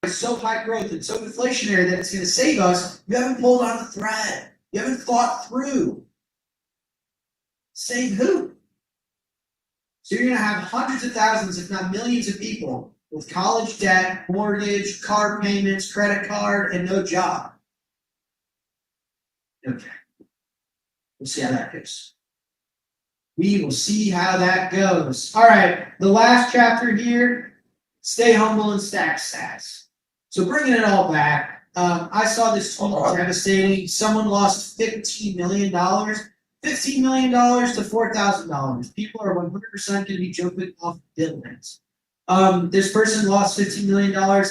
so high growth and so inflationary that it's going to save us, you haven't pulled on the thread. You haven't thought through. Save who? So you're going to have hundreds of thousands, if not millions of people with college debt, mortgage, car payments, credit card, and no job. Okay. We'll see how that goes. We will see how that goes. All right, the last chapter here, stay humble and stack stats. So bringing it all back, I saw this tweet devastating. Someone lost $15 million. $15 million to $4,000. People are 100% going to be jumping off dividends. This person lost $15 million.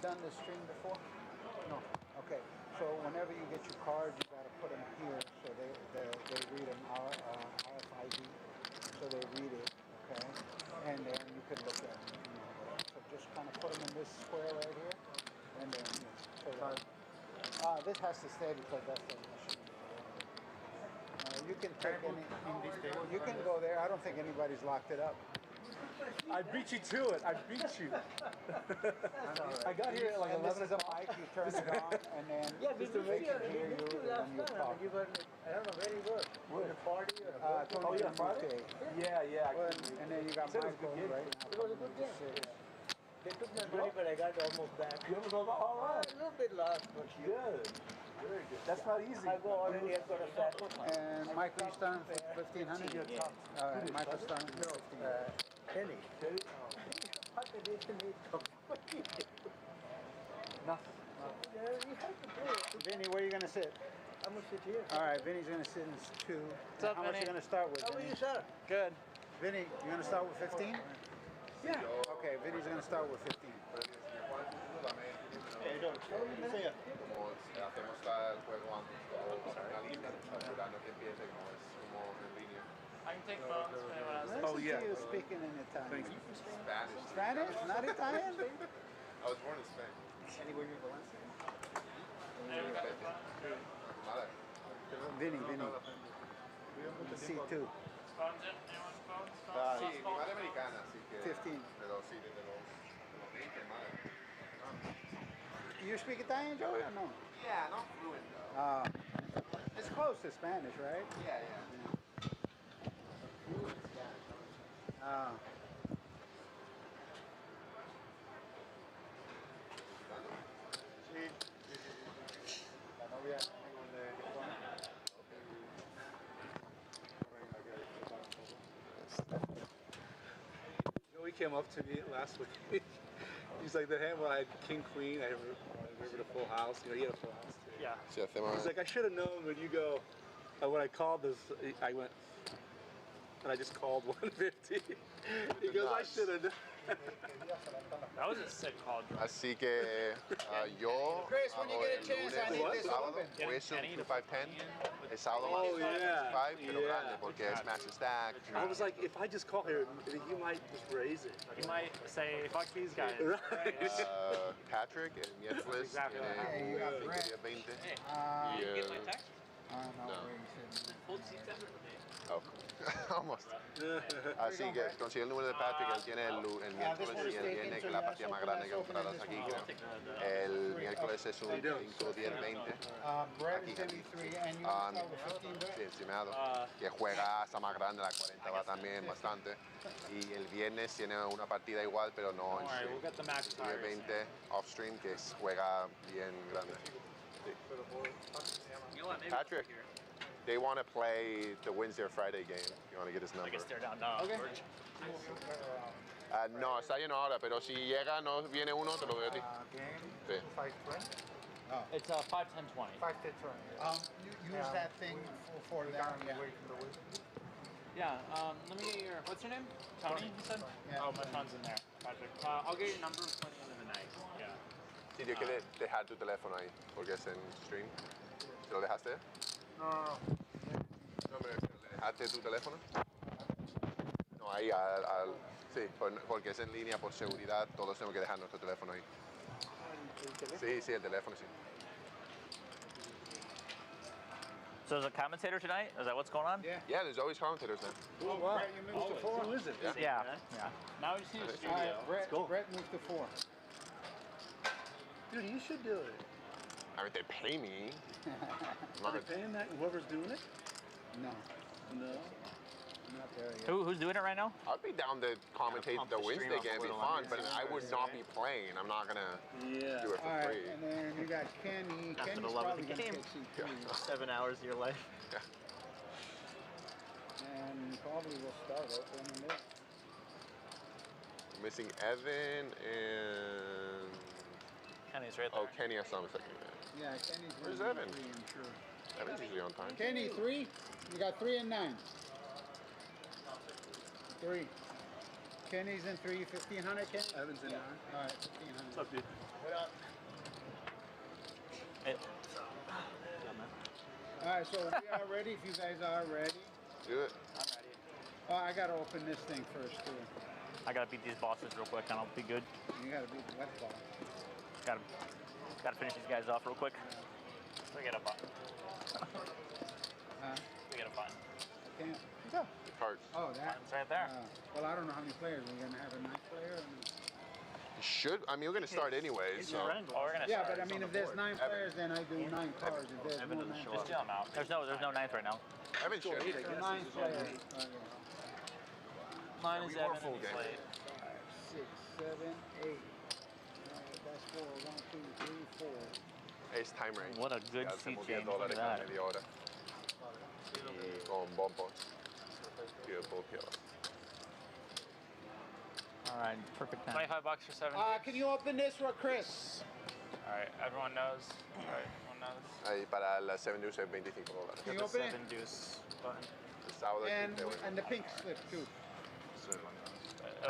done this stream before? No. Okay. So whenever you get your cards, you got to put them here so they read an RFID. So they read it, okay? And then you can look at them. So just kind of put them in this square right here, and then this has to stay because that's the machine. You can take any. You can go there. I don't think anybody's locked it up. I beat you to it. I beat you. I got here at like 11 o'clock. You turn it on, and then just to make it hear you, and you talk. I don't know where you were. In a party or Friday? Yeah. And then you got Michael right now. It was a good game. They took my money, but I got almost back. You almost all right. A little bit lost, but good. Very good. That's not easy. I go already. I've got a fat. And Michael starting 1,500. Michael starting 1,500. Penny. Nothing. You have to do it. Vinny, where are you going to sit? I'm going to sit here. All right, Vinny's going to sit in 2. What's up, How much are you going to start with? How are you, sir? Good. Vinny, you're going to start with 15? Yeah. Okay, Vinny's going to start with 15. Hey, don't. See ya. Como hacemos el juego antes, todo una línea, asegurando que empiece como es como en línea. I can take phones if anyone else. Listen Oh, yeah. to you speaking in Italian. Spanish. Spanish? Not Italian? I was born in Spain. Anywhere you go? Anyone got their phone? Mala. Vinny. C2. Phones in? Anyone's phones? Sí, mi madre americana, así que. 15. Pero sí, desde los 20, madre. You speak Italian, Joey, or no? Yeah, not fluent though. It's close to Spanish, right? Yeah. Fluent Spanish. Sí. La novia Joey came up to me last week. He's like, the hand when I had King Queen, I remember the full house. He had a full house too. Yeah. Sí, hacemos. He's like, I should have known when you go. When I called this, I went, and I just called 150. He goes, I should have known. That was a sick call, George. Así que yo Chris, when you hago get a el chance, I lunes, need this sábado, open. voy a sub Kenny to 2510, el sábado Oh, más yeah. 25, pero Yeah. grande porque es match stack. I was like, if I just call here, you might just raise it. You might say, fuck these guys. Right. Patrick, el miércoles Exactly what tiene happened. un Yeah, pico Brett. día 20. Hey, Y, you get my text? No, No. where you sitting? Hold seats ever for me. Oh, almost. Así que consigue el número de Patrick, él tiene el miércoles y el viernes, que es la partida más grande que comprarás aquí, creo. El miércoles es un 5-10-20. Brett Aquí, is aquí. 73, and you want to start with 15, Brett? Sí, estimado. Que juega hasta más grande, la 40 va también bastante. Y el viernes tiene una partida igual, pero no en Alright, we'll get the max stream. tires. 20 off stream, que juega bien grande. You know what? Maybe Patrick. here. They want to play the Wednesday or Friday game. You want to get his I number? can stare down. No, Okay. George. No, está lleno ahora, pero si llega, no viene uno, te lo doy a ti. Game Sí. 520. It's 5, 10, 20. 510. You use that thing for that. Yeah, let me get your, what's your name? Tony, you said? Yeah. Oh, my phone's in there. Patrick. I'll get your number before the end of the night. Yeah. Sí, tienes que dejar tu teléfono ahí, porque es en stream. ¿Te lo dejaste? No. No, me refiero, ¿le dejaste tu teléfono? No, ahí sí, porque es en línea por seguridad, todos tenemos que dejar nuestro teléfono ahí. Sí, el teléfono, sí. So there's a commentator tonight? Is that what's going on? Yeah. Yeah, there's always commentators now. Oh, wow. Brett, you moved to 4. Who is it? Yeah. Yeah. Now we just need a All studio. right, Brett, go. Brett moved to 4. Dude, you should do it. I mean, they pay me. Are they paying that? Whoever's doing it? No, No. not there yet. Who's doing it right now? I'd be down to commentate pump the the stream Wednesday up a game, it'd be little fun, on but I would not be playing. I'm not gonna Yeah. do it All for right, free. and then you got Kenny. After Kenny's the love of probably the going to game. take C2. 7 hours of your life. And probably will start right in the middle. Missing Evan and Kenny's right there. oh, Kenny has some second. Yeah, Kenny's Where's gonna be Evan? 3, I'm sure. Evan's usually on time. Kenny, 3? You got 3 and 9. 3. Kenny's in 3, 1500, Kenny? Evans in there. All right, 1500. What's up, dude? All right, so we are ready. If you guys are ready. Do it. I'm ready. Oh, I gotta open this thing first too. I gotta beat these bosses real quick and I'll be good. You gotta beat the wet ball. Gotta finish these guys off real quick. We get a button. Huh? We get a button. Can't. Yeah. The cart. Oh, that. It's right there. Well, I don't know how many players. We're gonna have a 9th player. Or no? Should I mean we're gonna start anyways. So. Oh, we're gonna Yeah, start. but I mean, if there's 9 players, then I do 9 cards. If there's no 9 Just players, deal them out. There's no ninth right now. Evan should. so 9 players. Mine is Evan full and game. Slade. 6, 7, 8. That's 4. 1, 2, 3, 4. Es time range. What a good Ya seat hacemos change. $10 Look at cada that. media hora. Y con bombos. Beautiful killer. Alright, perfect time. $25 for 7. Can you open this for Chris? Alright, everyone knows. Alright, everyone knows. Ahí para la 7 deuce es $25. Can you The open it? 7 deuce button. El sábado And the pink slip too.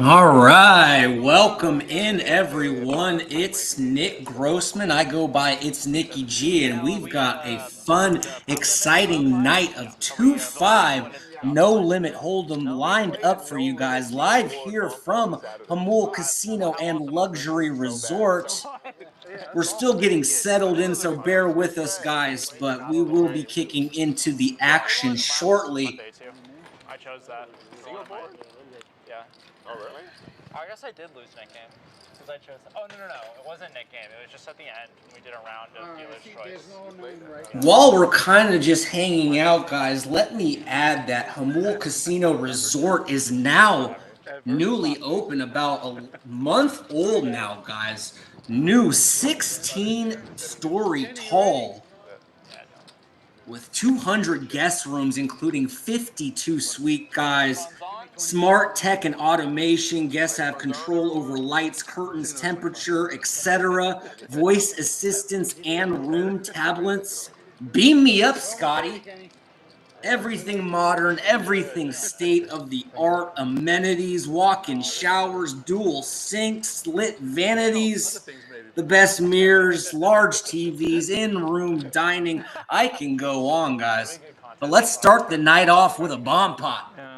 All right, welcome in everyone. It's Nick Grossman. I go by It's Nicky G, and we've got a fun, exciting night of 2-5 No Limit Hold'em lined up for you guys live here from Hamul Casino and Luxury Resort. We're still getting settled in, so bear with us, guys, but we will be kicking into the action shortly. I chose that. Yeah. Oh really? I guess I did lose Nick game. Because I chose that. Oh, no. It wasn't Nick game. It was just at the end. We did a round of dealer's choice. There's no 9 right now. While we're kind of just hanging out, guys, let me add that Hamul Casino Resort is now newly open, about a month old now, guys. New 16-story tall with 200 guest rooms, including 52 suite, guys. Smart tech and automation. Guests have control over lights, curtains, temperature, etc. Voice assistants and room tablets. Beam me up, Scotty. Everything modern, everything state-of-the-art. Amenities, walk-in showers, dual sinks, lit vanities, the best mirrors, large TVs, in-room dining. I can go on, guys. But let's start the night off with a bomb pot. Yeah.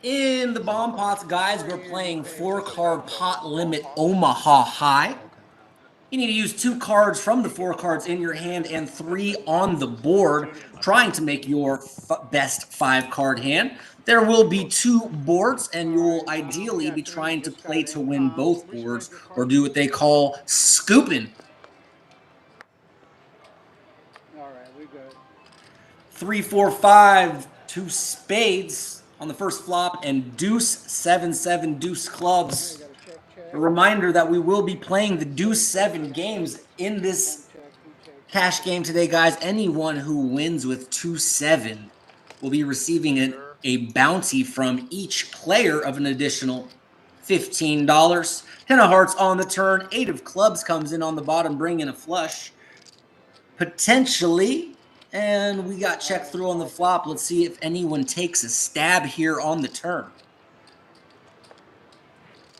In the bomb pots, guys, we're playing 4-card pot limit Omaha High. You need to use 2 cards from the 4 cards in your hand and 3 on the board, trying to make your best 5-card hand. There will be 2 boards, and you'll ideally be trying to play to win both boards, or do what they call scooping. All right, we good. 3, 4, 5, 2 spades on the first flop, and deuce, 7, 7, deuce clubs. A reminder that we will be playing the deuce 7 games in this cash game today, guys. Anyone who wins with 2-7 will be receiving a bounty from each player of an additional $15. 10 of hearts on the turn. 8 of clubs comes in on the bottom, bringing a flush. Potentially. And we got check through on the flop. Let's see if anyone takes a stab here on the turn.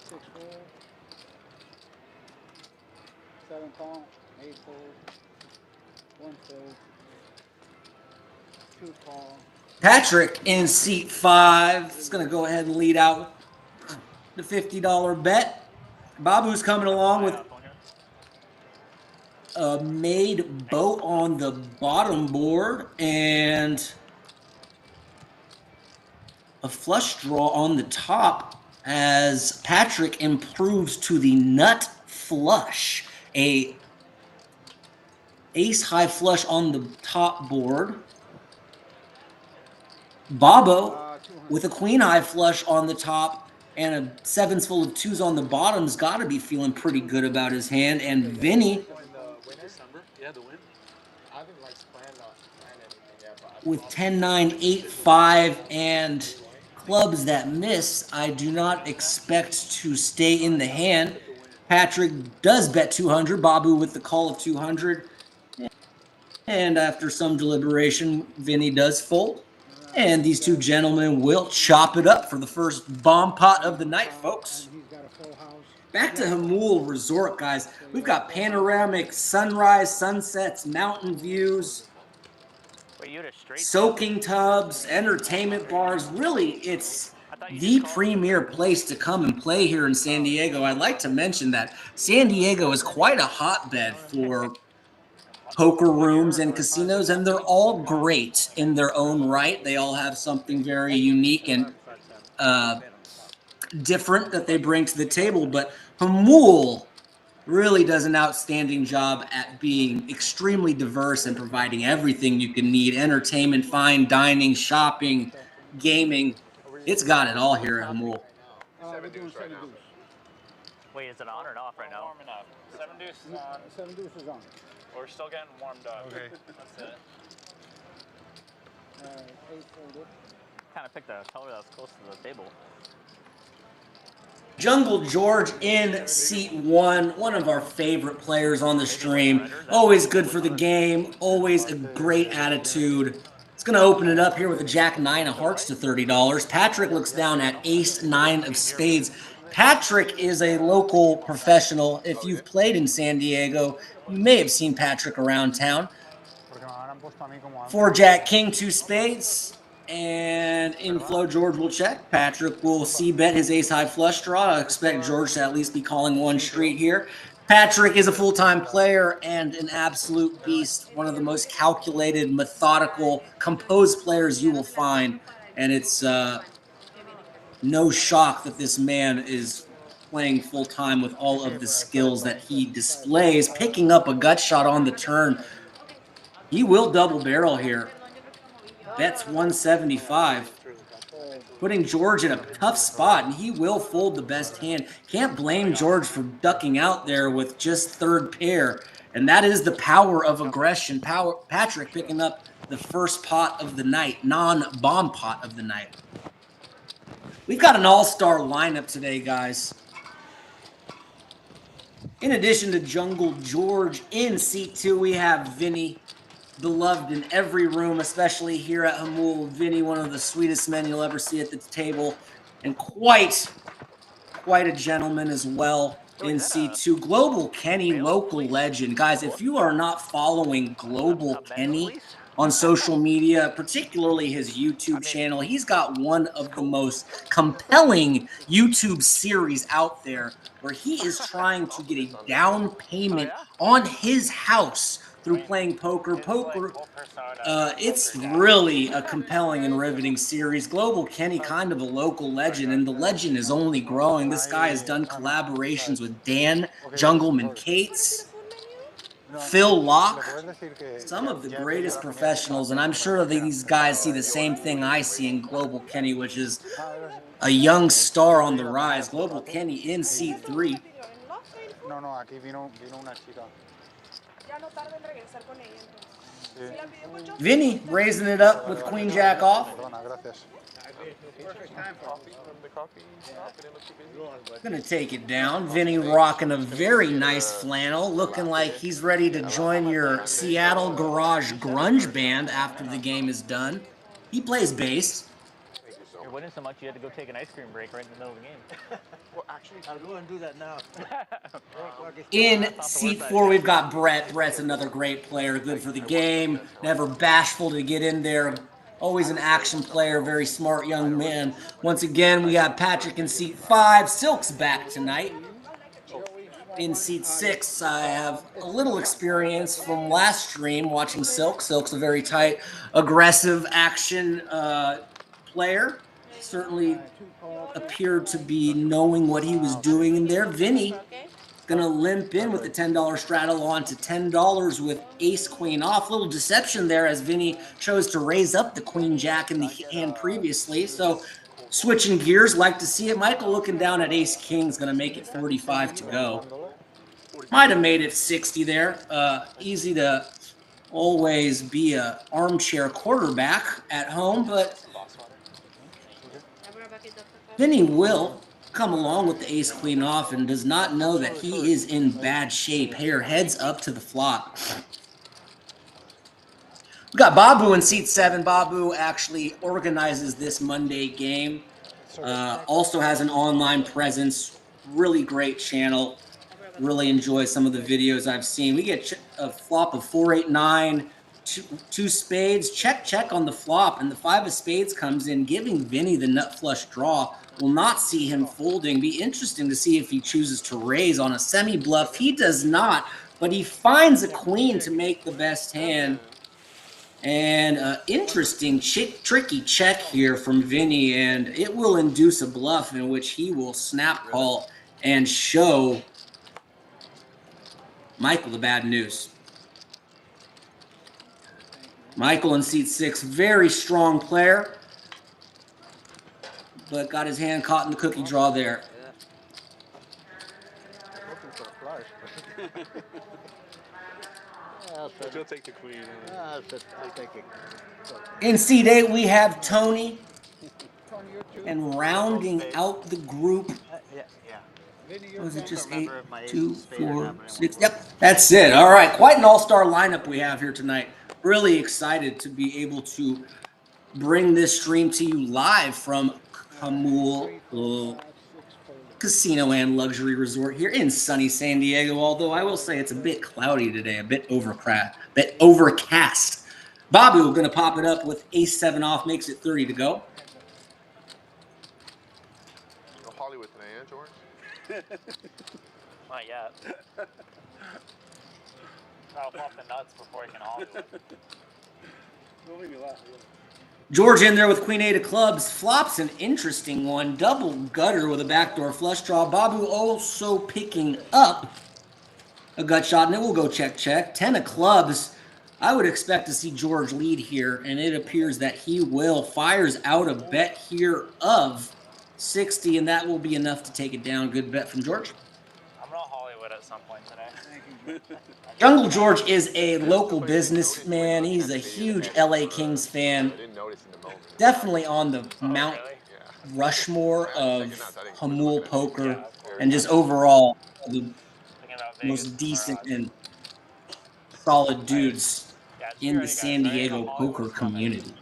6 fold. 7 call. 8 fold. 1 fold. 2 call. Patrick in seat 5 is going to go ahead and lead out the $50 bet. Babu's coming along with a made boat on the bottom board and a flush draw on the top as Patrick improves to the nut flush. A ace high flush on the top board. Bobo with a queen high flush on the top and a 7s full of 2s on the bottom's got to be feeling pretty good about his hand. And Vinny with 10, 9, 8, 5, and clubs that miss. I do not expect to stay in the hand. Patrick does bet 200. Babu with the call of 200. And after some deliberation, Vinny does fold. And these two gentlemen will chop it up for the first bomb pot of the night, folks. And he's got a full house. Back to Hamul Resort, guys. We've got panoramic sunrise, sunsets, mountain views, Wait, you had a straight soaking tubs, entertainment bars. Really, it's the premier place to come and play here in San Diego. I'd like to mention that San Diego is quite a hotbed for poker rooms and casinos, and they're all great in their own right. They all have something very unique and different that they bring to the table, but Hamul really does an outstanding job at being extremely diverse and providing everything you can need: entertainment, fine dining, shopping, gaming. It's got it all here at Hamul. We're doing 7 deuce. Wait, is it on or off right now? Warming up. 7 deuce is on. 7 deuce is on. We're still getting warmed up. Okay. That's it. 8 folded. Kind of picked a color that was close to the table. Jungle George in seat one of our favorite players on the stream. Always good for the game, always a great attitude. It's going to open it up here with a Jack-9 of hearts to $30. Patrick looks down at Ace-9 of spades. Patrick is a local professional. If you've played in San Diego, you may have seen Patrick around town. 4 Jack, King, 2 spades. And in flow, George will check. Patrick will c-bet his ace-high flush draw. I expect George to at least be calling one street here. Patrick is a full-time player and an absolute beast. One of the most calculated, methodical, composed players you will find. And it's no shock that this man is playing full-time with all of the skills that he displays. Picking up a gut shot on the turn. He will double barrel here. Bets 175. Putting George in a tough spot, and he will fold the best hand. Can't blame George for ducking out there with just third pair. And that is the power of aggression. Patrick picking up the first pot of the night, non-bomb pot of the night. We've got an all-star lineup today, guys. In addition to Jungle George in seat 2, we have Vinny, beloved in every room, especially here at Hamul. Vinny, one of the sweetest men you'll ever see at the table, and quite a gentleman as well in C2. Global Kenny, local legend. Guys, if you are not following Global Kenny on social media, particularly his YouTube channel, he's got one of the most compelling YouTube series out there where he is trying to get a down payment on his house through playing poker. It's really a compelling and riveting series. Global Kenny, kind of a local legend, and the legend is only growing. This guy has done collaborations with Dan Jungleman Cates, Phil Locke, some of the greatest professionals, and I'm sure that these guys see the same thing I see in Global Kenny, which is a young star on the rise. Global Kenny in seat 3. No, aquí vino una chica. Vinny raising it up with Queen Jack off. Gonna take it down. Vinny rocking a very nice flannel, looking like he's ready to join your Seattle Garage grunge band after the game is done. He plays bass. You're winning so much you had to go take an ice cream break right in the middle of the game. Well, actually, I'll go and do that now. In seat 4, we've got Brett. Brett's another great player, good for the game, never bashful to get in there. Always an action player, very smart young man. Once again, we got Patrick in seat 5. Silk's back tonight. In seat 6, I have a little experience from last stream watching Silk. Silk's a very tight, aggressive action player. Certainly appeared to be knowing what he was doing in there. Vinny gonna limp in with the $10 straddle on to $10 with ace queen off. Little deception there as Vinny chose to raise up the queen jack in the hand previously. So switching gears, like to see it. Michael looking down at ace king is gonna make it 45 to go. Might have made it 60 there. Easy to always be a armchair quarterback at home, but Vinny will come along with the ace queen off and does not know that he is in bad shape. Here, heads up to the flop. We got Babu in seat 7. Babu actually organizes this Monday game. Also has an online presence. Really great channel. Really enjoy some of the videos I've seen. We get a flop of 4, 8, 9, two spades. Check on the flop, and the 5 of spades comes in, giving Vinny the nut flush draw. Will not see him folding. Be interesting to see if he chooses to raise on a semi bluff. He does not, but he finds a queen to make the best hand. And interesting, tricky check here from Vinny, and it will induce a bluff in which he will snap call and show Michael the bad news. Michael in seat 6, very strong player, but got his hand caught in the cookie draw there. Looking for a flush. But you'll take the queen. I'll take it. In seat 8, we have Tony, Tony, you're two. and rounding out the group. Yeah. Vinny, you're Was it ten. just remember 8, if my ace 2, of spade or 4, not, but I 6? won't Yep, that's it. All right, quite an all-star lineup we have here tonight. Really excited to be able to bring this stream to you live from Hamul Casino and Luxury Resort here in sunny San Diego. Although I will say it's a bit cloudy today, a bit overcast. Babu going to pop it up with ace 7 off, makes it 30 to go. No Hollywood today, eh, George? Not yet. I'll pop the nuts before I can Hollywood. Don't make me laugh. George in there with queen 8 of clubs. Flops an interesting one. Double gutter with a backdoor flush draw. Babu also picking up a gut shot, and it will go check. 10 of clubs. I would expect to see George lead here, and it appears that he will. Fires out a bet here of 60, and that will be enough to take it down. Good bet from George. I'm gonna Hollywood at some point today. Jungle George is a local businessman. He's a huge LA Kings fan. I didn't notice in the moment. Definitely on the Mount Really? Yeah. Rushmore of Hamul poker, Yeah, of course. and just overall the Thinking about Vegas most decent tomorrow. and solid dudes Yeah, just in be the ready, San guys. Diego Hollywood's poker coming. community.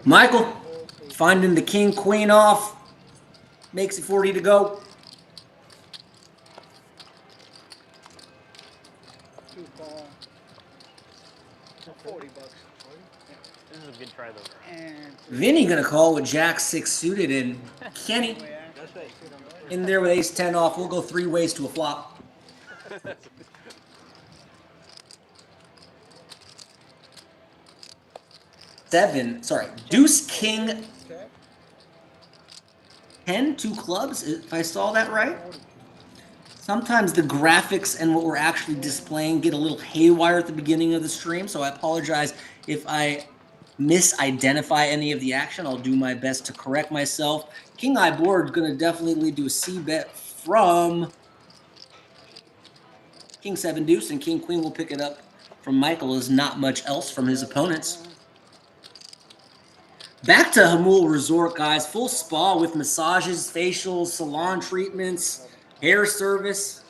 Michael finding the king queen off, makes it 40 to go. Two call. $40. This is a good try though. And Vinny gonna call with jack 6 suited, and Kenny in there with ace 10 off. We'll go 3 ways to a flop. Deuce king 10, 2 clubs, if I saw that right. Sometimes the graphics and what we're actually displaying get a little haywire at the beginning of the stream, so I apologize if I misidentify any of the action. I'll do my best to correct myself. King eye board is going to definitely lead to a C bet from King 7 deuce, and King queen will pick it up from Michael, as not much else from his opponents. Back to Hamul Resort, guys. Full spa with massages, facials, salon treatments, hair service.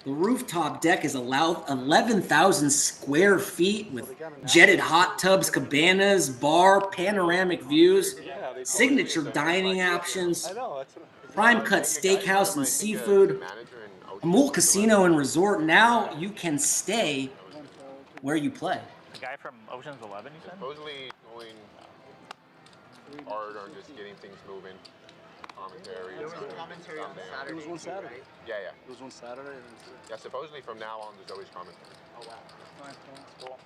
The rooftop deck is allowed 11,000 square feet with jetted hot tubs, cabanas, bar, panoramic views, signature dining options, I know, that's what prime cut steakhouse and seafood. Hamul Casino and Resort. Now you can stay where you play. The guy from Ocean's 11, you said? Supposedly going hard on just getting things moving. Commentary. There was a commentary on Saturday. It was one Saturday. Right? Yeah. It was one Saturday. And Yeah, supposedly from now on there's always commentary. Oh wow. Cool.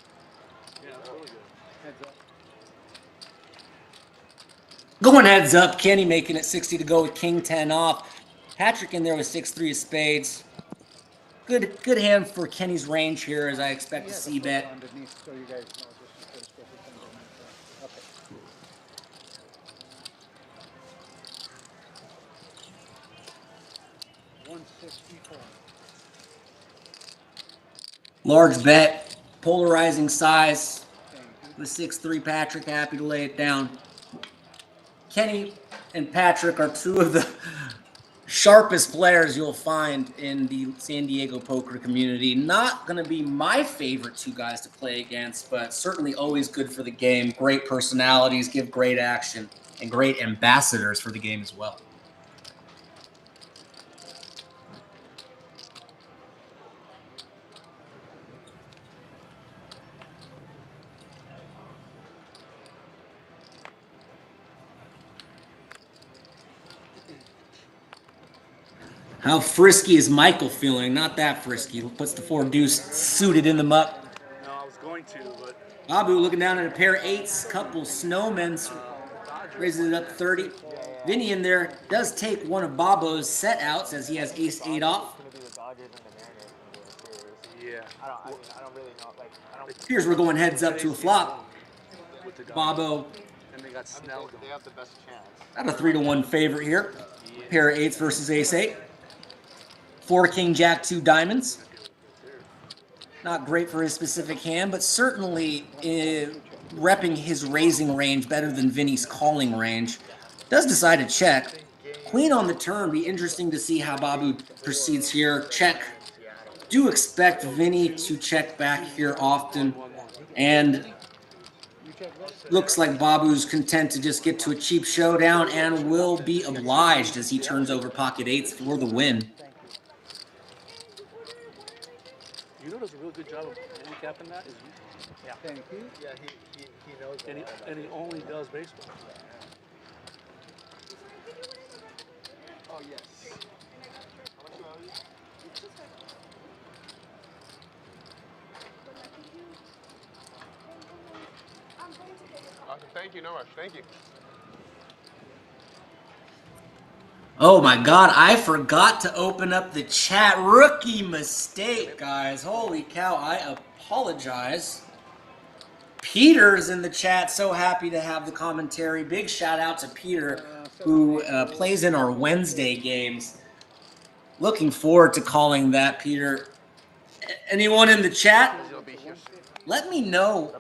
yeah, that's really good. heads up. Going heads up, Kenny making it 60 to go with King 10 off. Patrick in there with 6-3 of spades. Good hand for Kenny's range here, as I expect to see bet. Underneath, so you guys know this is the special thing. Okay. 164. Large bet, polarizing size. Thank you. The 6'3" Patrick happy to lay it down. Kenny and Patrick are two of the sharpest players you'll find in the San Diego poker community. Not going to be my favorite two guys to play against, but certainly always good for the game. Great personalities, give great action, and great ambassadors for the game as well. How frisky is Michael feeling? Not that frisky. Puts the 4 deuce suited in the muck. No, I was going to, but Babu looking down at a pair of 8s, couple snowmen, raises it up to 30. Vinny in there does take one of Bobo's set outs as he has ace-8 off. yeah. I don't really know. Like, I don't. Here's we're going heads up to a flop. With the Dodgers. Bobo And they got Snell going. They have the best chance. got a 3-1 favorite here. Pair of 8s versus ace-8. 4 king jack 2 diamonds. Not great for his specific hand, but certainly repping his raising range better than Vinny's calling range. Does decide to check. Queen on the turn. Be interesting to see how Babu proceeds here. Check. Do expect Vinny to check back here often. And looks like Babu's content to just get to a cheap showdown and will be obliged as he turns over pocket 8s for the win. You know, does a real good job of handicapping that. Is Yeah. Thank you. Yeah, he knows. and he only does baseball. Oh yes. How much are you? Awesome. Thank you, no rush. Thank you. Oh my God, I forgot to open up the chat. Rookie mistake, guys. Holy cow, I apologize. Peter's in the chat. So happy to have the commentary. Big shout out to Peter, who plays in our Wednesday games. Looking forward to calling that, Peter. Anyone in the chat? He'll be here. Let me know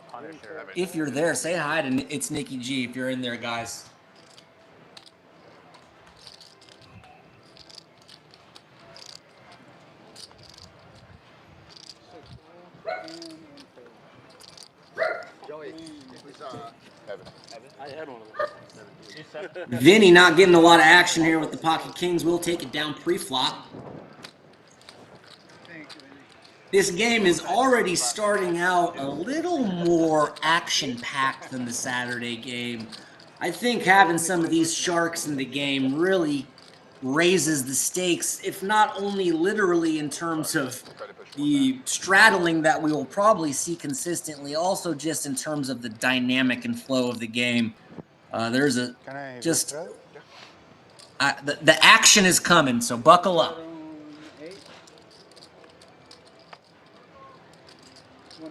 if you're there. Say hi to It's Nikki G if you're in there, guys. Joey, who's Evan. I had one of them. Vinny not getting a lot of action here with the pocket kings. Will take it down pre-flop. Thank you, Vinny. This game is already starting out a little more action-packed than the Saturday game. I think having some of these sharks in the game really raises the stakes, if not only literally in terms of the straddling that we will probably see consistently, also just in terms of the dynamic and flow of the game. There's a just the action is coming, so buckle up. 8. 1-4.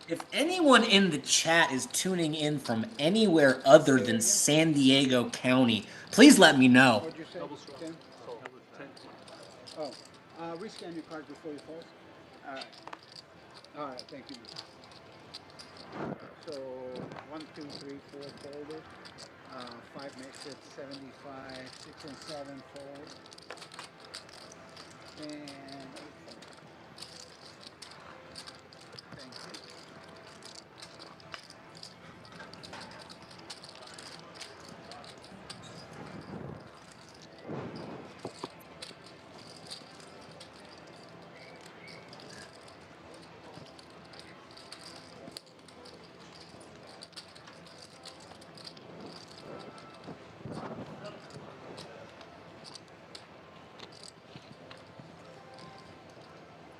If anyone in the chat is tuning in from anywhere other than San Diego County, please let me know. What'd you say? 10? Oh, rescan your card before you fold. All right. All right, thank you. So 1, 2, 3, 4 folded. 5 makes it 75. 6 and 7 fold. And 8 fold. Thank you.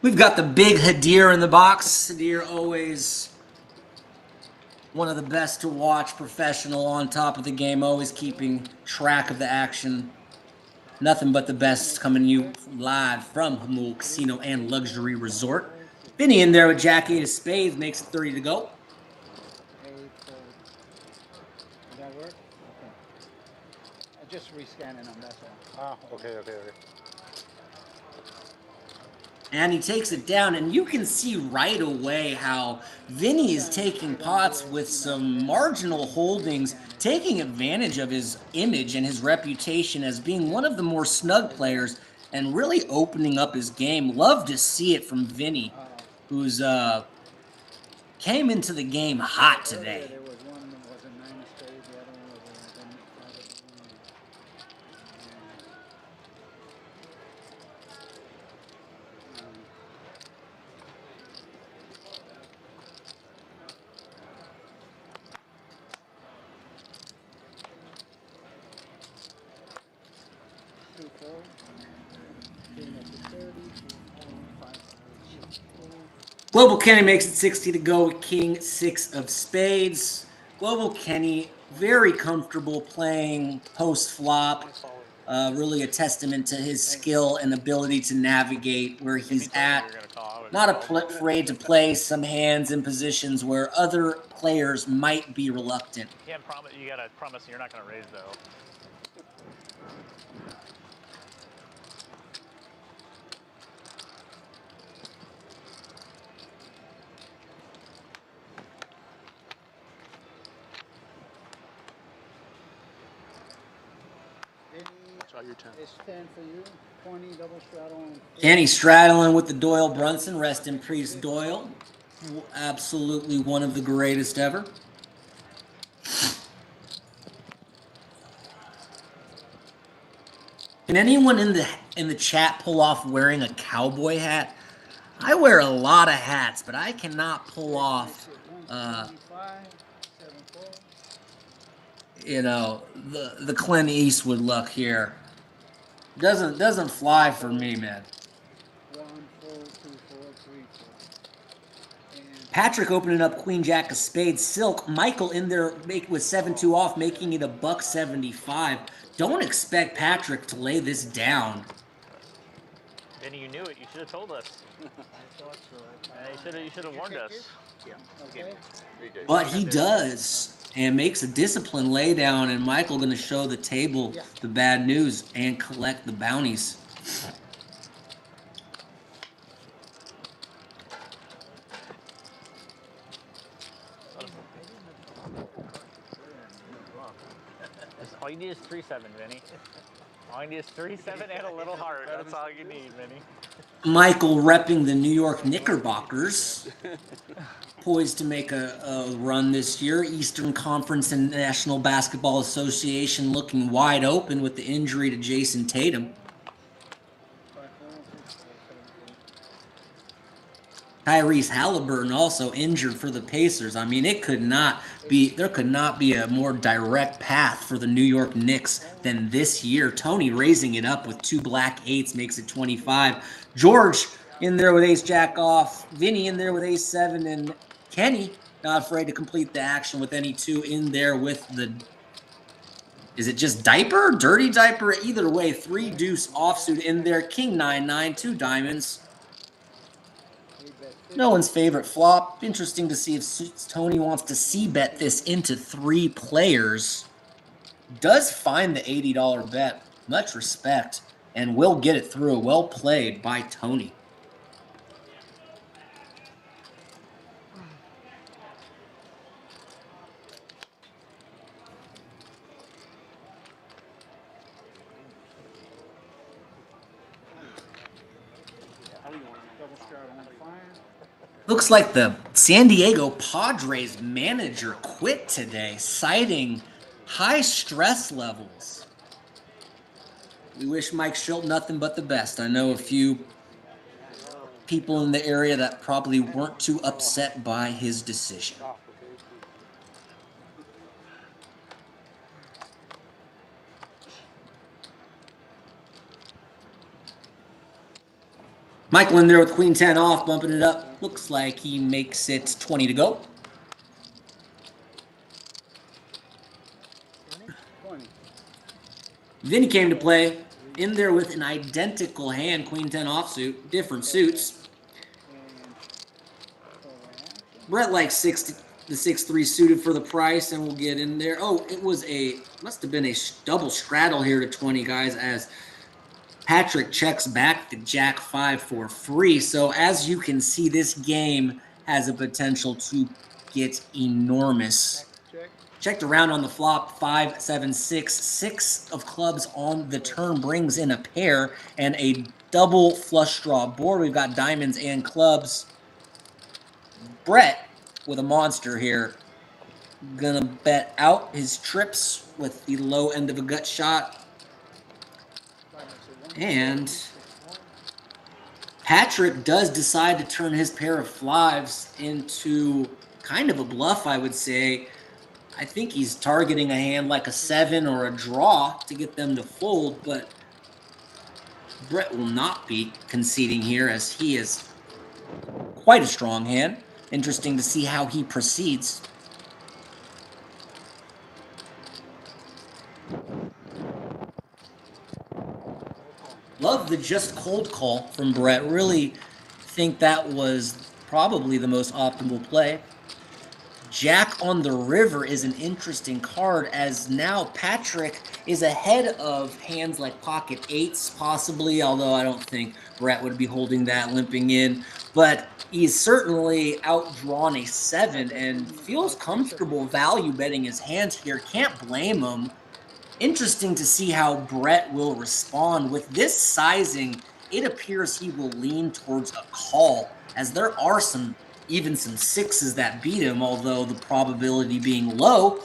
We've got the big Hadir in the box. Hadir always one of the best to watch, professional, on top of the game, always keeping track of the action. Nothing but the best coming to you live from Hamul Casino and Luxury Resort. Vinny in there with Jack 8 of spades, makes it 30 to go. 8 fold. Does that work? Okay. Just rescanning them, that's all. okay. And he takes it down, and you can see right away how Vinny is taking pots with some marginal holdings, taking advantage of his image and his reputation as being one of the more snug players and really opening up his game. Love to see it from Vinny, who's came into the game hot today. There was one that was a 9 spade, the other one was a 2-4. Came up to 30. Global Kenny makes it 60 to go with King 6 of spades. Global Kenny, very comfortable playing post-flop. Really a testament to his skill and ability to navigate where he's at. Not afraid to play some hands in positions where other players might be reluctant. You can't promise. You gotta promise you're not gonna raise though. It's 10 for you. 20 double straddle. Kenny straddling with the Doyle Brunson. Rest in peace, Doyle. Absolutely one of the greatest ever. Can anyone in the chat pull off wearing a cowboy hat? I wear a lot of hats, but I cannot pull off you know, the Clint Eastwood look here. Doesn't fly for me, man. 1, 4, 2, 4, 3, 4. Patrick opening up Queen Jack of Spades. Silk. Michael in there with 7-2 off, making it $175. Don't expect Patrick to lay this down. Vinny, you knew it. You should have told us. I thought so. You should have warned us. Yeah. Okay. But he does, and makes a disciplined laydown, and Michael going to show the table the bad news and collect the bounties. All you need is 3-7, Vinny. All you need is 3-7 and a little heart. That's all you need, Vinny. Michael repping the New York Knickerbockers. Poised to make a run this year. Eastern Conference and National Basketball Association looking wide open with the injury to Jason Tatum. Tyrese Halliburton also injured for the Pacers. I mean, there could not be a more direct path for the New York Knicks than this year. Tony raising it up with 2 black 8s makes it 25. George in there with ace jack off. Vinny in there with ace 7, and Kenny not afraid to complete the action with any 2 in there with the. Is it just diaper? Dirty diaper? Either way, 3 deuce offsuit in there. King 9-9, 2 diamonds. No one's favorite flop. Interesting to see if Tony wants to c-bet this into 3 players. Does find the $80 bet. Much respect. And will get it through. Well played by Tony. Looks like the San Diego Padres manager quit today, citing high stress levels. We wish Mike Schilt nothing but the best. I know a few people in the area that probably weren't too upset by his decision. Michael in there with Queen 10 off, bumping it up. Looks like he makes it 20 to go. 20. Vinny came to play in there with an identical hand, Queen 10 offsuit, different suits. Brett likes the 6-3 suited for the price, and we'll get in there. Oh, it was must have been a double straddle here to 20, guys, as Patrick checks back the Jack 5 for free. So as you can see, this game has a potential to get enormous. Checked around on the flop, 5, 7, 6. 6 of clubs on the turn brings in a pair and a double flush draw board. We've got diamonds and clubs. Brett with a monster here. Gonna bet out his trips with the low end of a gut shot. And Patrick does decide to turn his pair of fives into kind of a bluff, I would say. I think he's targeting a hand like a 7 or a draw to get them to fold, but Brett will not be conceding here as he is quite a strong hand. Interesting to see how he proceeds. Love the just cold call from Brett. Really think that was probably the most optimal play. Jack on the river is an interesting card as now Patrick is ahead of hands like pocket 8s possibly, although I don't think Brett would be holding that limping in. But he's certainly outdrawn a 7 and feels comfortable value betting his hand here. Can't blame him. Interesting to see how Brett will respond. With this sizing, it appears he will lean towards a call, as there are even some 6s that beat him, although the probability being low.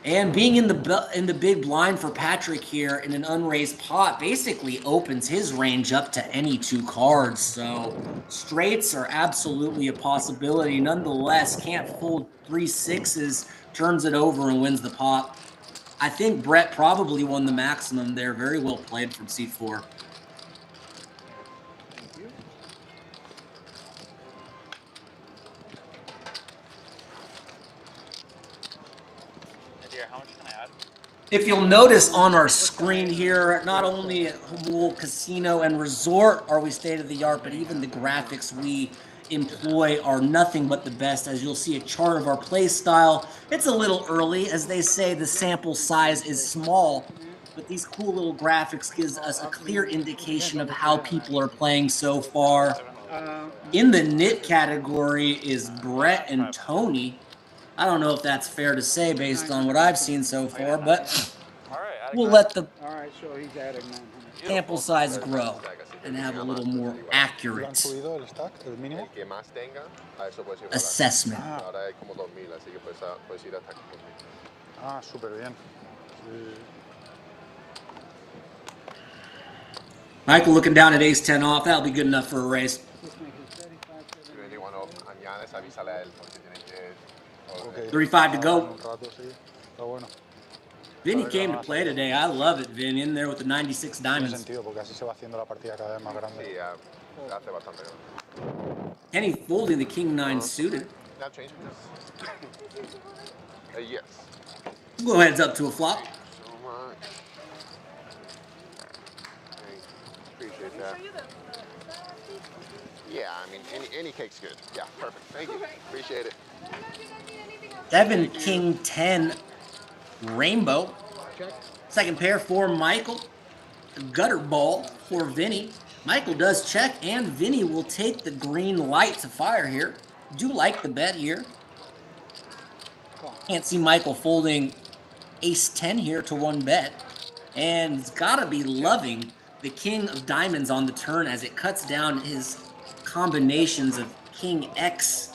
And being in the big blind for Patrick here in an unraised pot basically opens his range up to any 2 cards. So straights are absolutely a possibility. Nonetheless, can't fold 3 6s, turns it over and wins the pot. I think Brett probably won the maximum there. Very well played from C4. How much can I add? If you'll notice on our screen here, not only at Jamul Casino and Resort are we state-of-the-art, but even the graphics we employ are nothing but the best. As you'll see a chart of our play style. It's a little early. As they say, the sample size is small, but these cool little graphics gives us a clear indication of how people are playing so far. In the nit category is Brett and Tony. I don't know if that's fair to say based on what I've seen so far, but we'll let the sample size grow and have a little more accurate assessment. Súper bien. Michael looking down at ace-10 off. That'll be good enough for a raise. Okay. 35 to go. Vinny came to play today. I love it, Vin, in there with the 96 diamonds. Kenny folding the king-9 suited. Yes. We'll go heads up to a flop. So much. Appreciate that. Yeah, I mean, any cake's good. Yeah, perfect. Thank you. Appreciate it. 7 king 10 rainbow. Second pair for Michael. Gutter ball for Vinny. Michael does check, and Vinny will take the green light to fire here. Do like the bet here. Can't see Michael folding ace-10 here to 1 bet. And he's got to be loving the king of diamonds on the turn as it cuts down his combinations of king X,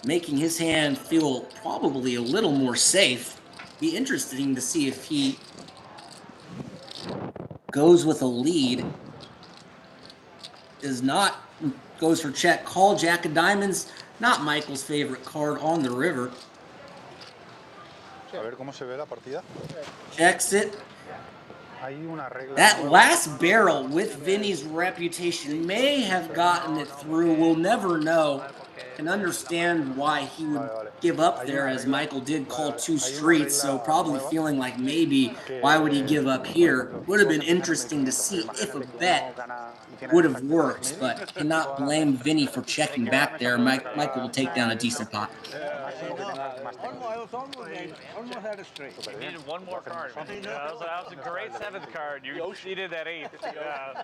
making his hand feel probably a little more safe. Be interesting to see if he goes with a lead. Does not, goes for check call. Jack of diamonds, not Michael's favorite card on the river. A ver cómo se ve la partida. Checks it. That last barrel with Vinny's reputation may have gotten it through. We'll never know. Can understand why he would give up there, as Michael did call 2 streets, so probably feeling like maybe why would he give up here. Would have been interesting to see if a bet would have worked, but cannot blame Vinny for checking back there. Michael will take down a decent pot. I was almost at a straight. You needed one more card. Man. That was a great 7th card. You cheated that 8th. Yeah.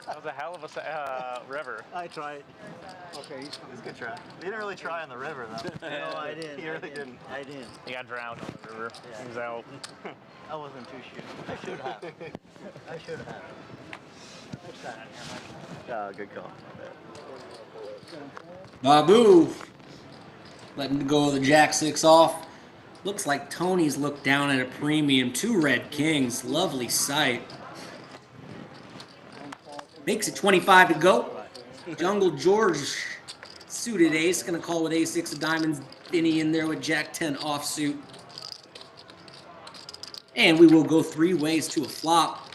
That was a hell of a river. I tried. Okay, he's coming. Good try. You didn't really try on the river, though. No, I didn't. You really didn't. I didn't. He got drowned on the river. Yeah. He was out. I wasn't too sure. I should have. I should have. Next time. Good call. Babu letting go of the Jack 6 off. Looks like Tony's looked down at a premium. 2 red kings. Lovely sight. Makes it 25 to go. Jungle George, suited ace. Going to call with A6 of diamonds. Vinny in there with Jack 10 offsuit. And we will go 3 ways to a flop.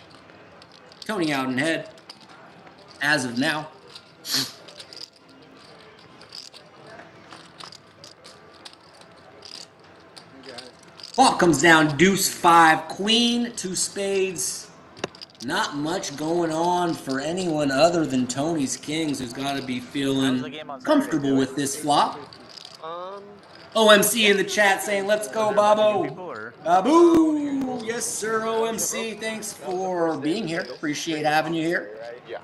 Tony out in head as of now. Flop comes down deuce 5, queen, 2 spades. Not much going on for anyone other than Tony's kings, who's got to be feeling comfortable with this flop. OMC in the chat saying, let's go, Babo. Babu! Yes, sir, OMC. Thanks for being here. Appreciate having you here. Yeah.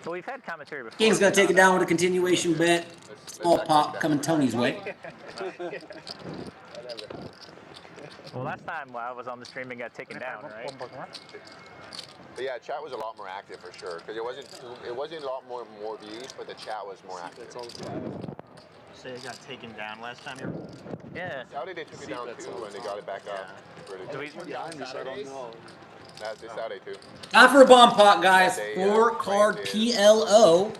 Well, we've had commentary before. King's going to take it down with a continuation bet. Small pop coming Tony's way. Well, last time I was on the stream and got taken down, right? But yeah, chat was a lot more active for sure because it wasn't a lot more views, but the chat was more active. Say it got taken down last time. Yeah. Saturday they took it down too and they got it back up. Do we, That's this Saturday too. Time for a bomb pot, guys. 4 card PLO.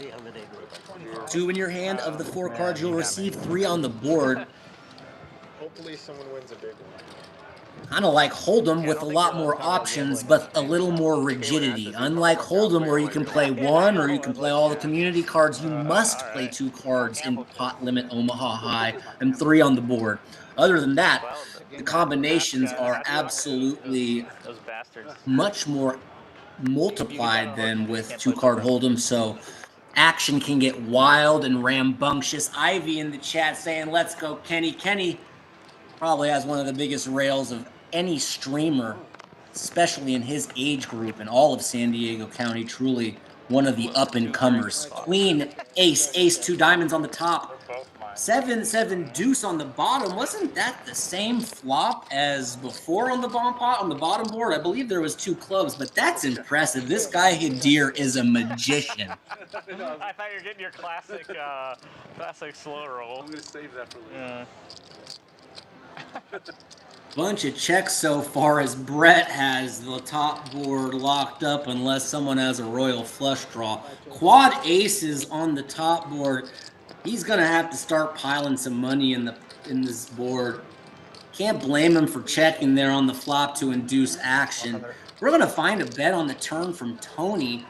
2 in your hand. Of the 4 cards you'll receive, 3 on the board. Hopefully someone wins a big one. Kind of like Hold'em with a lot more options, but a little more rigidity. Unlike Hold'em where you can play 1 or you can play all the community cards, you must play 2 cards in pot limit Omaha High and 3 on the board. Other than that, the combinations are absolutely much more multiplied than with 2-card Hold'em, so action can get wild and rambunctious. Ivy in the chat saying, let's go, Kenny. Kenny probably has one of the biggest rails of any streamer, especially in his age group in all of San Diego County. Truly one of the up-and-comers. Queen, ace, ace, 2 diamonds on the top. 7-7 deuce on the bottom. Wasn't that the same flop as before on the bomb pot on the bottom board? I believe there was 2 clubs, but that's impressive. This guy Hadir is a magician. I thought you were getting your classic slow roll. I'm gonna save that for later. Bunch of checks so far as Brett has the top board locked up unless someone has a royal flush draw. Quad aces on the top board. He's gonna have to start piling some money in this board. Can't blame him for checking there on the flop to induce action. We're gonna find a bet on the turn from Tony,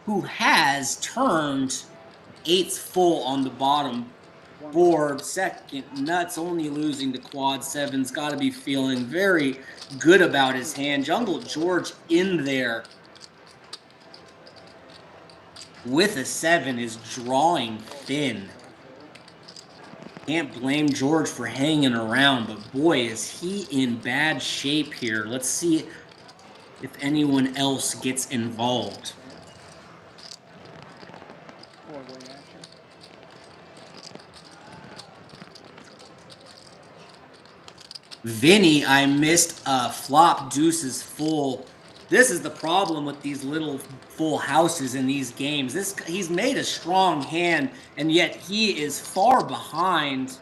who has turned 8s full on the bottom board. Second nuts, only losing to quad 7's. Got to be feeling very good about his hand. Jungle George in there with a 7 is drawing thin. Can't blame George for hanging around, but boy, is he in bad shape here. Let's see if anyone else gets involved. Vinny, I missed flop deuces full. This is the problem with these little full houses in these games. He's made a strong hand, and yet he is far behind.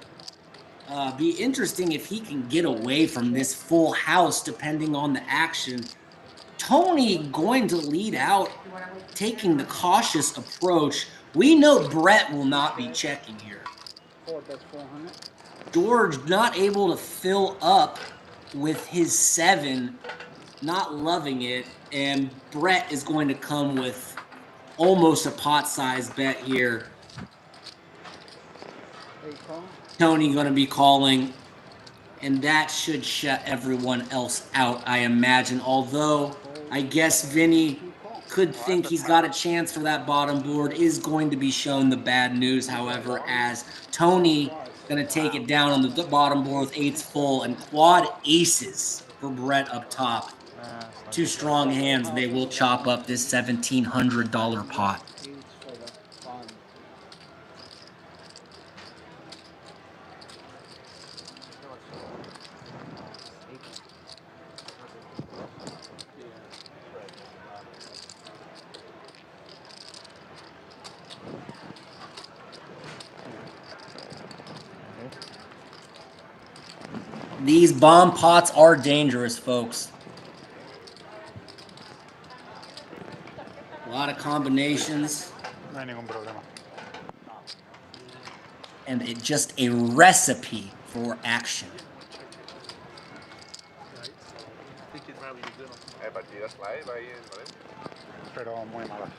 Be interesting if he can get away from this full house depending on the action. Tony going to lead out, taking the cautious approach. We know Brett will not be checking here. That's 400. George not able to fill up with his 7, not loving it, and Brett is going to come with almost a pot-sized bet here. Tony going to be calling, and that should shut everyone else out, I imagine. Although, I guess Vinny could think he's got a chance for that bottom board, is going to be shown the bad news, however, as Tony Gonna take it down on the bottom board with eights full and quad aces for Brett up top. Two strong hands. They will chop up this $1,700 pot. Eights for the fun. These bomb pots are dangerous, folks. A lot of combinations. No hay ningún problema. And it's just a recipe for action. Partidas live ahí en Valencia. Pero muy malas.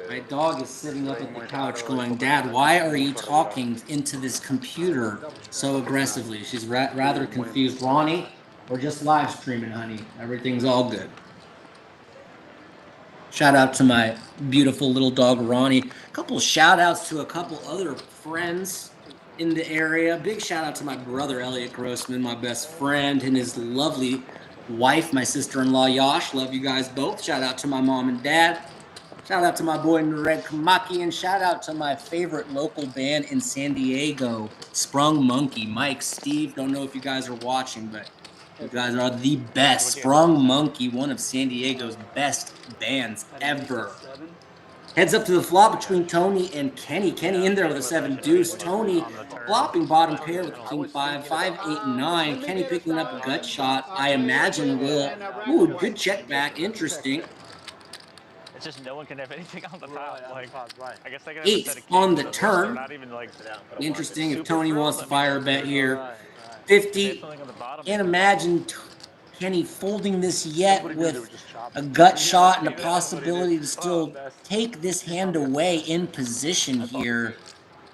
My dog is sitting up at the couch going, Dad, why are you talking into this computer so aggressively? She's rather confused. Ronnie, we're just live streaming, honey. Everything's all good. Shout out to my beautiful little dog, Ronnie. A couple shout outs to a couple other friends in the area. Big shout out to my brother, Elliot Grossman, my best friend, and his lovely wife, my sister-in-law, Yash. Love you guys both. Shout out to my mom and dad. Shout out to my boy, Nareg Kamaki, and shout out to my favorite local band in San Diego, Sprung Monkey. Mike, Steve, don't know if you guys are watching, but you guys are the best. Sprung Monkey, one of San Diego's best bands ever. Heads up to the flop between Tony and Kenny. Kenny in there with a 7 deuce. Tony flopping bottom pair with king 5, 5, 8, and 9. Kenny picking up a gut shot. I imagine will. Ooh, good check back. Interesting. It's just no one can have anything on the top. Like, I guess they can have Eight a set of on kings, the but they're turn. not even like Interesting if super Tony thrilled. wants to I mean, fire a bet here. they have 50. something on the bottom. Can't imagine Kenny folding this yet with a gut shot and a possibility to still take this hand away in position here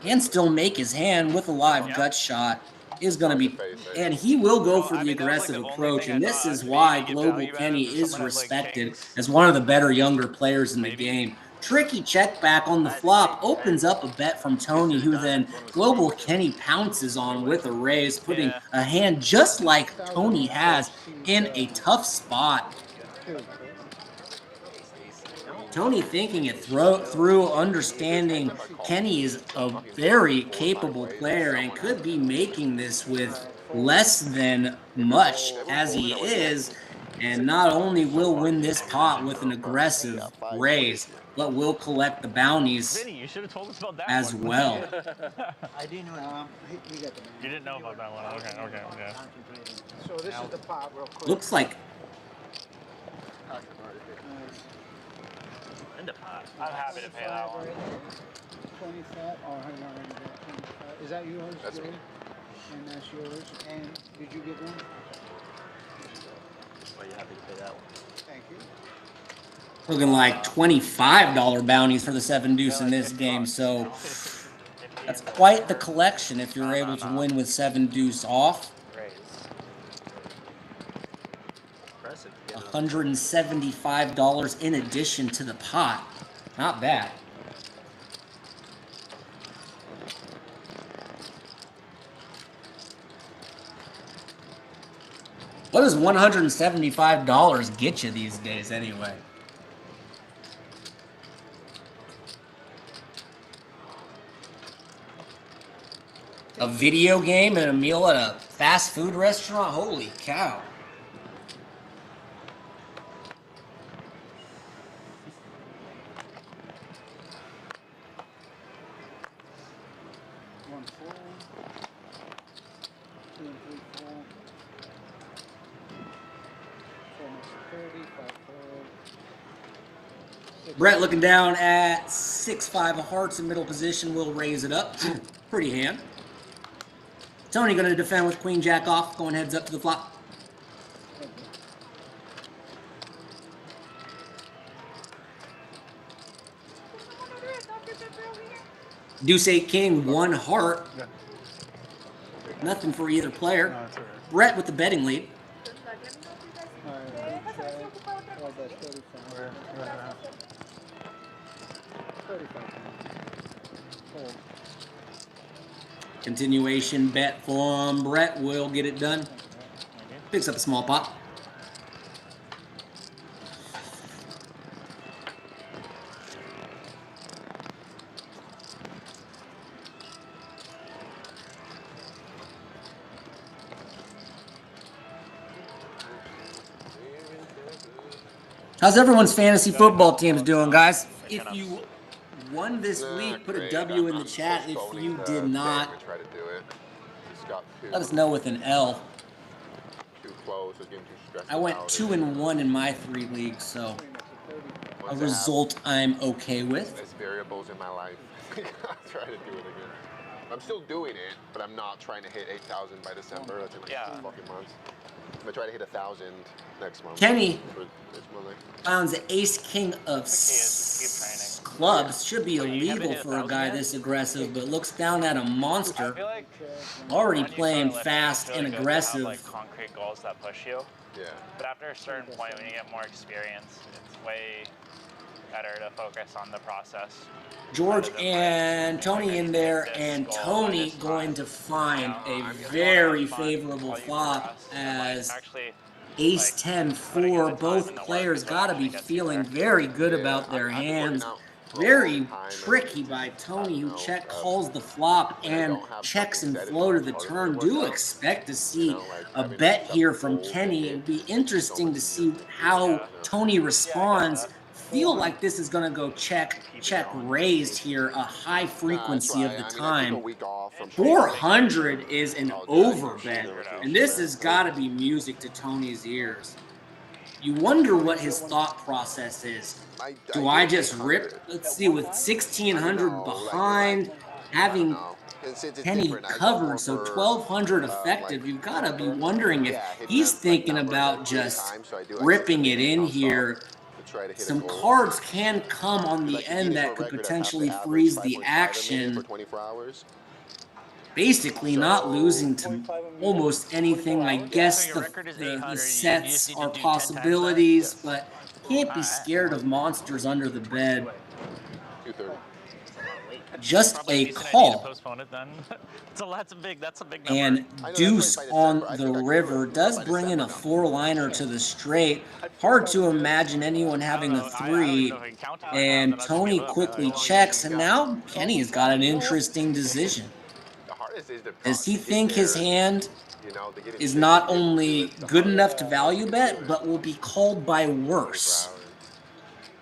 and still make his hand with a live gut shot is going to be, and he will go for the aggressive approach, and this is why Global Kenny is respected as one of the better younger players in the game. Tricky check back on the flop opens up a bet from Tony, who then Global Kenny pounces on with a raise, putting a hand just like Tony has in a tough spot. Tony thinking it through, understanding Kenny is a very capable player and could be making this with less than much as he is, and not only will win this pot with an aggressive raise, but will collect the bounties Vinny, you should have told us about that as one. well. I didn't know. He got the You didn't know about that one. Okay. So this is the pot real quick. Looks like In the pot. I'm happy to pay that one. 25. Oh, hang on. 25. Is that yours? That's me. And that's yours. And did you get one? Why are you happy to pay that one? Thank you. looking like $25 bounties for the 7 deuce in this game, so that's quite the collection if you're able to win with 7 deuce off. $175 in addition to the pot. Not bad. What does $175 get you these days anyway? A video game and a meal at a fast food restaurant? Holy cow. One full. 2 and 3 full. 4 makes it 30. 5 full. Brett looking down at 6-5 of hearts in middle position. Will raise it up. Pretty hand. Tony going to defend with queen jack off, going heads up to the flop. Deuce 8 king, 1 heart. Nothing for either player. Brett with the betting lead. Alright, check. Oh, that's 35. 35. Fold. Continuation bet from Brett will get it done. Picks up a small pot. How's everyone's fantasy football teams doing, guys? If you won this week, put a W in the chat. If you did not, Try to do it. He's got let us know with an L. Too close. It's getting too stressed I went out. 2-1 in my 3 leagues, so a result I'm okay with. There's variables in my life. I'll try to do it again. I'm still doing it, but I'm not trying to hit 8,000 by December. That's in like 2 fucking months. I'm gonna try to hit 1,000 next month. Kenny This Monday. found the ace king of clubs. Should be illegal for a guy this aggressive, but looks down at a monster. Already playing fast and aggressive. Like concrete goals that push you. Yeah. But after a certain point, when you get more experience, it's way better to focus on the process. George and Tony in there, and Tony going to find a very favorable flop as ace 10-4. Both players got to be feeling very good about their hands. Very tricky by Tony, who check calls the flop and checks and flow to the turn. Do expect to see a bet here from Kenny. It would be interesting to see how Tony responds. Feel like this is going to go check raised here, a high frequency of the time. 400 is an over bet, and this has got to be music to Tony's ears. You wonder what his thought process is. Do I just rip? Let's see, with 1,600 behind, having Kenny covered, so 1,200 effective, you've got to be wondering if he's thinking about just ripping it in here. Some cards can come on the end that could potentially freeze the action. Basically not losing to almost anything. I guess the sets are possibilities, but can't be scared of monsters under the bed. Just a call. That's a big number. And deuce on the river does bring in a 4-liner to the straight. Hard to imagine anyone having a 3. And Tony quickly checks, and now Kenny's got an interesting decision. Does he think his hand is not only good enough to value bet, but will be called by worse?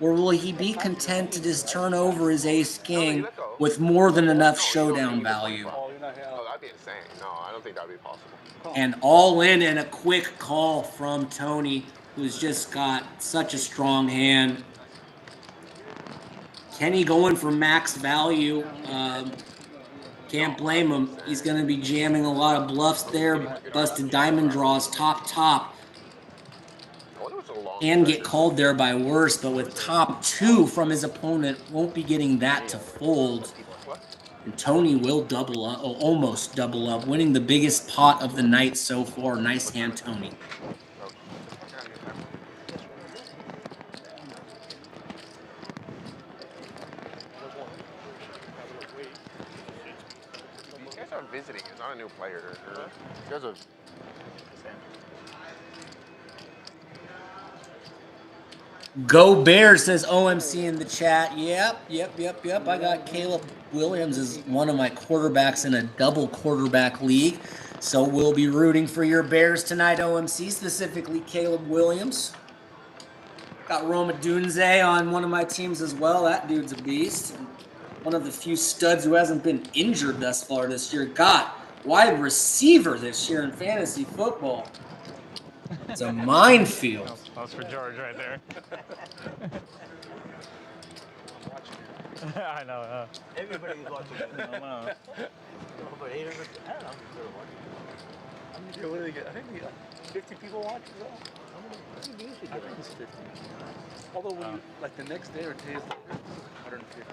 Or will he be content to just turn over his ace-king with more than enough showdown value? Oh, that'd be insane. No, I don't think that'd be possible. And all in and a quick call from Tony, who's just got such a strong hand. Kenny going for max value. Can't blame him. He's going to be jamming a lot of bluffs there. Busted diamond draws, top. Can get called there by worse, but with top 2 from his opponent, won't be getting that to fold. And Tony will double up, almost double up, winning the biggest pot of the night so far. Nice hand, Tony. These guys aren't visiting. It's not a new player. These guys are... Go Bears, says OMC in the chat. Yep. I got Caleb Williams as one of my quarterbacks in a double quarterback league. So we'll be rooting for your Bears tonight, OMC, specifically Caleb Williams. Got Roma Dunze on one of my teams as well. That dude's a beast. One of the few studs who hasn't been injured thus far this year. Got wide receiver this year in fantasy football. It's a minefield. That was for George right there. I know. Everybody's watching it. I know. But 800, I don't know. Yeah, what do they get? I think we got 50 people watch as well. I think it's 50. Although when you, like the next day or days later, 150.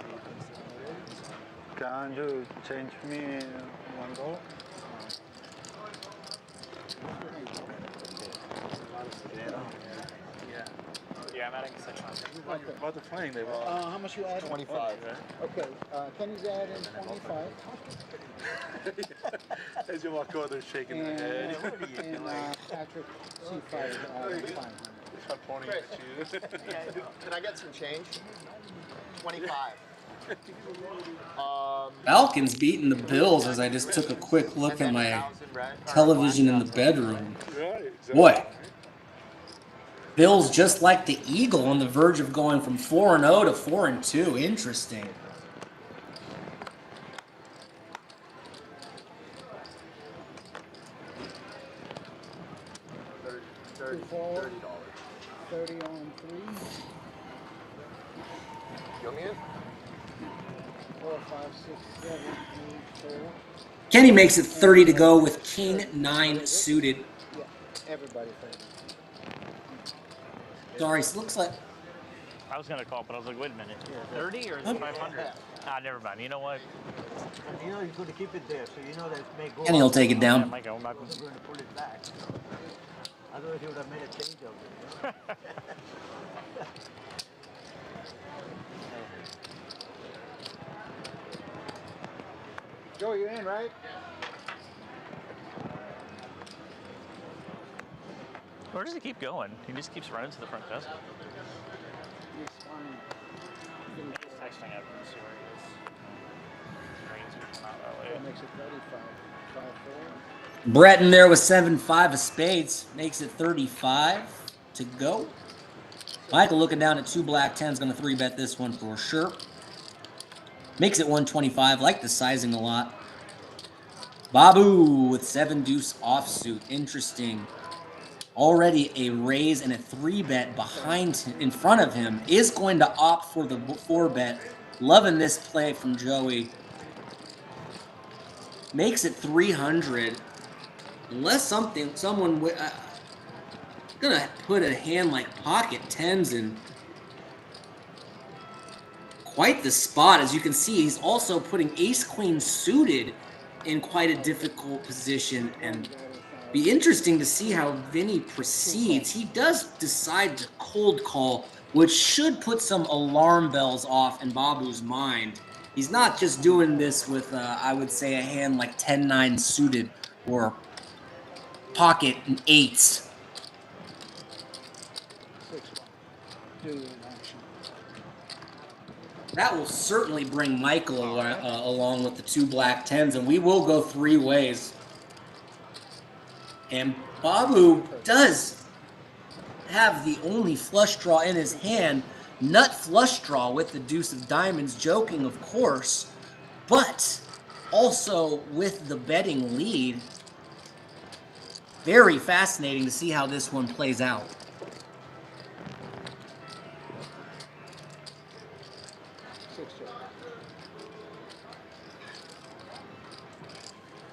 Can you change me one goal? Yeah, I'm adding 600. About the playing, they were How much you add? 25, right? Okay, Kenny's adding 25. As you walk over there shaking their And, head. and Patrick C5 500. Start pointing at you. Can I get some change? 25. Falcons beating the Bills as I just took a quick look at my television in the bedroom. Right, exactly. Boy, Bills just like the Eagle on the verge of going from 4-0 to 4-2. Interesting. $30 30 on 3. Young in? 4, 5, 6, 7, 8, 4. Kenny makes it 30 to go with King 9 suited. Yeah, everybody 30. Sorry, so it looks like I was gonna call, but I was like, wait a minute, 30 or is it 500? Ah, never mind. You know what? You know, he's going to keep it there, so you know that it may go Kenny will up. take it Yeah, down. Mike, I'm not He's going to pull it back. Otherwise, he would have made a change of it. Joe, you're in, right? Where does he keep going? He just keeps running to the front desk. He's fine. He's texting out and see where he is. Trains are out that That way. makes it 35. 5, 4. Brett in there with 7-5 of spades. Makes it 35 to go. Michael looking down at 2 black 10s. Going to 3-bet this one for sure. Makes it 125. Like the sizing a lot. Babu with 7 deuce offsuit. Interesting. Already a raise and a 3-bet behind him, in front of him. Is going to opt for the 4-bet. Loving this play from Joey. Makes it 300. Unless someone gonna put a hand like pocket 10s in quite the spot. As you can see, he's also putting ace queen suited in quite a difficult position, and be interesting to see how Vinny proceeds. He does decide to cold call, which should put some alarm bells off in Babu's mind. He's not just doing this with, I would say, a hand like 10-9 suited or pocket 8s. 6, 1. Do in action. That will certainly bring Michael along with the 2 black 10s, and we will go 3 ways. And Babu does have the only flush draw in his hand, nut flush draw with the deuce of diamonds, joking of course, but also with the betting lead. Very fascinating to see how this one plays out.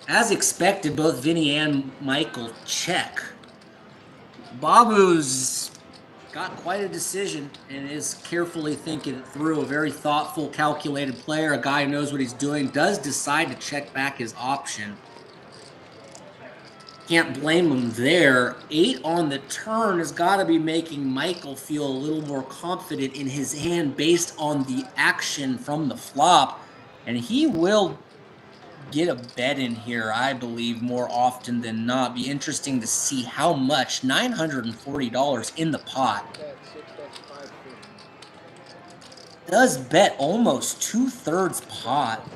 As expected, both Vinny and Michael check. Babu's got quite a decision and is carefully thinking it through. A very thoughtful, calculated player, a guy who knows what he's doing, does decide to check back his option. Can't blame him there. 8 on the turn has got to be making Michael feel a little more confident in his hand based on the action from the flop. And he will get a bet in here, I believe, more often than not. Be interesting to see how much. $940 in the pot. That's 6, that's 5, 4. Does bet almost 2/3 pot.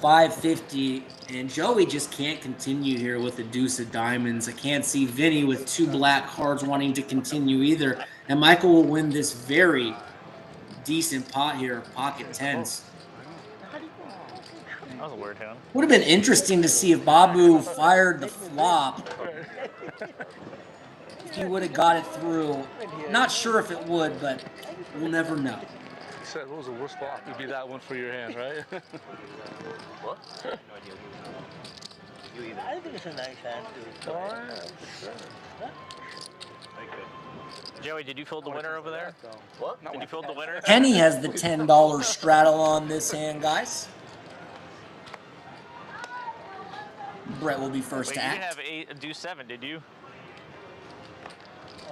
550, and Joey just can't continue here with the deuce of diamonds. I can't see Vinny with 2 black cards wanting to continue either. And Michael will win this very decent pot here, pocket 10s. That was a weird hand. Would have been interesting to see if Babu fired the flop. If he would have got it through. Not sure if it would, but we'll never know. He said, what was the worst flop? It'd be that one for your hand, right? What? I think it's a nice hand, too. Joey, did you fold the winner over there? What? Did you fold the winner? Kenny has the $10 straddle on this hand, guys. Brett will be first Wait, to you didn't act. have a deuce 7, did you?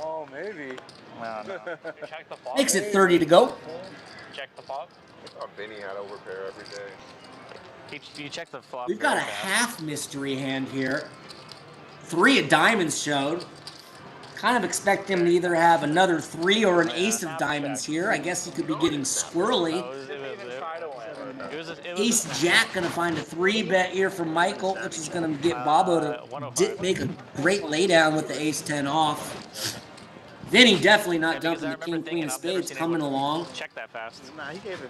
Oh, maybe. No, no. Check the flop. Makes it 30 to go. Check the flop. I thought Vinny had overpair every day. You check the flop. We've got a very fast. half mystery hand here. 3 of diamonds showed. Kind of expect him to either have another 3 or an ace of diamonds here. I guess he could be getting squirrely. Ace Jack gonna find a 3-bet here for Michael, which is gonna get Bobo to make a great laydown with the ace 10 off. Vinny definitely not dumping the king queen of spades, coming along. Check that fast. Nah, he gave it.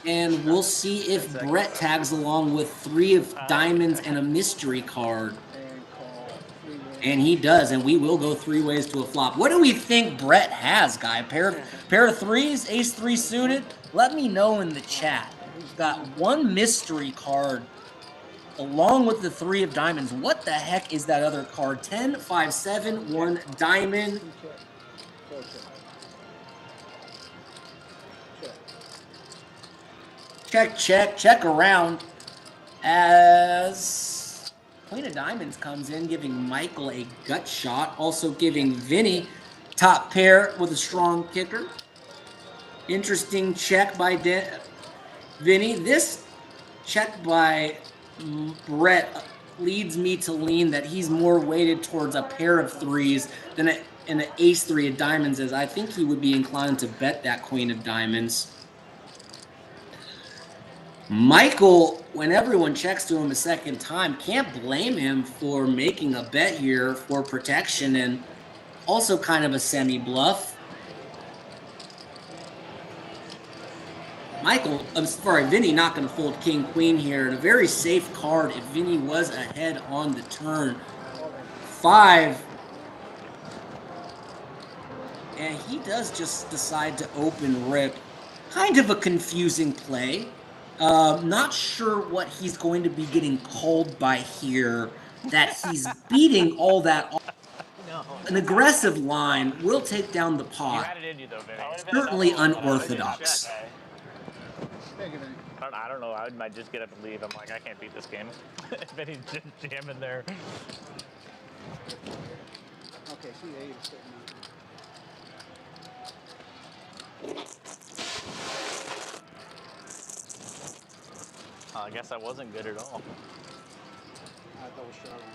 And we'll see if Brett tags along with 3 of diamonds and a mystery card. And he does, and we will go 3 ways to a flop. What do we think Brett has, guy? Pair of 3s, ace 3 suited? Let me know in the chat. We've got 1 mystery card along with the 3 of diamonds. What the heck is that other card? 10, 5, 7, 1 diamond. Check around as Queen of Diamonds comes in, giving Michael a gut shot, also giving Vinny top pair with a strong kicker. Interesting check by Vinny. This check by Brett leads me to lean that he's more weighted towards a pair of 3s than an ace 3 of diamonds is. I think he would be inclined to bet that Queen of Diamonds. Michael, when everyone checks to him a second time, can't blame him for making a bet here for protection and also kind of a semi-bluff. Vinny not going to fold king-queen here. And a very safe card if Vinny was ahead on the turn. 5. And he does just decide to open rip. Kind of a confusing play. Not sure what he's going to be getting called by here, that he's beating all that off. An aggressive line will take down the pot. Certainly unorthodox. I don't know. I might just get up and leave. I'm like, I can't beat this game. Then he's just jamming there. Okay, see, 8 is sitting I guess I wasn't good at all. I thought it was sharp on front.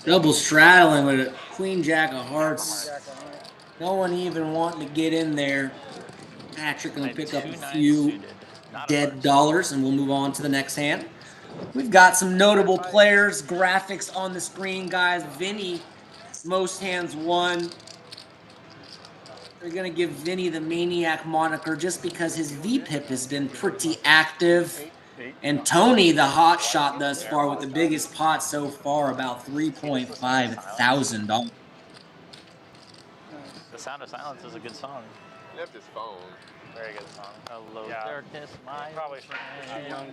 Double straddling with a queen jack of hearts. No one even wanting to get in there. Patrick gonna pick up a few dead dollars, and we'll move on to the next hand. We've got some notable players, graphics on the screen, guys. Vinny, most hands won. They're gonna give Vinny the Maniac moniker just because his VPIP has been pretty active. And Tony, the hot shot thus far, with the biggest pot so far, about $3,500. The Sound of Silence is a good song. He left his phone. Very good song. Hello, darkness, my probably I have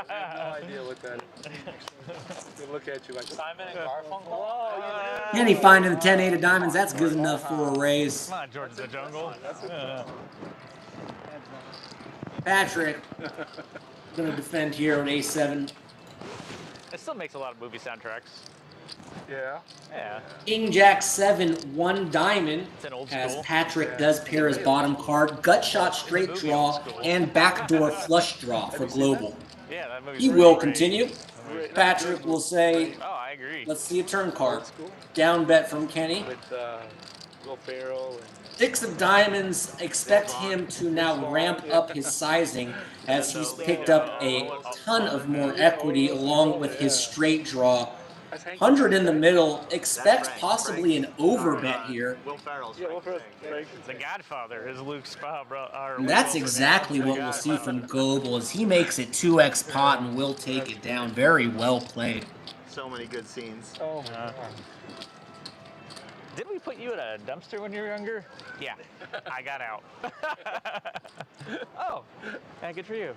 no idea what that is. They look at you like Simon and Garfunkel. Kenny finding the 10-8 of diamonds. That's good enough for a raise. Come on, George the Jungle. Patrick gonna defend here on A7. It still makes a lot of movie soundtracks. yeah. Yeah. King Jack 7, 1 diamond, It's an old as school. Patrick does pair his bottom card. Gut shot, straight draw, and backdoor flush draw for global. Yeah, that movie's He really will great. continue. Patrick will say, Oh, I agree. let's see a turn card. Down bet from Kenny. With Will Ferrell and 6 of diamonds, expect him to now ramp up his sizing as he's picked up a ton of more equity along with his straight draw. 100 in the middle, expect possibly an overbet here. Will Ferrell's Will Ferrell's The Godfather is Luke's bro. And that's exactly what we'll see from Global as he makes it 2x pot and will take it down. Very well played. So many good scenes. oh my god. Did we put you in a dumpster when you were younger? Yeah, I got out. Oh, yeah, good for you.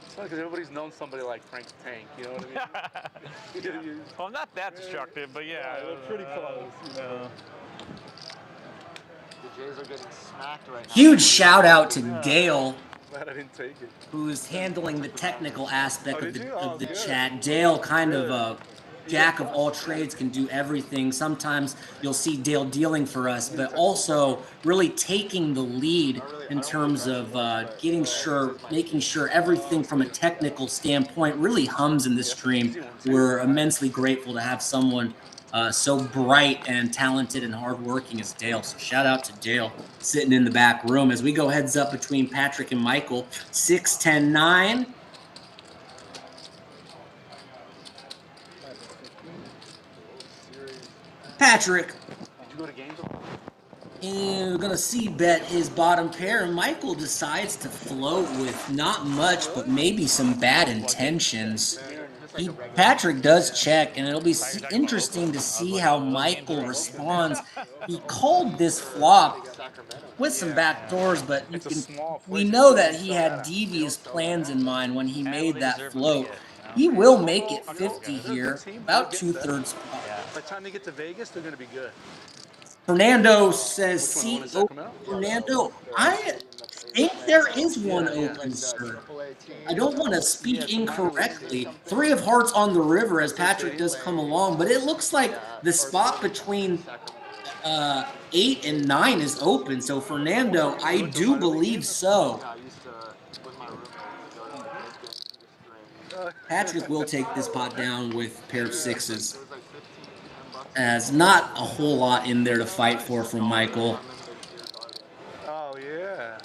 It's funny because everybody's known somebody like Frank the Tank, you know what I mean? Well, not that destructive, but yeah. They're pretty close, you know. The Jays are getting smacked right now. Huge shout out to Dale, Glad I didn't take it. who's handling the technical aspect Oh, of did the, you? Oh, of the good. chat. Dale, kind of a jack of all trades, can do everything. Sometimes you'll see Dale dealing for us, but also really taking the lead in terms of making sure everything from a technical standpoint really hums in the stream. We're immensely grateful to have someone so bright and talented and hardworking as Dale. So shout out to Dale sitting in the back room as we go heads up between Patrick and Michael. 6-10-9. Patrick. Did you go to games? And we're going to see bet his bottom pair. Michael decides to float with not much, but maybe some bad intentions. Patrick does check, and it'll be interesting to see how Michael responds. He called this flop with some back doors, but we know that he had devious plans in mind when he made that float. He will make it 50 here, about 2/3 pot. By the time they get to Vegas, they're going to be good. Fernando says, see, Fernando, I think there is one open, sir. I don't want to speak incorrectly. 3 of hearts on the river as Patrick does come along, but it looks like the spot between 8 and 9 is open. So, Fernando, I do believe so. Patrick will take this pot down with a pair of 6s. As not a whole lot in there to fight for from Michael. Oh, yeah.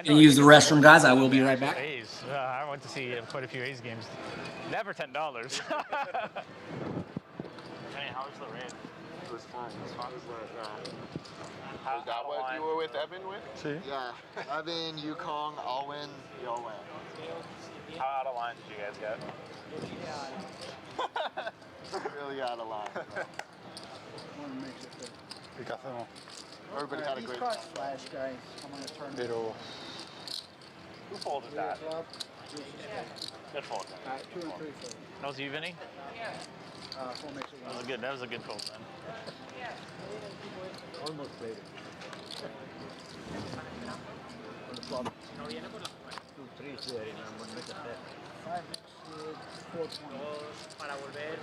Gonna use the restroom, guys. I will be right back. I went to see quite a few A's games. Never $10. How was the rain? It was fun. It was fun. Is that what you were with Evan with? See? Yeah. Evan, Yukong, I'll win. You'll win. How out of line did you guys get? Really out of line. Everybody had a great time. Flash, guys. I'm going to turn it. Who folded that? Good fold. 2 and 3 fold. That was you, Vinny? 4 makes it 1. That was a good fold, then. Almost played it. On the flop. 2, 3 is there, and I'm going to make it 5 makes it 4 points.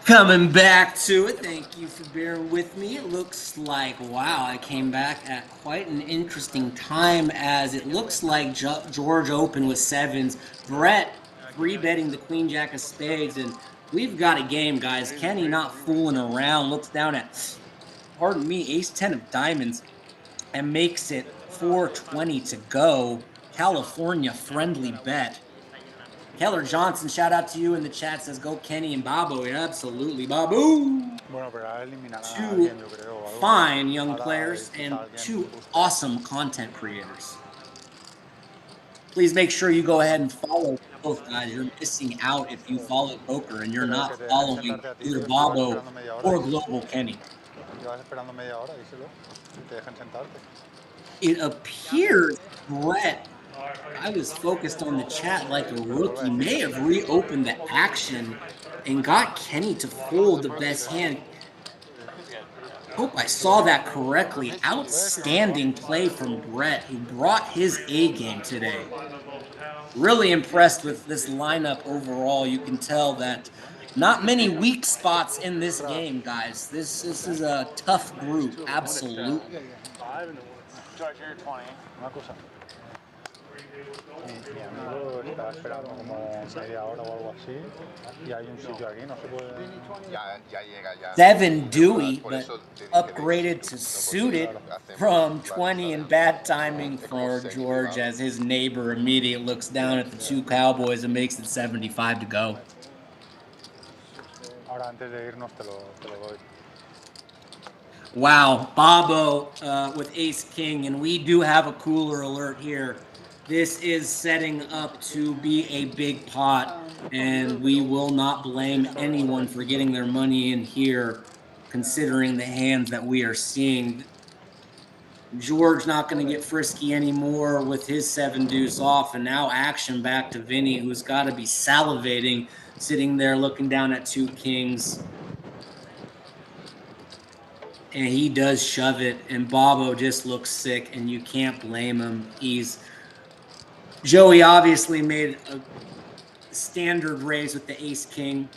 Coming back to it, thank you for bearing with me. It looks like, wow, I came back at quite an interesting time as it looks like George opened with 7s. Brett free-betting the Queen Jack of Spades, and we've got a game, guys. Kenny not fooling around, looks down at, pardon me, Ace 10 of Diamonds, and makes it 4:20 to go. California friendly bet. Keller Johnson, shout out to you in the chat, says go Kenny and Babo. Yeah, absolutely, Babu. 2 fine young players and 2 awesome content creators. Please make sure you go ahead and follow both guys. You're missing out if you follow Poker and you're not following either Babo or Global Kenny. It appears Brett, I was focused on the chat like a rookie, may have reopened the action and got Kenny to fold the best hand. Hope I saw that correctly. Outstanding play from Brett, who brought his A game today. Really impressed with this lineup overall. You can tell that not many weak spots in this game, guys. This is a tough group, absolutely. George, you're 20. Mi amigo estaba esperando como media hora o algo así y hay un sitio aquí, no se puede... Ya llega, ya. 7 Dewey, but upgraded to suited from 20 and bad timing for George as his neighbor immediately looks down at the 2 Cowboys and makes it 75 to go. Ahora antes de irnos te lo doy. Wow, Babo with Ace King, and we do have a cooler alert here. This is setting up to be a big pot, and we will not blame anyone for getting their money in here, considering the hands that we are seeing. George not going to get frisky anymore with his 7 deuce off, and now action back to Vinny, who's got to be salivating, sitting there looking down at 2 kings. And he does shove it, and Bobo just looks sick, and you can't blame him. Joey obviously made a standard raise with the ace king,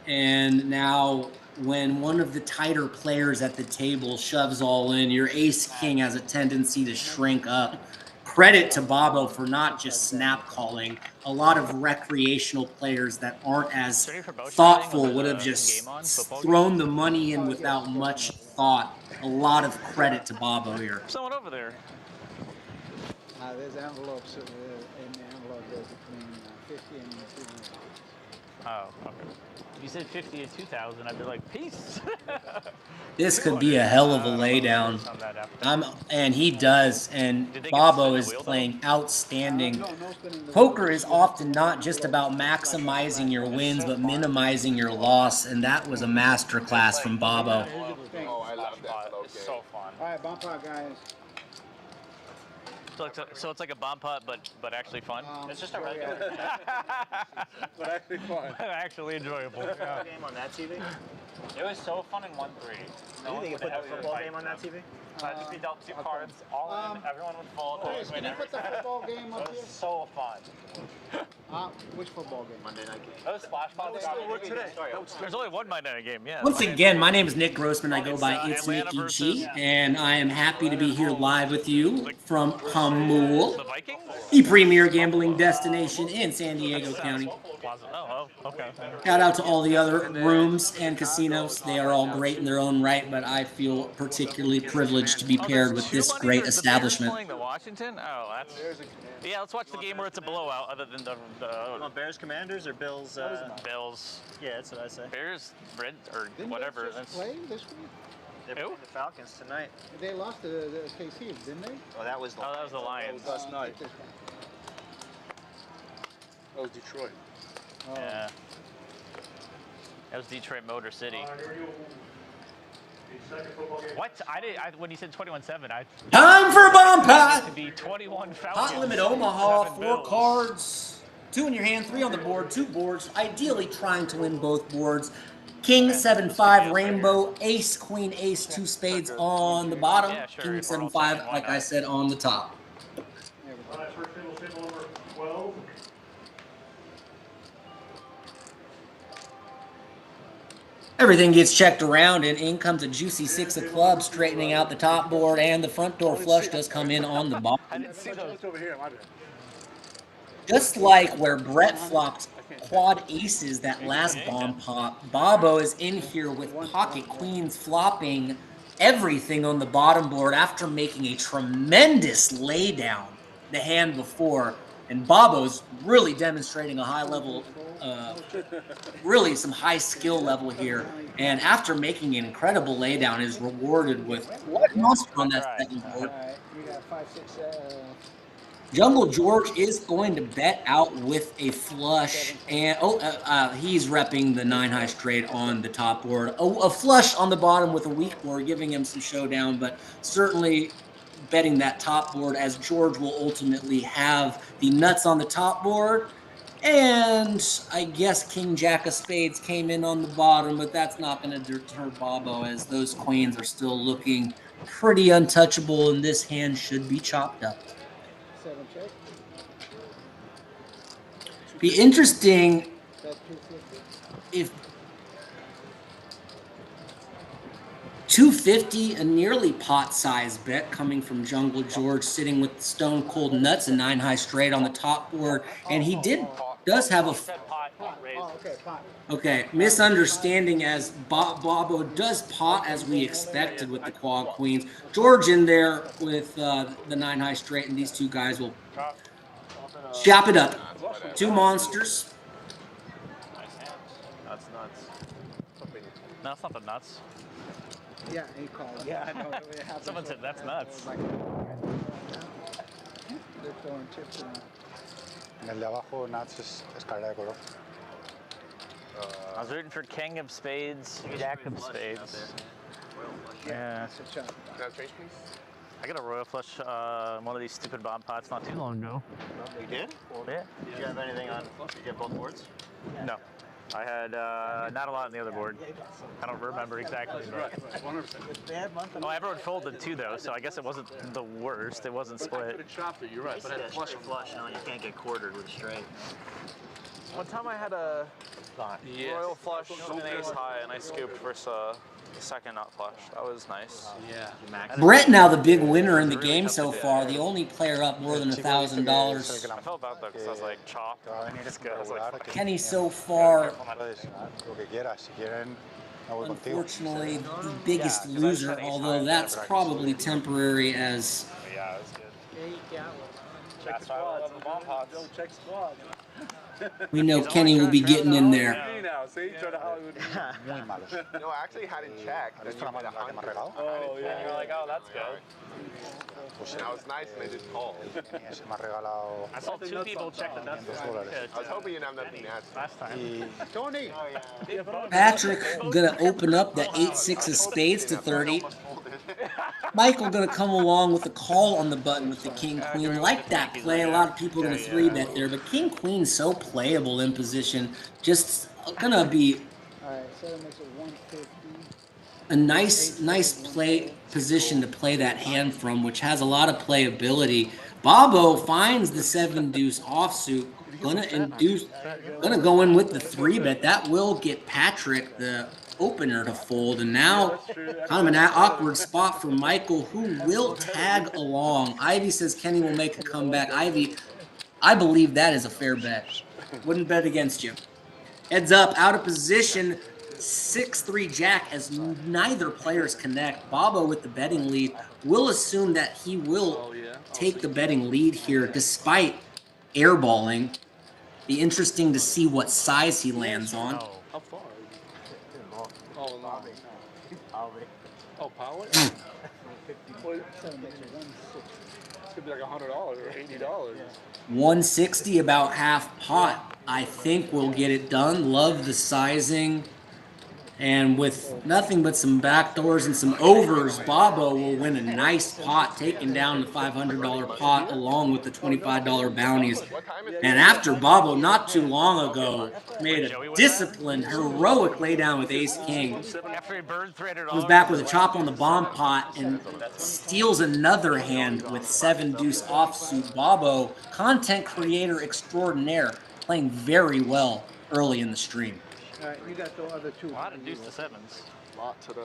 and now when one of the tighter players at the table shoves all in, your ace king has a tendency to shrink up. Credit to Bobo for not just snap calling. A lot of recreational players that aren't as thoughtful would have just thrown the money in without much thought. A lot of credit to Bobo here. Someone over there. There's envelopes in the envelope. There's between 50 and 200. Oh, okay. If you said 50 to 2,000, I'd be like, peace. This could be a hell of a laydown. And he does. And Bobo is playing outstanding. Poker is often not just about maximizing your wins, but minimizing your loss. And that was a masterclass from Bobo. Oh, I love that. It's so fun. All right, bump out, guys. So it's like a bomb putt, but actually fun. It's just a regular But actually fun. Actually enjoyable. Yeah. game on that TV. It was so fun in 1-3. No, you think you put the football game on that TV? Just be dealt 2 cards, all in, everyone would fold. Can you put the football game up here? So fun. Which football game? Monday night game. Those splash pods today. There's only one Monday night game, yeah. Once again, my name is Nick Grossman. I go by It's Nicky G, and I am happy to be here live with you from Hamul, The Vikings? the premier gambling destination in San Diego County. Oh, okay. Shout out to all the other rooms and casinos. They are all great in their own right, but I feel particularly privileged to be paired with this great establishment. Playing the Washington? Oh, that's... Yeah, let's watch the game where it's a blowout, other than the Bears Commanders or Bills? Bills. Yeah, that's what I say. Bears, Red, or whatever. Didn't they just play this week? They're playing the Falcons tonight. They lost to the KC, didn't they? Oh, that was the. Oh, that was the Lions. Last night. That was Detroit. Oh. Yeah. That was Detroit Motor City. What? When you said 21-7, Time for bomb pot! to be 21 Falcons. Hot limit Omaha, 7 4 Bills. cards, 2 in your hand, 3 on the board, 2 boards, ideally trying to win both boards. King 7-5 rainbow, ace, queen, ace, 2 spades on the bottom. Yeah, sure, King if we're all 7-5, checking, why like I not? said, on the top. Everything gets checked around, and in comes a juicy 6 of clubs, straightening out the top board, and the front door flush does come in on the bottom. I didn't see those. It's over here, my bad. Just like where Brett flopped quad aces that last bomb pop, Bobo is in here with pocket queens flopping everything on the bottom board after making a tremendous laydown the hand before. And Bobo's really demonstrating a high level, really some high skill level here. And after making an incredible laydown, is rewarded with what monster on that second board. All right, you got 5, 6, Jungle George is going to bet out with a flush, and he's repping the 9 high straight on the top board. A flush on the bottom with a weak board, giving him some showdown, but certainly betting that top board, as George will ultimately have the nuts on the top board. And I guess King Jack of Spades came in on the bottom, but that's not going to deter Bobo, as those queens are still looking pretty untouchable, and this hand should be chopped up. 7 check. Be interesting That's 250. if 250, a nearly pot-sized bet coming from Jungle George, sitting with Stone Cold Nuts and 9 high straight on the top board, and he does have a okay misunderstanding, as Bobo does pot as we expected with the quad queens. George in there with the 9 high straight, and these two guys will chop it up. 2 monsters. That's nuts. No, it's not the nuts. Yeah, he called. Yeah, I know. It happens. Someone said that's nuts. They're throwing chips around. En el de abajo, Nats es carrera de color. I was rooting for King of Spades, Jack of Spades. Yeah. That's a chop. Can I change, please? I got a royal flush one of these stupid bomb pots not too long ago. You did? Yeah. Did you have anything on? Did you have both boards? No. I had not a lot on the other board. I don't remember exactly. Oh, everyone folded too, though, so I guess it wasn't the worst. It wasn't split. You're right, but I had a flush. No, you can't get quartered with a straight. One time I had a royal flush and ace high, and I scooped versus a second not flush. That was nice. Yeah. Brett now the big winner in the game so far, the only player up more than $1,000. I felt bad though because I was like chop. Kenny so far, Lo que quieras, si quieren, me voy contigo. unfortunately, the biggest loser, although that's probably temporary as Yeah, it was good. Check squads. Check squads. we know Kenny will be getting in there. Now, see? Try to Hollywood. Muy malos. No, I actually had it checked. ¿Has visto la que me ha regalado? Oh, yeah. You're like, oh, that's good. And I was nice and I did call. Se me ha regalado I saw 2 people check the nuts I was hoping you didn't have nothing nasty. last time. y Tony. Patrick gonna open up the 8-6 of spades to 30. Michael gonna come along with the call on the button with the king queen. Like that play, a lot of people are gonna 3-bet there, but king queen's so playable in position. Just gonna be All right, so that makes it 150. a nice play position to play that hand from, which has a lot of playability. Bobo finds the 7-deuce offsuit, gonna go in with the 3-bet. That will get Patrick the opener to fold, and now kind of an awkward spot for Michael, who will tag along. Ivy says Kenny will make a comeback. Ivy, I believe that is a fair bet. Wouldn't bet against you. Heads up, out of position, 6-3 jack as neither players connect. Bobo with the betting lead. We'll assume that he will take the betting lead here despite airballing. Be interesting to see what size he lands on. How far? Oh, no. Oh, power? Well, it's gonna be like $100 or $80. 160, about half pot. I think we'll get it done. Love the sizing. And with nothing but some backdoors and some overs, Bobo will win a nice pot, taking down the $500 pot along with the $25 bounties. And after Bobo, not too long ago, made a disciplined, heroic laydown with ace-king, After he burned $300. comes back with a chop on the bomb pot and steals another hand with 7-deuce offsuit. Bobo, content creator extraordinaire, playing very well early in the stream. All right, you got the other 2. A lot of deuce to 7s. Lot today.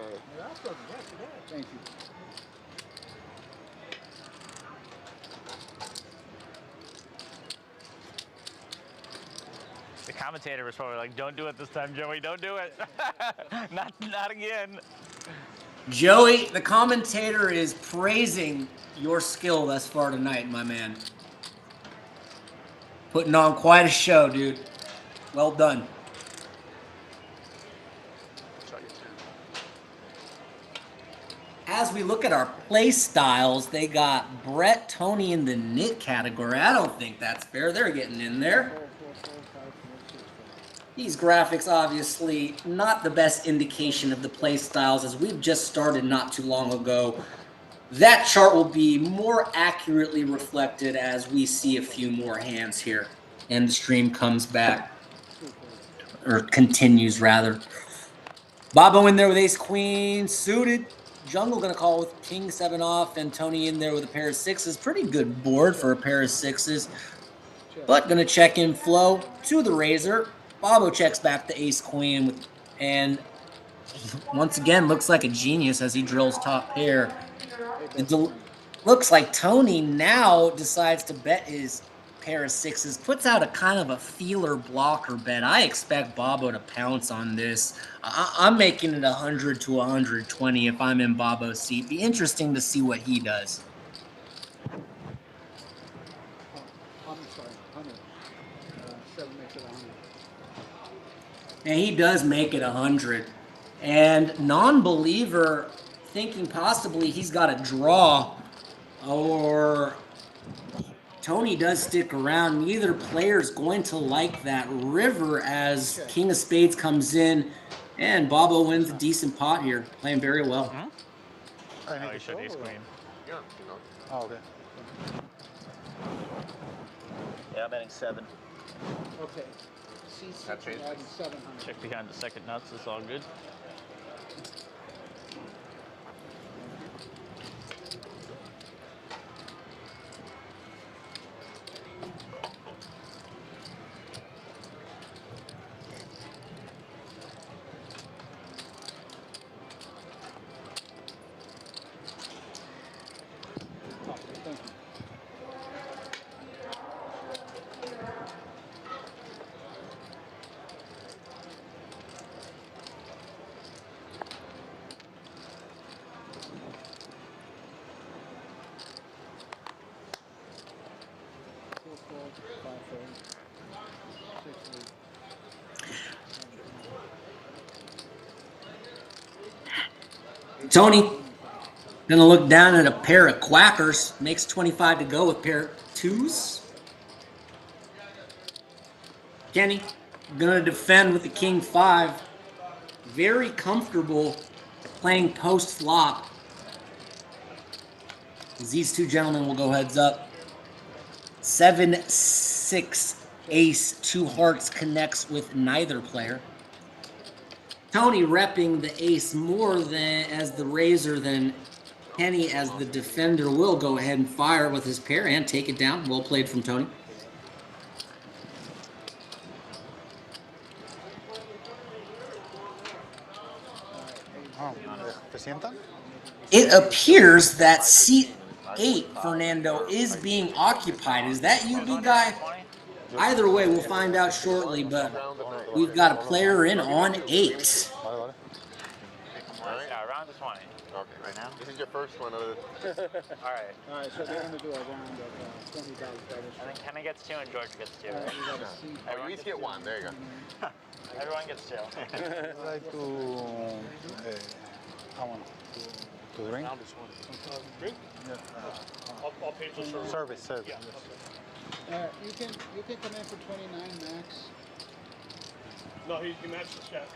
Thank you. The commentator was probably like, "Don't do it this time, Joey. Don't do it. not again." Joey, the commentator is praising your skill thus far tonight, my man. Putting on quite a show, dude. Well done. As we look at our play styles, they got Brett, Tony in the nit category. I don't think that's fair. They're getting in there. These graphics, obviously, not the best indication of the play styles, as we've just started not too long ago. That chart will be more accurately reflected as we see a few more hands here, and the stream comes back, or continues, rather. Bobo in there with ace-queen, suited. Jungle going to call with king 7 off, and Tony in there with a pair of 6s. Pretty good board for a pair of 6s. But going to check in flow to the razor. Bobo checks back the ace-queen, and once again looks like a genius as he drills top pair. It looks like Tony now decides to bet his pair of 6s, puts out a kind of a feeler blocker bet. I expect Bobo to pounce on this. I'm making it 100 to 120 if I'm in Bobo's seat. Be interesting to see what he does. I'm sorry, 100. 7 makes it 100. And he does make it 100. And non-believer thinking possibly he's got a draw, or Tony does stick around. Neither player's going to like that river as King of Spades comes in, and Bobo wins a decent pot here, playing very well. Oh, you should ace queen. opción, si no. Ah, ok. Yeah, I'm betting 7. Okay. C6 That changed adding things. 700. Check behind the second nuts. It's all good. Oh, thank you. Tony, gonna look down at a pair of quackers. Makes 25 to go with pair of twos. Kenny, gonna defend with the king 5. Very comfortable playing post flop. These two gentlemen will go heads up. 7-6 ace, 2 hearts connects with neither player. Tony repping the ace more than as the raiser than Kenny as the defender will go ahead and fire with his pair and take it down. Well played from Tony. Ah, ¿te sientan? It appears that seat 8, Fernando, is being occupied. Is that you, big guy? Either way, we'll find out shortly, but we've got a player in on 8. Vale, vale. Yeah, around the 20. Okay, right now. This is your first one. All right. All right, so they're going to do a round of $20 bettors. I think Kenny gets 2 and George gets 2. You Right? got a seat. Oh, you each get one. There you go. Everyone gets 2. I'd like to, I want to drink. Service. You can come in for 29 max. No, he matched the check.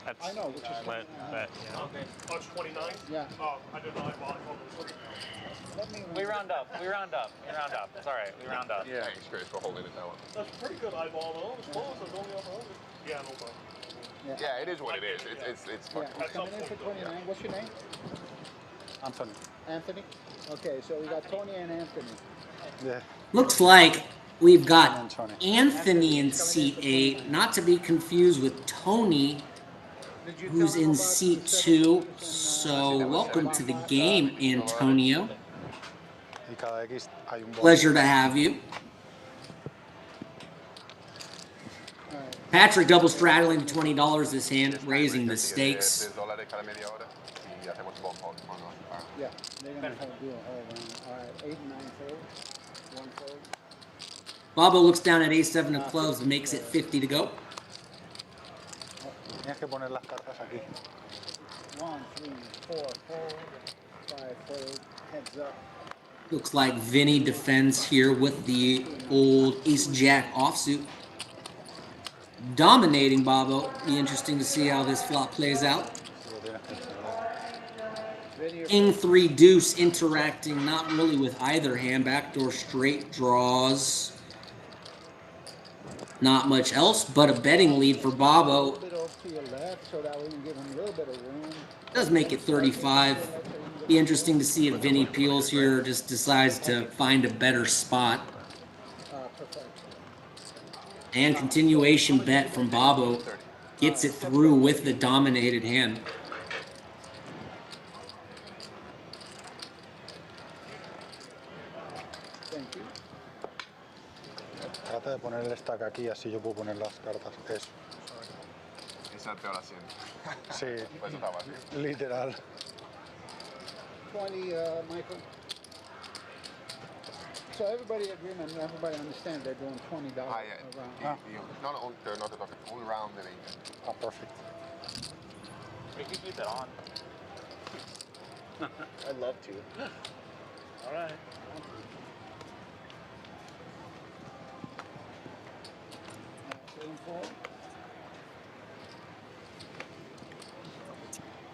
That's I know, which is but, fine. yeah. Okay. Oh, it's 29? Yeah. Oh, I didn't know I bought it. We round up. It's all right. We round up. Yeah. Thanks, Chris, for holding it that one. That's a pretty good eyeball, though. It's close. It's only up 100. Yeah, no problem. Yeah, it is what it is. It's Yeah, fucking. he's coming in for 29. What's your name? Anthony. Anthony? Okay, so we got Tony and Anthony. Yeah. Looks like we've got Anthony in seat 8, not to be confused with Tony, who's in seat 2. So welcome to the game, Antonio. Y cada X hay un bono. Pleasure to have you. Patrick double straddling $20 this hand, raising the stakes. $10 cada media hora y hacemos bomb hold. Yeah, they're going to do a whole round. All right, 8 and 9 fold. 1 fold. Bobo looks down at A7 of clubs and makes it 50 to go. Tienes que poner las cartas aquí. 1, 3, 4 fold. 5 fold. Heads up. Looks like Vinny defends here with the old ace-jack offsuit. Dominating Bobo. Be interesting to see how this flop plays out. King 3 deuce interacting not really with either hand. Backdoor straight draws. Not much else but a betting lead for Bobo. Does make it 35. Be interesting to see if Vinny peels here or just decides to find a better spot. And continuation bet from Bobo gets it through with the dominated hand. Trata de poner el stack aquí, así yo puedo poner las cartas. Eso. Esa es el peor asiento. Sí. Pues estaba así. Literal. 20, Michael. So everybody agreement, everybody understands they're doing $20 Ah, a yeah. round. No te toques. Un round de 20. Ah, perfect. We can keep it on. I'd love to. All right. 7 fold.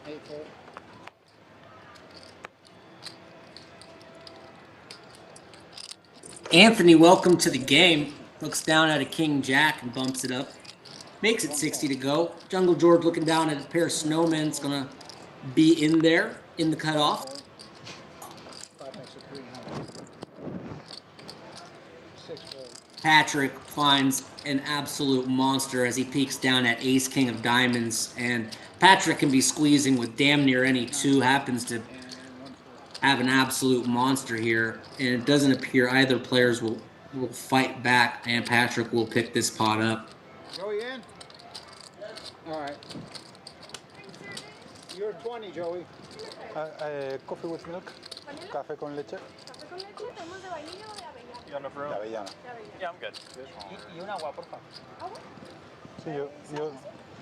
8 fold. Anthony, welcome to the game. Looks down at a king jack and bumps it up. Makes it 60 to go. Jungle George looking down at a pair of snowmen. It's going to be in there in the cutoff. Patrick finds an absolute monster as he peeks down at ace king of diamonds, and Patrick can be squeezing with damn near any two, happens to have an absolute monster here, and it doesn't appear either players will fight back, and Patrick will pick this pot up. Joey in? All right. You're 20, Joey. Coffee with milk. Café con leche. You got enough room? De avellana. Yeah, I'm good. Y una agua, por favor. Sí, yo.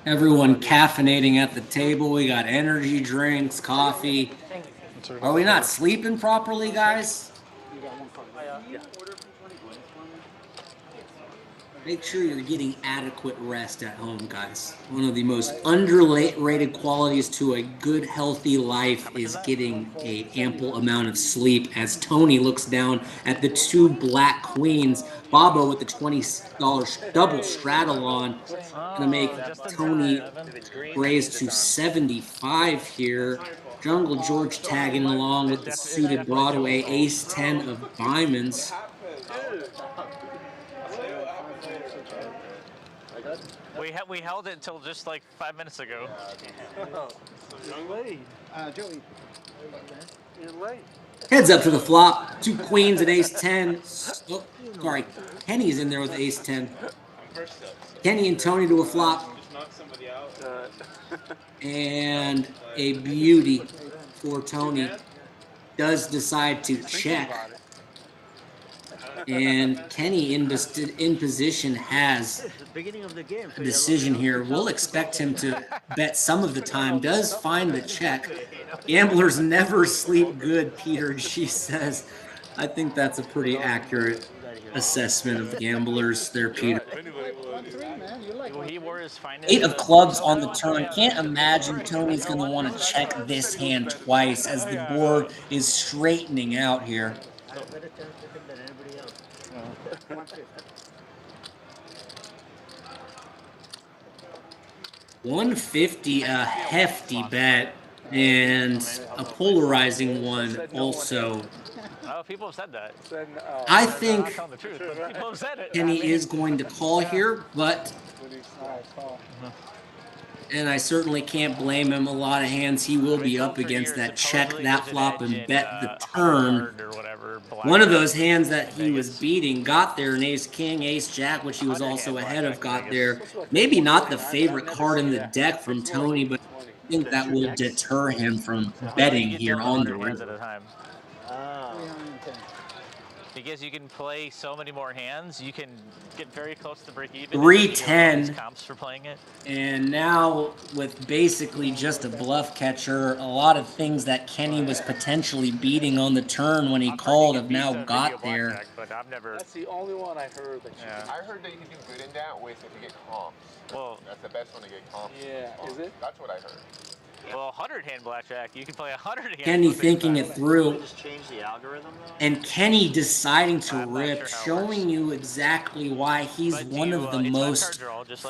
Everyone caffeinating at the table. We got energy drinks, coffee. Are we not sleeping properly, guys? Make sure you're getting adequate rest at home, guys. One of the most underrated qualities to a good, healthy life is getting an ample amount of sleep. As Tony looks down at the two black queens, Bobo with the $20 double straddle on, gonna make Tony raise to 75 here. Jungle George tagging along with the suited Broadway ace 10 of diamonds. We held it until just like 5 minutes ago. You're late. Joey. You're late. Heads up to the flop. Two queens and ace 10. Oh, sorry. Kenny's in there with ace 10. Kenny and Tony to a flop. Just knock somebody out. And a beauty for Tony. Does decide to check. And Kenny in position has a decision here. We'll expect him to bet some of the time. Does find the check. Gamblers never sleep good, Peter G says. I think that's a pretty accurate assessment of the gamblers there, Peter. Eight of clubs on the turn. Can't imagine Tony's going to want to check this hand twice as the board is straightening out here. 150, a hefty bet, and a polarizing one also. Oh, people have said that. I think People have said it. Kenny is going to call here, but and I certainly can't blame him. A lot of hands he will be up against that check, that flop, and bet the turn. One of those hands that he was beating got there, an ace king, ace jack, which he was also ahead of, got there. Maybe not the favorite card in the deck from Tony, but I think that will deter him from betting here on the river. Because you can play so many more hands, you can get very close to break even. 310. Comps for playing it. And now with basically just a bluff catcher, a lot of things that Kenny was potentially beating on the turn when he called have now got there. But I've never. That's the only one I heard that you I heard that you can do good in that with if you get comps. Well, that's the best one to get comps. Yeah, is it? That's what I heard. Well, 100-hand blackjack, you can play 100 hands. Kenny thinking it through, Just change the algorithm though? and Kenny deciding to rip, showing you exactly why he's one of the most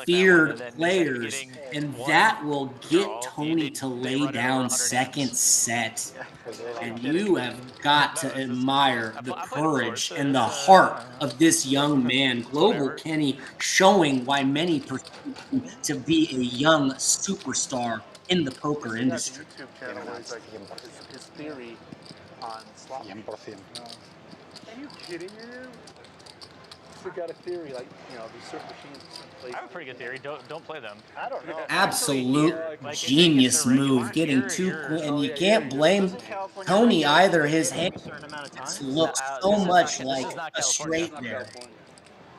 feared players, and that will get Tony to lay down second set. And you have got to admire the courage and the heart of this young man. Global Kenny showing why many perceive him to be a young superstar in the poker industry. YouTube channel where it's like his theory on slot. 100%. Are you kidding me? He's got a theory, like, you know, these certain machines. I have a pretty good theory. Don't play them. I don't know. Absolute genius move, getting two, and you can't blame Tony either. His hand looks so much like a straight there.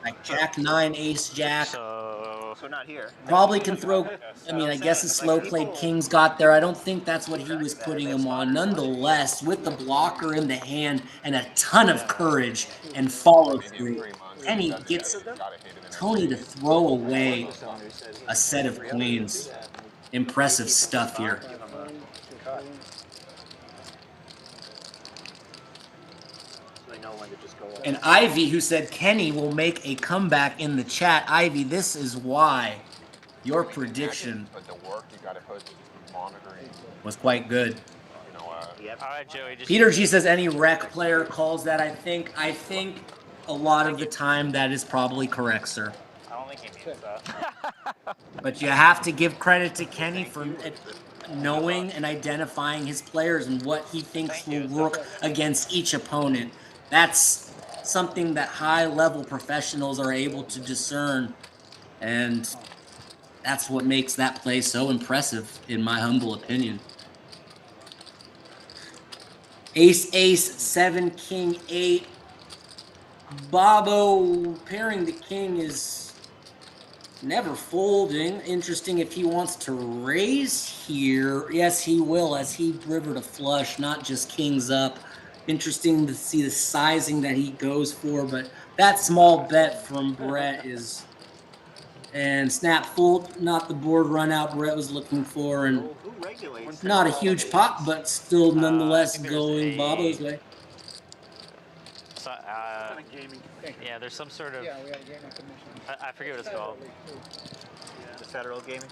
Like Jack 9, Ace Jack. So not here. Probably can throw, I mean, I guess his slow played kings got there. I don't think that's what he was putting him on. Nonetheless, with the blocker in the hand and a ton of courage and follow through, Kenny gets Tony to throw away a set of queens. Impressive stuff here. So they know when to just go. And Ivy, who said Kenny will make a comeback in the chat. Ivy, this is why your prediction But the work you got to put monitoring. was quite good. You know, All right, Joey. Just Peter G says any rec player calls that. I think a lot of the time that is probably correct, sir. I don't think he means that. But you have to give credit to Kenny for knowing and identifying his players and what he thinks will work against each opponent. That's something that high-level professionals are able to discern, and that's what makes that play so impressive, in my humble opinion. Ace, ace, 7, king, 8. Bobo pairing the king is never folding. Interesting if he wants to raise here. Yes, he will, as he rivered a flush, not just kings up. Interesting to see the sizing that he goes for, but that small bet from Brett is... And snap fold, not the board run out Brett was looking for, and not a huge pot, but still nonetheless going Bobo's way. So, yeah, there's some sort of. Yeah, we have gaming commission. I forget what it's called. The federal gaming.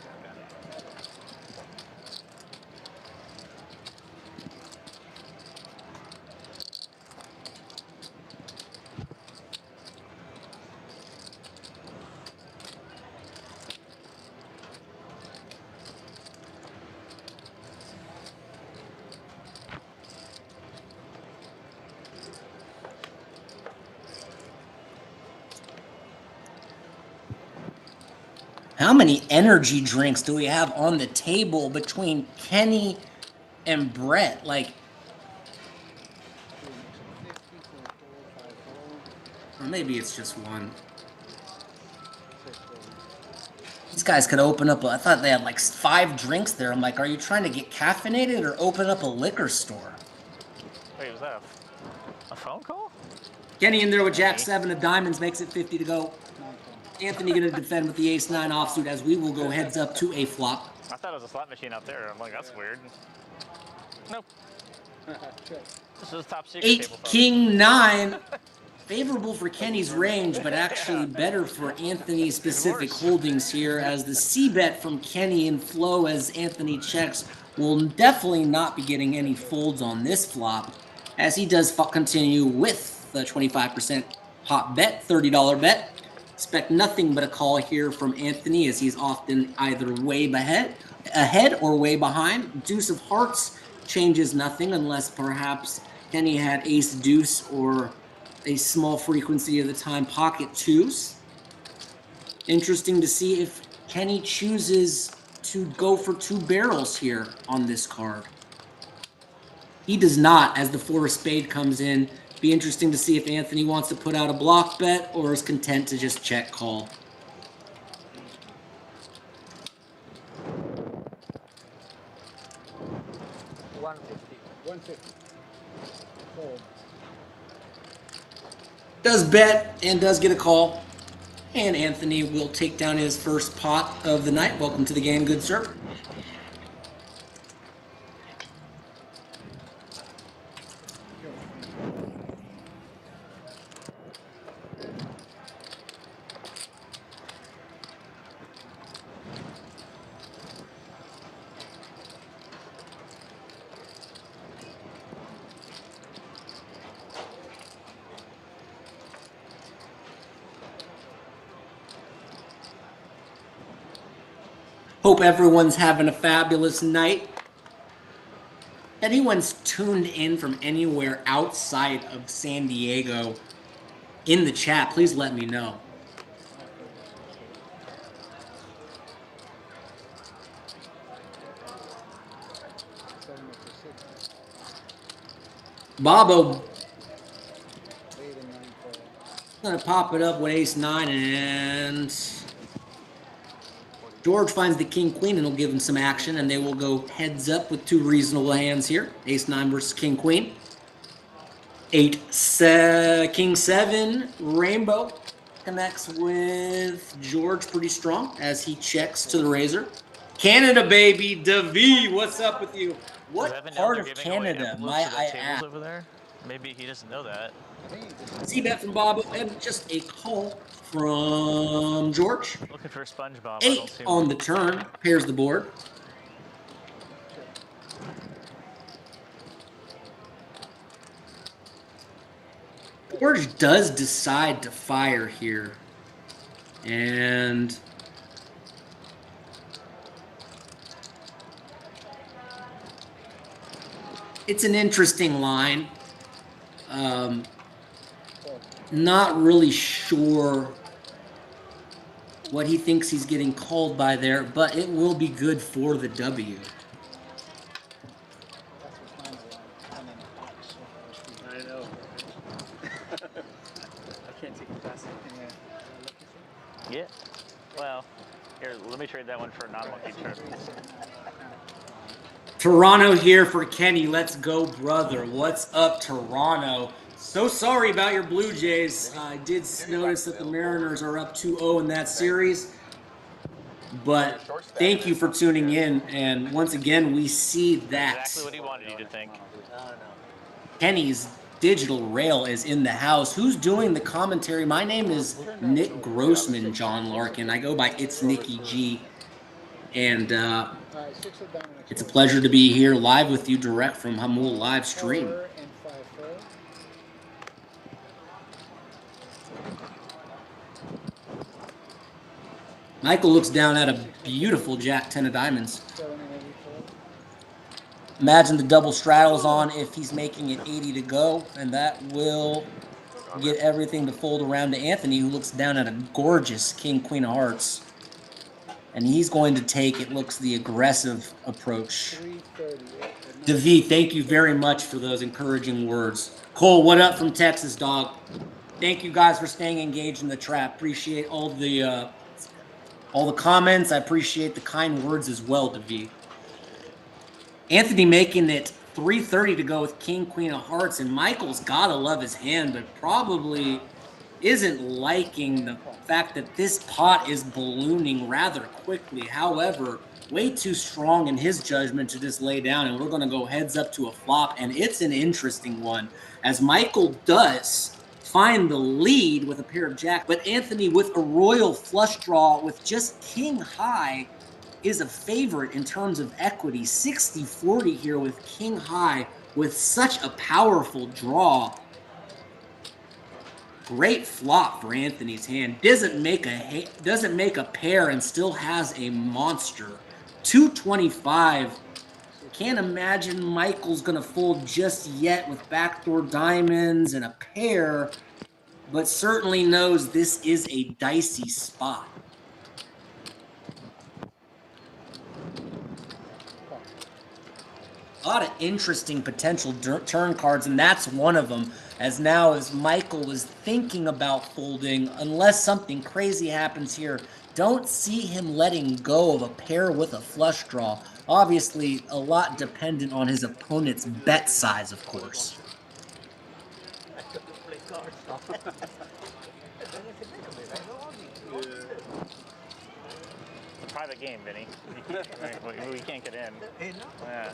How many energy drinks do we have on the table between Kenny and Brett? Like, or maybe it's just one. These guys could open up, I thought they had like 5 drinks there. I'm like, are you trying to get caffeinated or open up a liquor store? Wait, was that a phone call? Kenny in there with Jack 7 of diamonds makes it 50 to go. Anthony going to defend with the ace 9 offsuit as we will go heads up to a flop. I thought it was a slot machine out there. I'm like, that's weird. Nope. This is top secret 8 table, folks. king 9. Favorable for Kenny's range, but actually better for Anthony's specific holdings here, as the C-bet from Kenny in flow as Anthony checks will definitely not be getting any folds on this flop, as he does continue with the 25% pot bet, $30 bet. Expect nothing but a call here from Anthony, as he's often either way ahead or way behind. Deuce of hearts changes nothing unless perhaps Kenny had ace deuce or a small frequency of the time pocket twos. Interesting to see if Kenny chooses to go for 2 barrels here on this card. He does not, as the 4 of spade comes in. Be interesting to see if Anthony wants to put out a block bet or is content to just check call. $150. Fold. Does bet and does get a call. And Anthony will take down his first pot of the night. Welcome to the game, good sir. Hope everyone's having a fabulous night. Anyone's tuned in from anywhere outside of San Diego in the chat, please let me know. Bobo gonna pop it up with ace 9, and George finds the king queen and will give him some action, and they will go heads up with 2 reasonable hands here. Ace 9 versus king queen. 8 king 7 rainbow connects with George pretty strong as he checks to the razor. Canada baby, Davy, what's up with you? What part of Canada? My I ask. Over there? Maybe he doesn't know that. C-bet from Bob, and just a call from George. Looking for SpongeBob. I 8 don't see on one. the turn, pairs the board. George does decide to fire here. And it's an interesting line. Not really sure what he thinks he's getting called by there, but it will be good for the W. I know. I can't take it past it. Yeah. Well, here, let me trade that one for a non-lucky turn. Toronto here for Kenny. Let's go, brother. What's up, Toronto? So sorry about your Blue Jays. I did notice that the Mariners are up 2-0 in that series. But thank you for tuning in. And once again, we see that Exactly what he wanted you to think. Kenny's digital rail is in the house. Who's doing the commentary? My name is Nick Grossman, John Larkin. I go by It's Nicky G. And it's a pleasure to be here live with you direct from Hamul live stream. Michael looks down at a beautiful Jack 10 of diamonds. Imagine the double straddles on if he's making it 80 to go, and that will get everything to fold around to Anthony, who looks down at a gorgeous King, Queen of Hearts. And he's going to take, it looks, the aggressive approach. Davi, thank you very much for those encouraging words. Cole, what up from Texas, dog? Thank you guys for staying engaged in the trap. Appreciate all the comments. I appreciate the kind words as well, Davi. Anthony making it 3:30 to go with King, Queen of Hearts, and Michael's gotta love his hand, but probably isn't liking the fact that this pot is ballooning rather quickly. However, way too strong in his judgment to just lay down, and we're going to go heads up to a flop, and it's an interesting one, as Michael does find the lead with a pair of jacks, but Anthony with a royal flush draw with just king high is a favorite in terms of equity. 60-40 here with king high with such a powerful draw. Great flop for Anthony's hand. Doesn't make a pair and still has a monster. 225. Can't imagine Michael's going to fold just yet with backdoor diamonds and a pair, but certainly knows this is a dicey spot. A lot of interesting potential turn cards, and that's one of them. As now as Michael was thinking about folding, unless something crazy happens here, don't see him letting go of a pair with a flush draw. Obviously, a lot dependent on his opponent's bet size, of course. It's a private game, Vinny. We can't get in. Yeah.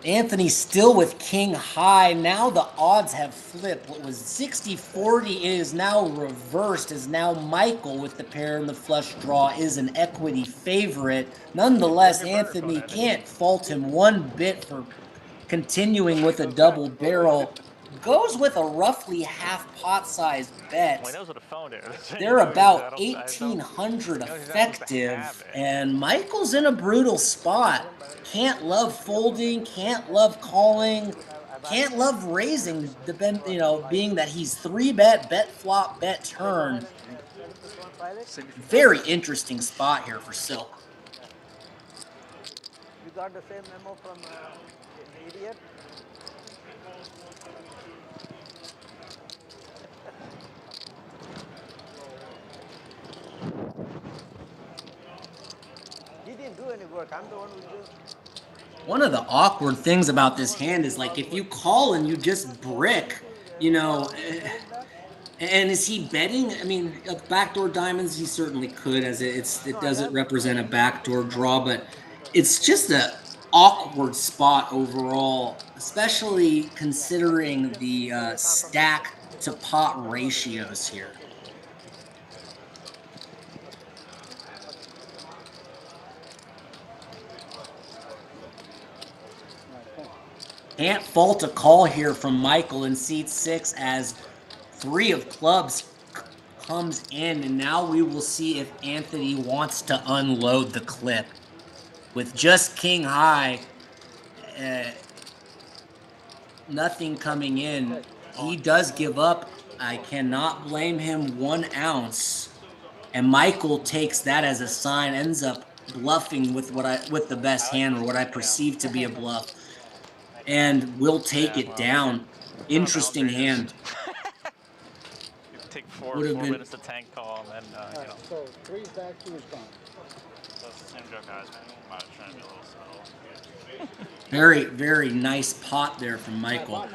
Anthony still with king high. Now the odds have flipped. What was 60-40 is now reversed, as now Michael with the pair and the flush draw is an equity favorite. Nonetheless, Anthony can't fault him one bit for continuing with a double barrel. Goes with a roughly half pot size bet. Well, he knows what a phone is. They're about 1,800 effective, and Michael's in a brutal spot. Can't love folding, can't love calling, can't love raising, being that he's 3-bet, bet flop, bet turn. Very interesting spot here for Silk. You got the same memo from the idiot? He didn't do any work. I'm the one who did. One of the awkward things about this hand is, like, if you call and you just brick, and is he betting? I mean, backdoor diamonds, he certainly could, as it doesn't represent a backdoor draw, but it's just awkward spot overall, especially considering the stack to pot ratios here. Can't fault a call here from Michael in seat 6 as 3 of clubs comes in, and now we will see if Anthony wants to unload the clip. With just king high, nothing coming in, he does give up. I cannot blame him 1 ounce. And Michael takes that as a sign, ends up bluffing with with the best hand, or what I perceive to be a bluff. And will take it down. Interesting hand. Take four Would have been minutes to tank call, and then you know. So 3's back, 2 is gone. So it's the same joke I was making. I'm about to try and be a little subtle. very, very nice pot there from Michael.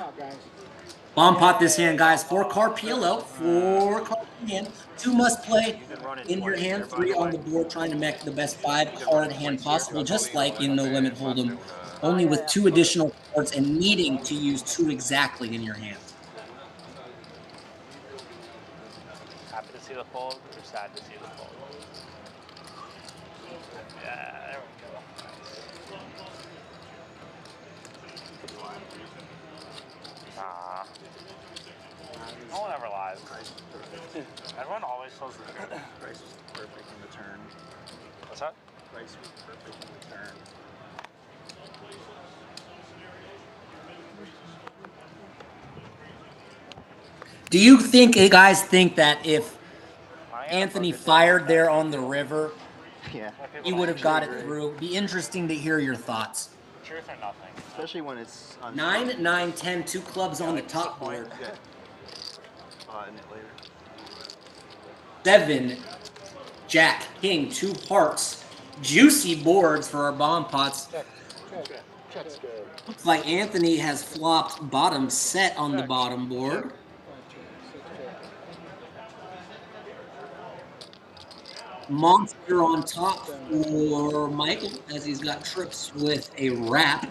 Bomb pot this hand, guys. 4 card PLO, 4 card hand. 2 must play in your hand, 3 on the board, trying to make the best 5 card hand possible, just like in No Limit Hold'em, only with 2 additional cards and needing to use 2 exactly in your hand. Happy to see the fold, or sad to see the fold? Yeah, there we go. Nah. No one ever lies. Everyone always tells the truth. Price was perfect in the turn. What's that? Price was perfect in the turn. Do you think, guys, think that if Anthony fired there on the river, he would have got it through? Be interesting to hear your thoughts. Truth or nothing. Especially when it's on 9, 9, 10, 2 clubs on the top board. Yeah. In it later. 7, Jack, King, 2 hearts. Juicy boards for our bomb pots. Looks like Anthony has flopped bottom set on the bottom board. Monster on top for Michael as he's got trips with a wrap.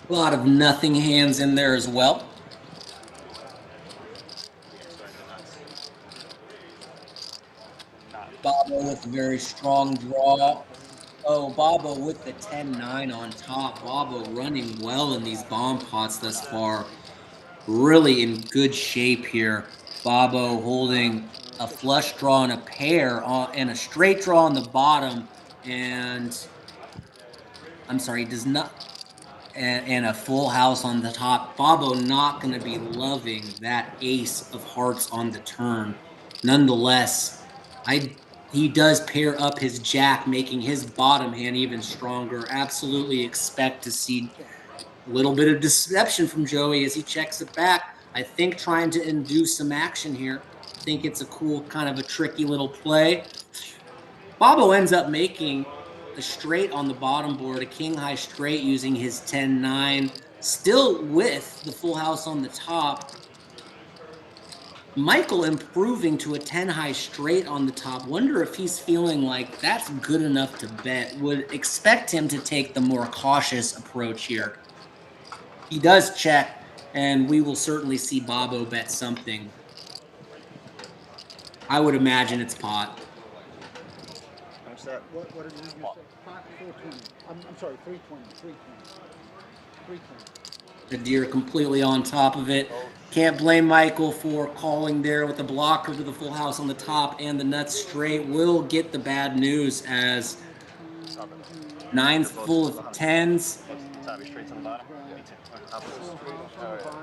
A lot of nothing hands in there as well. Bobo with a very strong draw. Oh, Bobo with the 10-9 on top. Bobo running well in these bomb pots thus far. Really in good shape here. Bobo holding a flush draw and a pair and a straight draw on the bottom. And I'm sorry, does not. And a full house on the top. Bobo not going to be loving that ace of hearts on the turn. Nonetheless, he does pair up his jack, making his bottom hand even stronger. Absolutely expect to see a little bit of deception from Joey as he checks it back. I think trying to induce some action here. I think it's a cool, kind of a tricky little play. Bobo ends up making a straight on the bottom board, a king high straight using his 10-9, still with the full house on the top. Michael improving to a 10 high straight on the top. Wonder if he's feeling like that's good enough to bet. Would expect him to take the more cautious approach here. He does check, and we will certainly see Bobo bet something. I would imagine it's pot. What did you say? Pot 420. I'm sorry, 320. 320. The deer completely on top of it. Can't blame Michael for calling there with the blocker to the full house on the top and the nuts straight. Will get the bad news as 9's full of 10s.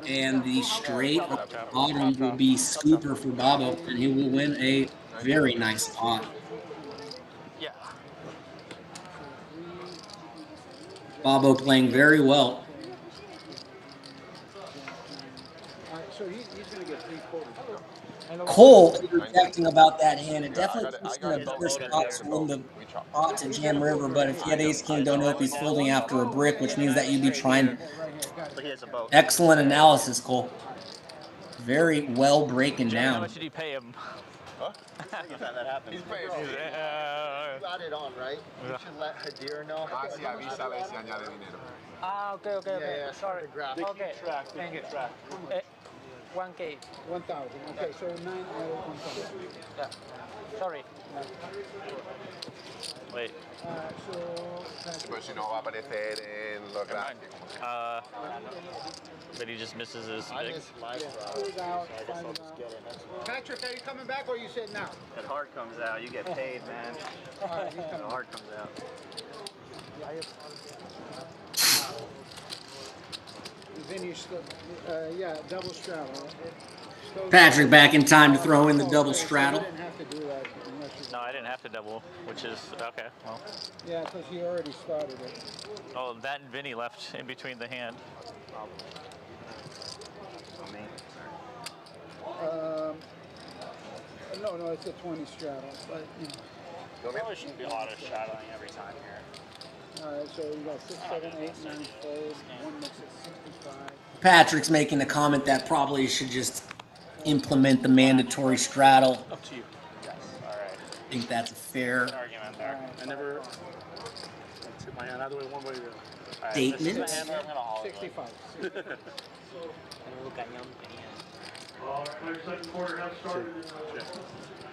And the straight on the bottom will be super for Bobo, and he will win a very nice pot. Yeah. Bobo playing very well. So he's going to get 3 quarters. Cole projecting about that hand. It definitely puts him in a better spot to win the pot to Jam River, but if you had ace king, don't know if he's folding after a brick, which means that you'd be trying. Excellent analysis, Cole. Very well breaking Jay, how down. much did you pay him? Huh? Second time that happens. He's paying. You got it on, right? You should let Hadir know. Ah, sí, avísale si añade dinero. Ah, okay, okay, okay. Yeah, Sorry. They Okay. keep track. They Thank keep you. track. 1K. 1,000. Okay, so 9 out of 1,000. Yeah. Sorry. Wait. So Pues si no va a aparecer en los gráficos. But he just misses his I big. missed my pulled crowd. out, So I guess find I'll it just out. get it next one. Patrick, are you coming back or are you sitting out? That heart comes out. You get paid, man. All right, he's The coming. heart comes out. Vinny, yeah, double straddle. Patrick back in time to throw in the double straddle. You didn't have to do that unless you. No, I didn't have to double, which is okay. Well, Yeah, because he already started it. oh, that and Vinny left in between the hand. No, it's a 20 straddle, but you know. Probably shouldn't be auto straddling every time here. All right, so you got 6, 7, 8, 9 fold. One makes it 65. Patrick's making a comment that probably should just implement the mandatory straddle. Up to you. Yes. All right. I think that's a fair Good argument there. I never. I tip my hand either way, one way or the other. All right, this is statement. the hand where I'm gonna Hollywood. 65.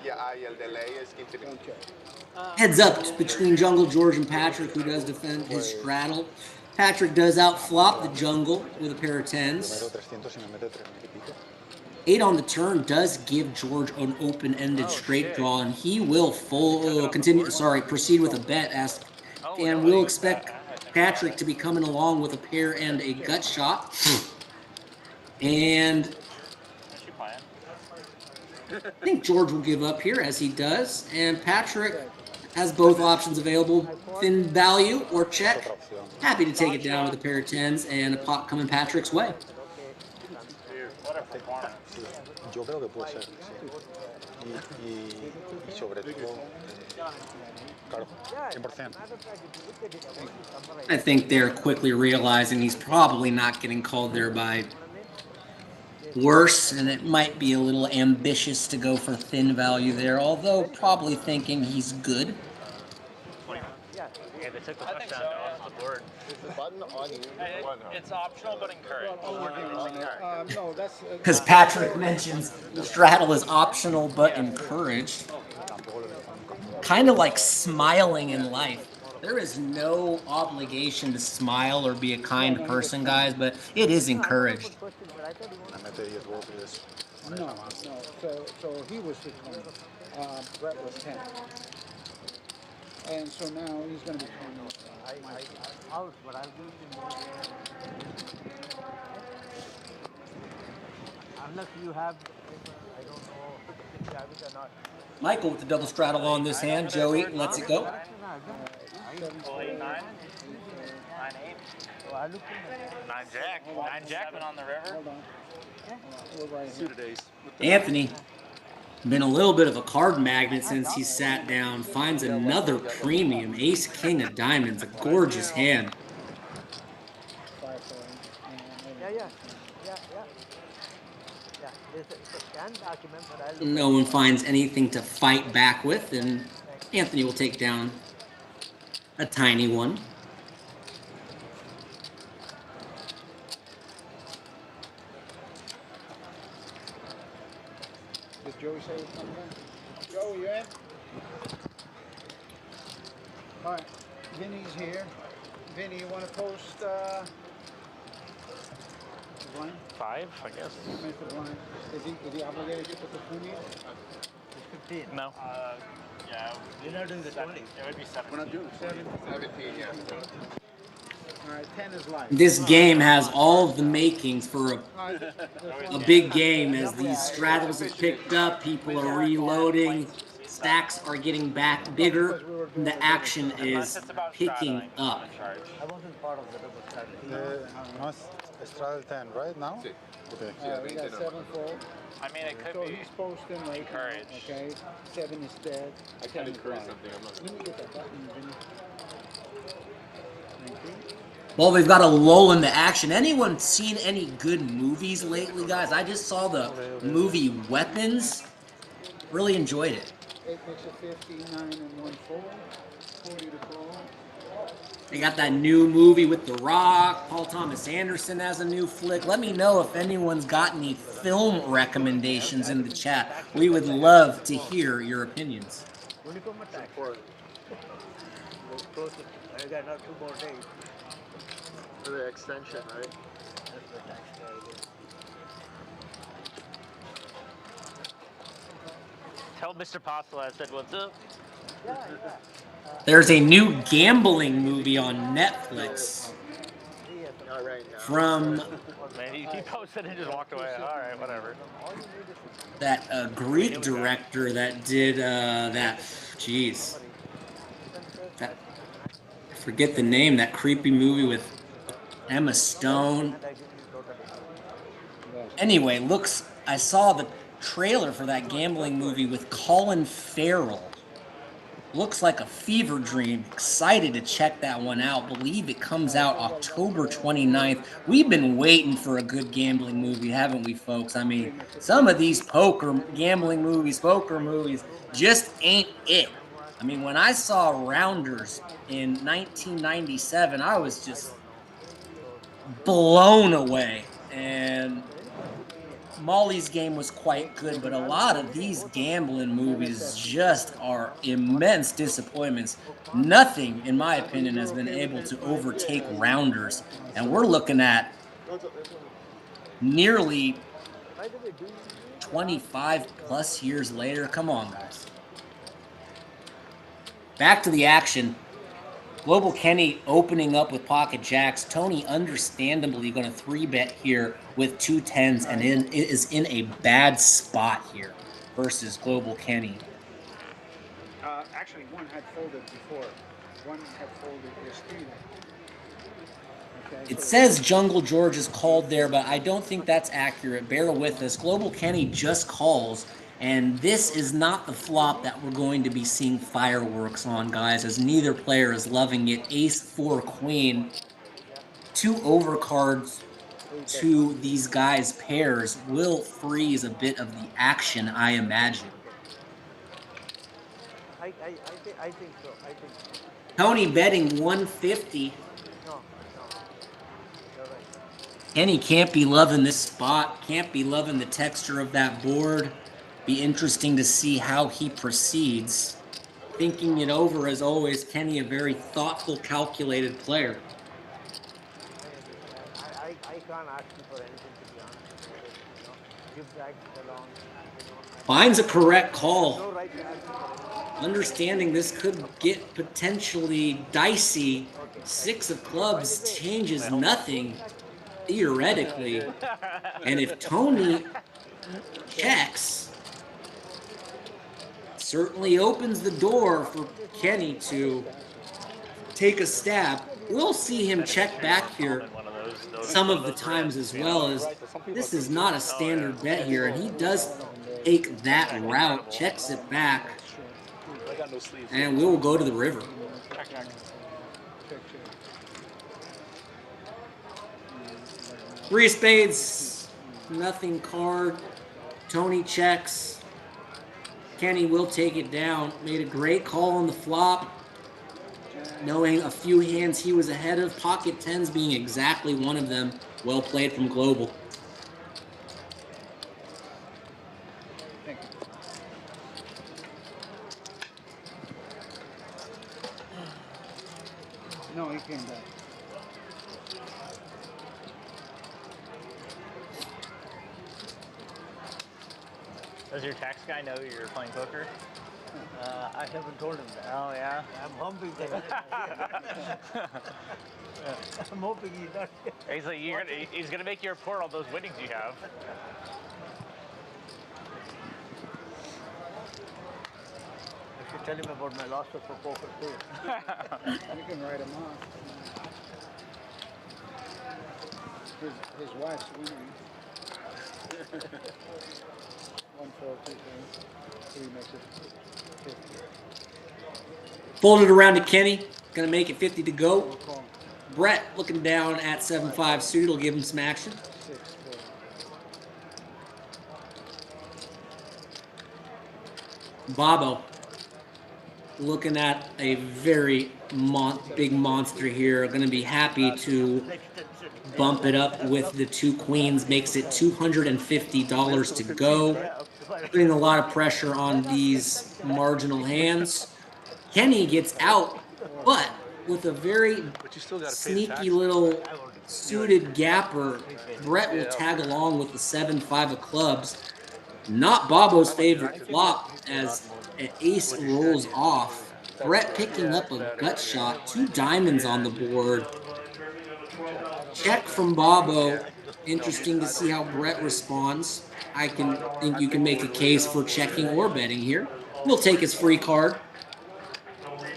Y el delay es 15 minutos. Heads up between Jungle George and Patrick, who does defend his straddle. Patrick does outflop the Jungle with a pair of tens. 8 on the turn does give George an open-ended straight draw, and he will proceed with a bet, and we'll expect Patrick to be coming along with a pair and a gut shot. And I think George will give up here, as he does, and Patrick has both options available, thin value or check. Happy to take it down with a pair of tens and a pot coming Patrick's way. What a performance. Yo creo que puede ser, sí. Y sobre todo, claro, 100%. I think they're quickly realizing he's probably not getting called there by worse, and it might be a little ambitious to go for thin value there, although probably thinking he's good. Yeah, they took the touchdown off the board. Is the button on you? It's optional but encouraged. No, that's. Because Patrick mentions the straddle is optional but encouraged. Kind of like smiling in life. There is no obligation to smile or be a kind person, guys, but it is encouraged. No. So he was the 20. Brett was 10. And so now he's going to be 20. Out, but I'll do unless you have, I don't know if you have it or not. Michael with the double straddle on this hand. Joey lets it go. 9, 9, 8. 9 jack. 9 jack on the river. Hold on. We're right here. Suited ace. Anthony, been a little bit of a card magnet since he sat down. Finds another premium. Ace, king of diamonds. A gorgeous hand. Yeah. It's a scanned document, but I'll look No one finds anything to fight back with, and Anthony will take down a tiny one. Did Joey say he's coming back? Joey, you in? All right, Vinny's here. Vinny, you want to post blind? 5, I guess. Make the blind. Is he obligated to put the 20 in? It's 15. No. Yeah. You're not doing the 20. It would be 17. We're not doing it. 17, yeah. All right, 10 is live. This game has all of the makings for a big game as these straddles have picked up, people are reloading, stacks are getting back bigger, and the action is picking up. I wasn't part of the double strategy. No, es straddle 10, right now? Sí. Okay. We got 7 fold. I mean, it could So be. he's posting right now, encouraged. okay? 7 is dead. I 10 can is encourage live. something. I'm not. Let me get that button, Vinny. Thank you. Well, they've got a lull in the action. Anyone seen any good movies lately, guys? I just saw the movie Weapons. Really enjoyed it. 8 makes it 50, 9 and 1 4, 40 to call. They got that new movie with The Rock. Paul Thomas Anderson has a new flick. Let me know if anyone's got any film recommendations in the chat. We would love to hear your opinions. I got now 2 more days. For the extension, right? That's the tax guy. Tell Mr. Pasta I said what's up. There's a new gambling movie on Netflix Not right now. from Man, he posted and just walked away. All right, whatever. that Greek director that did that. Jeez, that, I forget the name. That creepy movie with Emma Stone. Anyway, I saw the trailer for that gambling movie with Colin Farrell. Looks like a fever dream. Excited to check that one out. Believe it comes out October 29th. We've been waiting for a good gambling movie, haven't we, folks? I mean, some of these poker movies just ain't it. I mean, when I saw Rounders in 1997, I was just blown away. And Molly's Game was quite good, but a lot of these gambling movies just are immense disappointments. Nothing, in my opinion, has been able to overtake Rounders. And we're looking at nearly 25 plus years later. Come on, guys. Back to the action. Global Kenny opening up with pocket jacks. Tony understandably going to 3-bet here with 2 10s and is in a bad spot here versus Global Kenny. Actually, one had folded before. One had folded yesterday. Okay, It says Jungle George is called there, but I don't think that's accurate. Bear with us. Global Kenny just calls. And this is not the flop that we're going to be seeing fireworks on, guys, as neither player is loving it. Ace, 4, Queen. 2 overcards to these guys' pairs will freeze a bit of the action, I imagine. I think so. Tony betting 150. Kenny can't be loving this spot, can't be loving the texture of that board. Be interesting to see how he proceeds. Thinking it over, as always, Kenny, a very thoughtful, calculated player. I can't ask you for anything, to be honest. Give back along. Finds a correct call. Understanding this could get potentially dicey. 6 of clubs changes nothing, theoretically. And if Tony checks, certainly opens the door for Kenny to take a stab. We'll see him check back here some of the times as well, as this is not a standard bet here, and he does take that route, checks it back, and we will go to the river. 3 of spades, nothing card. Tony checks. Kenny will take it down. Made a great call on the flop. Knowing a few hands he was ahead of, pocket 10s being exactly one of them. Well played from Global. Thank you. No, he came back. Does your tax guy know you're playing poker? I haven't told him that. Oh, yeah? I'm hoping that. I'm hoping he's not. He's like, he's gonna make you report all those winnings you have. I should tell him about my losses for poker too. You can write him off. His wife's winning. 1 4 2 3 makes it 50. Folded around to Kenny. Gonna make it 50 to go. Brett looking down at 7-5 suited will give him some action. 6 4. Bobo looking at a very big monster here. Going to be happy to bump it up with the 2 queens. Makes it $250 to go. Putting a lot of pressure on these marginal hands. Kenny gets out, but with a very sneaky little suited gapper, Brett will tag along with the 7-5 of clubs. Not Bobo's favorite flop as an ace rolls off. Brett picking up a gut shot, 2 diamonds on the board. Check from Bobo. Interesting to see how Brett responds. I think you can make a case for checking or betting here. We'll take his free card.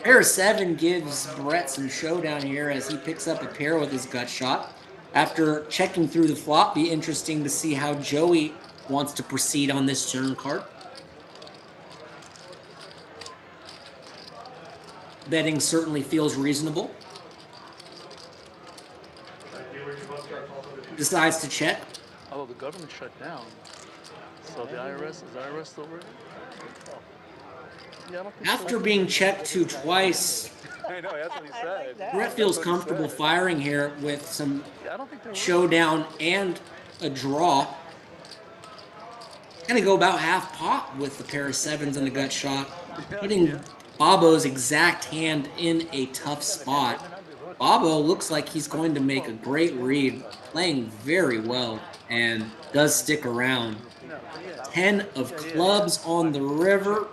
Pair of 7 gives Brett some showdown here as he picks up a pair with his gut shot. After checking through the flop, be interesting to see how Joey wants to proceed on this turn card. Betting certainly feels reasonable. Decides to check. Although the government shut down, so the IRS, is the IRS still working? Yeah, I don't think After being checked to twice, I know, that's what he said. Brett feels comfortable firing here with some showdown and a draw. Gonna go about half pot with the pair of 7s and a gut shot, putting Bobo's exact hand in a tough spot. Bobo looks like he's going to make a great read, playing very well, and does stick around. 10 of clubs on the river.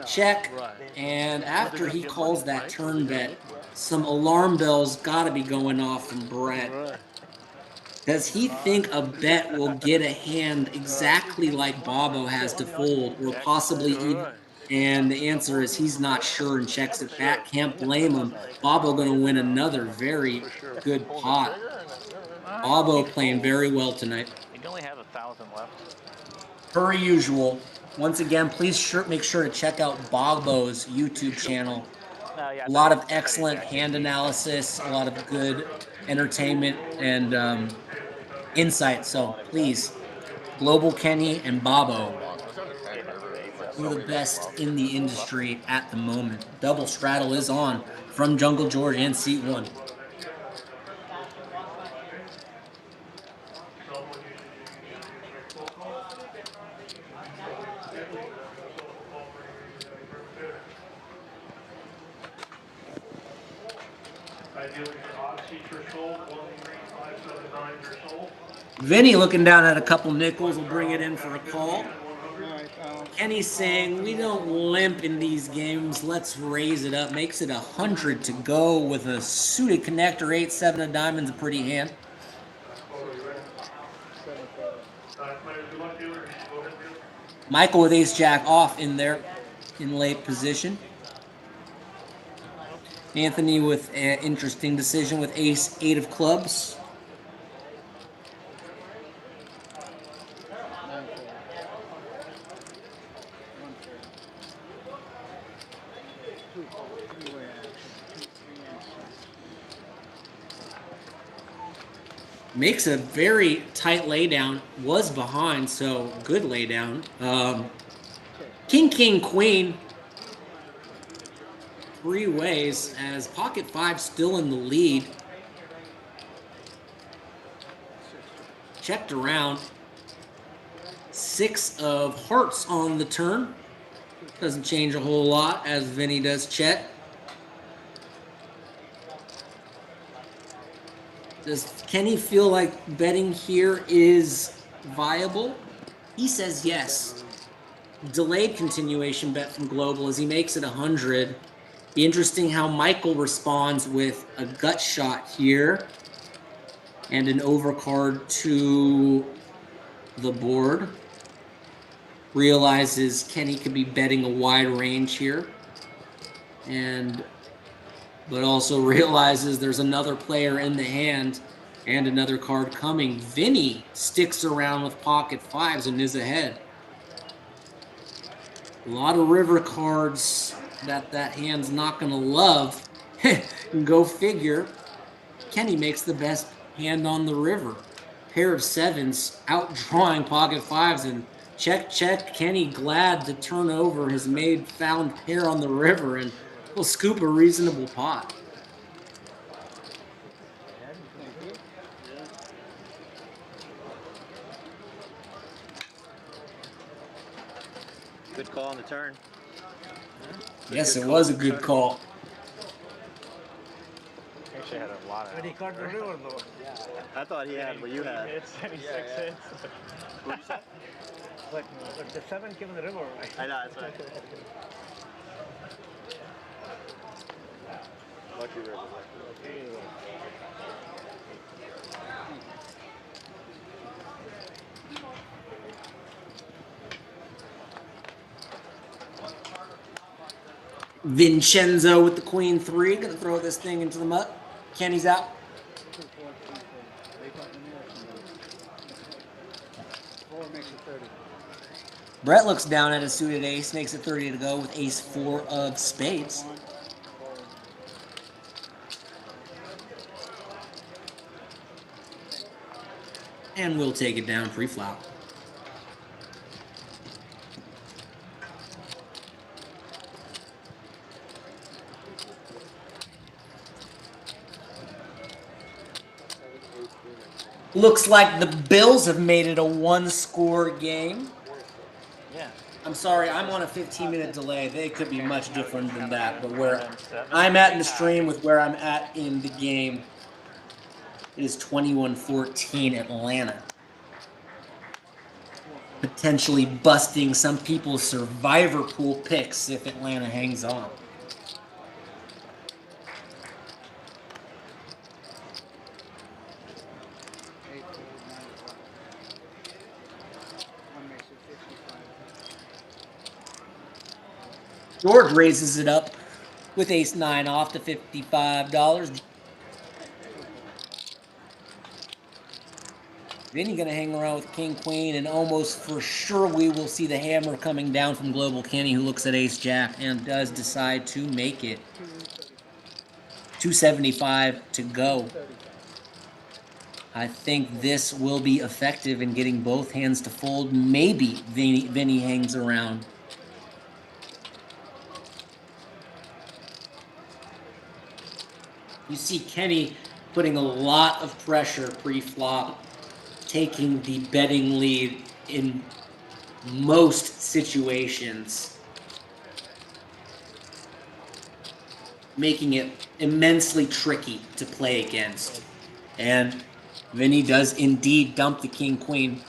Check, and after he calls that turn bet, some alarm bells got to be going off from Brett. Does he think a bet will get a hand exactly like Bobo has to fold, or possibly even? And the answer is he's not sure and checks it back. Can't blame him. Bobo going to win another very good pot. Bobo playing very well tonight. You only have 1,000 left. Per usual. Once again, please make sure to check out Bobo's YouTube channel. A lot of excellent hand analysis, a lot of good entertainment and insight. So please, Global Kenny and Bobo, who are the best in the industry at the moment. Double straddle is on from Jungle George and Seat 1. Vinny looking down at a couple nickels will bring it in for a call. Kenny's saying, we don't limp in these games. Let's raise it up. Makes it 100 to go with a suited connector. 8-7 of diamonds, a pretty hand. Michael with ace-jack off in there in late position. Anthony with an interesting decision with ace-8 of clubs. Makes a very tight laydown. Was behind, so good laydown. King, king, queen. 3 ways as pocket 5 still in the lead. Checked around. 6 of hearts on the turn. Doesn't change a whole lot as Vinny does check. Does Kenny feel like betting here is viable? He says yes. Delayed continuation bet from Global as he makes it 100. Be interesting how Michael responds with a gut shot here and an overcard to the board. Realizes Kenny could be betting a wide range here, but also realizes there's another player in the hand and another card coming. Vinny sticks around with pocket 5s and is ahead. A lot of river cards that hand's not going to love. Go figure. Kenny makes the best hand on the river. Pair of 7s outdrawing pocket 5s and Check. Kenny glad the turnover has made found pair on the river and will scoop a reasonable pot. Good call on the turn. Yes, it was a good call. Actually had a lot of. But he caught the river though. I thought he had what you had. Hits, 76 hits. But the 7 came in the river, right? I know, that's right. Lucky river. Vincenzo with the queen 3, gonna throw this thing into the mutt. Kenny's out. Brett looks down at a suited ace, makes it 30 to go with ace 4 of spades. And we'll take it down pre-flop. Looks like the Bills have made it a 1-score game. Yeah. I'm sorry, I'm on a 15-minute delay. They could be much different than that, but where I'm at in the stream with where I'm at in the game, it is 21-14 Atlanta. Potentially busting some people's survivor pool picks if Atlanta hangs on. George raises it up with ace 9 off to $55. Vinny gonna hang around with king queen, and almost for sure we will see the hammer coming down from Global Kenny, who looks at ace jack and does decide to make it. 275 to go. I think this will be effective in getting both hands to fold. Maybe Vinny hangs around. You see Kenny putting a lot of pressure pre-flop, taking the betting lead in most situations, making it immensely tricky to play against. And Vinny does indeed dump the king-queen.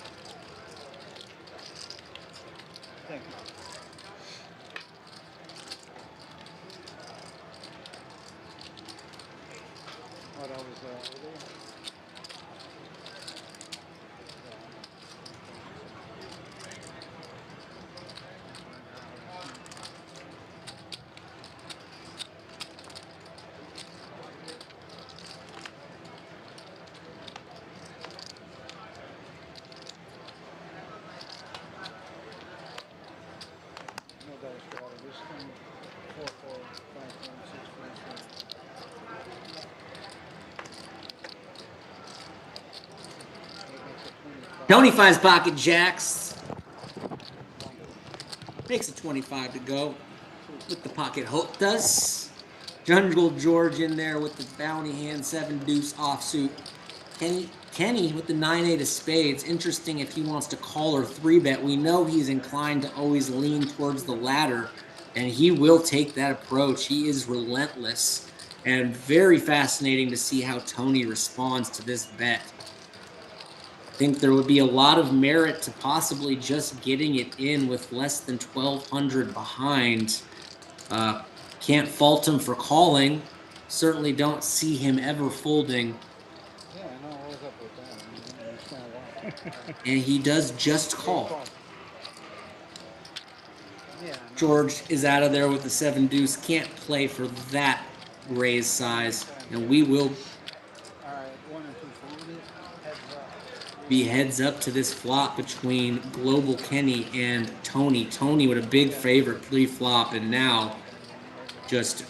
Tony finds pocket jacks. Makes it 25 to go with the pocket hook does. Jungle George in there with the bounty hand, 7 deuce offsuit. Kenny with the 9-8 of spades. Interesting if he wants to call or 3-bet. We know he's inclined to always lean towards the ladder, and he will take that approach. He is relentless, and very fascinating to see how Tony responds to this bet. I think there would be a lot of merit to possibly just getting it in with less than 1,200 behind. Can't fault him for calling. Certainly don't see him ever folding. Yeah, I know what's up with that. I mean, it's not wrong. And he does just call. Yeah, George is out of there with the 7 deuce. Can't play for that raise size. And we will be heads up to this flop between Global Kenny and Tony. Tony with a big favorite pre-flop, and now just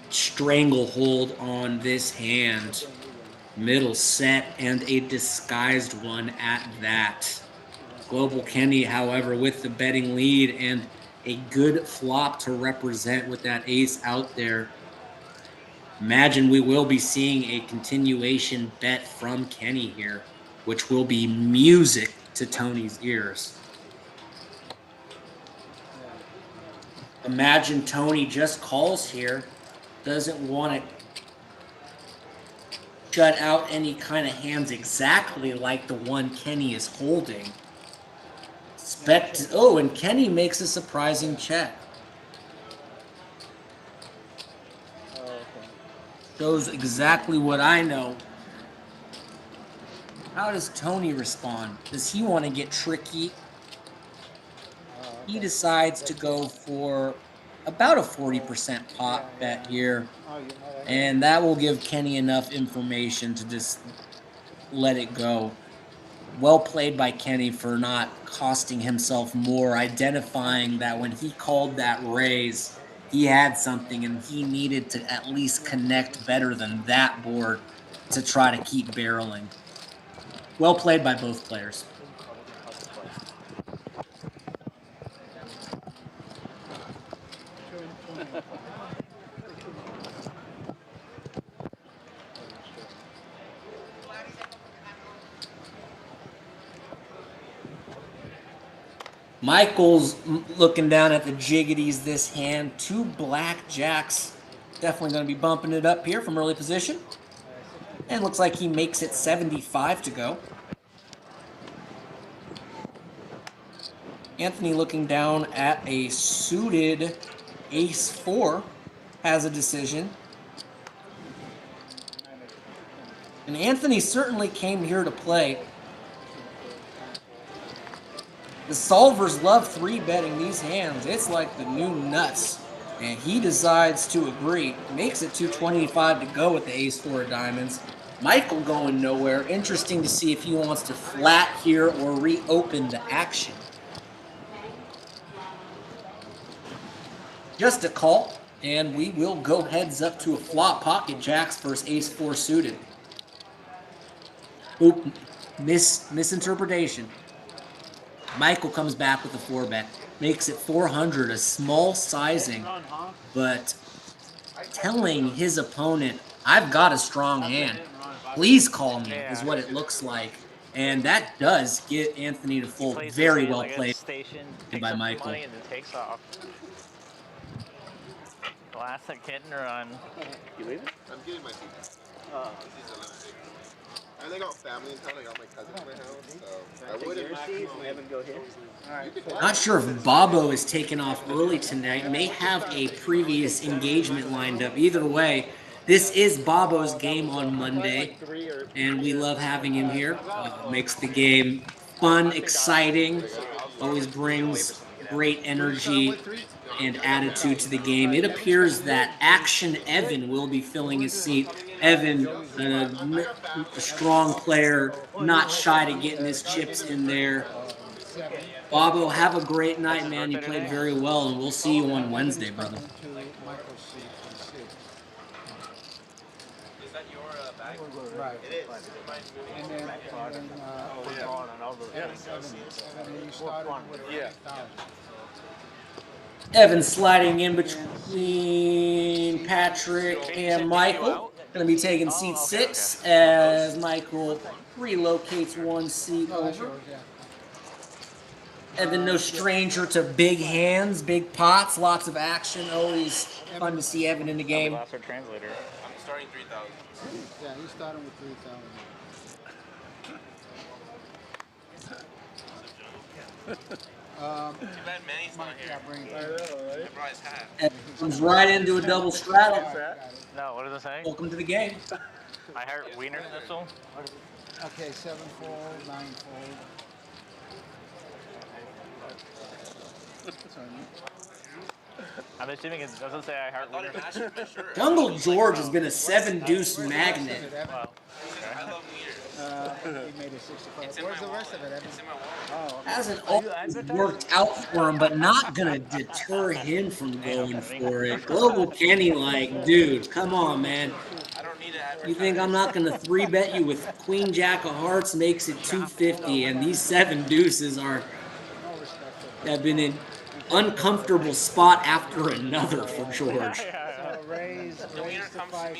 stranglehold on this hand. Middle set, and a disguised one at that. Global Kenny, however, with the betting lead and a good flop to represent with that ace out there. Imagine we will be seeing a continuation bet from Kenny here, which will be music to Tony's ears. Imagine Tony just calls here, doesn't want to shut out any kind of hands exactly like the one Kenny is holding. And Kenny makes a surprising check. Shows exactly what I know. How does Tony respond? Does he want to get tricky? He decides to go for about a 40% pot bet here. And that will give Kenny enough information to just let it go. Well played by Kenny for not costing himself more, identifying that when he called that raise, he had something and he needed to at least connect better than that board to try to keep barreling. Well played by both players. Michael's looking down at the jiggities this hand. 2 blackjacks. Definitely going to be bumping it up here from early position. And looks like he makes it 75 to go. Anthony looking down at a suited ace-4 has a decision. And Anthony certainly came here to play. The solvers love 3-betting these hands. It's like the new nuts. And he decides to agree. Makes it 225 to go with the ace-4 of diamonds. Michael going nowhere. Interesting to see if he wants to flat here or reopen the action. Just a call, and we will go heads up to a flop. Pocket jacks versus ace-4 suited. Oop, misinterpretation. Michael comes back with a 4-bet. Makes it 400, a small sizing, but telling his opponent, I've got a strong hand. Please call me, is what it looks like. And that does get Anthony to fold. Very well played by Michael. Classic hit and run. You leaving? I'm getting my seat. I got family in town. I got my cousin at my house, so I wouldn't go here. Not sure if Bobo is taking off early tonight. May have a previous engagement lined up. Either way, this is Bobo's game on Monday, and we love having him here. Makes the game fun, exciting, always brings great energy and attitude to the game. It appears that Action Evan will be filling his seat. Evan, a strong player, not shy to getting his chips in there. Bobo, have a great night, man. You played very well, and we'll see you on Wednesday, brother. Is that your bag? Right. It is. And then you started with 3,000. Evan sliding in between Patrick and Michael. Going to be taking seat 6 as Michael relocates one seat over. Evan, no stranger to big hands, big pots, lots of action. Always fun to see Evan in the game. I'm starting 3,000. Yeah, he's starting with 3,000. Too bad Manny's not here. I know, right? I brought his hat. Evan comes right into a double straddle. No, what does it say? Welcome to the game. I heard Wiener Schnitzel. Okay, 7-fold, 9-fold. I'm assuming it doesn't say I heart Wiener. Jungle George has been a 7-deuce magnet. Wow. I love wieners. He made it 65. Where's the rest of it, Evan? It's in my wallet. Hasn't always worked out for him, but not gonna deter him from going for it. Global Kenny, like, dude, come on, man. I don't need to You think I'm not going to 3-bet you with Queen Jack of Hearts makes it 250, and these 7 deuces have been in uncomfortable spot after another for George.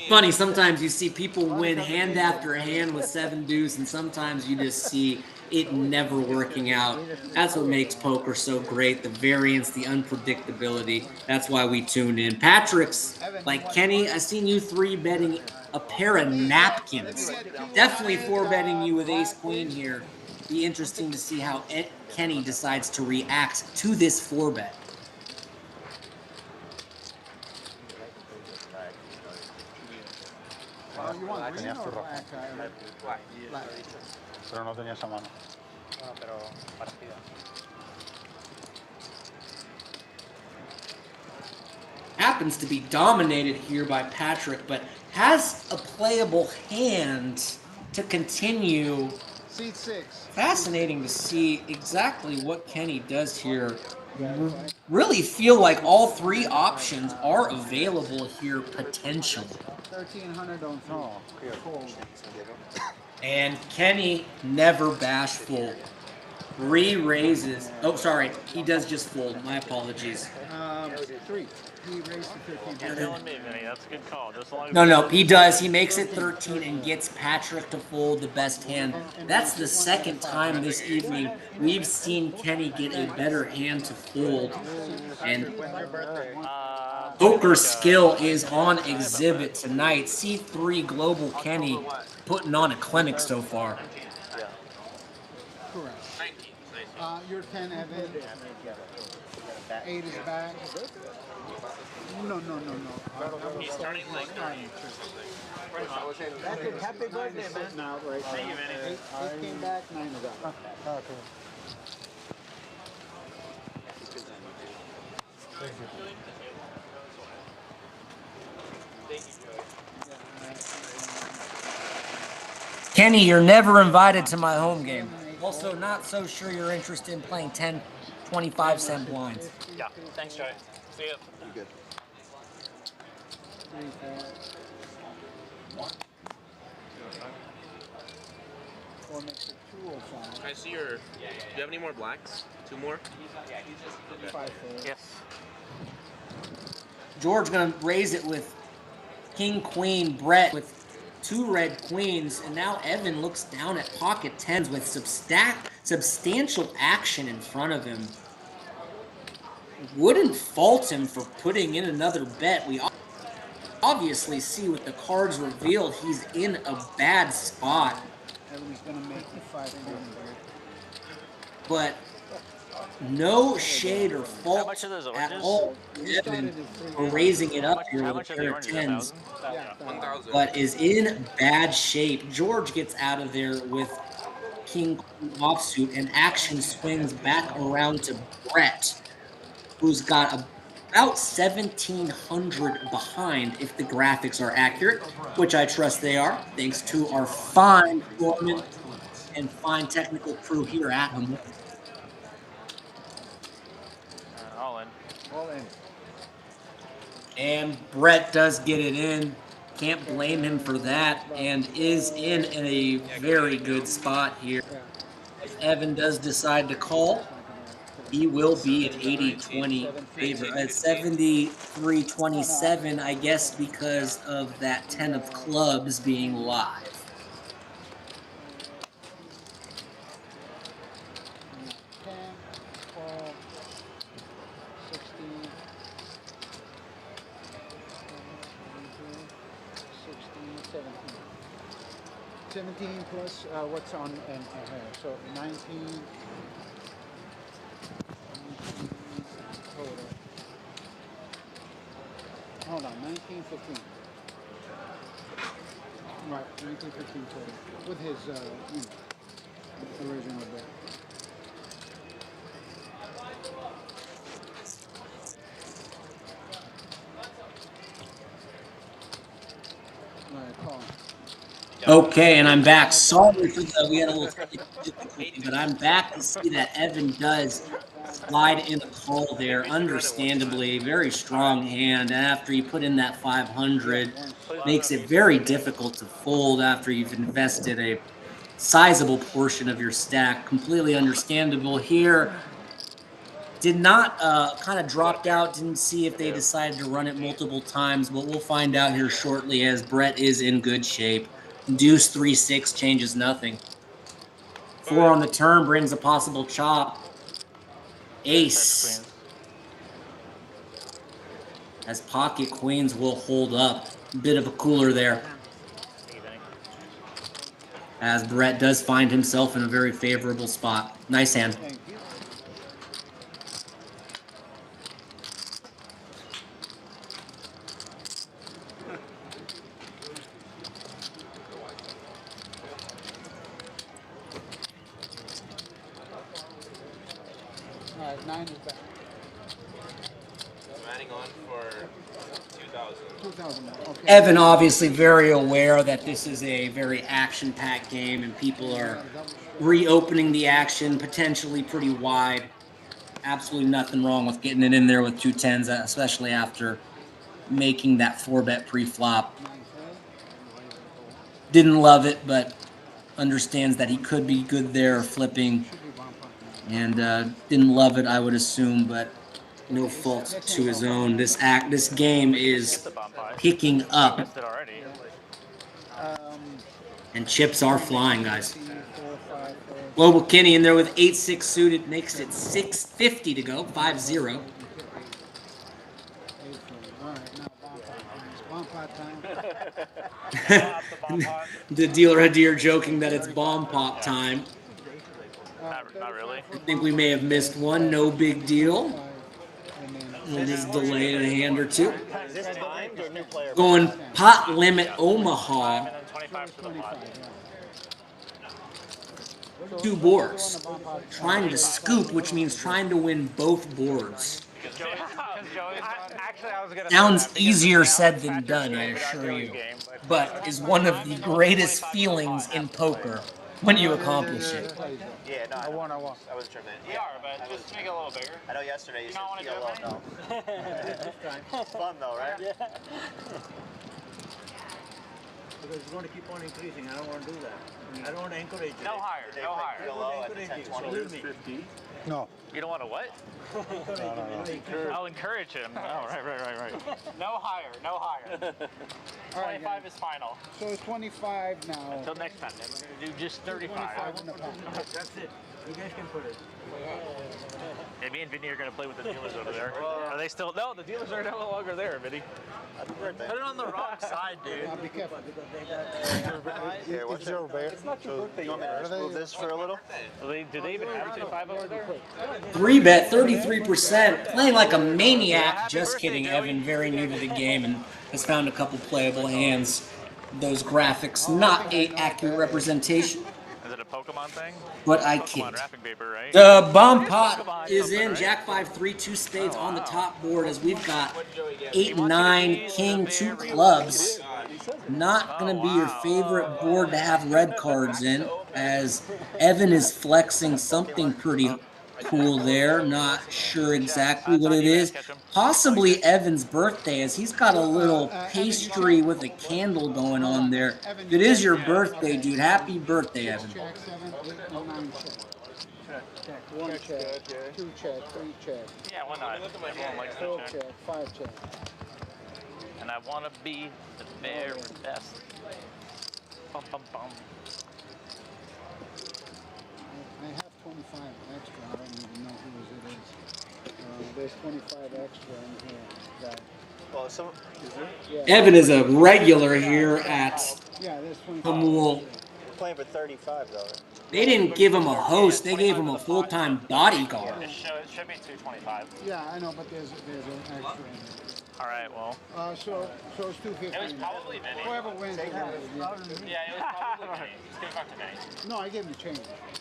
Funny, sometimes you see people win hand after hand with 7 deuce, and sometimes you just see it never working out. That's what makes poker so great, the variance, the unpredictability. That's why we tune in. Patrick's like, Kenny, I seen you 3-betting a pair of napkins. Definitely 4-betting you with ace queen here. Be interesting to see how Kenny decides to react to this 4-bet. You want green or black? Black. Pero no tenía esa mano. Happens to be dominated here by Patrick, but has a playable hand to continue. Seat 6. Fascinating to see exactly what Kenny does here. Really feel like all 3 options are available here potentially. 1300 on throw. And Kenny never bashful. Re-raises. Oh, sorry. He does just fold. My apologies. 3. He raised to 13. You're telling me, Vinny. That's a good call. Just as long as No, he does. He makes it 13 and gets Patrick to fold the best hand. That's the second time this evening we've seen Kenny get a better hand to fold. And poker skill is on exhibit tonight. C3 Global Kenny putting on a clinic so far. Correct. You're 10, Evan. 8 is back. No. He's starting like 30. Happy birthday, man. Now, right. Thank you, Vinny. 8 came back, 9 is up. Okay. Kenny, you're never invited to my home game. Also, not so sure you're interested in playing 10, 25-cent blinds. Yeah. Thanks, Joey. See ya. You good? 3, 4. 4 makes it 205. I see your. Do you have any more blacks? 2 more? 5, 4. Yes. George gonna raise it with king, queen, Brett with 2 red queens, and now Evan looks down at pocket 10s with substantial action in front of him. Wouldn't fault him for putting in another bet. We obviously see with the cards revealed he's in a bad spot. Evan's gonna make you 500. But no shade or fault How much are those at oranges? all Evan for raising it up here How with much a are the pair of oranges? 10s. 1,000. But is in bad shape. George gets out of there with king offsuit, and action swings back around to Brett, who's got about 1,700 behind if the graphics are accurate, which I trust they are, thanks to our fine foreman and fine technical crew here at home. All in. All in. And Brett does get it in. Can't blame him for that, and is in a very good spot here. If Evan does decide to call, he will be at 80-20 favor. At 73-27, I guess, because of that 10 of clubs being live. 10, 12, 16, 17. 17 plus what's on and here. So 19 total. Hold on, 19, 15. Right, 19, 15 total. With his original bet. Alright, call. Okay, and I'm back. Sorry for the we had a little difficulty, but I'm back to see that Evan does slide in a call there, understandably, very strong hand. After you put in that 500, makes it very difficult to fold after you've invested a sizable portion of your stack. Completely understandable here. Did not kind of dropped out, didn't see if they decided to run it multiple times, but we'll find out here shortly as Brett is in good shape. Deuce 3-6 changes nothing. 4 on the turn brings a possible chop. Ace. As pocket queens will hold up. Bit of a cooler there. As Brett does find himself in a very favorable spot. Nice hand. All right, 9 is back. I'm adding on for 2,000. 2,000. Okay. Evan obviously very aware that this is a very action-packed game and people are reopening the action potentially pretty wide. Absolutely nothing wrong with getting it in there with 2 10s, especially after making that 4-bet pre-flop. Didn't love it, but understands that he could be good there flipping. And didn't love it, I would assume, but no fault to his own. This game is picking up. And chips are flying, guys. Global Kenny in there with 8-6 suited, makes it 650 to go, 5-0. The dealer had deer joking that it's bomb pop time. Not really. I think we may have missed one, no big deal. We'll just delay it a hand or two. Going pot limit Omaha. 2 boards. Trying to scoop, which means trying to win both boards. Sounds easier said than done, I assure you. But is one of the greatest feelings in poker when you accomplish it. Yeah, no, I won. I wasn't sure, man. We are, but just make it a little bigger. I know yesterday you said want to do it, no. It's fun though, right? Yeah. Because it's going to keep on increasing. I don't want to do that. I don't want to encourage it. No higher, Did they no put higher. real low at the 10-20? Believe me. 50. No. You don't want to what? I'll encourage him. Oh, right. No higher, no higher. 25 is final. So it's 25 now. Until next time, then we're going to do just 35. 25 in the pot. That's it. You guys can put it. Hey, me and Vinny are going to play with the dealers over there. Are they still? No, the dealers are no longer there, Vinny. Happy birthday. Put it on the wrong side, dude. Be careful. Yeah, what's your birthday? You want me to just move this for a little? Do they even have 25 over there? 3-bet, 33%. Playing like a maniac. Just kidding, Evan. Very new to the game and has found a couple playable hands. Those graphics, not a accurate representation. Is it a Pokemon thing? But I Pokemon can't. wrapping paper, right? The bomb pot is in. Jack 5-3, 2 spades on the top board as we've got 8-9, king, 2 clubs. Not going to be your favorite board to have red cards in, as Evan is flexing something pretty cool there. Not sure exactly what it is. Possibly Evan's birthday, as he's got a little pastry with a candle going on there. If it is your birthday, dude, happy birthday, Evan. Check 7, 8, and 9 check. Check. 1 check, 2 check, 3 check. Yeah, why not? Everyone likes to 4 check. check, 5 check. And I want to be the very best. Bum, bum, bum. I have 25 extra. I don't even know whose it is. There's 25 extra in here. That, Well, some. yeah. Evan is a regular here at Yeah, there's 25. Hamul. You're playing for 35 though, right? They didn't give him a host, they gave him a full-time bodyguard. It should be 225. Yeah, I know, but there's an extra in there. All right, well. So it's 250. It was probably Vinny. Whoever wins, Yeah, it was probably Vinny. Just give it back to Vinny. No, I gave him change.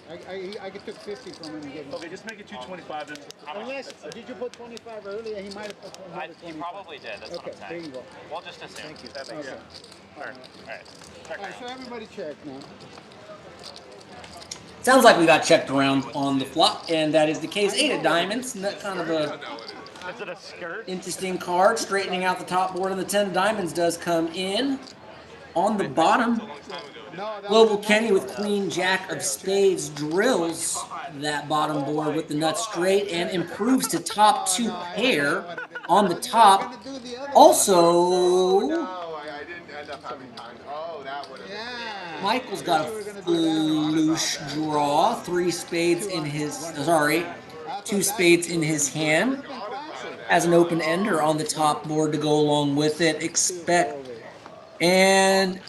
I took 50 from him and gave him. Okay, just make it 225 then. Unless, did you put 25 earlier? He might have put 25. He probably did, that's Okay, what I'm there saying. you go. We'll just assume. Thank you. That makes sense. All right. All right, so everybody check now. Sounds like we got checked around on the flop, and that is the case. 8 of diamonds, and that kind of a Is it a skirt? interesting card. Straightening out the top board, and the 10 of diamonds does come in. On the bottom, Global Kenny with Queen Jack of Spades drills that bottom board with the nuts straight and improves to top 2 pair on the top. Also, I didn't end up having time. Oh, that would have been. Michael's got a floosh draw. 3 spades in his, sorry, 2 spades in his hand. Has an open ender on the top board to go along with it. And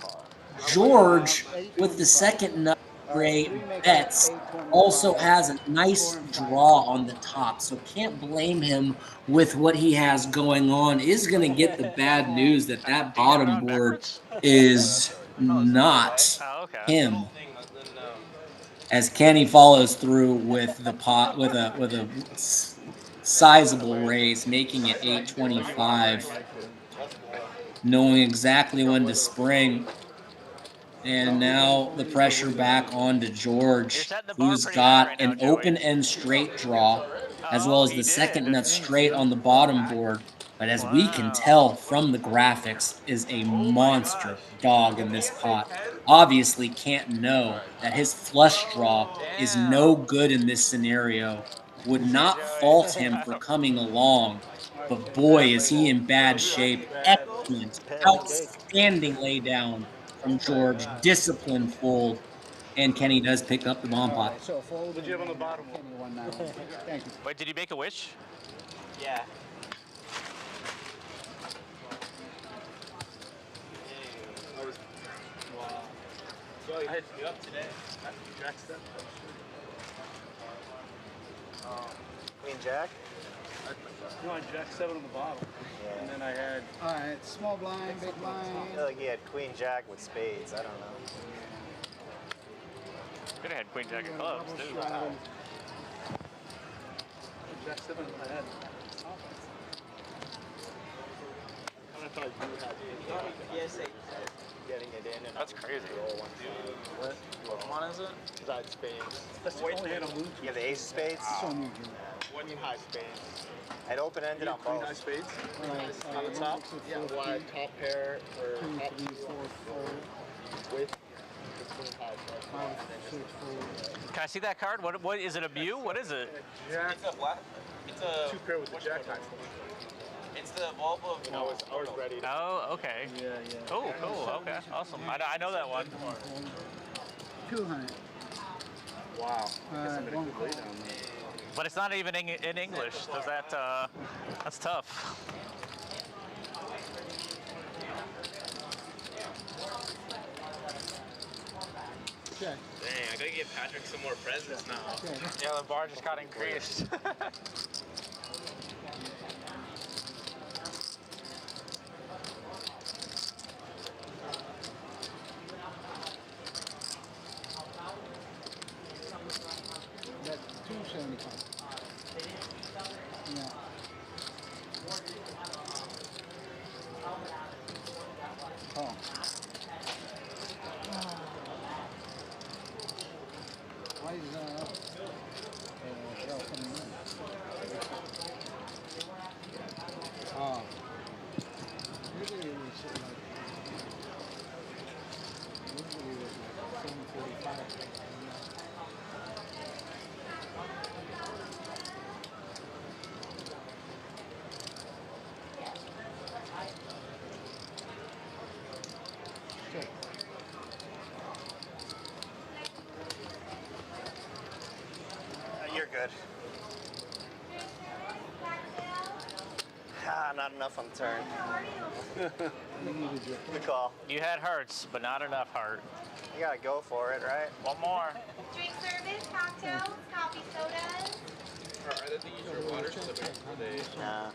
George with the second nut straight bets also has a nice draw on the top. So can't blame him with what he has going on. Is going to get the bad news that that bottom board is not him. As Kenny follows through with the pot with a sizable raise, making it 825, knowing exactly when to spring. And now the pressure back onto George, who's got an open end straight draw, as well as the second nut straight on the bottom board. But as we can tell from the graphics, is a monster dog in this pot. Obviously can't know that his flush draw is no good in this scenario. Would not fault him for coming along, but boy, is he in bad shape. Excellent, outstanding laydown from George, disciplined fold, and Kenny does pick up the bomb pot. So fold. What'd you have on the bottom one? Thank you. Wait, did you make a wish? Yeah. Wow. So I had you up today. Jack 7. Queen Jack? No, I Jack 7 on the bottom. Yeah. And then I had. All right, small blind, big blind. I feel like he had Queen Jack with spades. I don't know. Could have had Queen Jack of clubs, too. Jack 7 in my head. I thought you had Yes, getting it in. And That's crazy. what one is it? Because I had spades. That's the only hand I'm losing. You have the ace of spades? Queen high spades. I'd open-ended on Queen both. high spades? On the top? Yeah, well, I had top pair or top 2 with the queen high spades. Can I see that card? What is it? A Mew? What is it? Jack. It's a black. It's a. 2 pair with the Jack high. It's the Volvo. I was ready to. Oh, okay. Yeah. Oh, cool. Okay, awesome. I know that one. 200. Wow. I guess I'm gonna good lay down there. But it's not even in English. Does that? That's tough. Check. Dang, I gotta get Patrick some more presents now. Yeah, the bar just got increased. That's 275. Yeah. Oh. Why is Shell coming in? Oh. Usually it was usually it was like 745. You're good. Not enough on the turn. Good call. You had hearts, but not enough heart. You gotta go for it, right? One more. Drink service, cocktails, coffee sodas. Are they the usual water slippers? Nah.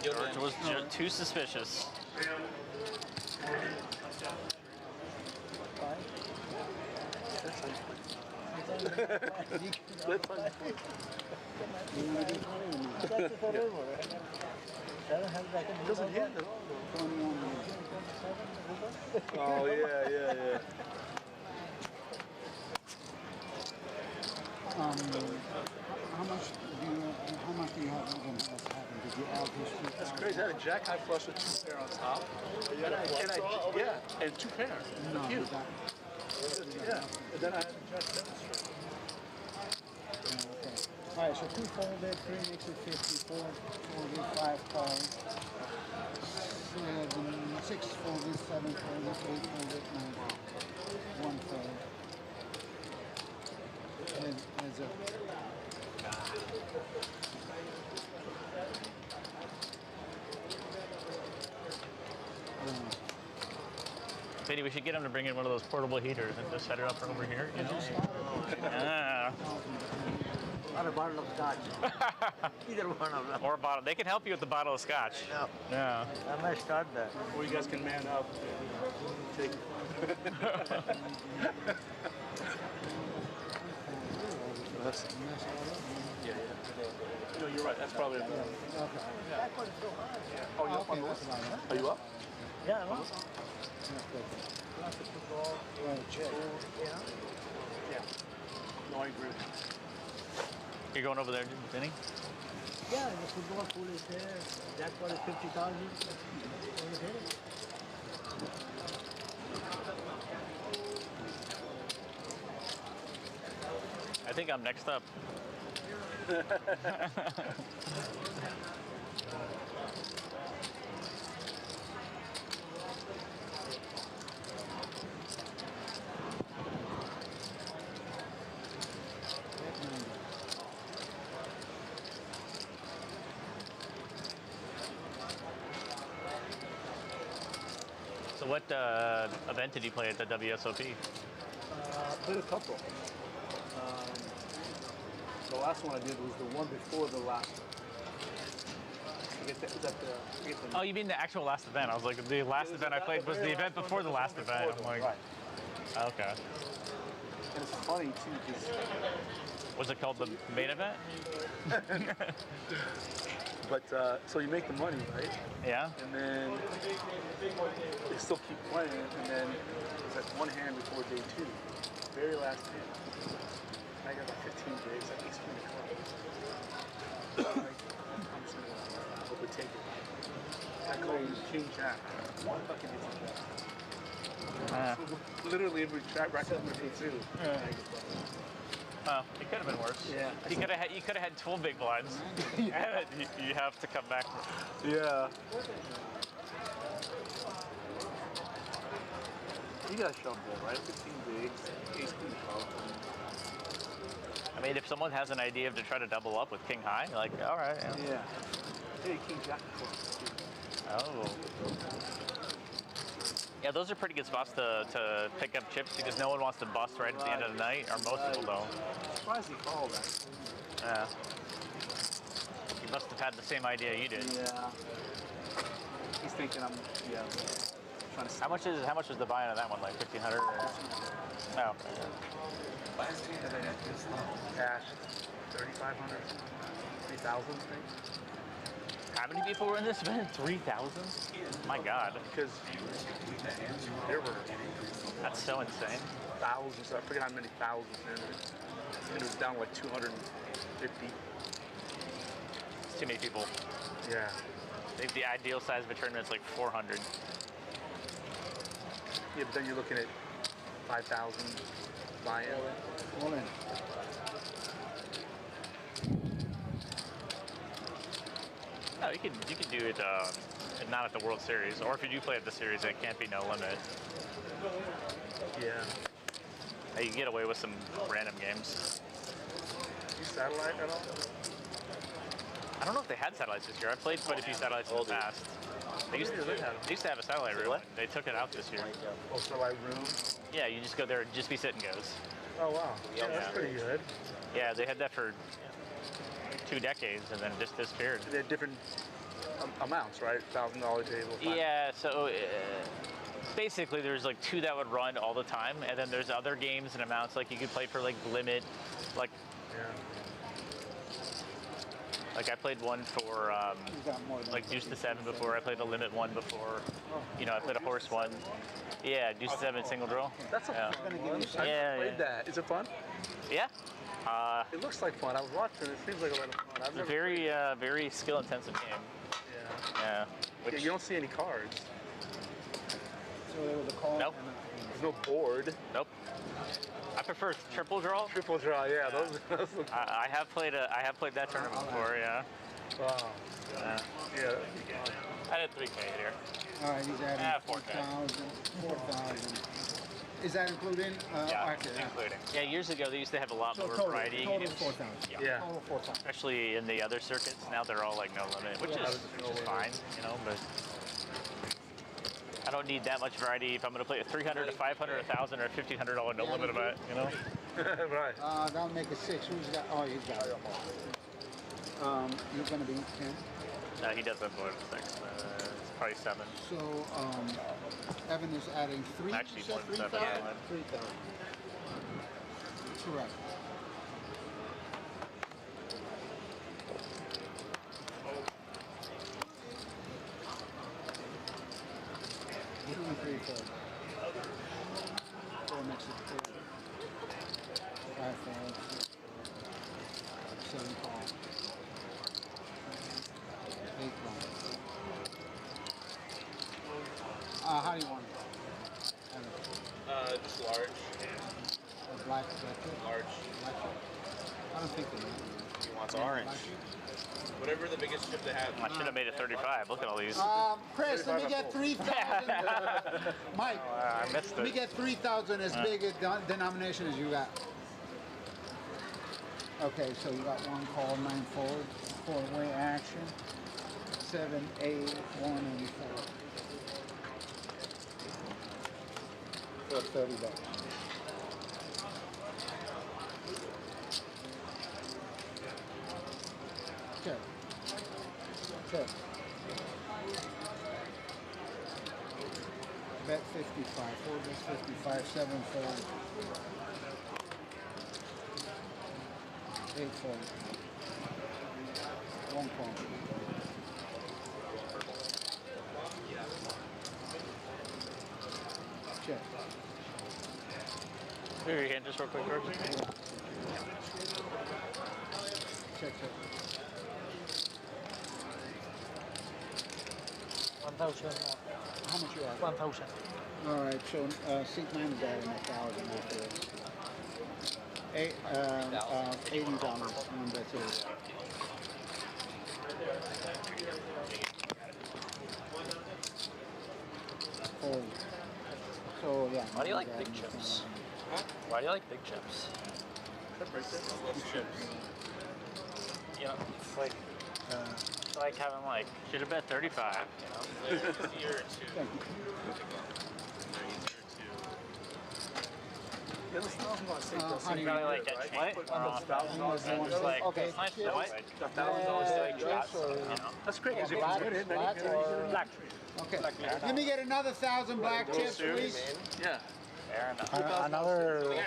George was too suspicious. Doesn't hit at all, though. Oh, yeah. How much do you have of them as happened? Did you add history? That's crazy. I had a jack high flush with 2 pair on top. And 2 pair. No, A few. Yeah. And then I had a jack 7 straight. Okay. All right, so 2 folded, 3 makes it 50, 4 folded, 5 cards, 6 folded, 7 folded, 8 folded, 9 folded, 1 fold. Heads up. Maybe we should get him to bring in one of those portable heaters and just set it up over here, you know? Yeah. Or a bottle of scotch. Either one of them. Or a bottle. They can help you with the bottle of scotch. Yeah. Yeah. I might start that. Or you guys can man up. Take Yeah. No, you're right. That's probably a better. Yeah. Oh, you up on this? Are you up? Yeah, I'm up. Yeah. No, I agree. You're going over there, Vinny? Yeah, the football pool is there. Jackpot is 50,000. Over here. I think I'm next up. So what event did you play at the WSOP? Played a couple. The last one I did was the one before the last one. Oh, you mean the actual last event? I was like, the last event I played was the event before the last event. I'm like, right. Okay. And it's funny too, because Was it called the main event? But so you make the money, right? Yeah. And then they still keep playing, and then it's like one hand before day 2, very last hand. I got like 15 days, like Ace Queen of Clubs. I'm just gonna overtake it. I call you King Jack. One fucking Jack. Literally every track bracket number 2. Well, it could have been worse. Yeah. You could have had 12 big blinds. you have to come back. Yeah. You got a shuffle, right? 15 bigs, Ace Queen of Clubs. I mean, if someone has an idea to try to double up with King High, like, all right. Yeah. Hey, King Jack. Oh. Yeah, those are pretty good spots to pick up chips because no one wants to bust right at the end of the night, or most people don't. I'm surprised he called that. Yeah. He must have had the same idea you did. Yeah. He's thinking I'm trying to. How much was the buy-in on that one? Like 1,500? No. Cash, 3,500, 3,000, I think. How many people were in this event? 3,000? My God. Because there were. That's so insane. Thousands. I forget how many thousands in it. And it was down like 250. It's too many people. Yeah. I think the ideal size of a tournament is like 400. Yeah, but then you're looking at 5,000 buy-in. All in. No, you can do it not at the World Series, or if you do play at the Series, it can't be no limit. Yeah. You can get away with some random games. You satellite at all? I don't know if they had satellites this year. I played quite a few satellites in the past. They used to have a satellite room. They took it out this year. Oh, satellite room? Yeah, you just go there and just be sit and goes. Oh, wow. Yeah, that's pretty good. Yeah, they had that for 2 decades and then just disappeared. They had different amounts, right? $1,000 table. Yeah, so basically there's like 2 that would run all the time, and then there's other games and amounts like you could play for like limit, like. Yeah. Like I played one for like Deuce to 7 before. I played the limit one before. You know, I played a horse one. Yeah, Deuce to 7 single draw. That's a fun one. Yeah, I played that. Is it fun? Yeah. It looks like fun. I was watching. It seems like a lot of fun. It's a very, very skill-intensive game. Yeah. Yeah. Yeah, you don't see any cards. So there was a call. Nope. There's no board. Nope. I prefer triple draw. Triple draw, yeah. Those look I have played that tournament before. Yeah. wow. Yeah. I did 3K here. All right, he's adding 4K. 4,000. Is that including? Including. Yeah, years ago they used to have a lot more variety. Total 4,000. Yeah. Total 4,000. Especially in the other circuits, now they're all like no limit, which is fine, you know. But I don't need that much variety if I'm going to play a 300, a 500, a 1,000, or a $1,500 no limit event, you know. Right. That'll make it 6. Who's got? Oh, he's got it. You're going to be 10. No, he doesn't have more than 6. It's probably 7. So Evan is adding 3. Actually, you said more than 7. 3,000? Yeah. 3,000. Correct. Four next to 5, 7 call. 8 call. How do you want it? Just large. Black, that's it? Large. Black. I don't think they know. He wants orange. Whatever the biggest chip they have. I should have made it 35. Look at all these. Chris, let me get 3,000. Mike, I missed let me it. get 3,000 as big a denomination as you got. Okay, so you got 1 call, 9 forward, 4-way action, 7, 8, 1, and 4. For $30. Check. Check. Bet 55. 4 bets 55. 7 4. 8 4. 1 call. Check. Here, your hand just real quick, George. Check. 1,000. How much you at? 1,000. All right, so seat 9 is adding 1,000 after this. $80, and that's it. Fold. So yeah. Why do you like big chips? Why do you like big chips? You know, it's like having like, should have bet 35, you know? Easier to. Yeah, this smells like how do you Probably like that what? Just like, okay, it's nice to chips. what? That's great because you Black, can put it in. black or Black. okay. Let me get another 1,000 black chips, please. Yeah. Fair enough. Another Wait.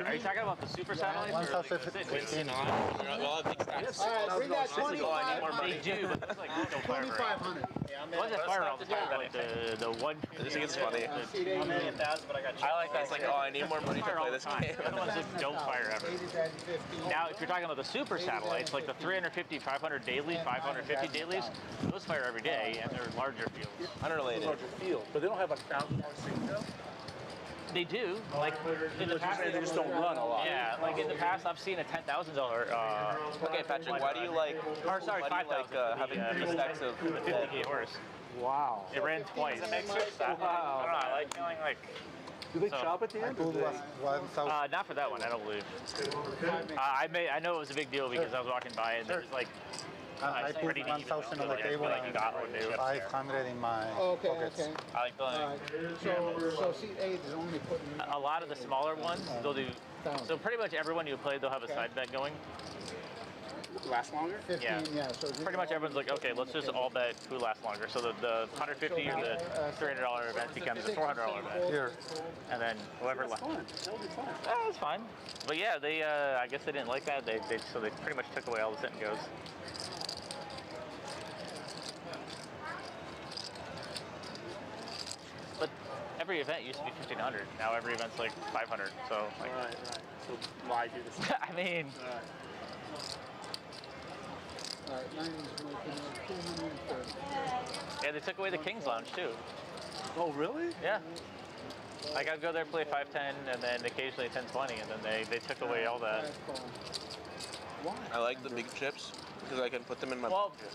Are you talking about the super satellites? Or like, 1,015. Well, big stacks. All right, bring that 2,500. they do, but it's like no fire around. 2,500. The ones that fire around the time, like the one. I just think it's funny. Seat 8 million. I like that. It's like, oh, I need more money to Fire all play the this time. game. The other ones just don't fire ever. 8 is adding 15. Now, if you're talking about the super satellites, like the 350, 500 daily, 550 dailies, those fire every day, and they're larger fields. Unrelated. Larger field, but they don't have like $1,000 signal. They do, like in the past. They just don't run a lot. Yeah, like in the past, I've seen a $10,000. Okay, Patrick, why do you like? Or sorry, why do you like 5,000. having 3 stacks of the 50K horse. Wow. It ran twice. Wow. I don't know. I like feeling like. Do they chop at the end? Pool was 1,000. Not for that one. I don't believe. I know it was a big deal because I was walking by and there was like. I put pretty neat, 1,000 on the like, I table feel like you and got one new. 500 in my Okay, pockets. okay. I like feeling. All right. So seat 8 is only putting. A lot of the smaller ones, they'll do. So pretty much everyone you play, they'll have a side bet going. Last longer? 15, yeah. So Pretty much everyone's like, okay, let's just all bet who lasts longer. So the 150 or the $300 event becomes a $400 event. Here. And then whoever left. That'll be fun. That's fine. But yeah, they I guess they didn't like that. So they pretty much took away all the sit and goes. But every event used to be 1,500. Now every event's like 500. So like, Right. So why do this? I mean, yeah, they took away the King's Lounge too. Oh, really? Yeah. Like I'd go there, play 510, and then occasionally 1020, and then they took away all that. I like the big chips because I can put them in my pocket.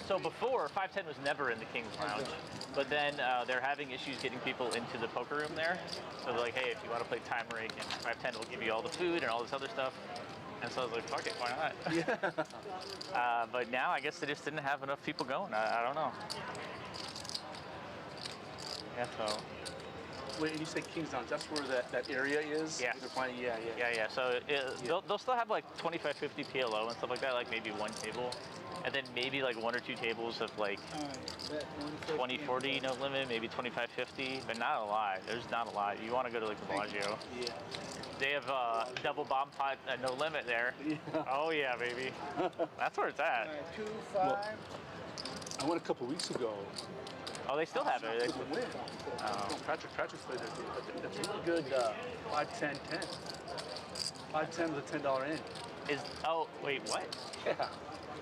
So before, 510 was never in the King's Lounge, but then they're having issues getting people into the poker room there. So they're like, hey, if you want to play Time Rake and 510, we'll give you all the food and all this other stuff. And so I was like, fuck it, why not? Yeah. But now I guess they just didn't have enough people going. I don't know. Yeah, so. Wait, you say King's Lounge, that's where that area is? Yeah. Yeah. So they'll still have like 25, 50 PLO and stuff like that, like maybe one table. And then maybe like 1 or 2 tables of like 20, 40 no limit, maybe 25, 50, but not a lot. There's not a lot. You want to go to like the Bellagio. Yeah. They have double bomb pot no limit there. Yeah. Oh yeah, baby. That's where it's at. 2, 5. Well, I went a couple weeks ago. Oh, they still have it. They win. Patrick's played there. That's really good 5, 10, 10. 5, 10 with a $10 in. Oh, wait, what? Yeah.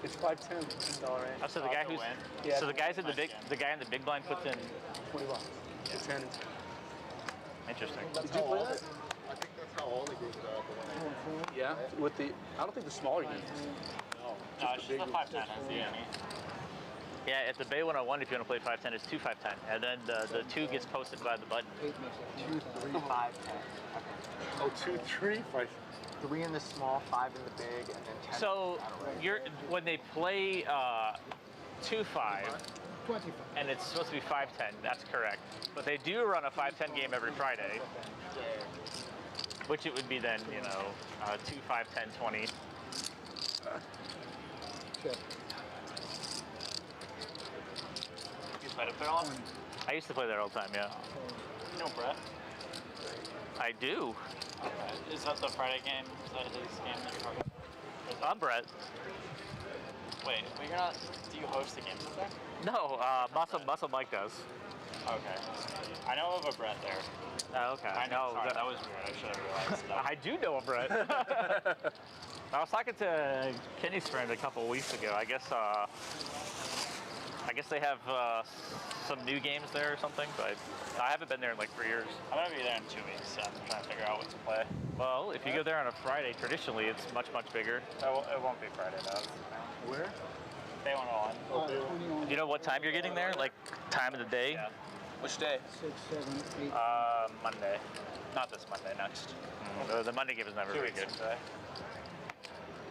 It's 5, 10, $10 in. Oh, so the guy who's so the guys in the guy in the big blind puts in $20. Yeah. 10 and 10. Interesting. Did you play that? I think that's how all the games are. Yeah. With the, I don't think the smaller games. No, it's just the 510. Yeah, at the Bay 101, if you want to play 510, it's 2 510, and then the 2 gets posted by the button. 2, 3, 5, 10. Oh, 2, 3, 5. 3 in the small, 5 in the big, and then 10. So when they play 2 5, and it's supposed to be 510, that's correct. But they do run a 510 game every Friday, which it would be then 2 5 10 20. I used to play there all the time, yeah. You know Brett? I do. Okay. Is that the Friday game? Is that his game that you're talking about? I'm Brett. Wait, but you're not. Do you host the games up there? No, Muscle Mike does. Okay. I know of a Brett there. Oh, okay. I know. Sorry, that was weird. I should have realized that. I do know a Brett. I was talking to Kenny's friend a couple weeks ago. I guess they have some new games there or something, but I haven't been there in like 3 years. I'm gonna be there in 2 weeks, so I'm trying to figure out what to play. Well, if you go there on a Friday, traditionally it's much bigger. It won't be Friday though. Where? Day 101. Do you know what time you're getting there? Like time of the day? Yeah. Which day? 6, 7, 8. Monday. Not this Monday, next. The Monday game is never very good. Today.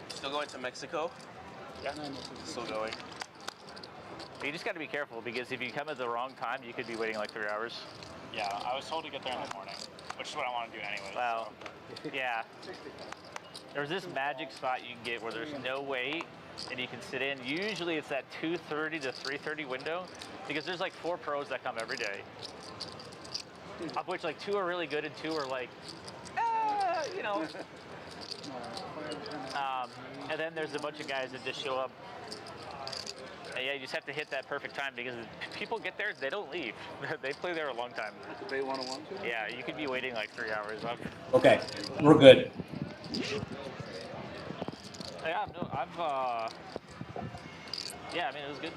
Still going to Mexico? Yeah. Still going. You just got to be careful because if you come at the wrong time, you could be waiting like 3 hours. Yeah, I was told to get there in the morning, which is what I want to do anyway. Well, yeah. There's this magic spot you can get where there's no wait and you can sit in. Usually it's that 2:30 to 3:30 window because there's like 4 pros that come every day, of which like 2 are really good and 2 are like, and then there's a bunch of guys that just show up. And yeah, you just have to hit that perfect time because people get there, they don't leave. They play there a long time. The Bay 101? Yeah, you could be waiting like 3 hours. Okay, we're good. Yeah, no, yeah, I mean, it was good.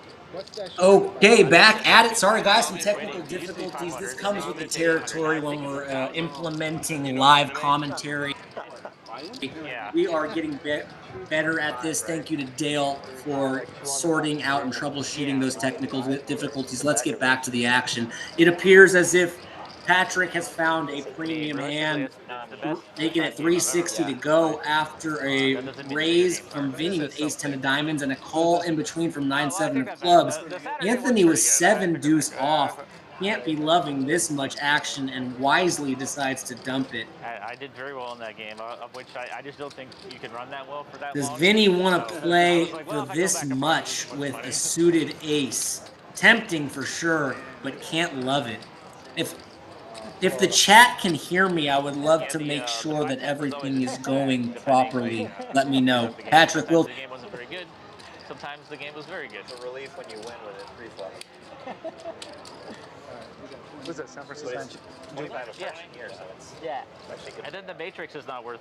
Okay, back at it. Sorry, guys, some technical difficulties. This comes with the territory when we're implementing live commentary. We are getting better at this. Thank you to Dale for sorting out and troubleshooting those technical difficulties. Let's get back to the action. It appears as if Patrick has found a premium hand, making it 360 to go after a raise from Vinny with ace-10 of diamonds and a call in between from 9-7 of clubs. Anthony was 7 deuce off. Can't be loving this much action and wisely decides to dump it. I did very well in that game, of which I just don't think you can run that well for that Does long. Vinny want to play for this much with a suited ace? Tempting for sure, but can't love it. If the chat can hear me, I would love to make sure that everything is going properly. Let me know. Patrick will. The game wasn't very good. Sometimes the game was very good. It's a relief when you win with it 3 flop. What's that, San Francisco? 25 a freshman year, so it's actually good. And then the Matrix is not worth.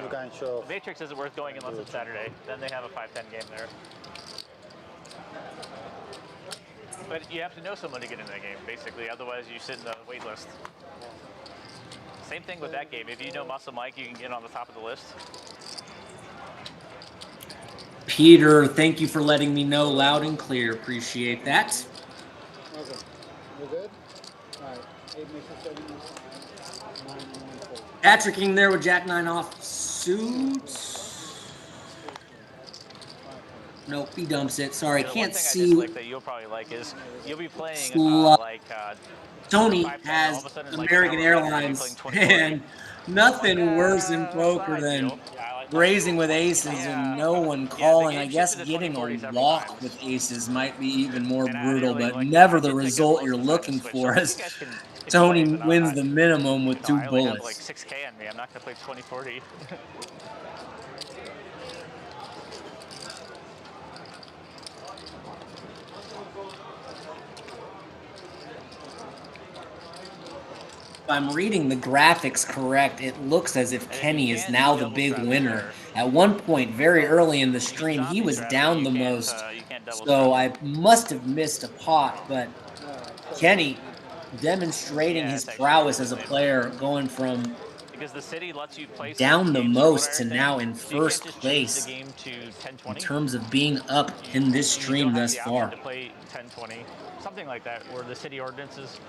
You can show. The Matrix isn't worth going unless it's Saturday. Then they have a 5-10 game there. But you have to know someone to get in that game, basically. Otherwise, you sit in the wait list. Same thing with that game. If you know Muscle Mike, you can get on the top of the list. Peter, thank you for letting me know loud and clear. Appreciate that. Okay. You good? All right. 8 makes it 7 is fine. 9 and 1 4. Patrick in there with Jack 9 off suit. Nope, he dumps it. Sorry, The can't one thing see. I dislike that you'll probably like is you'll be playing Tony 5-10, and all has of a sudden, like, American an hour later, you're Airlines, playing 2040. and nothing worse in That's poker not than ideal. Yeah, I like that. raising with aces and no one calling. I game guess shifted to getting 2040 a several walk times. with aces might be even more And I brutal, really but like never I the did take result most you're of the time to looking switch. for. So As you guys can Tony explain, but wins I'm the not, minimum with 2 I only have like bullets. 6K in me. I'm not going to play 2040. If I'm reading the graphics correct, it looks as if Kenny is now the big winner. At one point, very early in the stream, he was down the most, so I must have missed a pot, but Kenny demonstrating his prowess as a player, going from Because the city lets you play down the games most to everything, now in so you can't first just change place the game to 1020. in terms of being up in this You stream don't have thus the far. option to play 1020, something like that, where the city ordinances.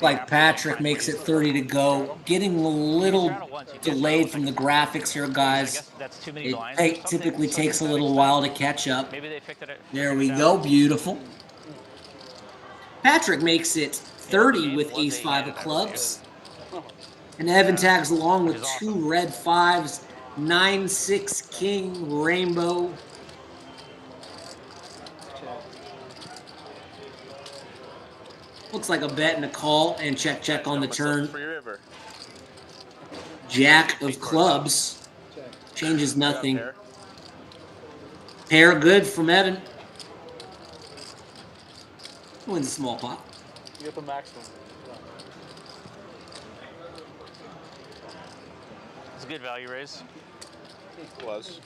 Like Patrick makes it 30 to go, getting a little delayed from the graphics here, guys. That's too many It blinds. typically takes a little while to catch up. Maybe they picked it. There we go, beautiful. Patrick makes it 30 with ace-5 of clubs. And Evan tags along with 2 red 5s, 9-6 king, rainbow. Looks like a bet and a call, and check on the turn. Jack of clubs changes nothing. Pair good from Evan. Wins a small pot. You get the maximum. It's a good value raise. It was.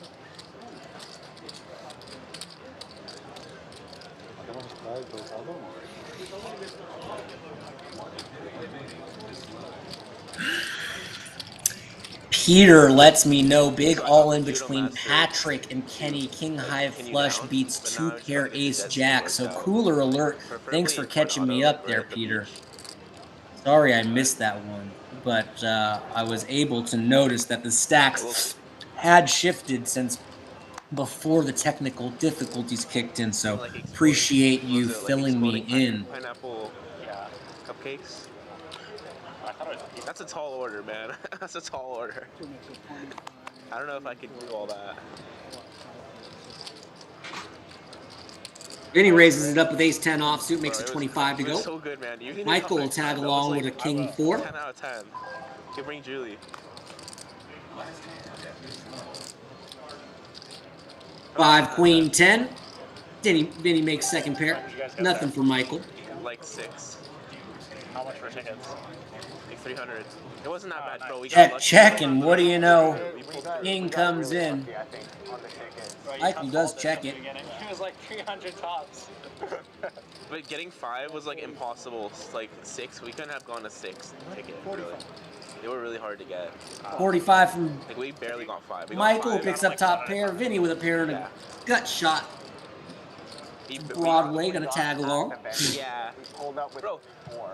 Peter lets me know big all in between Patrick and Kenny. King high flush beats 2 pair ace jack. So cooler alert. Thanks for catching me up there, Peter. Sorry I missed that one, but I was able to notice that the stacks had shifted since before the technical difficulties kicked in. So appreciate you filling me in. Pineapple cupcakes. That's a tall order, man. That's a tall order. I don't know if I could do all that. Vinny raises it up with ace-10 offsuit, makes it 25 to go. So good, man. Michael will tag along with a king 4. 10 out of 10. You bring Julie. 5 queen 10. Vinny makes second pair. Nothing for Michael. Like 6. How much for tickets? Like 300. It wasn't that bad, bro. We Check, and what do you know? King comes in. Michael does check it. It was like 300 tops. But getting 5 was like impossible. Like 6, we couldn't have gone to 6 ticket. Really. They were really hard to get. 45 from like we barely got 5. Michael picks up top pair. Vinny with a pair and a gut shot. Broadway gonna tag along. Yeah. Bro,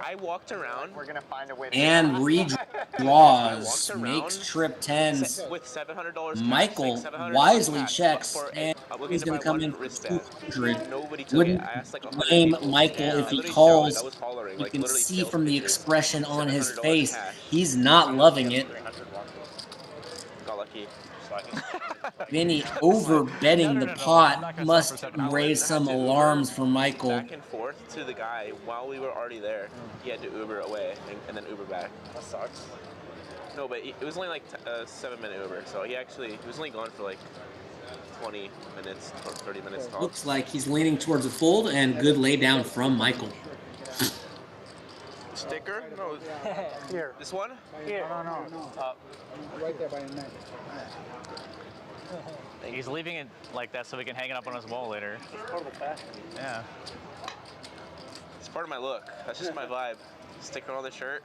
I walked around. We're gonna find a way. And redraws. Makes trip 10s. With $700. Michael wisely checks, and he's gonna come in for 200. Wouldn't blame Michael if he calls. You can see from the expression on his face, he's not loving it. Got lucky. Vinny over betting the pot must raise some alarms for Michael. Back and forth to the guy while we were already there. He had to Uber away and then Uber back. That sucks. No, but it was only like a 7-minute Uber, so he was only gone for like 20 minutes or 30 minutes tops. Looks like he's leaning towards a fold, and good lay down from Michael. Sticker? No. Here. This one? Here. No. Right there by your neck. He's leaving it like that so we can hang it up on his wall later. It's part of the fashion. Yeah. It's part of my look. That's just my vibe. Sticker on the shirt.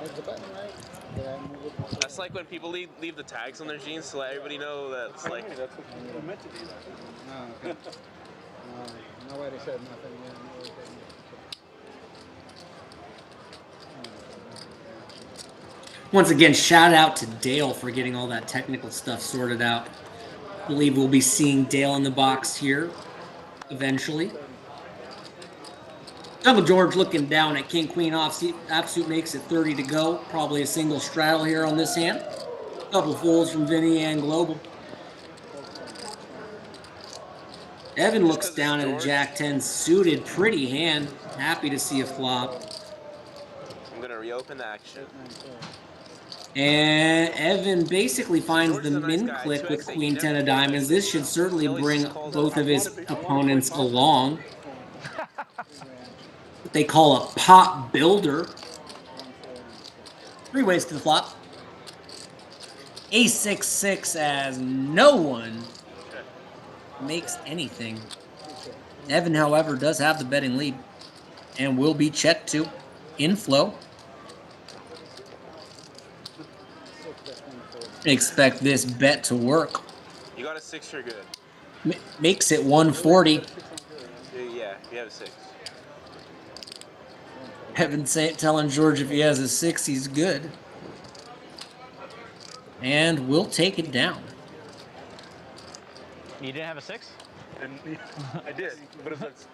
Is the button right? Did I move it? That's like when people leave the tags on their jeans to let everybody know that it's like. That's what you were meant to do. No, okay. Nobody said nothing. Yeah, Once again, shout out to Dale for getting all that technical stuff sorted out. I believe we'll be seeing Dale in the box here eventually. Uncle George looking down at King Queen offsuit makes it 30 to go. Probably a single straddle here on this hand. Couple folds from Vinny and Global. Evan looks down at a Jack 10 suited, pretty hand. Happy to see a flop. I'm gonna reopen the action. And Evan basically finds the min click with Queen 10 of diamonds. This should certainly bring both of his opponents along. What they call a pot builder. 3 ways to the flop. Ace-6-6 as no one makes anything. Evan, however, does have the betting lead and will be checked to inflow. Expect this bet to work. You got a 6, you're good. Makes it 140. Yeah, you have a 6. Evan telling George if he has a 6, he's good. And we'll take it down. You didn't have a 6? I did, but it was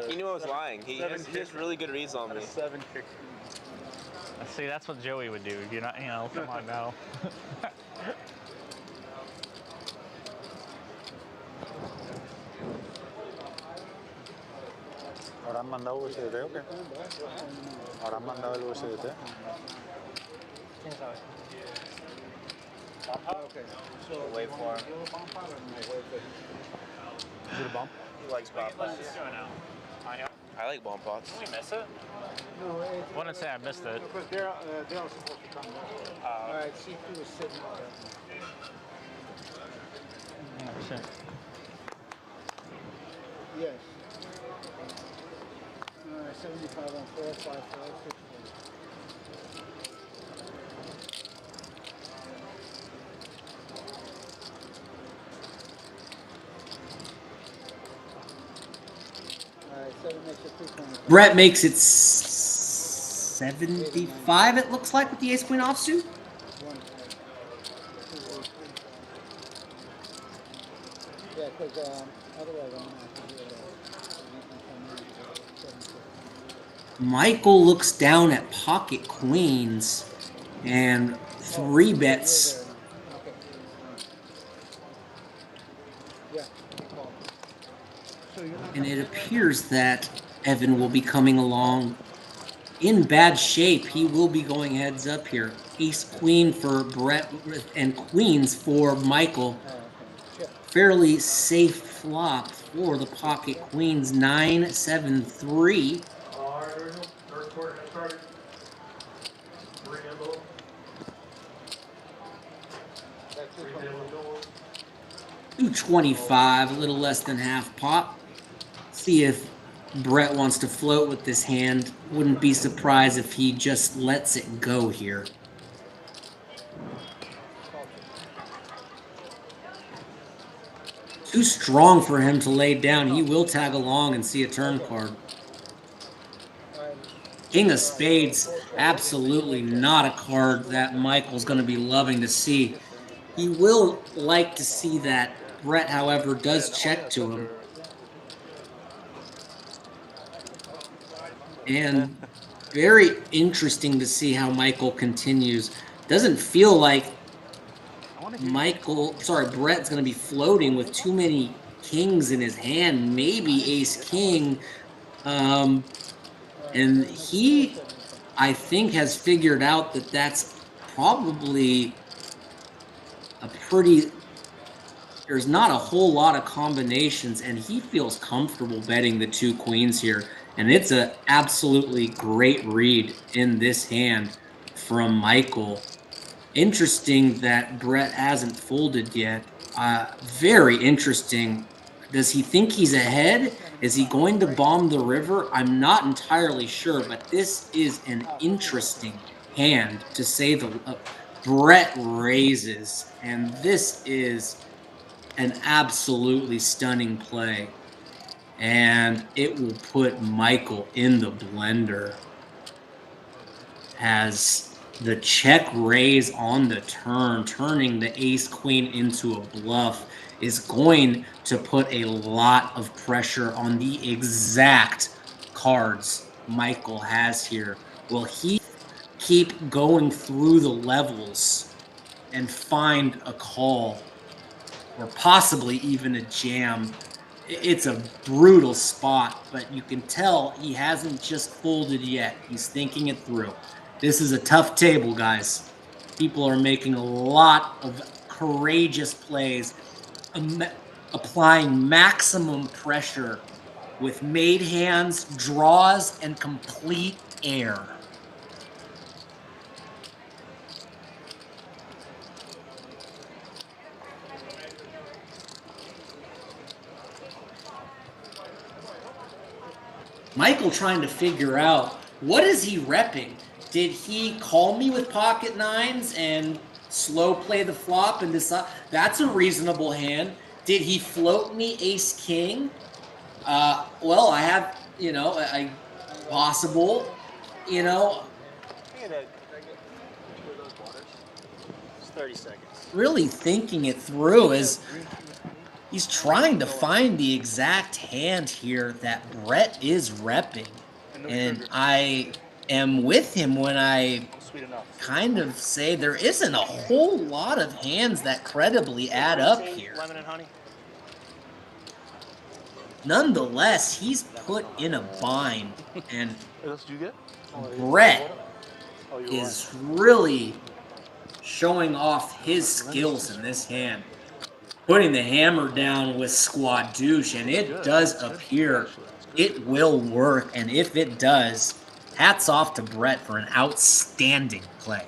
he knew I was lying. He has really good reads on me. 7 kick. See, that's what Joey would do. You're not, come on now. ¿Habrán mandado USDT o qué? ¿Habrán mandado el USDT? ¿Quién sabe? Okay. So Wait for him. Is it a bump? He likes bomb pots. I like bomb pots. Did we miss it? No, I wouldn't say I missed it. because they're supposed to come back. All right, C2 is sitting there. Oh, shit. Yes. 75 on 4, 5, 4, 6. Brett makes it 75, it looks like, with the ace-queen offsuit. Yeah, because otherwise I'm going to have to do it. Michael looks down at pocket queens and 3 bets. And it appears that Evan will be coming along in bad shape. He will be going heads up here. Ace queen for Brett and queens for Michael. Fairly safe flop for the pocket queens. 9-7-3. 225, a little less than half pot. See if Brett wants to float with this hand. Wouldn't be surprised if he just lets it go here. Too strong for him to lay down. He will tag along and see a turn card. King of Spades, absolutely not a card that Michael's going to be loving to see. He will like to see that. Brett, however, does check to him. And very interesting to see how Michael continues. Doesn't feel like Brett's going to be floating with too many kings in his hand. Maybe ace-king. And he, I think, has figured out that that's probably a pretty there's not a whole lot of combinations, and he feels comfortable betting the 2 queens here. And it's an absolutely great read in this hand from Michael. Interesting that Brett hasn't folded yet. Very interesting. Does he think he's ahead? Is he going to bomb the river? I'm not entirely sure, but this is an interesting hand, to say the Brett raises, and this is an absolutely stunning play. And it will put Michael in the blender as the check raise on the turn, turning the ace queen into a bluff, is going to put a lot of pressure on the exact cards Michael has here. Will he keep going through the levels and find a call, or possibly even a jam? It's a brutal spot, but you can tell he hasn't just folded yet. He's thinking it through. This is a tough table, guys. People are making a lot of courageous plays, applying maximum pressure with made hands, draws, and complete air. Michael trying to figure out, what is he repping? Did he call me with pocket nines and slow play the flop and decide? That's a reasonable hand. Did he float me ace king? Well, I have, possible, It's 30 seconds. really thinking it through as he's trying to find the exact hand here that Brett is repping. And I am with him when I kind of say there isn't a whole lot of hands that credibly add up here. Lemon and honey. Nonetheless, he's put in a bind, and Brett is really showing off his skills in this hand. Putting the hammer down with Squadouche, and it does appear it will work. And if it does, hats off to Brett for an outstanding play.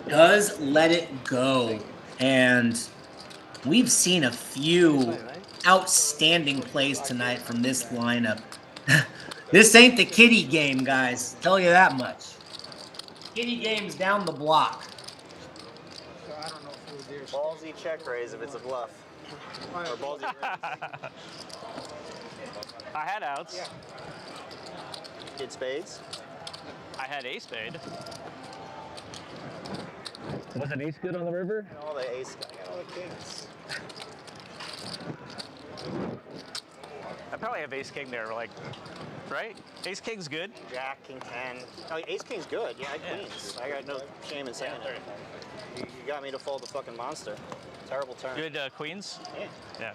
Does let it go, and we've seen a few outstanding plays tonight from this lineup. This ain't the kiddie game, guys. Tell you that much. Kiddie game's down the block. Ballsy check raise if it's a bluff. Or ballsy raise. I had outs. Yeah. Did spades? I had ace spade. Was an ace good on the river? And all the ace, I got all the kings. I probably have ace king there, like, right? Ace king's good. Jack, king 10. Oh, ace king's good. Yeah, queens. I got no shame in saying it. You got me to fold the fucking monster. Terrible turn. Good queens? Yeah. Yeah.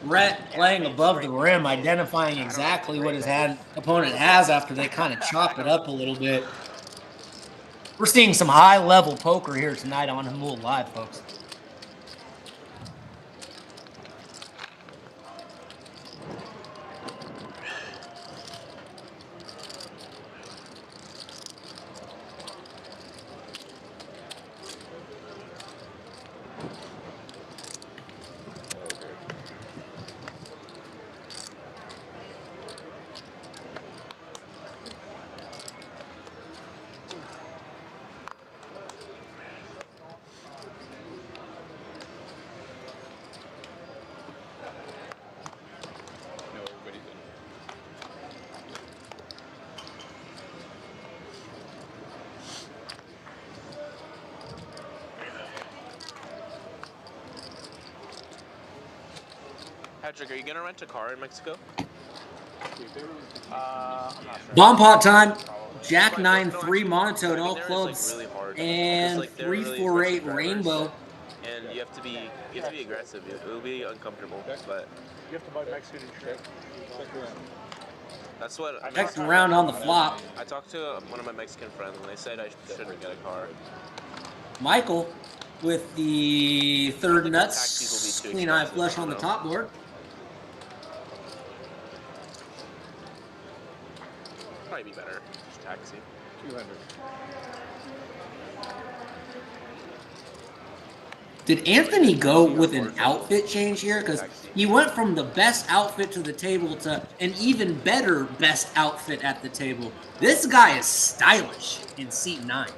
Brett playing above the rim, identifying exactly what his opponent has after they kind of chop it up a little bit. We're seeing some high-level poker here tonight on Hamul Live, folks. Patrick, are you gonna rent a car in Mexico? I'm not sure. Bomb pot time. Jack 9-3 monotone, all clubs, Really hard. and Like, they're really 3-4-8 aggressive rainbow. drivers. and you have to be aggressive. It will be uncomfortable, but You have to buy Mexican insurance. that's what I Checked around on the flop. I talked to one of my Mexican friends, and they said I shouldn't get a car. Michael with the third taxis nuts. will be too Queen high expensive, flush I on the don't top board. Probably be better. Just taxi. 200. Did Anthony go with an outfit change here? Because he went from the best outfit to the table to an even better best outfit at the table. This guy is stylish in seat 9.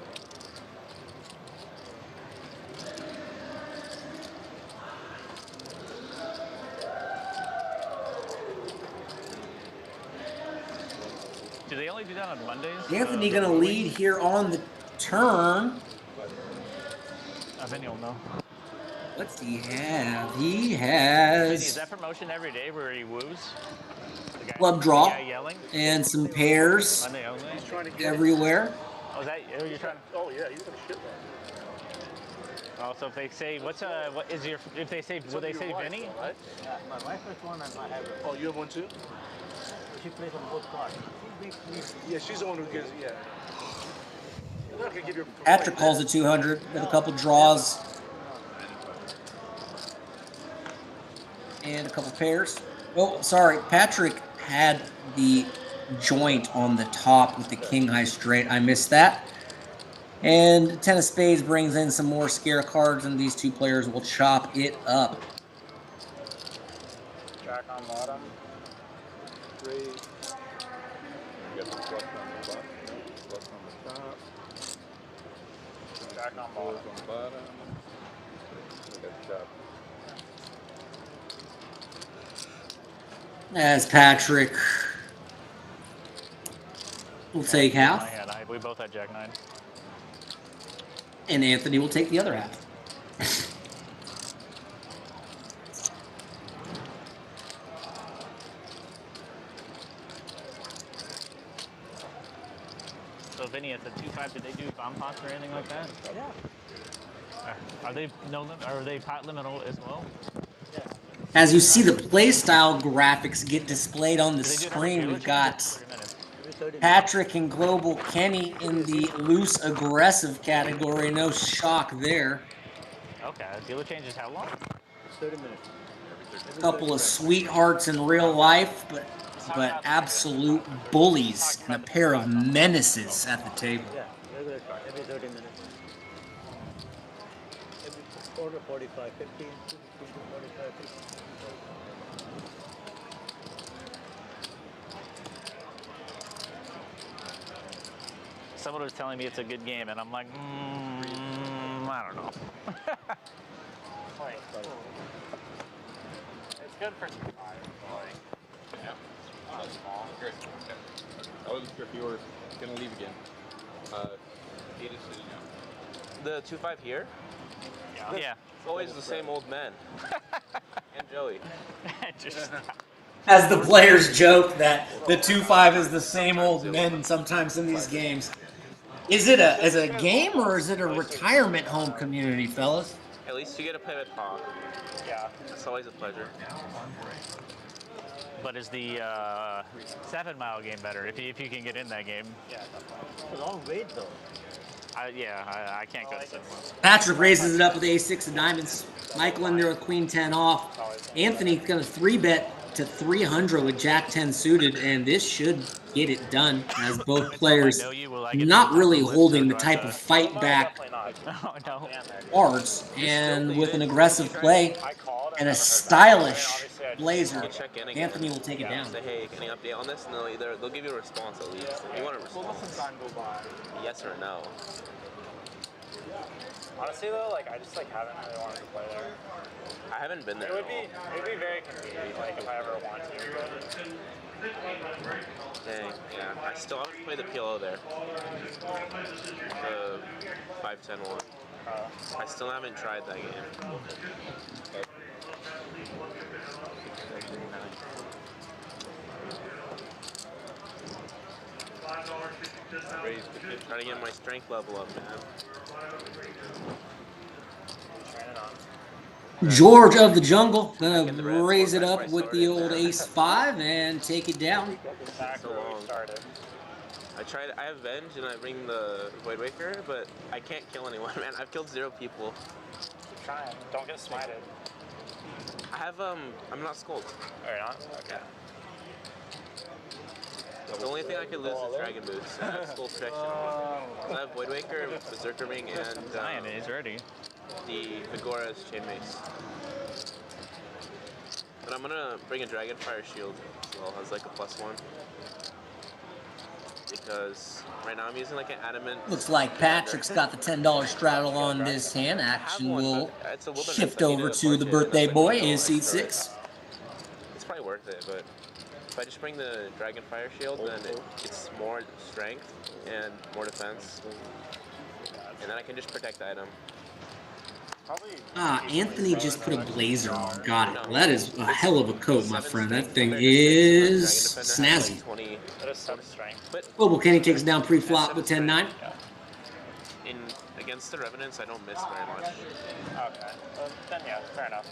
Do they only do that on Mondays? Anthony going to lead here on the turn. I think you'll know. What's he have? He Is has that promotion every day where he woos? The guy, club draw the guy yelling? and some pairs Monday only? He's trying to get everywhere. Oh, is that you? You're trying? Oh yeah, he's gonna shit that. Oh, so if they say what is your? If they say will they say Vinny? Right? Yeah, my wife has one and I have it. Oh, you have one too? She plays on both cards. She makes me. Yeah, she's the one who gives. Yeah. You're not gonna give your. Patrick calls it 200 with a couple draws and a couple pairs. Oh, sorry. Patrick had the joint on the top with the king high straight. I missed that. And 10 of spades brings in some more scare cards, and these two players will chop it up. Jack on bottom. 3. You got the flush on the bottom. Flush on the top. Jack on bottom. On the bottom. You got the top. As Patrick will take half, We both had Jack 9. and Anthony will take the other half. So Vinny, at the 2-5, did they do bomb pots or anything like that? Yeah. Are they no limit? Are they pot limit as well? Yeah. As you see the playstyle graphics get displayed on the screen, we've got Patrick and Global Kenny in the loose aggressive category. No shock there. Okay, dealer changes how long? 30 minutes. A couple of sweethearts in real life, but absolute bullies and a pair of menaces at the table. Yeah, regular card. Every 30 minutes. Every quarter, 45, 15, 45, 50. Someone was telling me it's a good game, and I'm like, I don't know. Like, it's good for some fire, like, Yeah. That's small. I wasn't sure if you were going to leave again. 8 is sitting out. The 2-5 here. Yeah. It's always the same old men. And Joey. As the players joke that the 2-5 is the same old men sometimes in these games. Is it a game or is it a retirement home community, fellas? At least you get to play with Pa. yeah. It's always a pleasure. But is the 7 Mile game better if you can get in that game? Yeah, definitely. It's a long wait though. I can't go to 7 Mile. Patrick raises it up with ace-6 of diamonds. Michael in there with queen 10 off. Anthony's going to 3-bet to 300 with jack 10 suited, and this should get it done as both players not really holding the type of fight back cards, and with an aggressive play and a stylish blazer, Anthony will take it down. Say, hey, any update on this? And they'll give you a response at least. You want a response? We'll let some time go by. Yes or no. Honestly though, like I just like haven't really wanted to play there. I haven't been there. It would be very convenient, like if I ever wanted to. Dang, yeah. I still haven't played the PLO there. The 5-10 one. I still haven't tried that game. Try to get my strength level up, man. Turn it on. George of the Jungle gonna raise it up with the old ace-5 and take it down. So long. I have Venge and I bring the Void Waker, but I can't kill anyone, man. I've killed 0 people. Keep trying. Don't get smited. I have, I'm not Skulled. Oh, you're not? Okay. The only thing I could lose is Dragon Boots. I have Skull Protection. I have Void Waker, Berserker Ring, and Zion is ready. The Vigora's Chain Mace. But I'm gonna bring a Dragonfire Shield as well as like a +1. Because right now I'm using like an adamant. Looks like Patrick's got the $10 straddle on this hand. Action will shift over to the birthday boy, is seat 6. It's probably worth it, but if I just bring the Dragonfire Shield, then it's more strength and more defense. And then I can just protect the item. Anthony just put a blazer on. Got it. Well, that is a hell of a coat, my friend. That thing is snazzy. That is some strength. Global Kenny takes down pre-flop with 10-9. Against the Revenants, I don't miss very much. Okay. Then yeah, fair enough.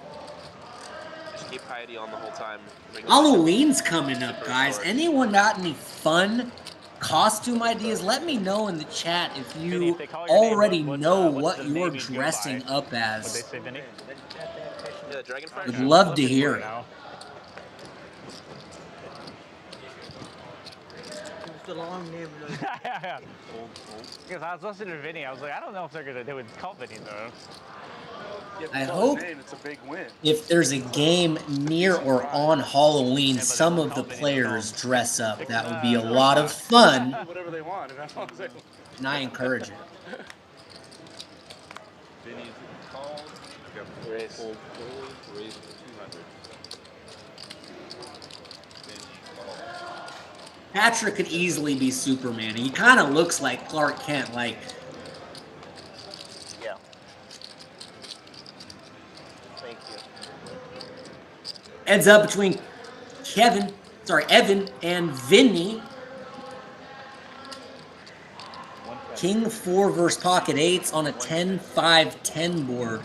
Just keep Piety on the whole time. Halloween's coming up, guys. Anyone got any fun costume ideas? Let me know in the chat if you already know what you're dressing up as. Would love to hear it. The long name. Because I was listening to Vinny, I was like, I don't know if they would call Vinny though. I hope if there's a game near or on Halloween, some of the players dress up. That would be a lot of fun. Whatever they want. And I encourage it. Vinny's called. Raise. Hold forward. Raise to 200. Patrick could easily be Superman. He kind of looks like Clark Kent, like. Yeah. Thank you. Heads up between Evan and Vinny. King 4 versus pocket 8s on a 10-5-10 board.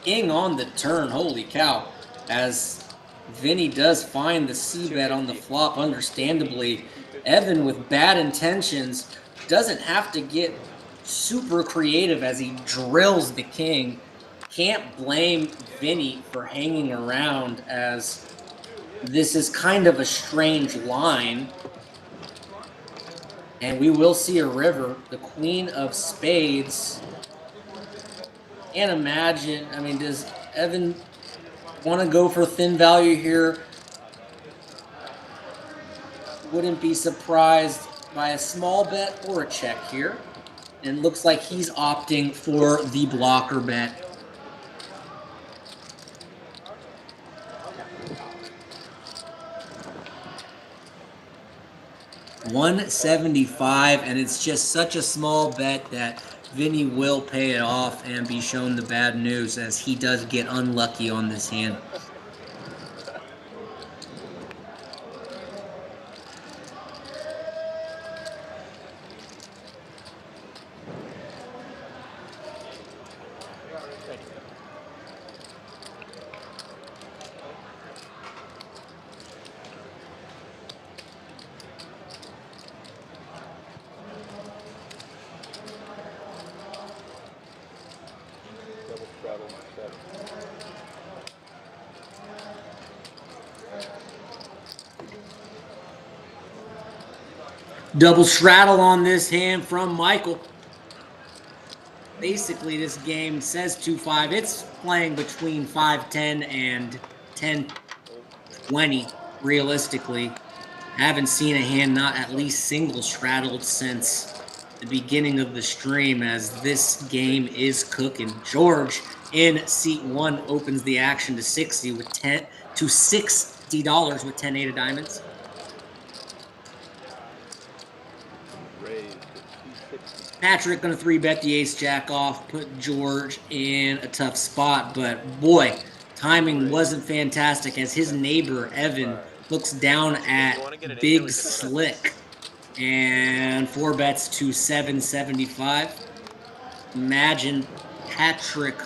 King on the turn, holy cow. As Vinny does find the C-bet on the flop, understandably. Evan with bad intentions doesn't have to get super creative as he drills the king. Can't blame Vinny for hanging around as this is kind of a strange line. And we will see a river, the Queen of Spades. Can't imagine, I mean, does Evan want to go for thin value here? Wouldn't be surprised by a small bet or a check here. And looks like he's opting for the blocker bet. $175, and it's just such a small bet that Vinny will pay it off and be shown the bad news as he does get unlucky on this hand. Double straddle on this hand from Michael. Basically, this game says 2-5. It's playing between 5-10 and 10-20, realistically. Haven't seen a hand not at least single straddled since the beginning of the stream, as this game is cooking. George in seat 1 opens the action to $60 with $60 with 10-8 of diamonds. Patrick going to 3-bet the ace-jack off, put George in a tough spot, but boy, timing wasn't fantastic as his neighbor, Evan, looks down at Big Slick. And 4 bets to 775. Imagine Patrick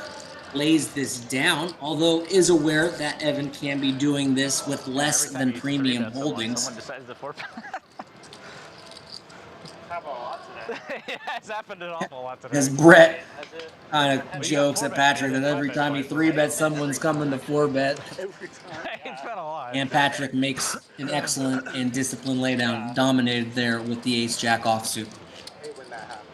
lays this down, although is aware that Evan can be doing this with less Every time than you premium 3-bet someone, holdings. someone decides to 4-bet. Happened a lot today. Yeah, it's happened an awful lot today. As Brett Has it? kind of Well, you got jokes at 4-bet Patrick twice, that every 5-bet time he twice, 3-bets, 8-bet someone's coming to 4-bet. Every time. It's been a lot. And Patrick makes an excellent and disciplined laydown, dominated there with the ace-jack offsuit. I hate when that happens.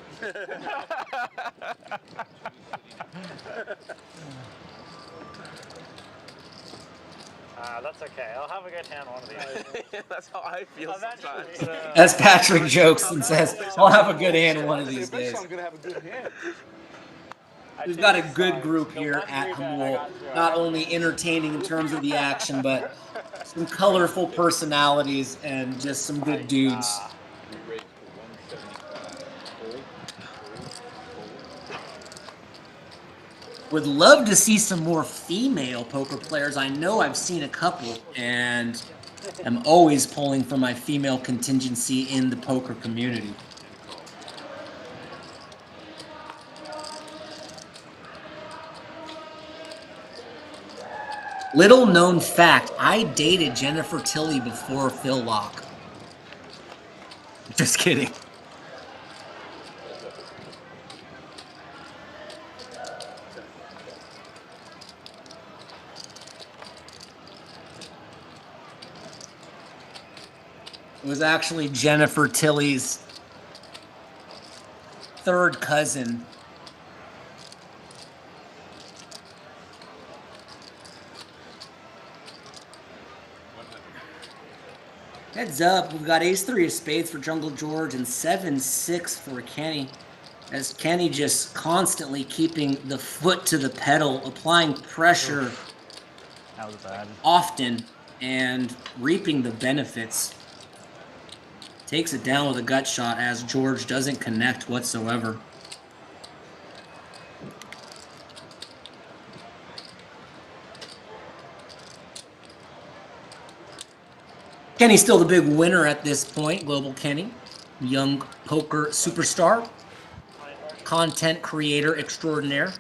That's okay. I'll have a good hand one of these. That's how I feel sometimes. As Patrick jokes and says, I'll have a good hand one of these Eventually days. I'm gonna have a good hand. We've got a good group here at Hamul, not only entertaining in terms of the action, but some colorful personalities and just some good dudes. Would love to see some more female poker players. I know I've seen a couple, and I'm always pulling for my female contingency in the poker community. Little known fact, I dated Jennifer Tilley before Phil Locke. Just kidding. It was actually Jennifer Tilley's third cousin. Heads up, we've got ace-3 of spades for Jungle George and 7-6 for Kenny. As Kenny just constantly keeping the foot to the pedal, applying pressure That was bad. often and reaping the benefits. Takes it down with a gut shot as George doesn't connect whatsoever. Kenny's still the big winner at this point, Global Kenny. Young poker superstar. Content creator extraordinaire.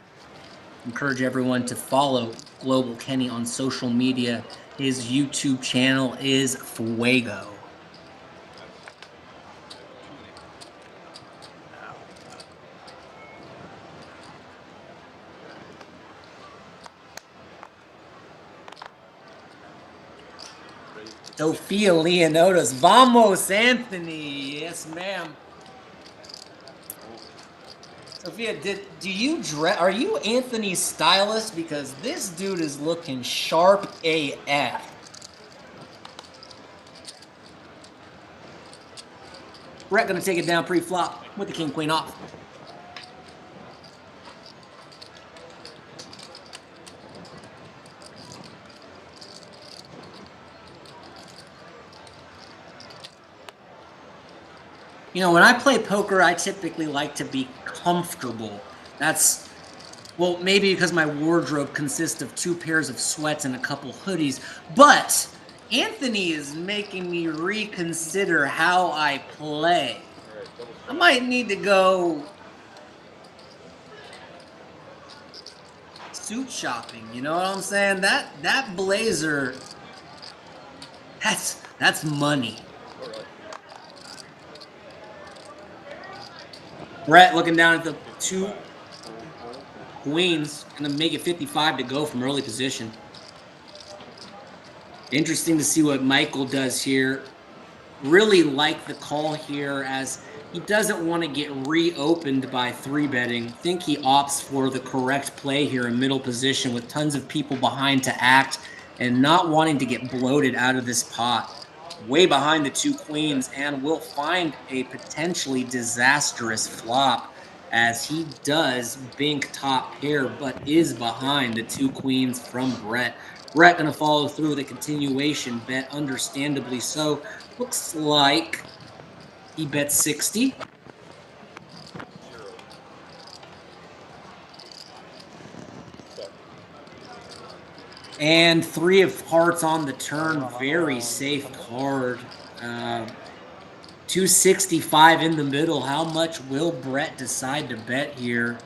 Encourage everyone to follow Global Kenny on social media. His YouTube channel is Fuego. Sophia Leonotis. Vamos, Anthony. Yes, ma'am. Sophia, do you dress? Are you Anthony's stylist? Because this dude is looking sharp AF. Brett gonna take it down pre-flop with the king queen off. You know, when I play poker, I typically like to be comfortable. That's, well, maybe because my wardrobe consists of 2 pairs of sweats and a couple hoodies, but Anthony is making me reconsider how I play. I might need to go suit shopping, you know what I'm saying? That blazer, that's money. Brett looking down at the 2 queens, gonna make it 55 to go from early position. Interesting to see what Michael does here. Really like the call here as he doesn't want to get reopened by 3-betting. Think he opts for the correct play here in middle position with tons of people behind to act and not wanting to get bloated out of this pot. Way behind the 2 queens and will find a potentially disastrous flop as he does bink top pair but is behind the 2 queens from Brett. Brett going to follow through with a continuation bet, understandably so. Looks like he bets 60. And 3 of hearts on the turn, very safe card. 265 in the middle. How much will Brett decide to bet here?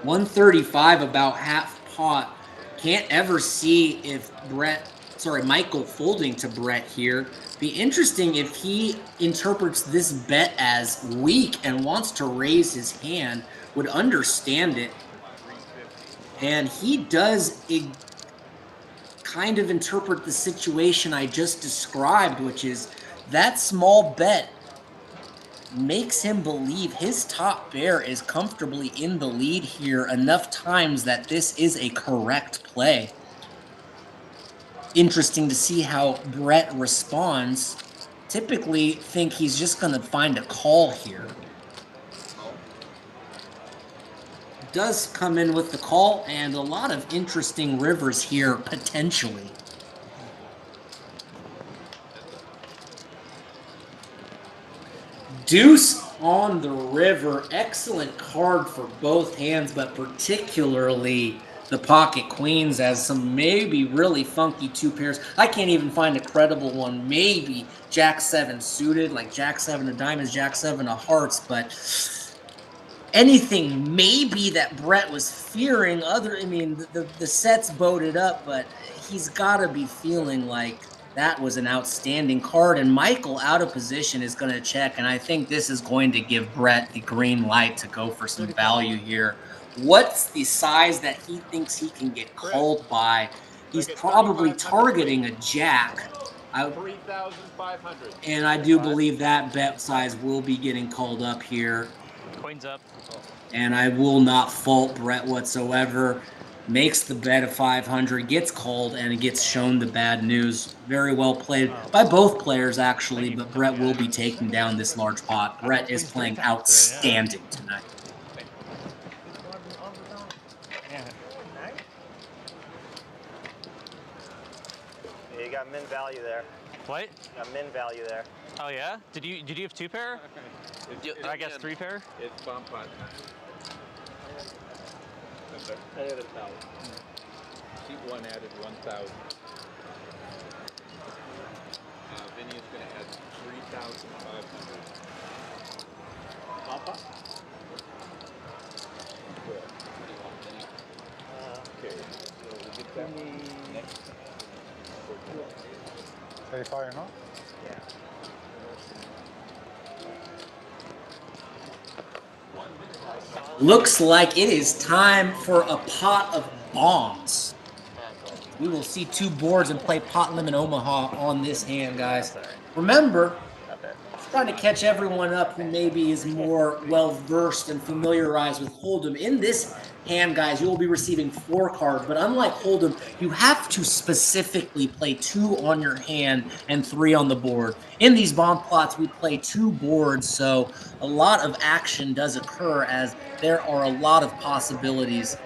135, about half pot. Can't ever see if Michael folding to Brett here. Be interesting if he interprets this bet as weak and wants to raise his hand, would understand it. And he does kind of interpret the situation I just described, which is that small bet makes him believe his top pair is comfortably in the lead here enough times that this is a correct play. Interesting to see how Brett responds. Typically think he's just going to find a call here. Does come in with the call and a lot of interesting rivers here potentially. Deuce on the river. Excellent card for both hands, but particularly the pocket queens as some maybe really funky two pairs. I can't even find a credible one. Maybe Jack 7 suited, like Jack 7 of diamonds, Jack 7 of hearts, but anything maybe that Brett was fearing. The set's boated up, but he's got to be feeling like that was an outstanding card. And Michael out of position is going to check, and I think this is going to give Brett the green light to go for some value here. What's the size that he thinks he can get called by? He's probably targeting a jack. 3,500. And I do believe that bet size will be getting called up here. Coins up. And I will not fault Brett whatsoever. Makes the bet of 500, gets called, and gets shown the bad news. Very well played by both players, actually, but Brett will be taking down this large pot. Brett is playing outstanding tonight. You got min value there. What? You got min value there. Oh yeah? Did you have two pair? I guess three pair? It's bomb pot. Added 1,000. Sheet 1 added 1,000. Vinny is going to add 3,500. Bomb pot? Okay, so we get that next. Very fire, no? Yeah. Looks like it is time for a pot of bombs. We will see two boards and play Pot Limit Omaha on this hand, guys. Remember, trying to catch everyone up who maybe is more well-versed and familiarized with Hold'em. In this hand, guys, you will be receiving 4 cards, but unlike Hold'em, you have to specifically play 2 on your hand and 3 on the board. In these bomb plots, we play 2 boards, so a lot of action does occur as there are a lot of possibilities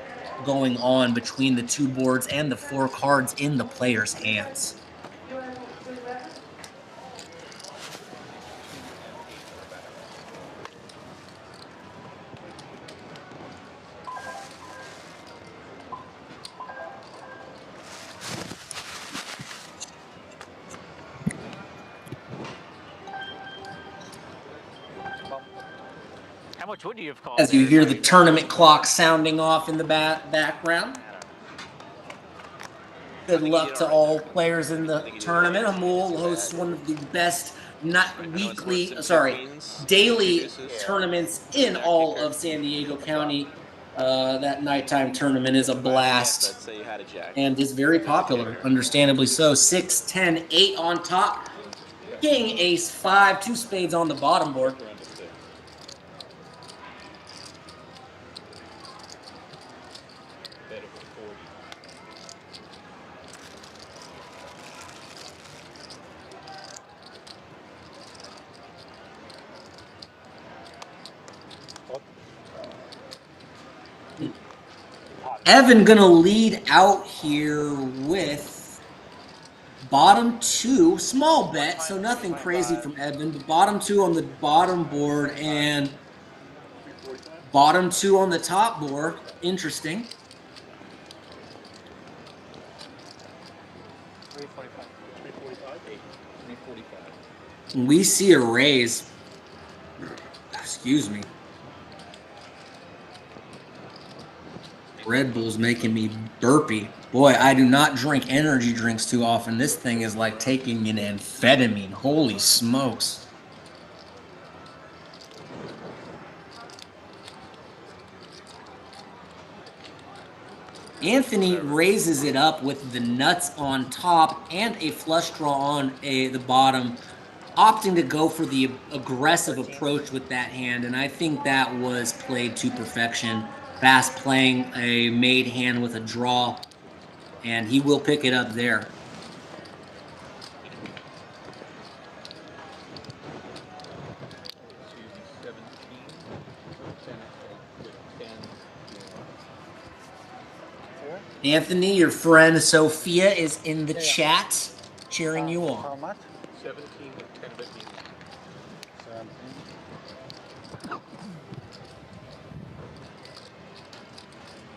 going on between the 2 boards and the 4 cards in the player's hands. How much would you have called? As you hear the tournament clock sounding off in the background. Good luck to all players in the tournament. Amul hosts one of the best daily tournaments in all of San Diego County. That nighttime tournament is a blast and is very popular, understandably so. 6, 10, 8 on top. King, ace, 5, 2 spades on the bottom board. Evan gonna lead out here with bottom 2, small bet, so nothing crazy from Evan, but bottom 2 on the bottom board and bottom 2 on the top board. Interesting. 345. 345. We see a raise. Excuse me. Red Bull's making me burpy. Boy, I do not drink energy drinks too often. This thing is like taking an amphetamine. Holy smokes. Anthony raises it up with the nuts on top and a flush draw on the bottom, opting to go for the aggressive approach with that hand, and I think that was played to perfection. Fast playing a made hand with a draw, and he will pick it up there. Anthony, your friend Sophia is in the chat cheering you on. How much? 17 with 10 bit medium. 17.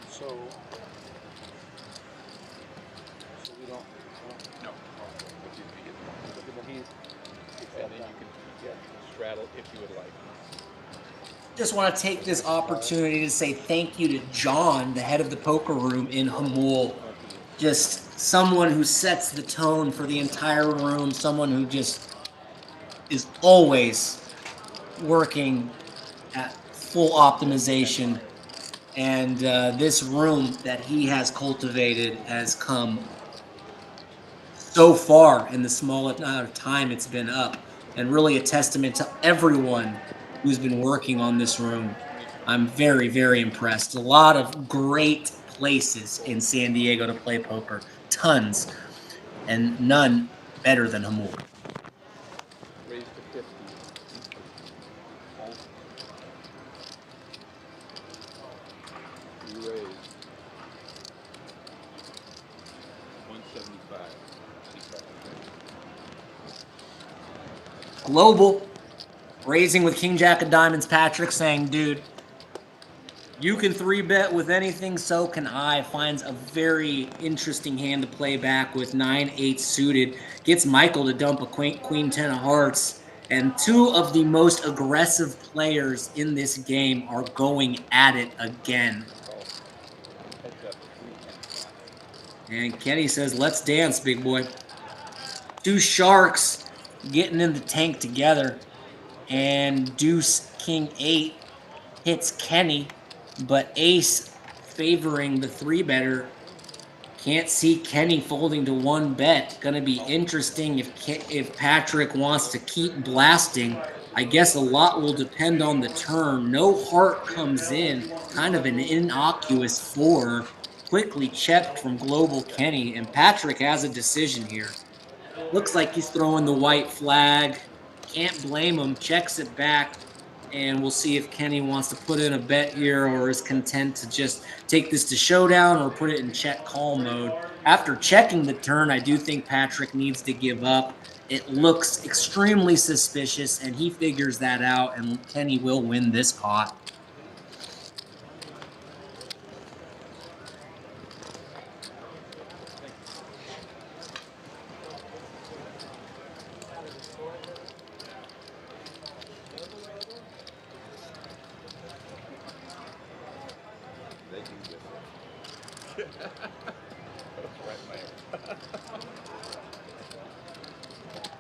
So we don't. No. And then you can straddle if you would like. Just want to take this opportunity to say thank you to John, the head of the poker room in Hamul. Just someone who sets the tone for the entire room, someone who just is always working at full optimization. And this room that he has cultivated has come so far in the small amount of time it's been up, and really a testament to everyone who's been working on this room. I'm very, very impressed. A lot of great places in San Diego to play poker, tons, and none better than Hamul. Raise to 50. You raise 175. Global raising with King Jack of Diamonds. Patrick saying, dude, you can 3-bet with anything, so can I. Finds a very interesting hand to play back with 9-8 suited. Gets Michael to dump a queen 10 of hearts. And two of the most aggressive players in this game are going at it again. And Kenny says, let's dance, big boy. Two sharks getting in the tank together. And Deuce King 8 hits Kenny, but Ace favoring the 3-better. Can't see Kenny folding to 1-bet. Gonna be interesting if Patrick wants to keep blasting. I guess a lot will depend on the turn. No heart comes in, kind of an innocuous 4. Quickly checked from Global Kenny, and Patrick has a decision here. Looks like he's throwing the white flag. Can't blame him. Checks it back. And we'll see if Kenny wants to put in a bet here or is content to just take this to showdown or put it in check call mode. After checking the turn, I do think Patrick needs to give up. It looks extremely suspicious, and he figures that out, and Kenny will win this pot.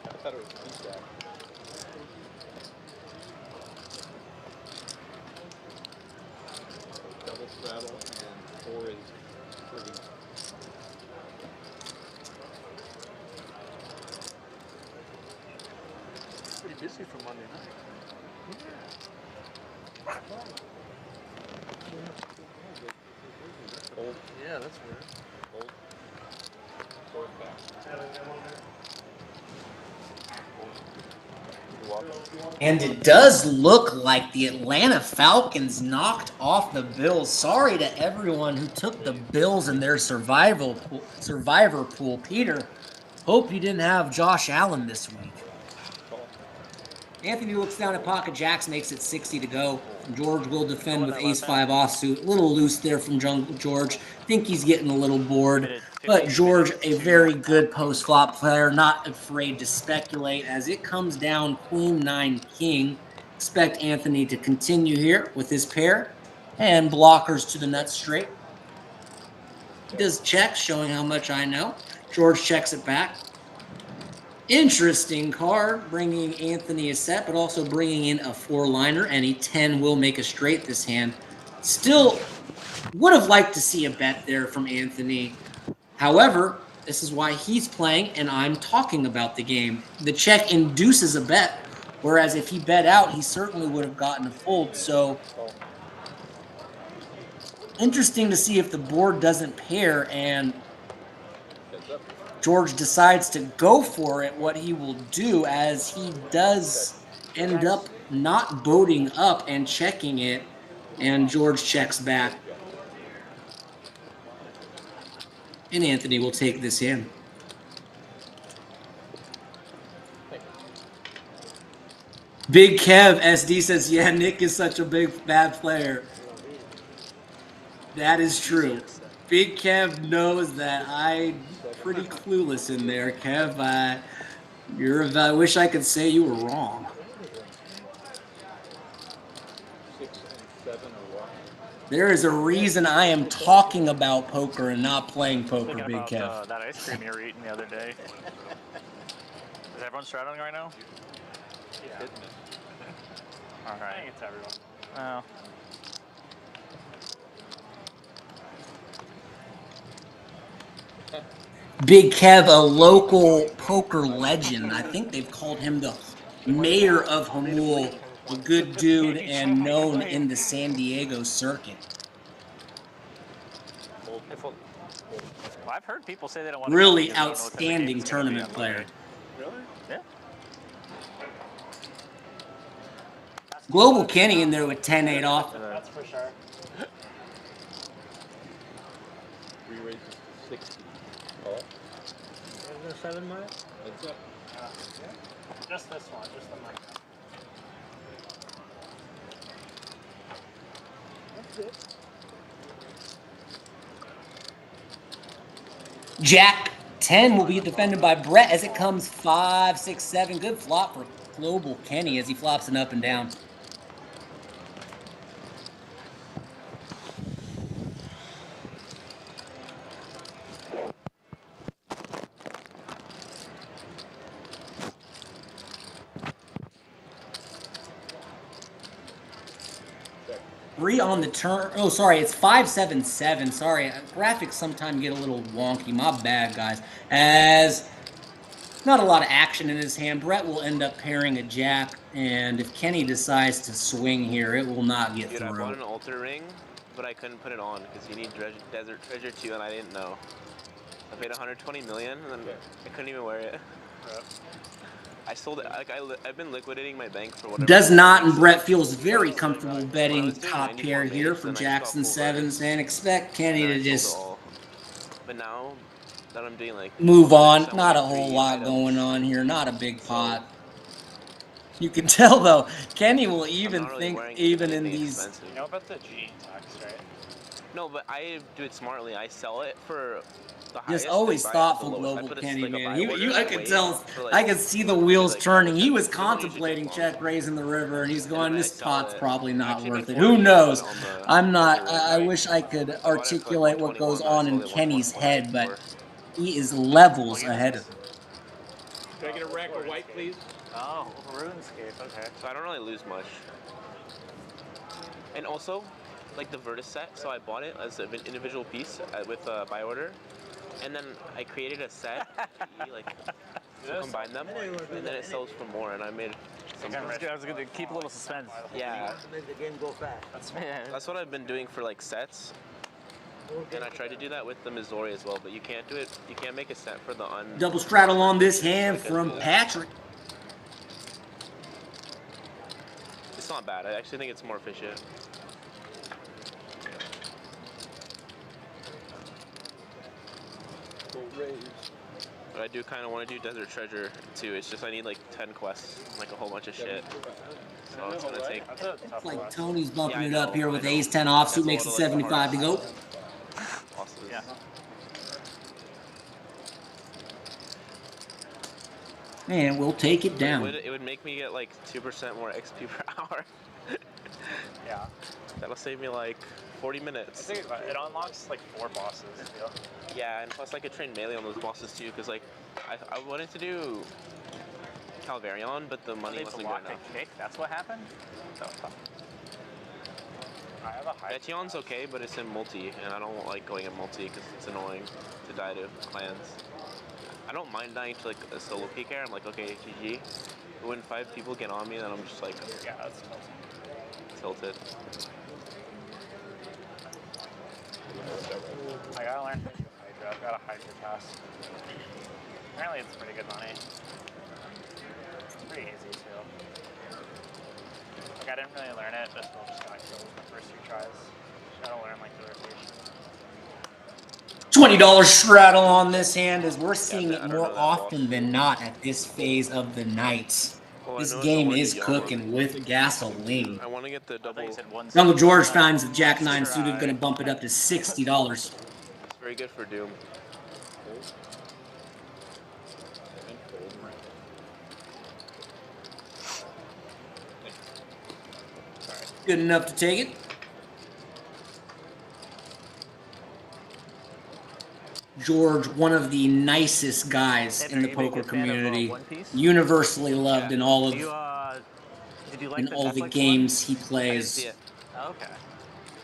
I thought it was feedback. Double straddle and 4 is pretty. Pretty busy for Monday night. Old. Yeah, that's weird. Old. Forward back. And it does look like the Atlanta Falcons knocked off the Bills. Sorry to everyone who took the Bills in their survivor pool. Peter, hope you didn't have Josh Allen this week. Anthony looks down at pocket jacks, makes it 60 to go. George will defend with ace-5 offsuit. A little loose there from George. Think he's getting a little bored. But George, a very good post-flop player, not afraid to speculate. As it comes down queen, 9, king, expect Anthony to continue here with his pair. And blockers to the nuts straight. He does checks, showing how much I know. George checks it back. Interesting card, bringing Anthony a set, but also bringing in a 4-liner, and a 10 will make a straight this hand. Still would have liked to see a bet there from Anthony. However, this is why he's playing, and I'm talking about the game. The check induces a bet, whereas if he bet out, he certainly would have gotten a fold. So interesting to see if the board doesn't pair and George decides to go for it, what he will do, as he does end up not boating up and checking it, and George checks back. And Anthony will take this in. Big Kev SD says, yeah, Nick is such a bad player. That is true. Big Kev knows that I'm pretty clueless in there, Kev. I wish I could say you were wrong. 6 and 7 are what? There is a reason I am talking about poker and not playing poker, Thinking Big about Kev. that ice cream you were eating the other day. Is everyone straddling right now? Yeah. All right. I think it's everyone. Oh. Big Kev, a local poker legend. I think they've called him the mayor of Hamul, a good dude and known in the San Diego circuit. Well, I've heard people say they don't want Really to go because they don't know what type of game outstanding it's gonna be tournament on player. Monday. Really? Yeah. Global Kenny in there with 10-8 off. That's for sure. Re-raises to 60. Oh. Is there 7 miles? That's up. Just this one, just the mic. That's it. Jack 10 will be defended by Brett as it comes 5, 6, 7. Good flop for Global Kenny as he flops an up and down. Three on the turn. Oh, sorry, it's 5-7-7. Sorry, graphics sometimes get a little wonky. My bad, guys. As not a lot of action in his hand, Brett will end up pairing a jack, and if Kenny decides to swing here, it will not get Dude, I bought through. an altar ring, but I couldn't put it on because you need Desert Treasure 2, and I didn't know. I paid 120 million, and then I couldn't even wear it. I sold it. Like I've been liquidating my bank for whatever. Does not, and Brett feels very comfortable betting doing top 94 pair here bigs, for then I Jackson saw full sevens, and expect Kenny And I to sold just it all. But now that I'm doing like move on. selling Not a like whole 3 lot items, going on here. Not a big pot. You can tell though, Kenny will even not really think, wearing even in anything these. expensive. You know about the G tax, right? No, but I do it smartly. I sell it for the highest. Just always I buy it for thoughtful, the lowest. Global I put Kenny, like a man. buy order I and could wait tell, for, like, I could see the maybe, wheels like, turning. 5 or He 10 was minutes. It doesn't usually contemplating take long. check raising the river, and he's going, then I this sell pot's it. probably not Actually worth made it. Who 40 knows? on the I'm not, altar ring, I right? wish I could I bought it for, like, articulate what goes 121, on but I in sold it Kenny's head, but 124. he is levels ahead of him. Can I get a rack of white, please? Oh, RuneScape. Okay. So I don't really lose much. And also, like the Virtus set, so I bought it as an individual piece with a buy order, and then I created a set, like to combine them, and then it sells for more, and I made some. I was going to keep a little suspense. Yeah. Make the game go fast. That's what I've been doing for like sets. And I tried to do that with the Missouri as well, but you can't do it. You can't make a set for the Double straddle on this hand from Patrick. It's not bad. I actually think it's more efficient. Go raise. But I do kind of want to do Desert Treasure too. It's just I need like 10 quests, like a whole bunch of shit. So it's gonna take. It's like Tony's bumping Yeah, I it up know, here I with know. ace 10 offsuit, That's makes one it of, like, the 75 to go. bosses. Yeah. And we'll take it But down. it would make me get like 2% more XP per hour. Yeah. That'll save me like 40 minutes. I think it unlocks like 4 bosses. Yeah, and plus I could train melee on those bosses too, because like I wanted to do Calvarion, but the money wasn't good enough. Kick? That's what happened? I have a high. Meteon's okay, but it's in multi, and I don't like going in multi because it's annoying to die to clans. I don't mind dying to like a solo PK. I'm like, okay, GG. But when 5 people get on me, then I'm just like, yeah, that's tilted. I gotta learn Hydra. I've got a Hydra pass. Apparently it's pretty good money. It's pretty easy too. Like I didn't really learn it, but still just got killed the first 2 tries. Gotta learn like the rotation. $20 straddle on this hand, as we're seeing it more often than not at this phase of the night. This game is cooking with gasoline. I want to get the double. Uncle George finds the Jack 9 suited, going to bump it up to $60. It's very good for Doom. Good enough to take it. George, one of the nicest guys in the poker community, universally loved in all of the games he plays. Okay.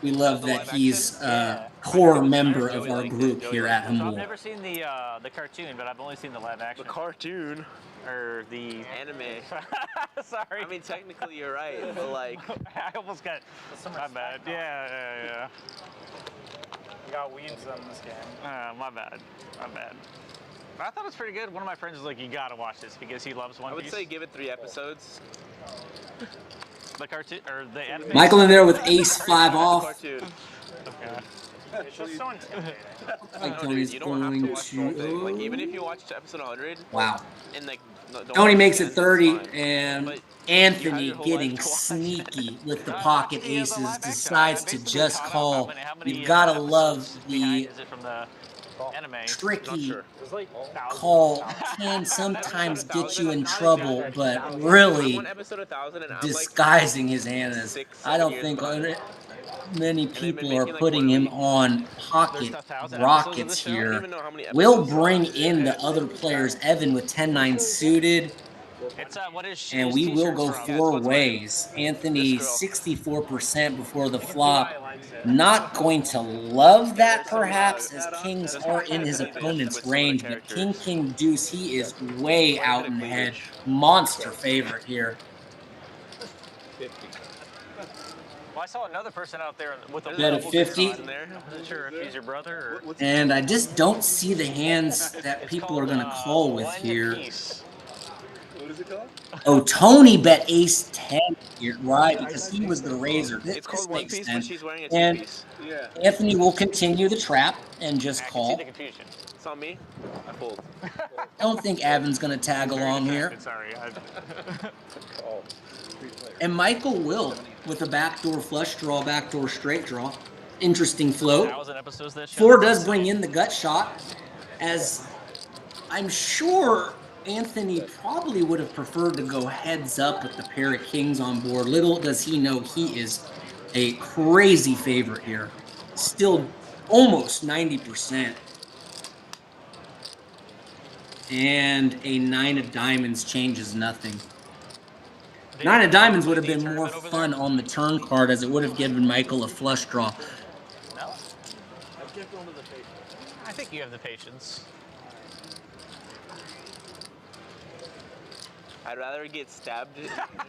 We love that he's a core member of our group here at Humble. I've never seen the cartoon, but I've only seen the live action. The cartoon? Or the anime. Sorry. I mean, technically you're right, but like... I almost got... My bad. Yeah. We got weeds on this game. My bad. I thought it was pretty good. One of my friends was like, you gotta watch this because he loves One Piece. I would say give it 3 episodes. The cartoon, or the anime? Michael in there with ace 5 off. Cartoon. Okay. It's just so intimidating. Like Tony's you don't have to going watch the whole thing. Like, even if you watch episode 100... Wow. And like, Tony makes it 30, and Anthony, getting sneaky with the pocket aces, decides to just call. You've got to love the tricky call. Can sometimes get you in trouble, but really disguising his hand is, I don't think many people are putting him on pocket rockets here. Will bring in the other players. Evan with 10-9 suited. And we will go 4 ways. Anthony 64% before the flop. Not going to love that perhaps, as kings are in his opponent's range, but king deuce, he is way out in head. Monster favorite here. Well, I saw another person out there with a bet of 50. I'm not sure if he's your brother or... And I just don't see the hands that people are going to call with here. What is it called? Oh, Tony bet ace 10 here, right? Because he was the raiser. This makes sense. And Anthony will continue the trap and just call. It's on me. I fold. I don't think Evan's going to tag along here. Sorry. And Michael will with a backdoor flush draw, backdoor straight draw. Interesting float. 4 does bring in the gut shot, as I'm sure Anthony probably would have preferred to go heads up with the pair of kings on board. Little does he know he is a crazy favorite here. Still almost 90%. And a 9 of diamonds changes nothing. 9 of diamonds would have been more fun on the turn card, as it would have given Michael a flush draw. No. I think you have the patience. I'd rather get stabbed in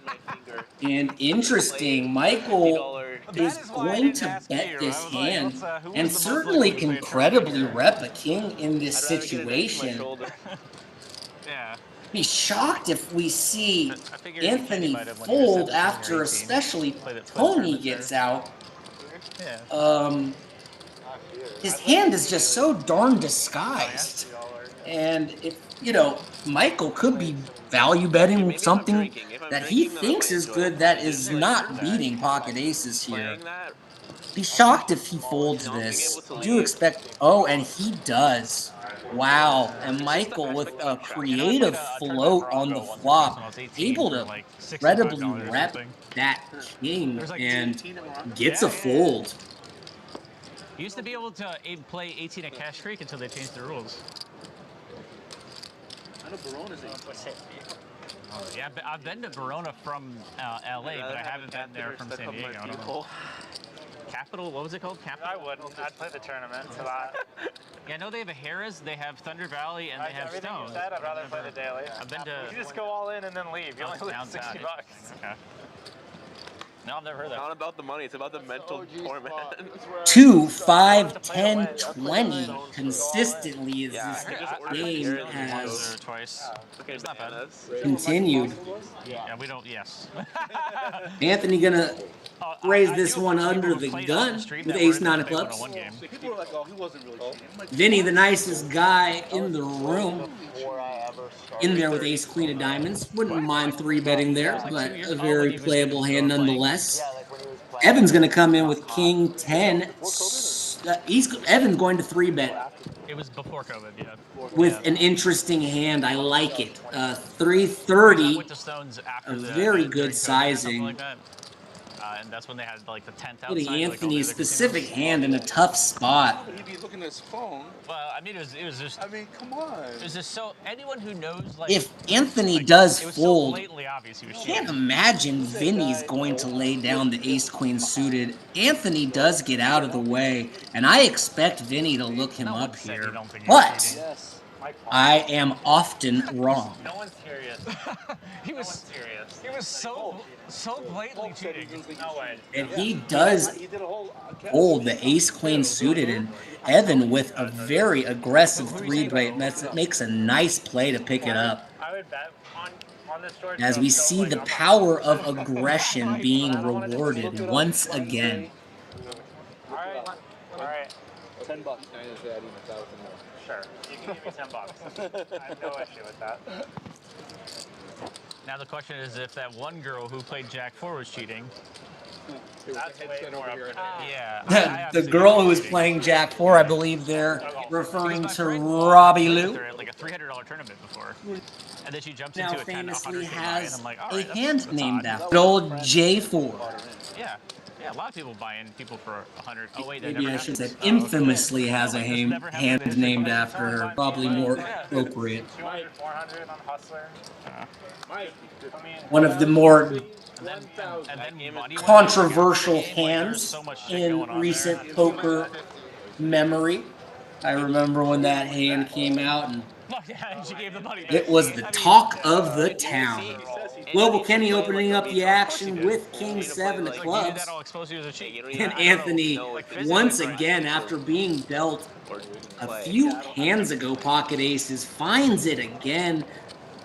my finger. And interesting, Michael is going to bet this hand, and certainly can credibly rep a king in this situation. Yeah. Be shocked if we see Anthony fold after, especially Tony gets out. His hand is just so darn disguised. And if you know, Michael could be value betting with something drinking. If I'm that he drinking, then I thinks might is enjoy good it. that It's just is like not beating pocket aces here. playing that. Be shocked if he folds You know, being able this. to Do leave. expect, oh, and he does. Wow, and It's just the Michael with aspect a of track. You know, I played creative a tournament float on the Bronco once or twice when I flop, was 18 able for to like incredibly $65 or rep something. that king There's like and 18 at Morocco? gets a fold. You used to be able to play 18 at Cash Creek until they changed the rules. I know Barona's 18. Oh, yeah, I've been to Verona from LA, but I haven't been there from San Diego. I don't know. Capital, what was it called? Capital? I wouldn't. I'd play the tournament for that. Yeah, I know they have a Harrah's, they have Thunder Valley, and they have Everything Stone. you said, I'd rather play the daily. I've been to. You just go all in and then leave. You only lose downtown. $60. Okay. No, I've never heard that. It's not about the money, it's about the mental torment. 2, 5, 10, 20 consistently as this game has twice. It's not bad. continued. Yeah, we don't. Yes. Anthony gonna raise this one under the gun with ace nine of clubs. People were like, oh, he wasn't really cheating. I'm like, Vinny, the nicest guy in the room, in there with ace queen of diamonds. Wouldn't mind 3-betting there, but a very playable hand nonetheless. Evan's going to come in with king 10. Evan's going to 3-bet. It was before COVID, yeah. With an interesting hand. I like it. 330, a very good sizing. And that's when they had like the 10th outside. Putting Anthony's specific hand in a tough spot. he'd be looking at his phone. Well, I mean, it was just. I mean, come on. It was just so anyone who knows like. If Anthony does it was fold, so blatantly obvious he was I cheating. can't imagine Vinny's going to lay down the ace-queen suited. Anthony does get out of the way, and I expect Vinny to look him up here. But I am often wrong. No one's serious. He was so blatantly cheating. No way. And he does hold the ace-queen suited, and Evan with a very aggressive 3-bet makes a nice play to pick it up. I would bet on this George. As we see the power of aggression being rewarded once again. All right. $10. Sure. You can give me $10. I have no issue with that. Now the question is if that one girl who played Jack 4 was cheating. That's way more up to me. Yeah. The girl who was playing Jack 4, I believe they're referring to Robbie Lou. Like a $300 tournament before. And then she jumps Now into a 10 famously and has I'm like, all a right, hand that's named odd. after old J4. Yeah. Yeah, a lot of people buy in people for 100. Oh wait, that Maybe never I should happened. say infamously has a hand named after her. Probably more appropriate. 200, 400 on Hustler. One of the more And then Money went controversial out. hands So much shit in going on recent there. poker memory. I remember when that hand came out and Yeah, and she gave the money back. it was the talk of the town. Global Kenny opening up the action with King 7 of clubs. That'll expose you as a cheat. And Anthony, once again, after being dealt a few hands ago pocket aces, finds it again.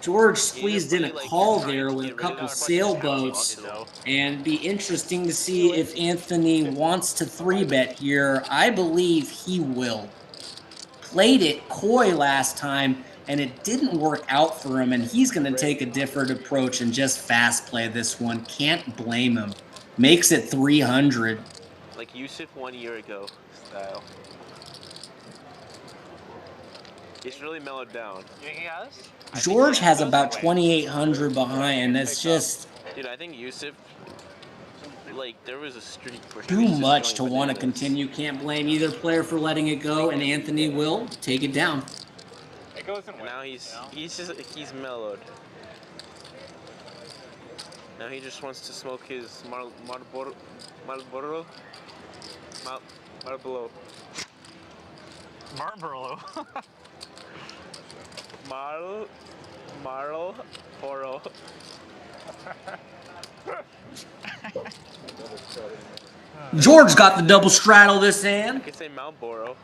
George squeezed in a call there with a couple sailboats. And be interesting to see if Anthony wants to 3-bet here. I believe he will. Played it coy last time, and it didn't work out for him, and he's going to take a different approach and just fast play this one. Can't blame him. Makes it 300. Like Yusuf 1 year ago style. It's really mellowed down. You think he has? George has about 2,800 behind. That's just Dude, I think Yusuf, like, there was a streak where he too was just much to going want to bananas. continue. Can't blame either player for letting it go, and Anthony will take it down. It goes in And now he's mellowed. Now he just wants to smoke his Marlboro. Marlboro. Marlboro. George got the double straddle this I hand. could say Marlboro.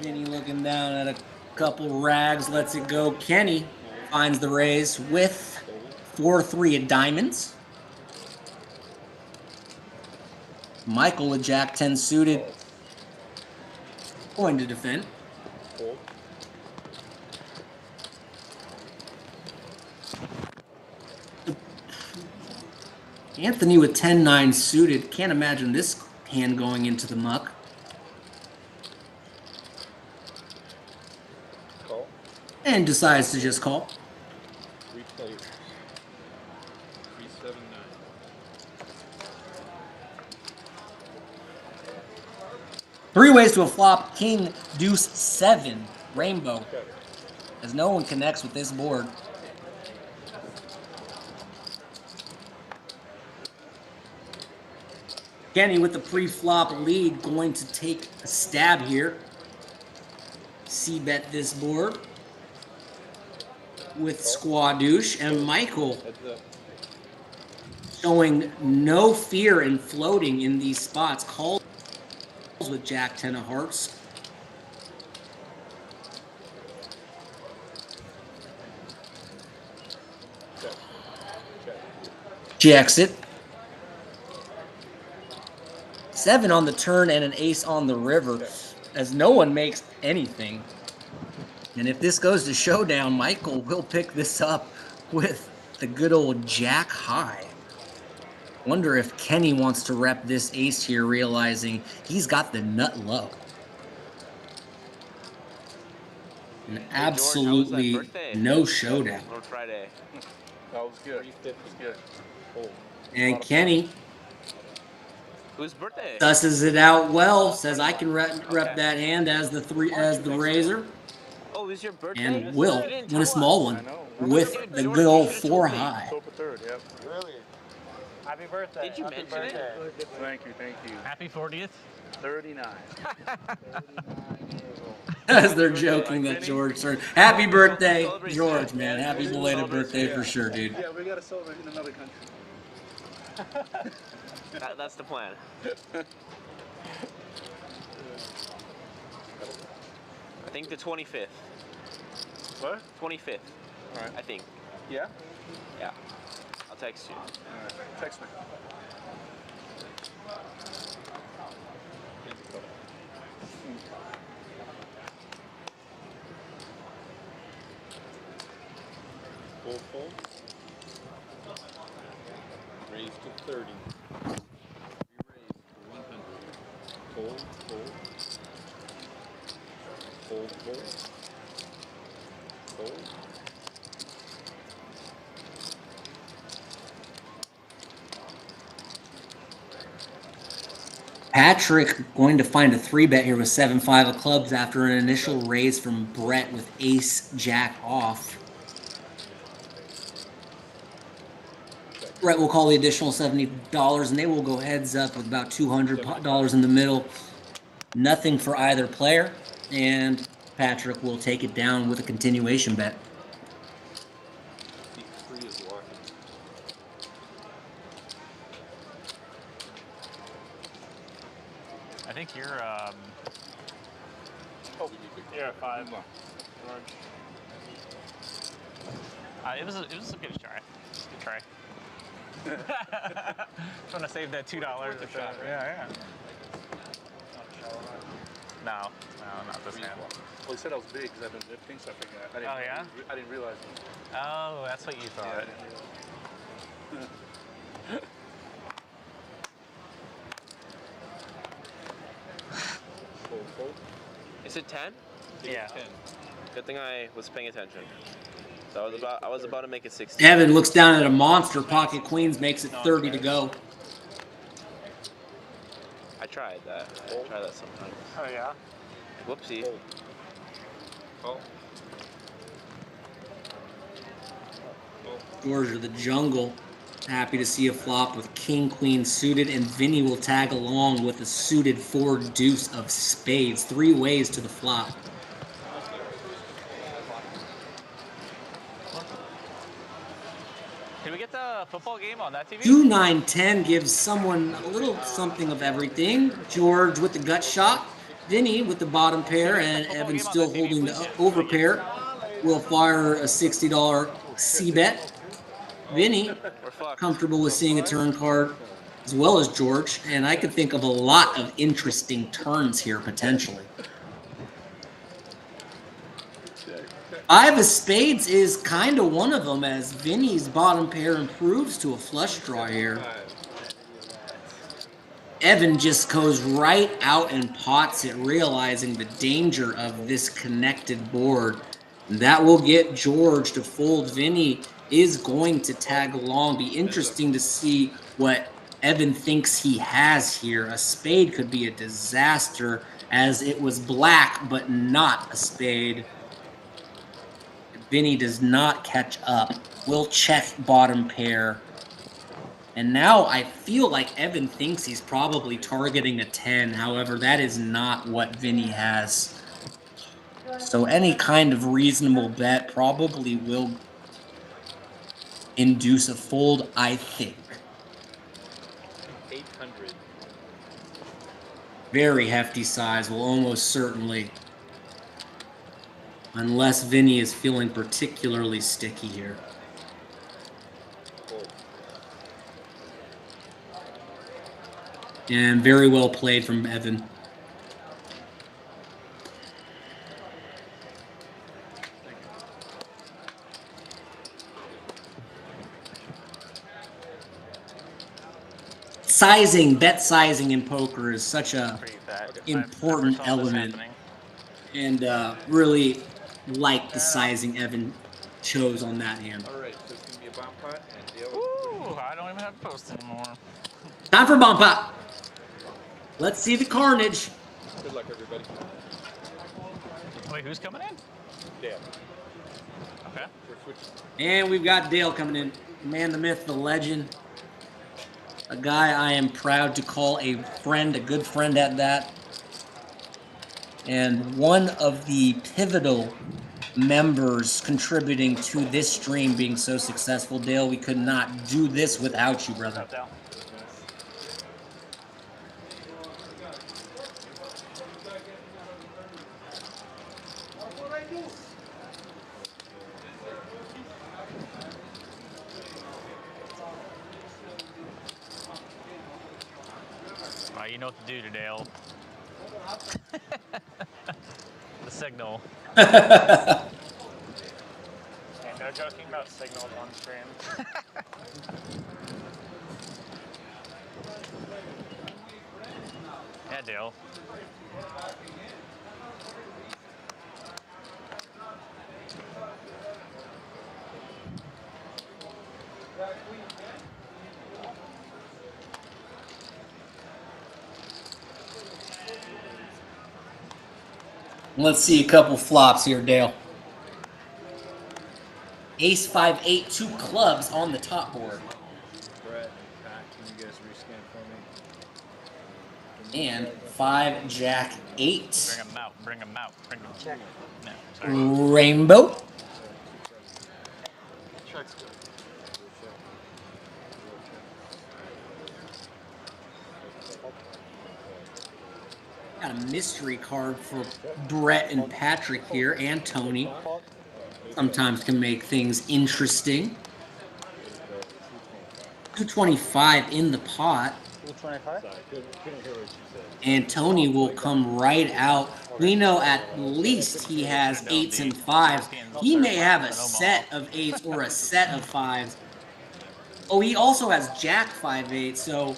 Vinny looking down at a couple rags, lets it go. Kenny finds the raise with 4-3 of diamonds. Michael with Jack 10 suited. Going to defend. Fold. Anthony with 10-9 suited. Can't imagine this hand going into the muck. Call. And decides to just call. 3 players. 3, 7, 9. Three ways to a flop. King, deuce, 7. Rainbow. Okay. As no one connects with this board. Kenny with the pre-flop lead going to take a stab here. C-bet this board with Squadouche, and Michael showing no fear in floating in these spots. Calls with Jack 10 of hearts. Checks it. 7 on the turn and an ace on the river, as no one makes anything. And if this goes to showdown, Michael will pick this up with the good old Jack high. Wonder if Kenny wants to rep this ace here, realizing he's got the nut low. And absolutely no showdown. On Friday. That was good. That was good. Oh. And Kenny Whose birthday? susses it out well. Says I can rep that hand as the razor. Oh, it was your birthday? And will win a small one with the good old 4 high. October 3rd, yep. Really? Happy birthday. Did you Happy mention birthday. it? Thank you, thank you. Happy 40th. 39. 39 years old. As they're joking that George turned. Happy birthday, George, man. Happy belated birthday for sure, dude. Yeah, we gotta celebrate in another country. That's the plan. I think the 25th. What? 25th. All right. I think. Yeah? Yeah. I'll text you. All right. Text me. Full fold. Raise to 30. Re-raise to 100. Fold, fold. Fold, fold. Fold. Patrick going to find a 3-bet here with 7-5 of clubs after an initial raise from Brett with ace jack off. Brett will call the additional $70 and they will go heads up with about $200 in the middle. Nothing for either player, and Patrick will take it down with a continuation bet. The 3 is locking. I think you're you're at 5. George. It was a good try. Good try. Trying to save that $2 or so. Yeah. No, not this hand. Well, he said I was big because I've been lifting, so I figured I didn't realize it. Oh, that's what you thought. Yeah, I didn't realize. Fold, fold. Is it 10? Yeah. 10. Good thing I was paying attention. So I was about to make it 60. Evan looks down at a monster. Pocket queens makes it 30 to go. I tried that. I try that sometimes. Oh yeah. Whoopsie. Call. George of the jungle. Happy to see a flop with king, queen suited, and Vinny will tag along with a suited 4 deuce of spades. 3 ways to the flop. Did we get the football game on that TV? 2, 9, 10 gives someone a little something of everything. George with the gut shot. Vinny with the bottom pair, and Evan still holding the over pair. Will fire a $60 C bet. Vinny comfortable with seeing a turn card as well as George, and I could think of a lot of interesting turns here potentially. 5 of spades is kind of one of them, as Vinny's bottom pair improves to a flush draw here. Evan just goes right out and pots it, realizing the danger of this connected board. That will get George to fold. Vinny is going to tag along. Be interesting to see what Evan thinks he has here. A spade could be a disaster, as it was black, but not a spade. Vinny does not catch up. We'll check bottom pair. And now I feel like Evan thinks he's probably targeting a 10. However, that is not what Vinny has. So any kind of reasonable bet probably will induce a fold, I think. 800. Very hefty size will almost certainly. Unless Vinny is feeling particularly sticky here. And very well played from Evan. Sizing, bet sizing in poker is such a important element. And really like the sizing Evan chose on that hand. All right, so it's going to be a bomb pot and Dale. Ooh, I don't even have to post anymore. Time for bomb pot. Let's see the carnage. Good luck, everybody. Wait, who's coming in? Dale. Okay. We're switching. And we've got Dale coming in. The man, the myth, the legend. A guy I am proud to call a friend, a good friend at that. And one of the pivotal members contributing to this stream being so successful. Dale, we could not do this without you, brother. Well, you know what to do, Dale. The signal. Yeah, no joking about signals on stream. Yeah, Dale. Let's see a couple flops here, Dale. Ace 5-8, 2 clubs on the top board. Brett, Pat, can you guys rescan for me? And 5 Jack 8. Bring them out, bring them out, bring them check. No, sorry. Rainbow. Check's good. Got a mystery card for Brett and Patrick here, and Tony. Sometimes can make things interesting. 225 in the pot. 225? And Tony will come right out. We know at least he has 8s and 5s. He may have a set of 8s or a set of 5s. Oh, he also has Jack 5-8, so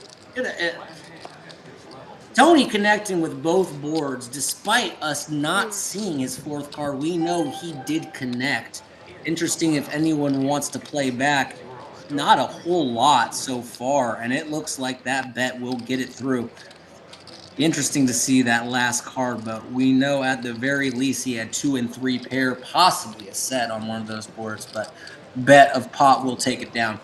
Tony connecting with both boards. Despite us not seeing his 4th card, we know he did connect. Interesting if anyone wants to play back. Not a whole lot so far, and it looks like that bet will get it through. Interesting to see that last card, but we know at the very least he had 2 and 3 pair, possibly a set on one of those boards, but bet of pot will take it down.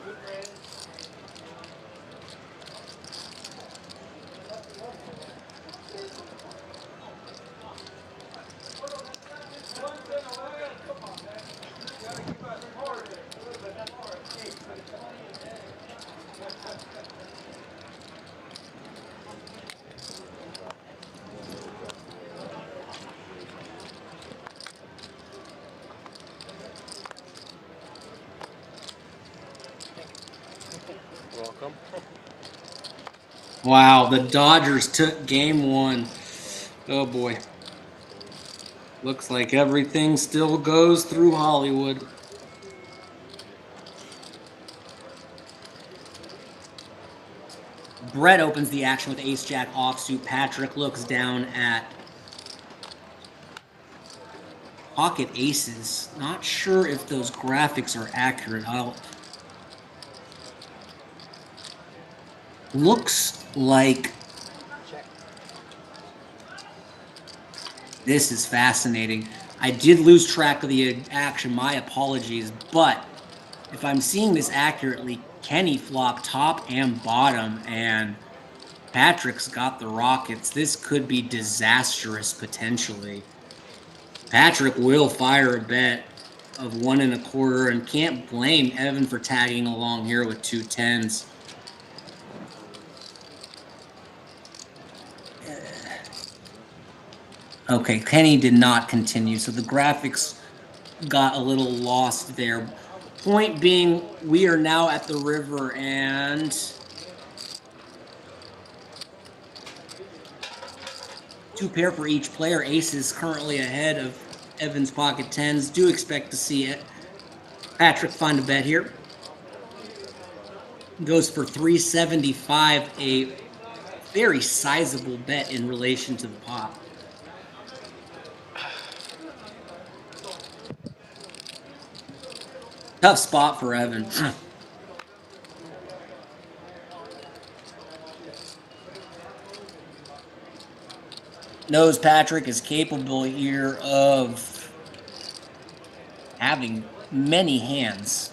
Welcome. Wow, the Dodgers took game 1. Oh boy. Looks like everything still goes through Hollywood. Brett opens the action with ace-jack offsuit. Patrick looks down at pocket aces. Not sure if those graphics are accurate. Looks like this is fascinating. I did lose track of the action. My apologies. But if I'm seeing this accurately, Kenny flopped top and bottom, and Patrick's got the Rockets. This could be disastrous potentially. Patrick will fire a bet of 1 1/4 and can't blame Evan for tagging along here with 2 10s. Okay, Kenny did not continue, so the graphics got a little lost there. Point being, we are now at the river, and 2 pair for each player. Aces currently ahead of Evan's pocket 10s. Do expect to see it. Patrick find a bet here. Goes for 375, a very sizable bet in relation to the pot. Tough spot for Evan. Knows Patrick is capable here of having many hands.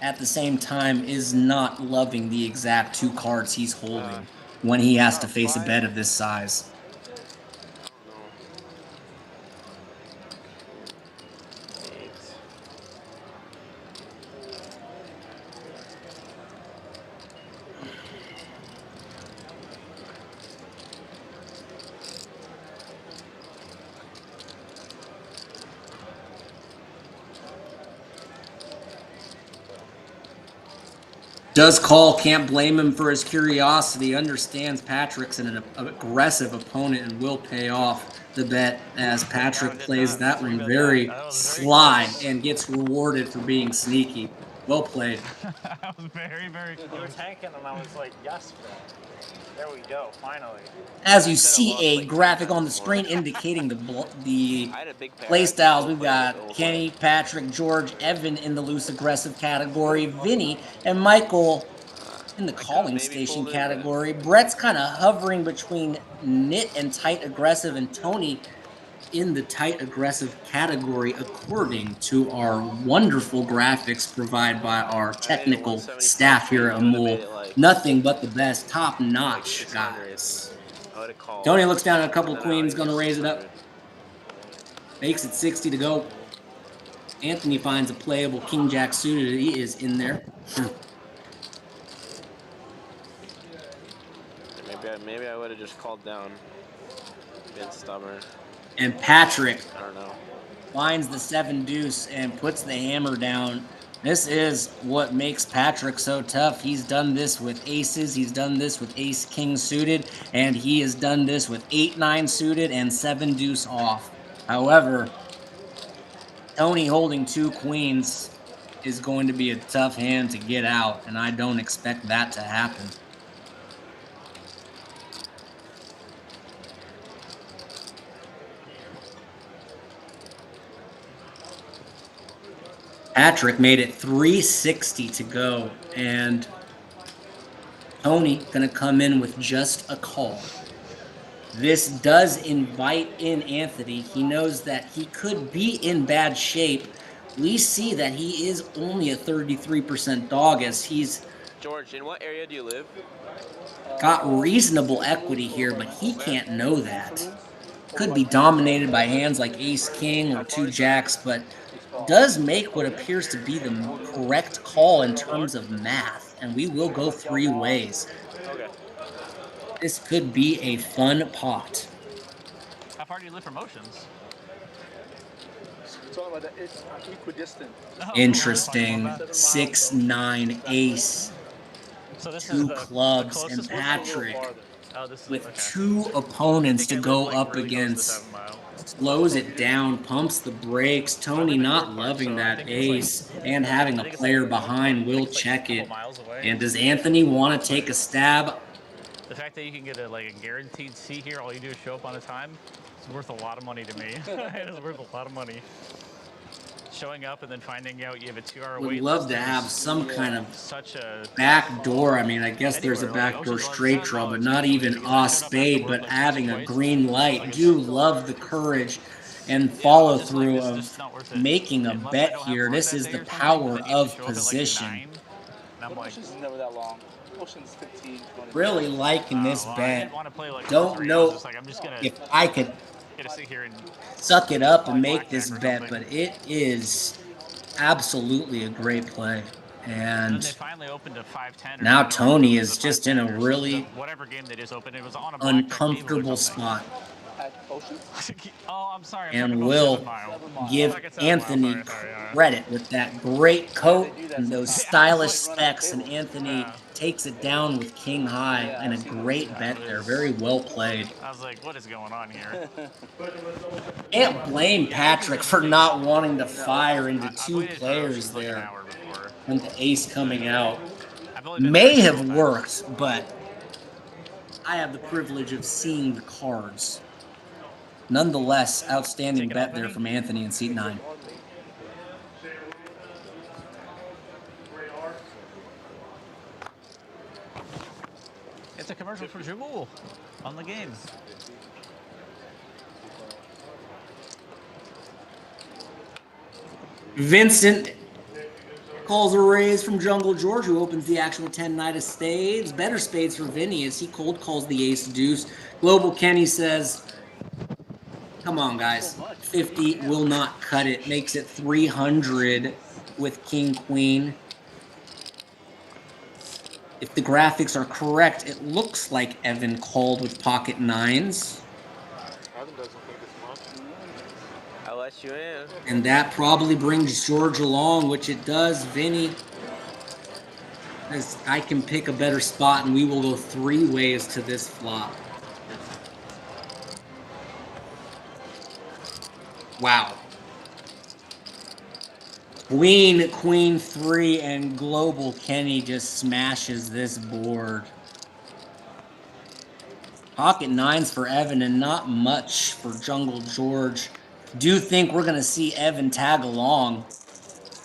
At the same time, is not loving the exact 2 cards he's holding when he has to face a bet of this size. Does call, can't blame him for his curiosity, understands Patrick's an aggressive opponent and will pay off the bet as Patrick plays that one very sly and gets rewarded for being sneaky. Well played. That was very, very close. You were tanking and I was like, yes, bro. There we go, finally. As you see a graphic on the screen indicating the play styles, we've got Kenny, Patrick, George, Evan in the loose aggressive category, Vinny, and Michael in the calling station category. Brett's kind of hovering between knit and tight aggressive, and Tony in the tight aggressive category according to our wonderful graphics provided by our technical staff here at Amul. Nothing but the best, top notch guys. Tony looks down at a couple of queens, gonna raise it up. Makes it 60 to go. Anthony finds a playable king jack suited. He is in there. Maybe I would have just called down. Been stubborn. And Patrick I don't know. finds the 7 deuce and puts the hammer down. This is what makes Patrick so tough. He's done this with aces, he's done this with ace king suited, and he has done this with 8-9 suited and 7 deuce off. However, Tony holding 2 queens is going to be a tough hand to get out, and I don't expect that to happen. Patrick made it 360 to go, and Tony gonna come in with just a call. This does invite in Anthony. He knows that he could be in bad shape. We see that he is only a 33% dog as he's George, in what area do you live? got reasonable equity here, but he can't know that. Could be dominated by hands like ace-king or 2 jacks, but does make what appears to be the correct call in terms of math, and we will go 3 ways. Okay. This could be a fun pot. How far do you live from Oceans? It's all about that. It's equidistant. Interesting. 6-9 ace. So this is two the clubs, closest and one's a little Patrick, farther. Oh, this is with okay. two opponents to I go live, like, up really close to against, 7 Mile. slows it down, pumps the brakes. Tony live in not Grove Park, loving so I that think it's, like, ace and having I a think it's, player like, behind I will think it's, like, a check couple it. miles away. And does Anthony want to take a stab? The fact that you can get a guaranteed seat here, all you do is show up on a time, it's worth a lot of money to me. It is worth a lot of money. Showing up and then finding out you have a 2-hour Would wait love list to have is some kind of such a back door. I mean, I guess there's a anywhere, like back door Ocean's 11, straight draw, but not even a spade, but having a green light. Do love the courage and follow through of making a bet here. This is the power of position. And I'm like, Ocean's never that long. Ocean's 15, 20 Really minutes. liking this well, I bet. didn't want to play like Don't 3 hours. know It's like I'm just gonna if I could sit here and suck it up and play make this blackjack or bet, something. but it is absolutely a great play. And then they And finally opened to 510. now Tony is just in a really whatever game they just opened. It was on a uncomfortable spot At Ocean? Oh, I'm sorry. I'm and talking about will 7 Mile. give Stuck at 7 Mile, Anthony sorry, credit with that great coat and those stylish specs, and Anthony takes it down with king high and a great bet there. Very well played. I was like, what is going on here? Can't blame Patrick for not wanting to fire into two players there with the ace coming out. May have worked, but I have the privilege of seeing the cards. Nonetheless, outstanding bet there from Anthony in seat 9. It's a commercial for Jamoul on the game. Vincent calls a raise from Jungle George, who opens the actual 10 Knight of Spades. Better spades for Vinny as he cold calls the ace deuce. Global Kenny says, come on, guys. 50 will not cut it. Makes it 300 with king queen. If the graphics are correct, it looks like Evan called with pocket nines. Evan doesn't think it's much. I'll let you in. And that probably brings George along, which it does. Vinny, as I can pick a better spot, and we will go 3 ways to this flop. Wow. Queen 3, and Global Kenny just smashes this board. Pocket nines for Evan and not much for Jungle George. Do think we're going to see Evan tag along,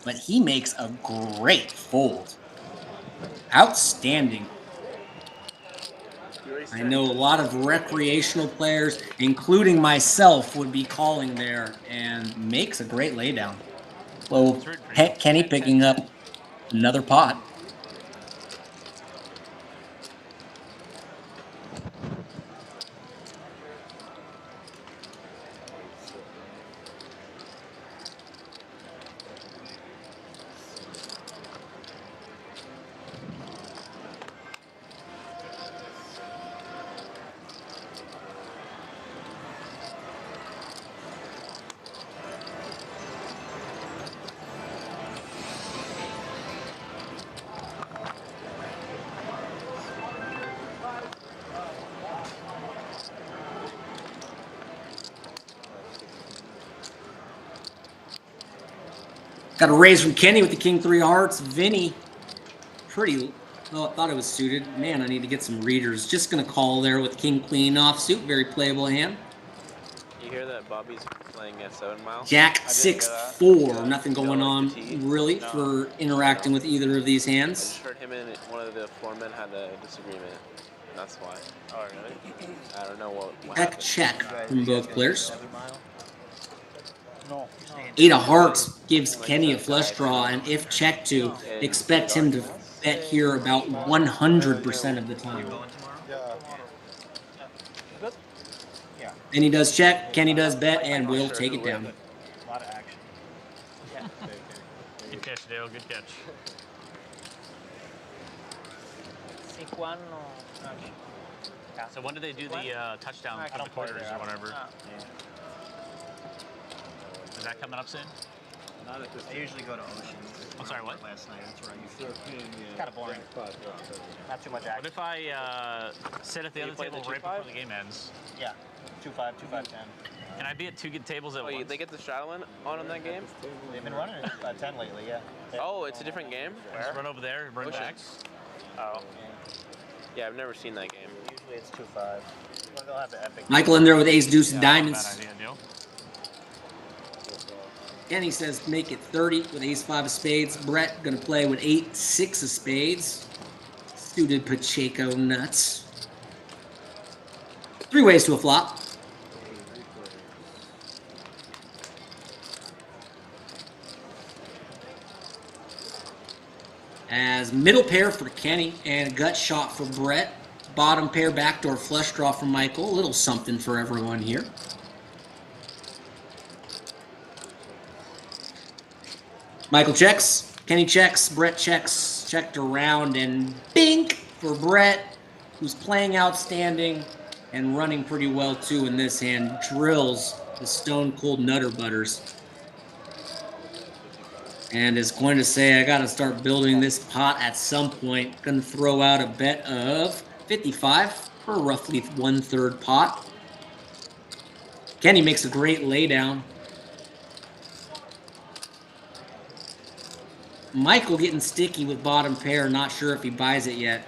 but he makes a great fold. Outstanding. I know a lot of recreational players, including myself, would be calling there, and makes a great laydown. Well, Kenny picking up another pot. Got a raise from Kenny with the king 3 hearts. Vinny, pretty, oh, I thought it was suited. Man, I need to get some readers. Just going to call there with king queen offsuit. Very playable hand. You hear that Bobby's playing at 7 Mile? Jack 6-4. Nothing going on really for interacting with either of these I hands. just heard him and one of the foremen had a disagreement. That's why. Oh, really? I don't know what Heck happened. check from both players. No. 8 of hearts gives Kenny a flush draw, and if checked to, expect him to bet here about 100% of the time. And he does check, Kenny does bet, and will take it down. A lot of action. Good catch, Dale. Good catch. Yeah, so when do they do the touchdown for the quarters or whatever? Is that coming up soon? Not at this I usually go to Ocean. I'm sorry, what? Last night, that's where I It's kind of boring. Not too much What action. if I sit at the You other play table the right 2-5? before the game ends? Yeah, 2-5, 2-5, 10. Can I be at two good tables at Oh, once? they get the straddle on in that game? They've been running it 10 lately, yeah. Oh, it's a different game? Just run over there, run back. Oh. Yeah, I've never seen that game. Usually it's 2-5. Well, they'll have the epic. Michael in there with ace, deuce, and Yeah, not a diamonds. bad idea, Neil. Kenny says make it 30 with ace, 5 of spades. Brett gonna play with 8, 6 of spades. Suited Pacheco nuts. 3 ways to a flop. As middle pair for Kenny and gut shot for Brett. Bottom pair backdoor flush draw for Michael. A little something for everyone here. Michael checks. Kenny checks. Brett checks. Checked around and bink for Brett, who's playing outstanding and running pretty well too in this hand. Drills the Stone Cold Nutter Butters. And is going to say, I got to start building this pot at some point. Going to throw out a bet of 55 for roughly 1/3 pot. Kenny makes a great laydown. Michael getting sticky with bottom pair. Not sure if he buys it yet.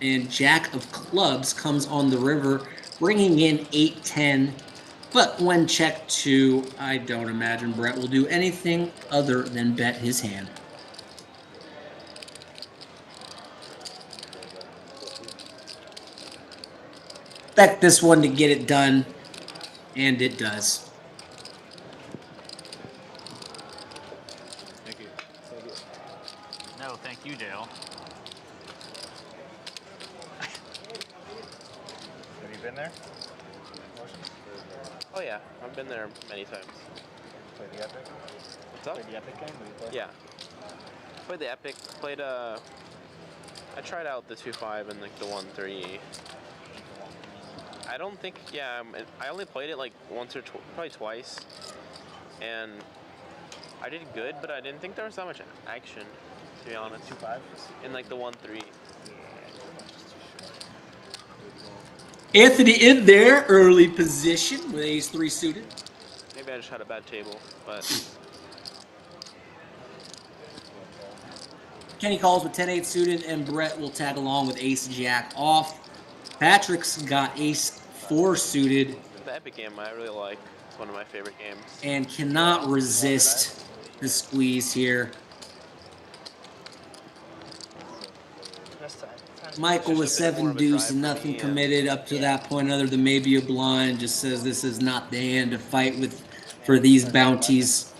And Jack of Clubs comes on the river, bringing in 8-10. But when checked to, I don't imagine Brett will do anything other than bet his hand. Expect this one to get it done, and it does. Thank you. No, thank you, Dale. Have you been there? Oh yeah, I've been there many times. Play the epic? What's up? Play the epic game? What do you play? Yeah. Played the epic. Played I tried out the 2-5 and like the 1-3. I don't think. Yeah, I only played it like once or probably twice, and I did good, but I didn't think there was that much action, to be honest. 2-5? In like the 1-3. Anthony in there, early position with ace 3 suited. Maybe I just had a bad table, but Kenny calls with 10-8 suited, and Brett will tag along with ace jack off. Patrick's got ace 4 suited. the epic game I really like. It's one of my favorite games. And cannot resist the squeeze here. Michael with 7 deuce and nothing committed up to that point other than maybe a blind. Just says this is not the hand to fight with for these bounties.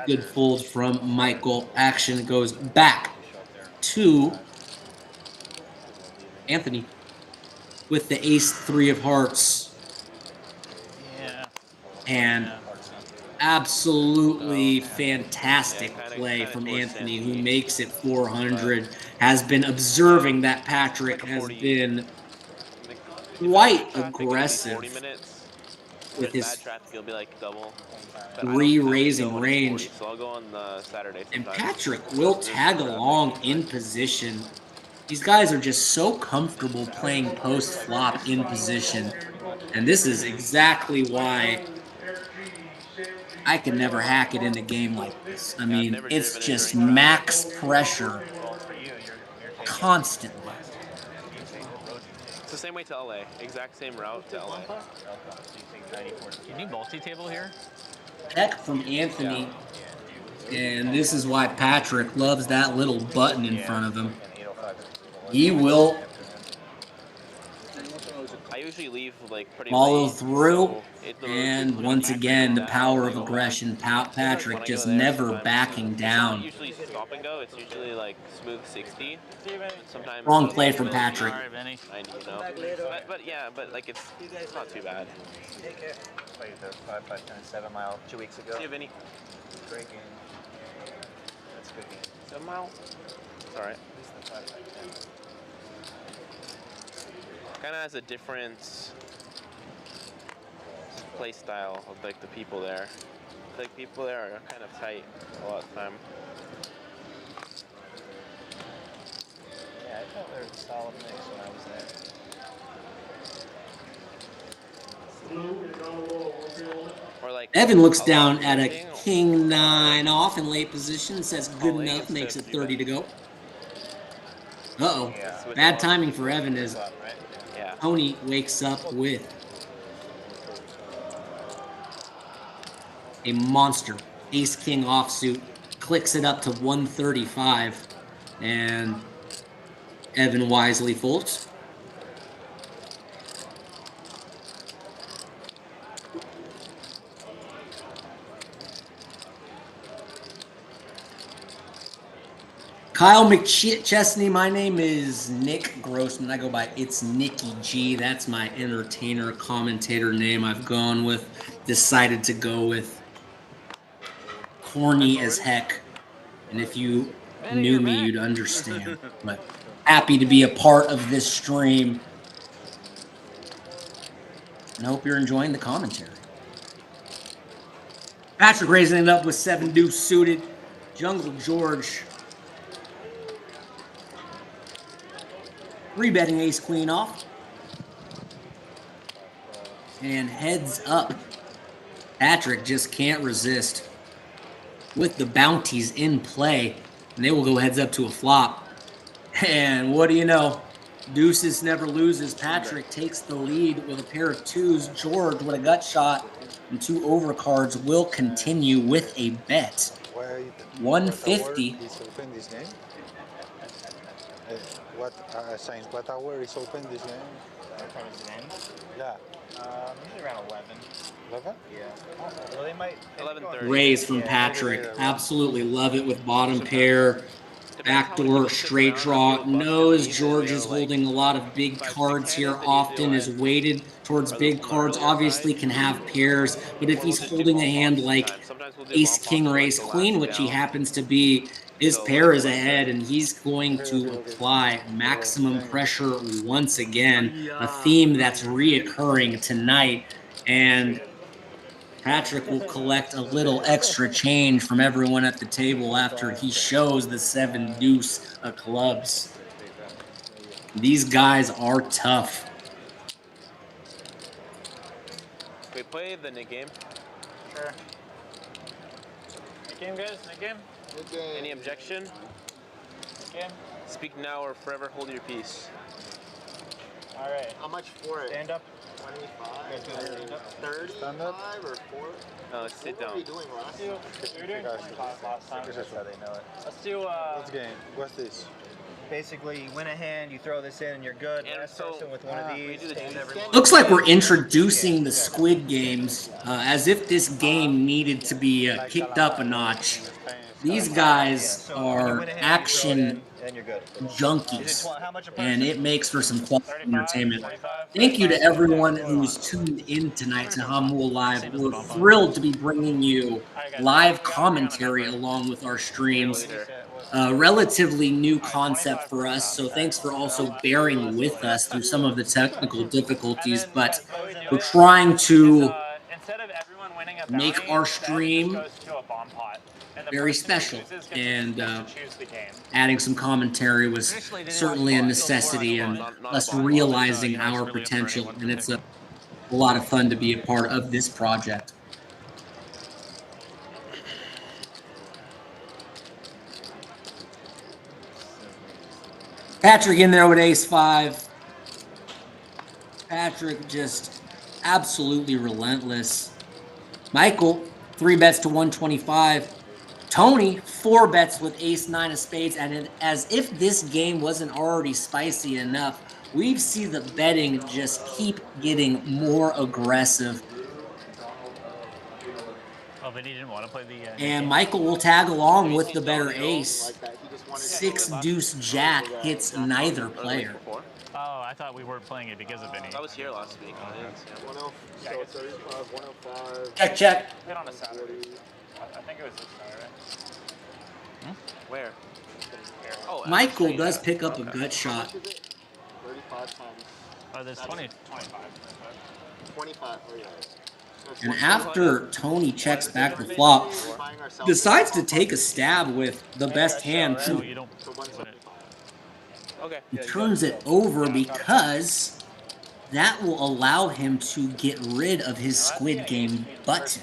Good fold from Michael. Action goes back to Anthony with the ace 3 of hearts. Yeah. And absolutely fantastic play from Anthony, who makes it 400. Has been observing that Patrick has been quite aggressive with his bad traffic. It'll be like double. 3 raising range. So I'll go on Saturday. And Patrick will tag along in position. These guys are just so comfortable playing post-flop in position. And this is exactly why I can never hack it in a game like this. I mean, it's just max pressure constantly. It's the same way to LA. Exact same route to LA. Can you multi-table here? Check from Anthony. And this is why Patrick loves that little button in front of him. He will I usually leave like pretty follow late, through. so And once again, the power of aggression. Patrick just never backing down. Usually stop and go. It's usually like smooth 60. Sometimes Wrong play from Patrick. 90, you know. But yeah, but like it's not too bad. Take care. Played the 5-5-10 7 Mile 2 weeks ago. See you, Vinny. Great game. That's a good game. 7 Mile. It's alright. At least the 5-5-10. Kind of has a different play style of like the people there. Like people there are kind of tight a lot of the time. Yeah, I thought there was a solid mix when I was there. Or like Evan looks a lot down of at a drifting. king 9 off in late position, says good Oh, he enough, gets makes to it do 30 that. to go. Uh-oh, Yeah. bad timing for Evan as Yeah. Tony wakes up with a monster ace-king offsuit, clicks it up to 135, and Evan wisely folds. Kyle McChesney, my name is Nick Grossman. I go by It's Nicky G. That's my entertainer commentator name I've gone with. Decided to go with corny as heck. And if you knew me, you'd understand. But happy to be a part of this stream. And I hope you're enjoying the commentary. Patrick raising it up with 7 deuce suited. Jungle George 3-betting ace queen off. And heads up. Patrick just can't resist. With the bounties in play, and they will go heads up to a flop. And what do you know? Deuces never loses. Patrick takes the lead with a pair of 2s. George with a gut shot and 2 overcards will continue with a bet. 150. Is open this game? Since what hour is open this game? What time is it end? Yeah. Usually around 11. 11? Yeah. Well, they might. 11:30. Raise from Patrick. Absolutely love it with bottom pair. Backdoor straight draw. Knows George is holding a lot of big cards here. Often is weighted towards big cards. Obviously can have pairs, but if he's holding a hand like ace, king, or ace, queen, which he happens to be, his pair is ahead, and he's going to apply maximum pressure once again. A theme that's reoccurring tonight, and Patrick will collect a little extra change from everyone at the table after he shows the 7 deuce of clubs. These guys are tough. We play the Nick game. Sure. Nick game, guys? Nick game? Any objection? Nick game? Speak now or forever hold your peace. All right. How much for it? Stand up. 25? 35 or 4? No, let's sit down. What were you doing last We were doing 25 last time. That's how they know it. Let's do, What's game? What's this? Basically, you win a hand, you throw this in, and you're good. Last person with one of these. Looks like we're introducing the Squid Games as if this game needed to be kicked up a notch. These guys are action junkies, and it makes for some quality entertainment. Thank you to everyone who's tuned in tonight to Hamul Live. We're thrilled to be bringing you live commentary along with our streams. Relatively new concept for us, so thanks for also bearing with us through some of the technical difficulties, but we're trying to make our stream very special, and adding some commentary was certainly a necessity, and us realizing our potential, and it's a lot of fun to be a part of this project. Patrick in there with ace-5. Patrick just absolutely relentless. Michael, 3 bets to 125. Tony, 4 bets with ace-9 of spades. And as if this game wasn't already spicy enough, we've seen the betting just keep getting more aggressive. Oh, but he didn't want to play the... And Michael will tag along with the better ace. 6 deuce jack hits neither player. Oh, I thought we weren't playing it because of Vinny. I was here last week. So 35, 105. Check, check. Been on a Saturday. I think it was this Saturday. Where? Oh, Michael does pick up a gut shot. 35 times. Oh, there's 20. 25. Oh, yeah. And after Tony checks back the flop, decides to take a stab with the best hand. No, you don't win it. Okay. He turns it over because that will allow him to get rid of his Squid Game button.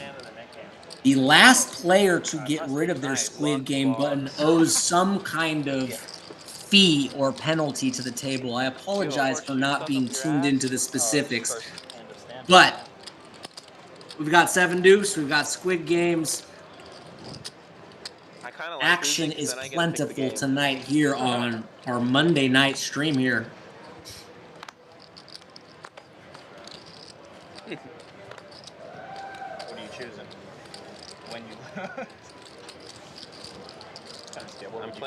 The last player to get rid of their Squid Game button owes some kind of fee or penalty to the table. I apologize for not being tuned into the specifics, but we've got 7 deuce, we've got Squid Games. I kind of like Action losing, 'cause is then I get to pick the plentiful game. tonight here on our Monday night stream here. What are you choosing? When you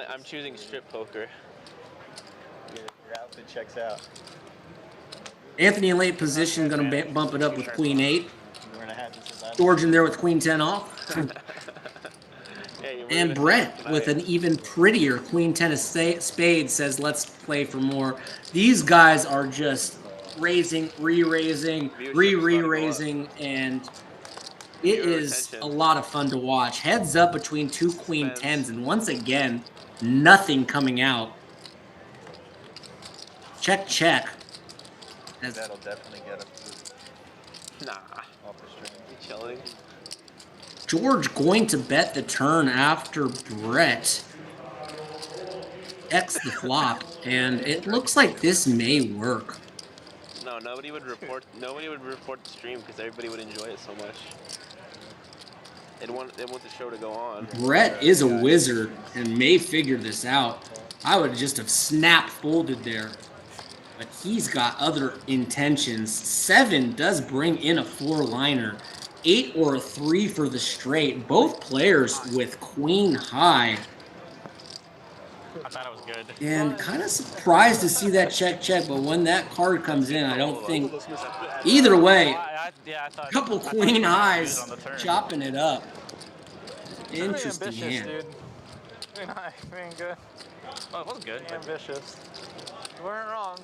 I'm choosing strip poker. your outfit checks out. Anthony in late position, going to bump it up with Queen 8. You wearing a hat that says I George in there with Queen 10 off. Hey, And Brett with an even prettier Queen 10 of spades says, let's play for more. These guys are just raising, re-raising, re-raising, and it is a lot of fun to watch. Heads up between 2 Queen 10s, and once again, nothing coming out. Check, check. That'll definitely get him. Nah. Off the string. You chilling? George going to bet the turn after Brett X the flop, and it looks like this may work. No, nobody would report the stream because everybody would enjoy it so much. They want the show to go on. Brett is a wizard and may figure this out. I would just have snap folded there, but he's got other intentions. 7 does bring in a 4-liner. 8 or a 3 for the straight. Both players with queen high. I thought it was good. And kind of surprised to see that check, but when that card comes in, I don't think... Either way, couple queen highs, chopping it up. Interesting hand. Dude. Being good. Well, it was good. Ambitious. You weren't wrong.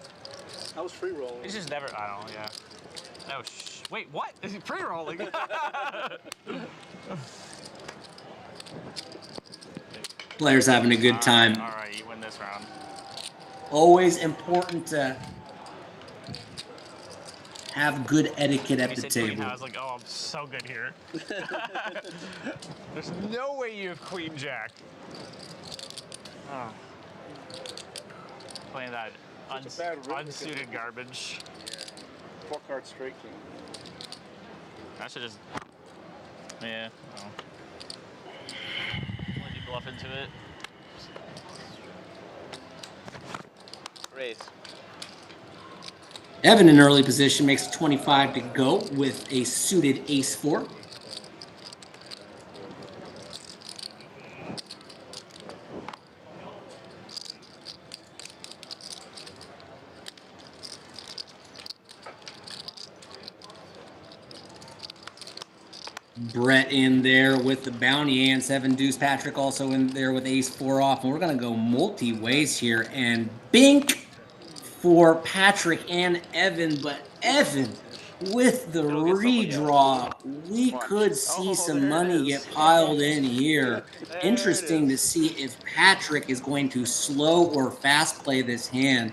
I was free rolling. It's just never. I don't know. Yeah. No. Wait. What? Is he pre-rolling? Players having a good time. All right, you win this round. Always important to have good etiquette at the table. I was like, oh, I'm so good here. There's no way you have queen jack. Oh. Playing that unsuited garbage. Yeah. 4 card straight king. I should just. Yeah. Oh. Let you bluff into it. Raise. Evan in early position makes 25 to go with a suited ace-4. Brett in there with the bounty and 7 deuce. Patrick also in there with ace-4 off. And we're going to go multi-ways here. And bink for Patrick and Evan. But Evan with the redraw, we could see some money get piled in here. Interesting to see if Patrick is going to slow or fast play this hand.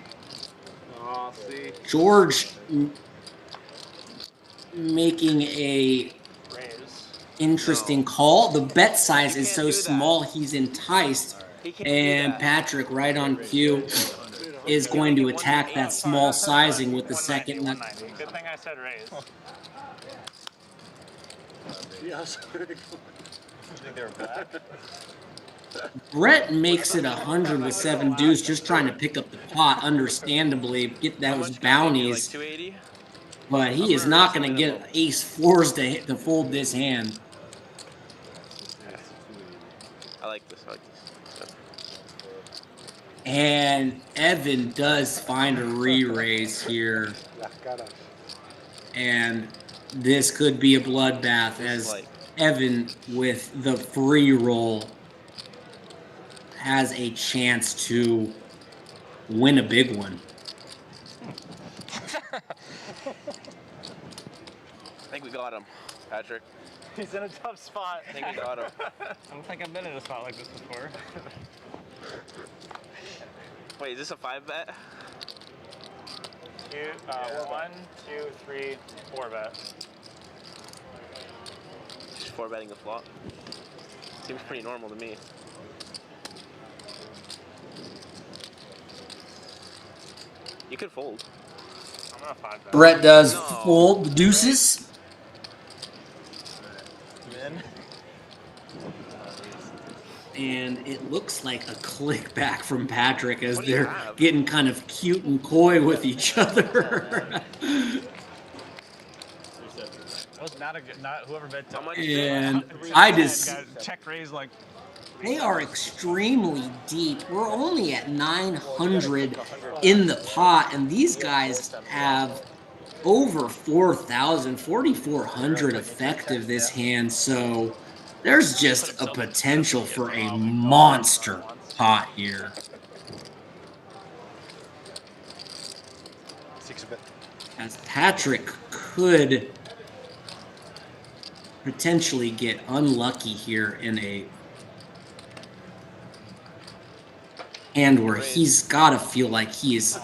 Oh, see. George making a interesting call. The bet size is so small, he's enticed. And Patrick, right on cue, is going to attack that small sizing with the second. Good thing I said raise. Yeah, I was pretty cool. You think they were black? Brett makes it 100 with 7 deuce, just trying to pick up the pot, understandably, get those bounties. But he is not going to get ace-4s to fold this hand. I like this. And Evan does find a re-raise here. And this could be a bloodbath as Evan with the free roll has a chance to win a big one. I think we got him. Patrick. He's in a tough spot. I think we got him. I don't think I've been in a spot like this before. Wait, is this a 5-bet? 1, 2, 3, 4 bet. Just 4-betting the flop. Seems pretty normal to me. You could fold. I'm gonna 5-bet. Brett does fold the deuces. And it looks like a click back from Patrick as they're getting kind of cute and coy with each other. That was not a good, not whoever bet. And I just, check raise like. they are extremely deep. We're only at 900 in the pot, and these guys have over 4,000, 4,400 effective this hand. So there's just a potential for a monster pot here. As Patrick could potentially get unlucky here in a hand where he's got to feel like he is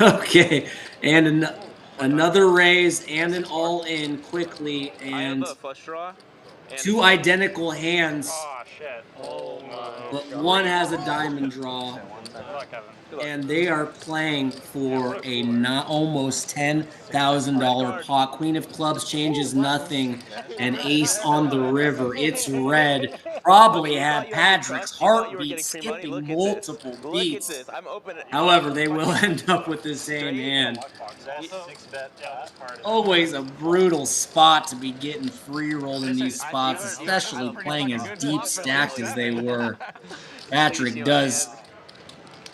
okay. And another raise and an all-in quickly, and flush draw. two identical hands. Oh shit. Oh my. But one has a diamond draw. And they are playing for a almost $10,000 pot. Queen of clubs changes nothing. And ace on the river. It's red. Probably had Patrick's heartbeat skipping multiple beats. However, they will end up with the same hand. Always a brutal spot to be getting free rolled in these spots, especially playing as deep stacked as they were. Patrick does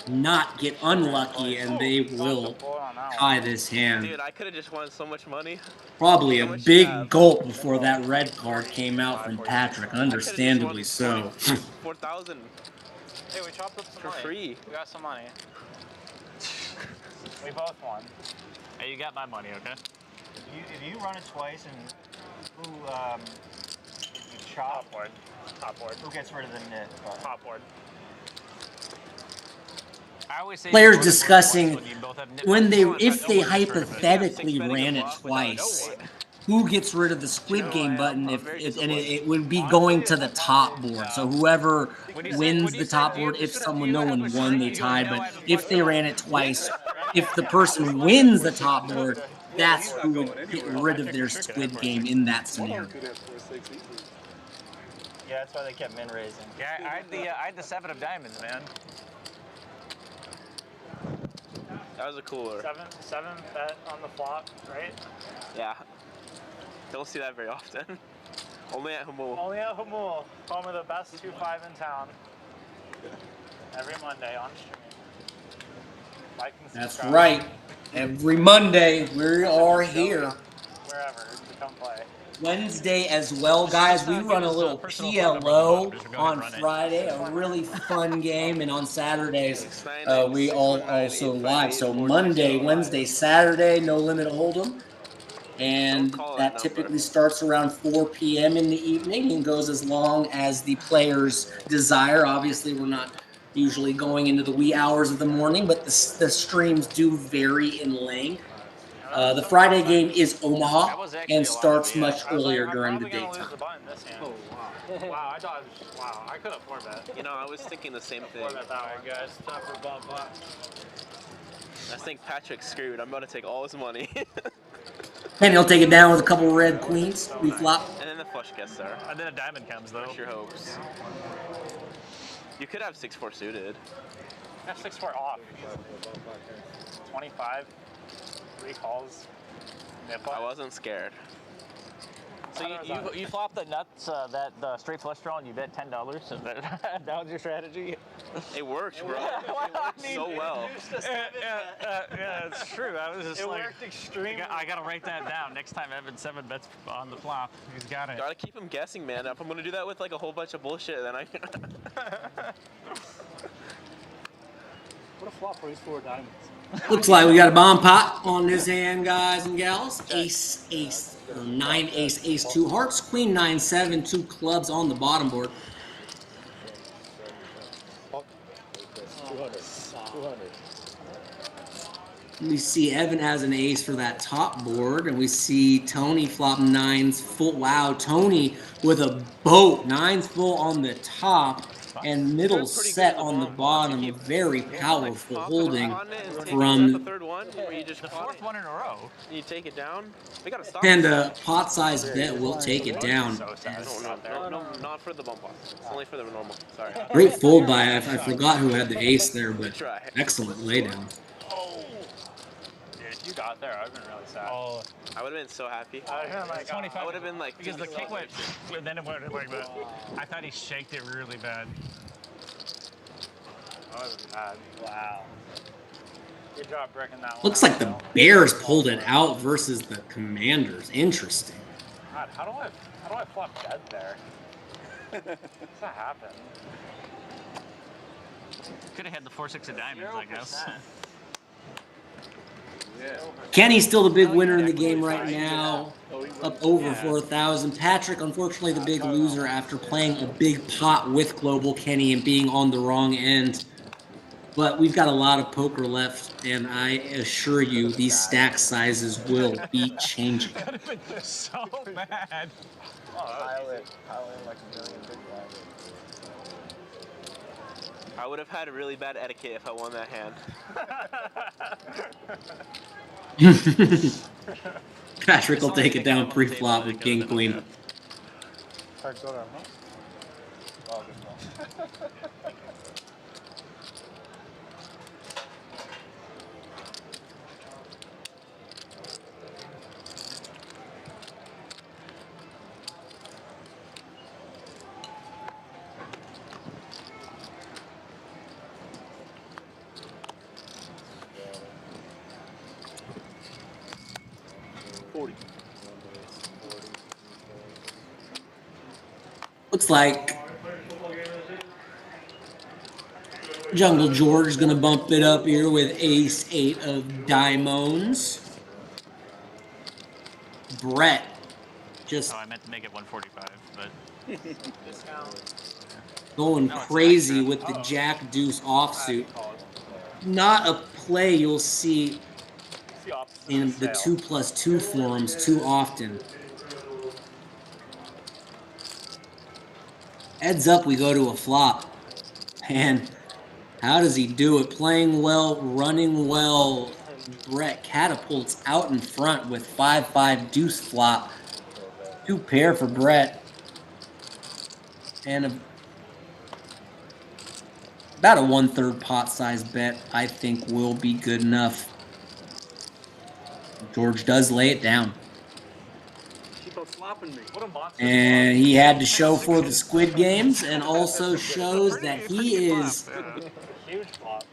not get unlucky, and they will tie this hand. Dude, I could have just won so much money. Probably a big gulp before that red card came out from Patrick, understandably so. 4,000. Hey, we chopped up some for money. Free. We got some money. We both won. Hey, you got my money, okay? If you run it twice and who you chop, top board. Who gets rid of the nit? Top board. I always say Players discussing if they hypothetically ran it twice, who gets rid of the Squid Game button and it would be going to the top board. So whoever wins the top board, if no one won, they tied. But if they ran it twice, if the person wins the top board, that's who would get rid of their Squid Game in that scenario. Yeah, that's why they kept min raising. Yeah, I had the 7 of diamonds, man. That was a cooler. 7 bet on the flop, right? Yeah. Don't see that very often. Only at Hamul. Only at Hamul, home of the best 2-5 in town. Every Monday on stream. Like and That's subscribe. right. Every Monday, we are here. Wherever, to come play. Wednesday as well, guys. We run a little PLO on Friday, a really fun game, and on Saturdays we also live. So Monday, Wednesday, Saturday, no limit hold'em, and that typically starts around 4 p.m. in the evening and goes as long as the players desire. Obviously, we're not usually going into the wee hours of the morning, but the streams do vary in length. The Friday game is Omaha and starts much earlier during the daytime. Oh, wow. Wow, I thought, I could have 4-bet. You know, I was thinking the same thing. 4-bet that one, guys. Time for bump up. I think Patrick's screwed. I'm about to take all his money. And he'll take it down with a couple red queens. We flop. And then the flush gets there. And then a diamond comes, though. Crush your hopes. You could have 6-4 suited. Yeah, 6-4 off. 25. 3 calls. I wasn't scared. So you flopped the nuts, the straight flush draw, and you bet $10. So that was your strategy. It worked, bro. It worked so well. Yeah, it's true. I was just it worked extremely. I gotta write that down next time Evan 7 bets on the flop. He's got it. Gotta keep him guessing, man. If I'm gonna do that with like a whole bunch of bullshit, then I. What a flop for these 4 diamonds. Looks like we got a bomb pot on this hand, guys and gals. Ace, ace, 9 ace, ace 2 hearts, queen 9 7, 2 clubs on the bottom board. 200. We see Evan has an ace for that top board, and we see Tony flop 9s full. Wow, Tony with a boat, 9s full on the top and middle set on the bottom. A very powerful holding from third one, where you just the fourth one in a row. You take it down. We gotta stop. and a pot size bet will take it down. No, not for the bump off. It's only for the normal. Sorry. Great fold by I forgot who had the ace there, but excellent laydown. Dude, if you got there, I'd have been really sad. Oh, I would have been so happy. Like, 25. I would have been like, because the kick went, then it went like that. I thought he shaked it really bad. I was bad. Wow. Good job breaking that one. Looks like the Bears pulled it out versus the Commanders. Interesting. God, how do I flop dead there? How does that happen? Could have had the 4-6 of diamonds, I guess. Kenny's still the big winner in the game right now, up over 4,000. Patrick, unfortunately, the big loser after playing a big pot with Global Kenny and being on the wrong end. But we've got a lot of poker left, and I assure you these stack sizes will be changing. That would have been so bad. I win like a million big blinds. I would have had a really bad etiquette if I won that hand. Patrick will take it down pre-flop with King Queen. Looks like Jungle George is going to bump it up here with ace-8 of diamonds. Brett just I meant to make it 145, but going crazy with the jack-deuce offsuit. Not a play you'll see in the 2+2 forums too often. Heads up, we go to a flop. And how does he do it? Playing well, running well. Brett catapults out in front with 5-5 deuce flop. 2 pair for Brett. And about a 1/3 pot size bet, I think, will be good enough. George does lay it down. Keep on flopping me. What a monster. And he had to show for the Squid Games and also shows that he is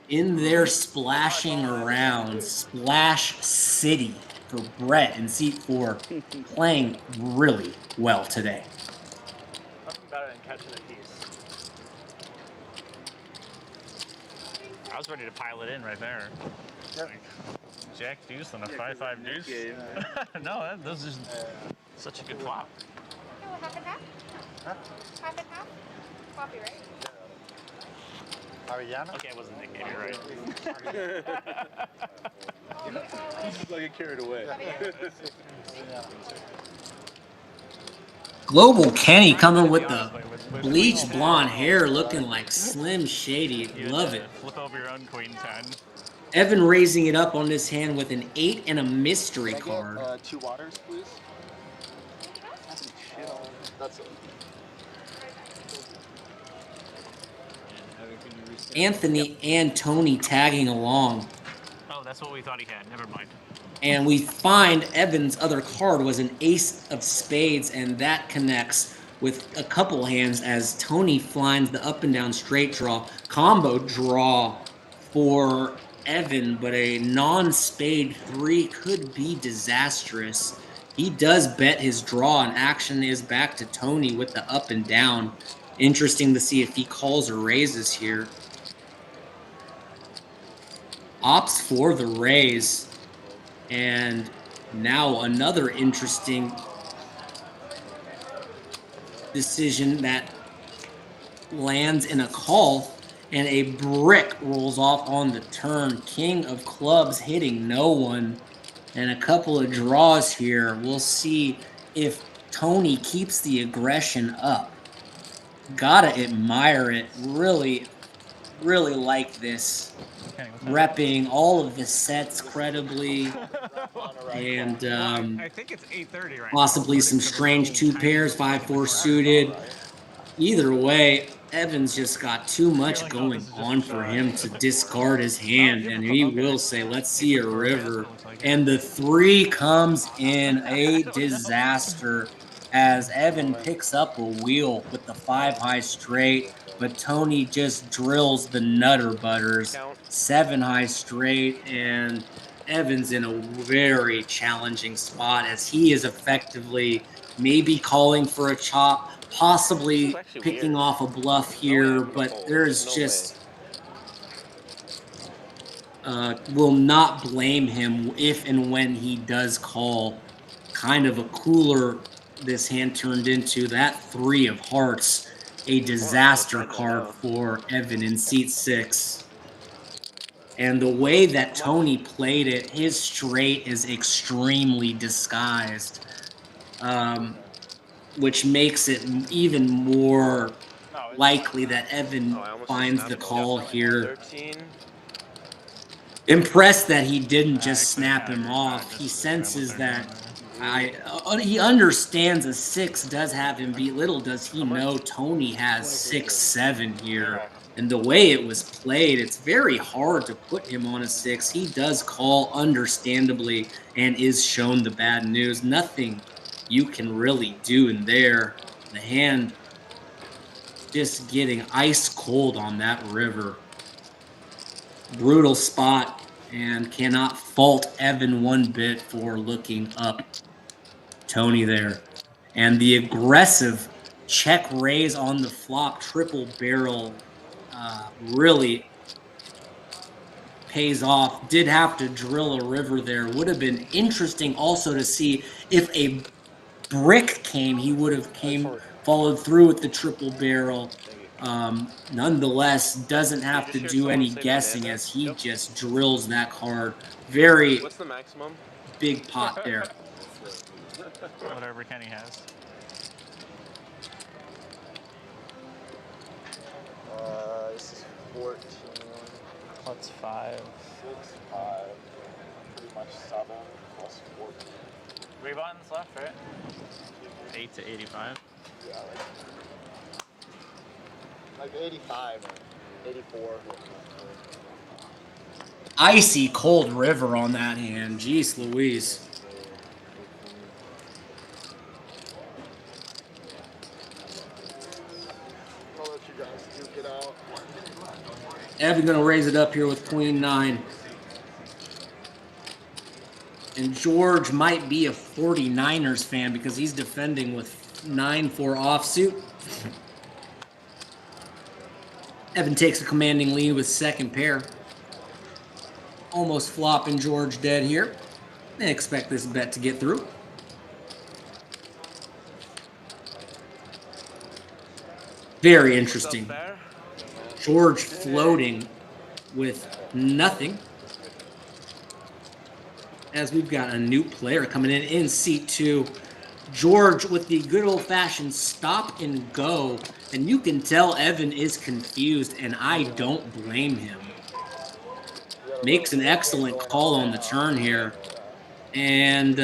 in there splashing around. Splash City for Brett in seat 4, playing really well today. nothing better than catching a piece. I was ready to pile it in right there. Like, Jack deuce and a 5-5 deuce. No, that was just such a good flop. Half and half? Huh? Half and half? Coffee, right? Avellana? Okay, I wasn't thinking it right. He's like get carried away. Global Kenny coming with the bleached blonde hair looking like Slim Shady. Love it. Flip over your own queen 10. Evan raising it up on this hand with an 8 and a mystery card. 2 waters, please. That's it. Anthony and Tony tagging along. Oh, that's what we thought he had. Never mind. And we find Evan's other card was an ace of spades, and that connects with a couple hands as Tony finds the up and down straight draw. Combo draw for Evan, but a non-spade 3 could be disastrous. He does bet his draw, and action is back to Tony with the up and down. Interesting to see if he calls or raises here. Opts for the raise, and Now another interesting decision that lands in a call, and a brick rolls off on the turn. King of clubs hitting no one, and a couple of draws here. We'll see if Tony keeps the aggression up. Gotta admire it. Really, really like this. Repping all of the sets credibly. And I think it's 8:30 right possibly some strange two pairs, 5-4 suited. Either way, Evans just got too much going on for him to discard his hand, and he will say, let's see a river. And the 3 comes in, a disaster, as Evan picks up a wheel with the 5 high straight, but Tony just drills the nutter butters, 7 high straight, and Evans in a very challenging spot as he is effectively maybe calling for a chop, possibly picking off a bluff here, but there's just will not blame him if and when he does call. Kind of a cooler this hand turned into. That 3 of hearts, a disaster card for Evan in seat 6. And the way that Tony played it, his straight is extremely disguised, which makes it even more likely that Evan finds the call here. Impressed that he didn't just snap him off. He senses that he understands a 6 does have him beat. Little does he know Tony has 6-7 here. And the way it was played, it's very hard to put him on a 6. He does call understandably and is shown the bad news. Nothing you can really do in there. The hand just getting ice cold on that river. Brutal spot, and cannot fault Evan one bit for looking up Tony there. And the aggressive check raise on the flop, triple barrel, really pays off. Did have to drill a river there. Would have been interesting also to see if a brick came, he would have followed through with the triple barrel. Nonetheless, doesn't have to do any guessing as he just drills that card. Very What's the maximum? big pot there. Whatever Kenny has. This is 14. What's 5? 6, 5. Pretty much 7 plus 14. 3 buttons left, right? 8 to 85. Yeah, like 85 or 84. Icy cold river on that hand. Jeez Louise. I'll let you guys duke it out. Evan gonna raise it up here with Queen 9. And George might be a 49ers fan because he's defending with 9-4 offsuit. Evan takes a commanding lead with second pair. Almost flopping George dead here. I expect this bet to get through. Very interesting. George floating with nothing. As we've got a new player coming in seat 2. George with the good old-fashioned stop and go. And you can tell Evan is confused, and I don't blame him. Makes an excellent call on the turn here. And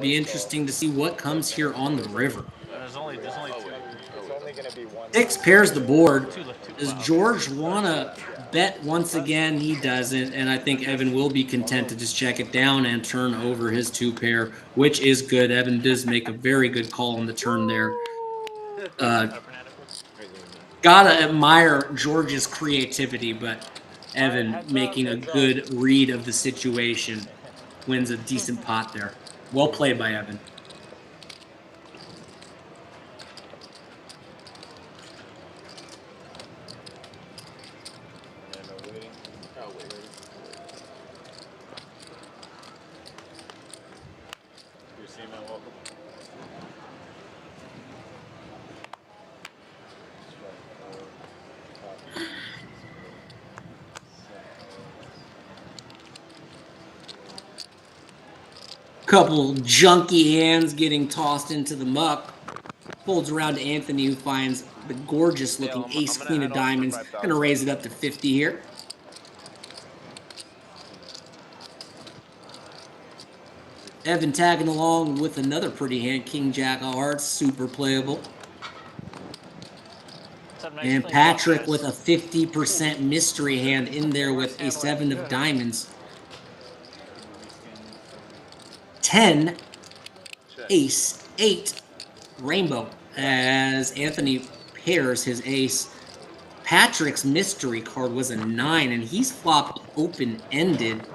be interesting to see what comes here on the river. There's only 2. It's only going to be 1. 6 pairs the board. Does George want to bet once again? He doesn't, and I think Evan will be content to just check it down and turn over his 2 pair, which is good. Evan does make a very good call on the turn there. Gotta admire George's creativity, but Evan making a good read of the situation wins a decent pot there. Well played by Evan. Couple junky hands getting tossed into the muck. Folds around to Anthony, who finds the gorgeous looking ace queen of diamonds. Gonna raise it up to 50 here. Evan tagging along with another pretty hand, King Jack of Hearts, super playable. And Patrick with a 50% mystery hand in there with a 7 of diamonds. 10, ace, 8, rainbow, as Anthony pairs his ace. Patrick's mystery card was a 9, and he's flopped open-ended.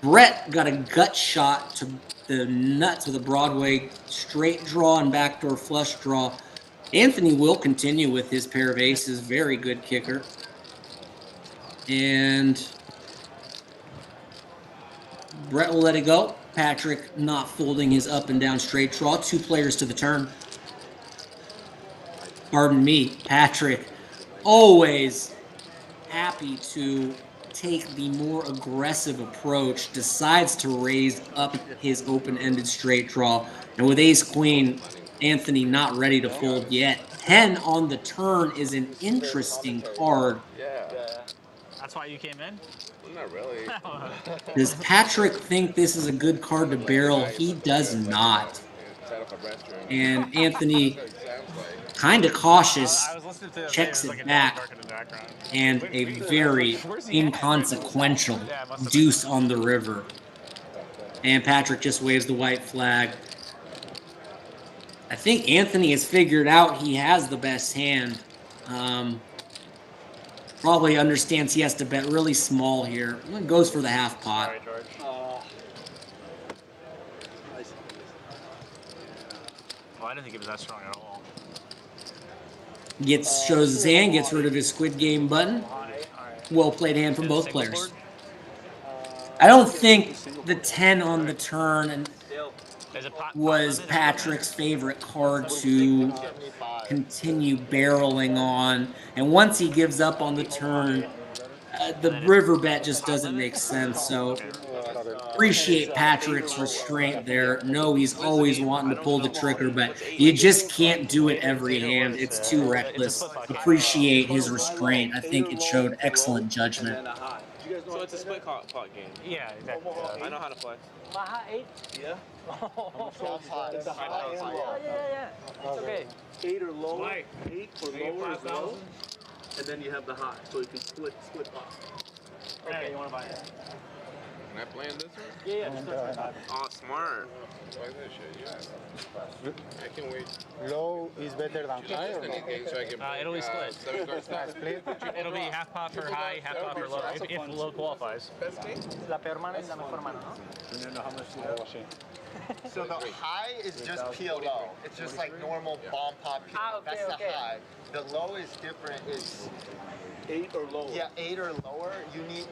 Brett got a gut shot to the nuts with a Broadway straight draw and backdoor flush draw. Anthony will continue with his pair of aces. Very good kicker. And Brett will let it go. Patrick not folding his up and down straight draw. 2 players to the turn. Pardon me, Patrick always happy to take the more aggressive approach, decides to raise up his open-ended straight draw. And with ace-queen, Anthony not ready to fold yet. 10 on the turn is an interesting card. Yeah. That's why you came in? Not really. Does Patrick think this is a good card to barrel? He does not. And Anthony, kind of cautious, checks it back, and a very inconsequential deuce on the river. And Patrick just waves the white flag. I think Anthony has figured out he has the best hand. Probably understands he has to bet really small here. Goes for the half pot. Well, I didn't think it was that strong at all. Shows his hand, gets rid of his Squid Game button. Well played hand from both players. I don't think the 10 on the turn was Patrick's favorite card to continue barreling on. And once he gives up on the turn, the river bet just doesn't make sense. So appreciate Patrick's restraint there. No, he's always wanting to pull the trigger, but you just can't do it every hand. It's too reckless. Appreciate his restraint. I think it showed excellent judgment. So it's a split pot game. Yeah, exactly. I know how to play. Maha 8? Yeah. It's a high and low. Yeah. It's okay. 8 or lower. 8 or lower is low. And then you have the high, so you can split pot. Okay, you want to buy it? Can I plan this one? Yeah, just go ahead. Oh, smart. Like that shit, yeah. I can wait. Low is better than high or Anything so I can It'll be split. 7 card stack. It'll be half pot for high, half pot for low, if low qualifies. La peor mano es la mejor mano, ¿no? So the high is just PLO. It's just like normal bomb pop PLO. Okay, That's the high. The low is different. It's 8 or lower. Yeah, 8 or lower.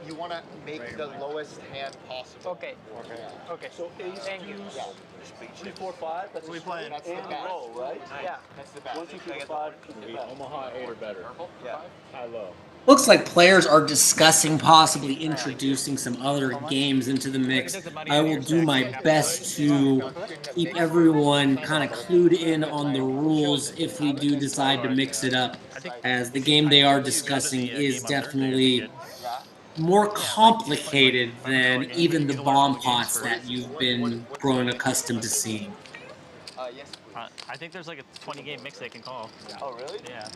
You want to make the lowest hand possible. Okay. So ace, Thank you. deuce, 3, 4, 5. That's We playing. That's the and best. low, right? Yeah. That's the best. 1, 2, 3, 4, 5. Omaha 8 or better. Yeah. High low. Looks like players are discussing possibly introducing some other games into the mix. I will do my best to keep everyone kind of clued in on the rules if we do decide to mix it up, as the game they are discussing is definitely more complicated than even the bomb pots that you've been growing accustomed to seeing. Yes. I think there's like a 20-game mix they can call. Oh, really? Yeah.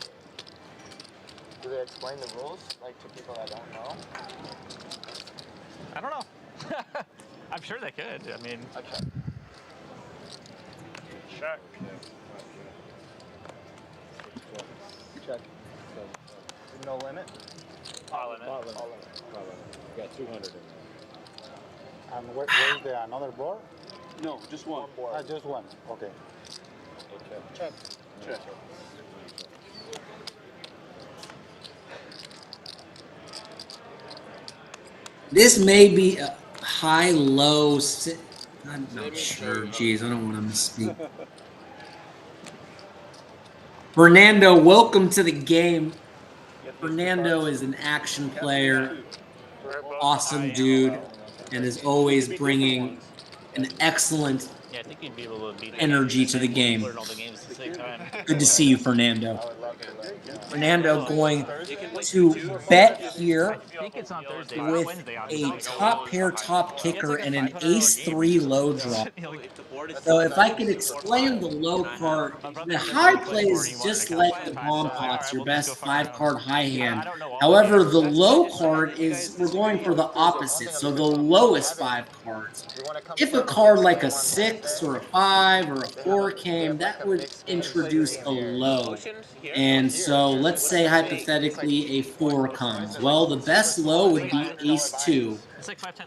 Do they explain the rules, like, to people that don't know? I don't know. I'm sure they could. I mean. Okay. Check. Check. No limit? All limit. You got 200 in there. And where's the another board? No, just one. Just one. Okay. Check. This may be a high-low. I'm not sure. Jeez, I don't want to misspeak. Fernando, welcome to the game. Fernando is an action player, awesome dude, and is always bringing an excellent Yeah, I think you'd be able to beat energy to the game. learn all the games at the same time. Good to see you, Fernando. Fernando going to bet here I think it's on Thursday, with Wednesday, a top pair, top kicker, and an ace-3 low draw. So if I could explain the low card, the high play is just like the bomb pots, your best 5-card high hand. However, the low card is, we're going for the opposite, so the lowest 5 cards. If a card like a 6 or a 5 or a 4 came, that would introduce a low. And so let's say hypothetically a 4 comes. Well, the best low would be ace-2.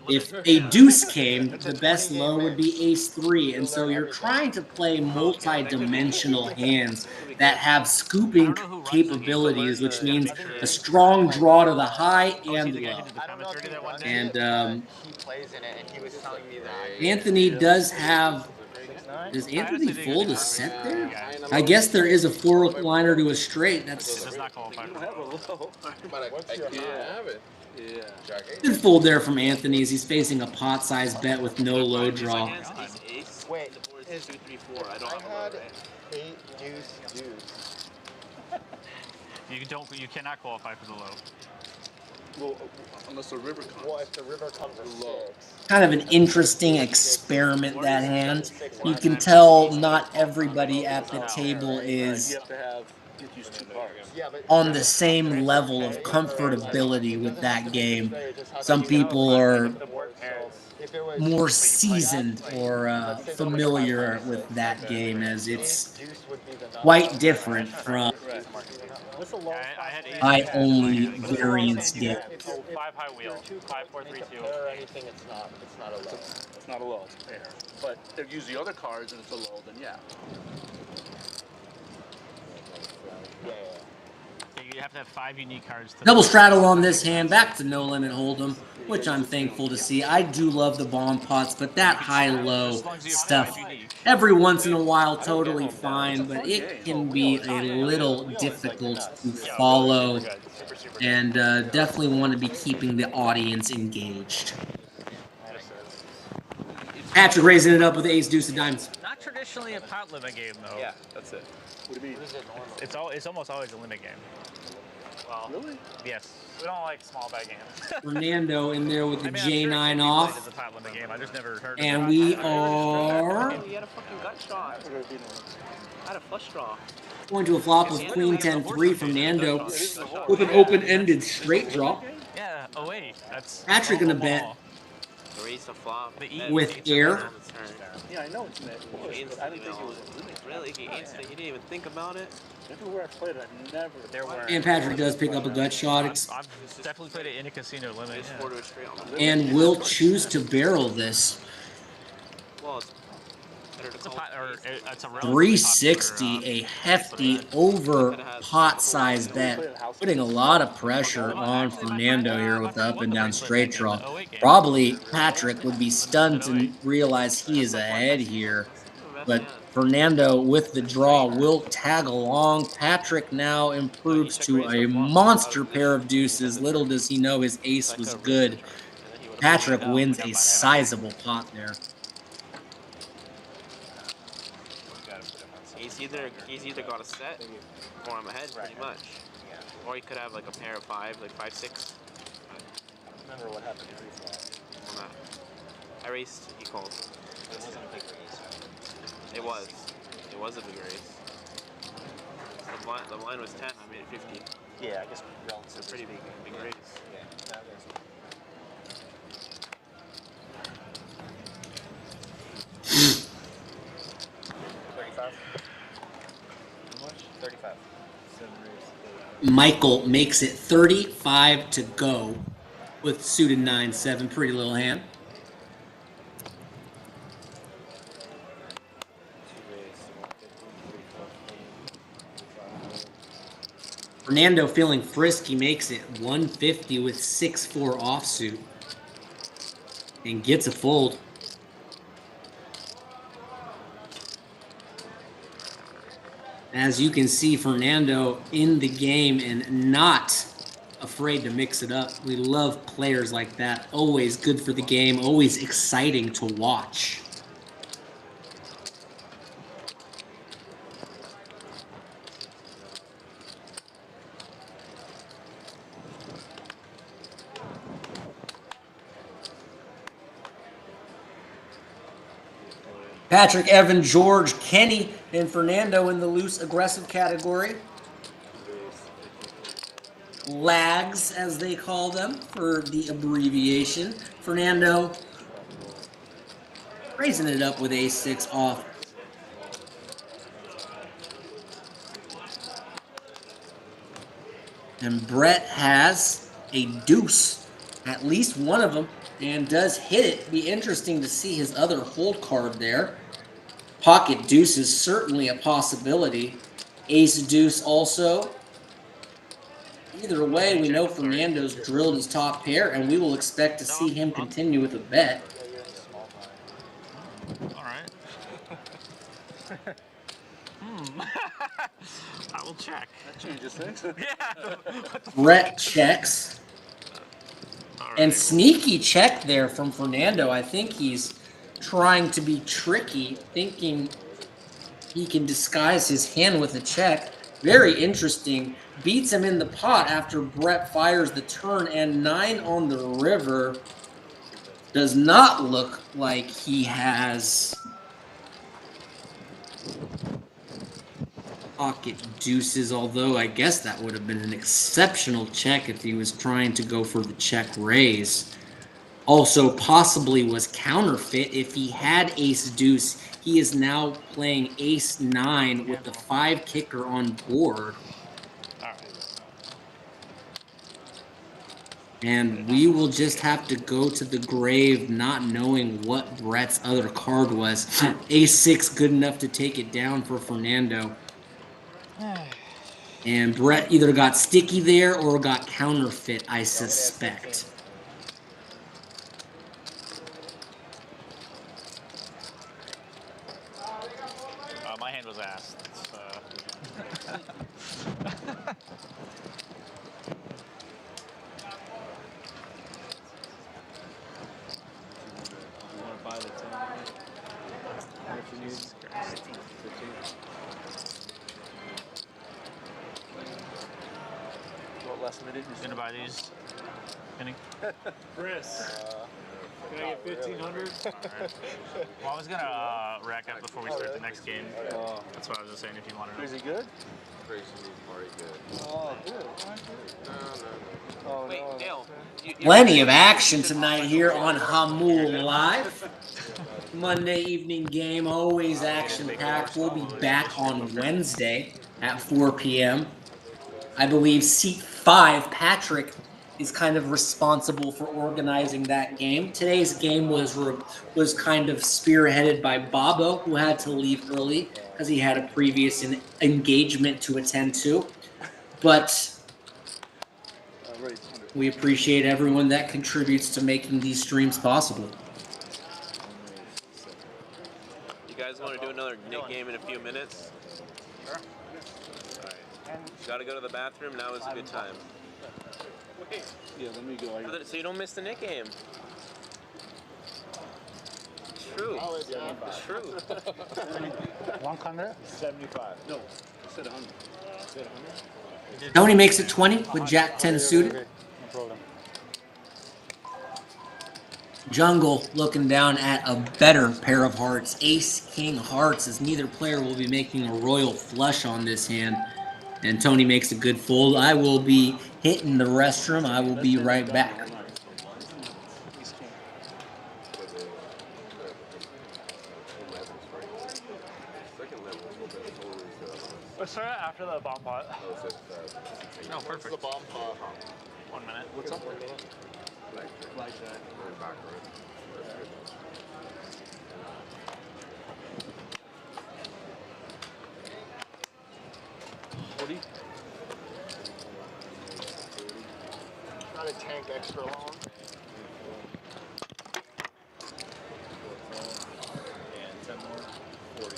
If a deuce came, the best low would be ace-3. And so you're trying to play multi-dimensional hands that have scooping capabilities, which means a strong draw to the high and low. And he plays in it, and he was telling me that. Anthony does have. Does Anthony fold a set there? I guess there is a 4-liner to a straight. That's good fold there from Anthony as he's facing a pot-sized bet with no low draw. Wait, is 2, 3, 4. I had 8 deuce. You cannot qualify for the low. Well, unless the river comes. Well, if the river comes low. Kind of an interesting experiment, that hand. You can tell not everybody at the table is on the same level of comfortability with that game. Some people are more seasoned or familiar with that game, as it's quite different from high-only variance game. 5 high wheel, 5, 4, 3, 2. Or anything, it's not a low. It's not a low, it's a pair. But if you use the other cards and it's a low, then yeah. You have to have 5 unique cards. Double straddle on this hand, back to no limit hold'em, which I'm thankful to see. I do love the bomb pots, but that high-low stuff every once in a while totally fine, but it can be a little difficult to follow, and definitely want to be keeping the audience engaged. Patrick raising it up with ace deuce of diamonds. Not traditionally a pot limit game, though. Yeah, that's it. What do you mean? It's almost always a limit game. Well, really? Yes. We don't like small bet games. Fernando in there with the J9 off. It's a pot limit game. I just never heard and we are You had a fucking gut shot. I had a flush draw. going to a flop with queen 10-3 from Nando with an open-ended straight draw. Yeah. Oh wait, that's Patrick gonna bet Raise a flop. with air. Yeah, I know it's net. I didn't think it was a limit. Really? He didn't even think about it? Everywhere I played it, I never. There were. And Patrick does pick up a gut shot. I've definitely played it in a casino limit. And will choose to barrel this. Well, it's a 360, a hefty over pot size bet, putting a lot of pressure on Fernando here with the up and down straight draw. Probably Patrick would be stunned to realize he is ahead here, but Fernando with the draw will tag along. Patrick now improves to a monster pair of deuces. Little does he know his ace was good. Patrick wins a sizable pot there. He's either got a set or I'm ahead pretty much. Or he could have like a pair of 5, like 5, 6. Remember what happened On that. I raced, he called. It wasn't a big race. It was. It was a big race. The line was 10, I made it 50. Yeah, I guess relatively. It's a pretty big race. Yeah, that was. 35. How much? 35. Michael makes it 35 to go with suited 9-7. Pretty little hand. Fernando feeling frisky makes it 150 with 6-4 offsuit and gets a fold. As you can see, Fernando in the game and not afraid to mix it up. We love players like that. Always good for the game, always exciting to watch. Patrick, Evan, George, Kenny, and Fernando in the loose aggressive category. Lags, as they call them, for the abbreviation. Fernando raising it up with ace-6 off. And Brett has a deuce, at least one of them, and does hit it. Be interesting to see his other hold card there. Pocket deuce is certainly a possibility. Ace deuce also. Either way, we know Fernando's drilled his top pair, and we will expect to see him continue with a bet. All right. I will check. That changes things. Yeah. Brett checks. And sneaky check there from Fernando. I think he's trying to be tricky, thinking he can disguise his hand with a check. Very interesting. Beats him in the pot after Brett fires the turn, and 9 on the river. Does not look like he has pocket deuces, although I guess that would have been an exceptional check if he was trying to go for the check raise. Also possibly was counterfeit. If he had ace deuce, he is now playing ace 9 with the 5 kicker on board. And we will just have to go to the grave not knowing what Brett's other card was. Ace-6 good enough to take it down for Fernando. And Brett either got sticky there or got counterfeit, I suspect. My hand was asked. You want to buy the 10? If you need 15. What last minute? You gonna buy these? Kenny? Chris, can I get 1,500? Well, I was gonna rack up before we start the next game. That's what I was just saying. If you wanted to. Is he good? Crazy already good. Oh, good. No. Wait, Dale. Plenty of action tonight here on Hamul Live. Monday evening game, always action-packed. We'll be back on Wednesday at 4 p.m. I believe seat 5, Patrick, is kind of responsible for organizing that game. Today's game was kind of spearheaded by Bobo, who had to leave early because he had a previous engagement to attend to. But we appreciate everyone that contributes to making these streams possible. You guys want to do another Nick game in a few minutes? Sure. All right. Got to go to the bathroom. Now is a good time. Wait. Yeah, let me go. So you don't miss the Nick game. True. It's true. 100? 75. No, I said 100. I said 100. Tony makes it 20 with Jack 10 suited. No problem. Jungle looking down at a better pair of hearts. Ace, King, hearts, as neither player will be making a royal flush on this hand. And Tony makes a good fold. I will be hitting the restroom. I will be right back. Let's start after the bomb pot. No, perfect. The bomb pot. 1 minute. What's up? Blackjack. Try to tank extra long. And 10 more. 40.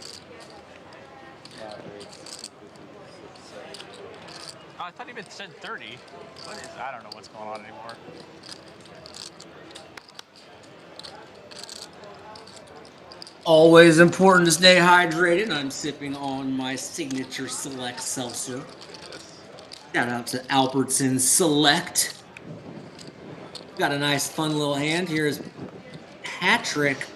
Oh, I thought he said 30. What is? I don't know what's going on anymore. Always important to stay hydrated. I'm sipping on my signature Select Seltzer. Shout out to Albertson Select. Got a nice fun little hand. Here's Patrick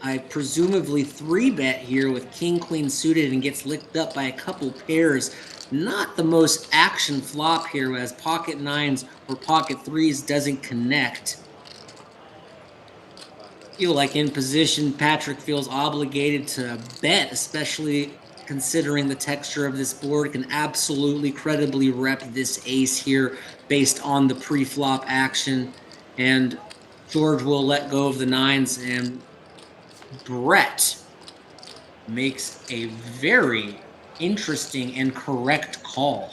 I presumably 3-bet here with king queen suited and gets licked up by a couple pairs. Not the most action flop here as pocket nines or pocket threes doesn't connect. Feel like in position, Patrick feels obligated to bet, especially considering the texture of this board. Can absolutely credibly rep this ace here based on the pre-flop action. And George will let go of the nines, and Brett makes a very interesting and correct call.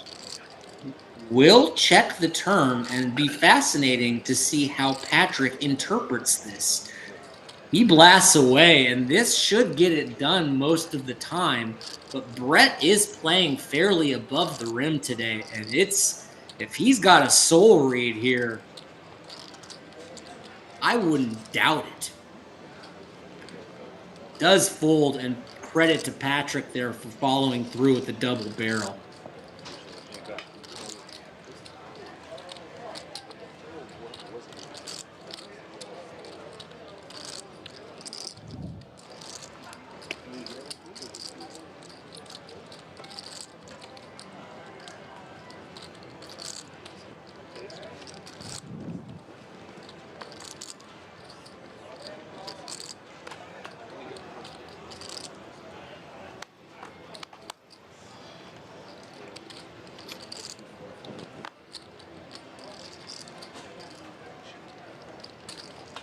Will check the turn and be fascinating to see how Patrick interprets this. He blasts away, and this should get it done most of the time, but Brett is playing fairly above the rim today, and if he's got a soul read here, I wouldn't doubt it. Does fold, and credit to Patrick there for following through with the double barrel.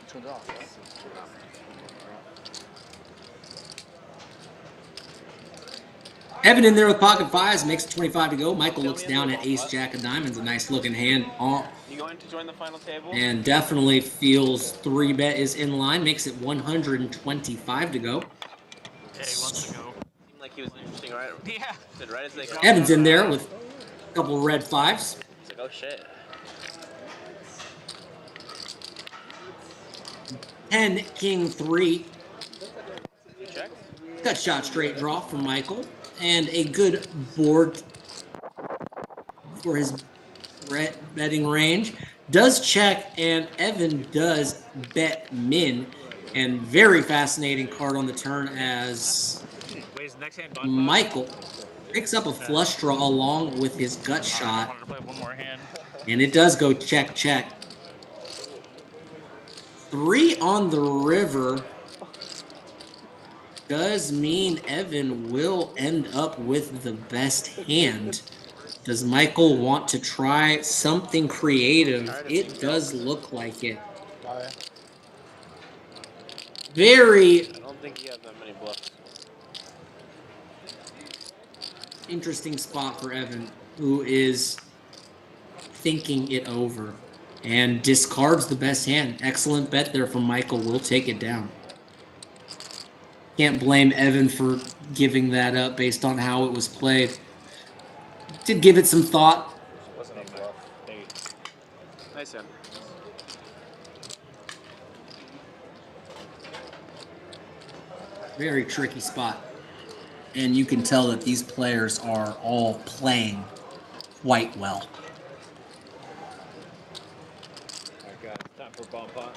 Turned off, right? Evan in there with pocket fives, makes it 25 to go. Michael looks down at ace jack of diamonds, a nice looking hand. You going to join the final table? And definitely feels 3-bet is in line, makes it 125 to go. Yeah, he wants to go. Seemed like he was interesting, right? Yeah. Said right as they come. Evan's in there with a couple red fives. It's like, oh shit. 10, king, 3. You check? Gut shot straight draw from Michael. And a good board for his betting range. Does check, and Evan does bet min. And very fascinating card on the turn as Michael picks up a flush draw along with his gut shot. And it does go check, check. 3 on the river does mean Evan will end up with the best hand. Does Michael want to try something creative? It does look like it. Very I don't think you have that many bluffs. interesting spot for Evan, who is thinking it over and discards the best hand. Excellent bet there from Michael. We'll take it down. Can't blame Evan for giving that up based on how it was played. Did give it some thought. Wasn't a bluff. Nice hand. Very tricky spot. And you can tell that these players are all playing quite well. Alright guys, time for bomb pot.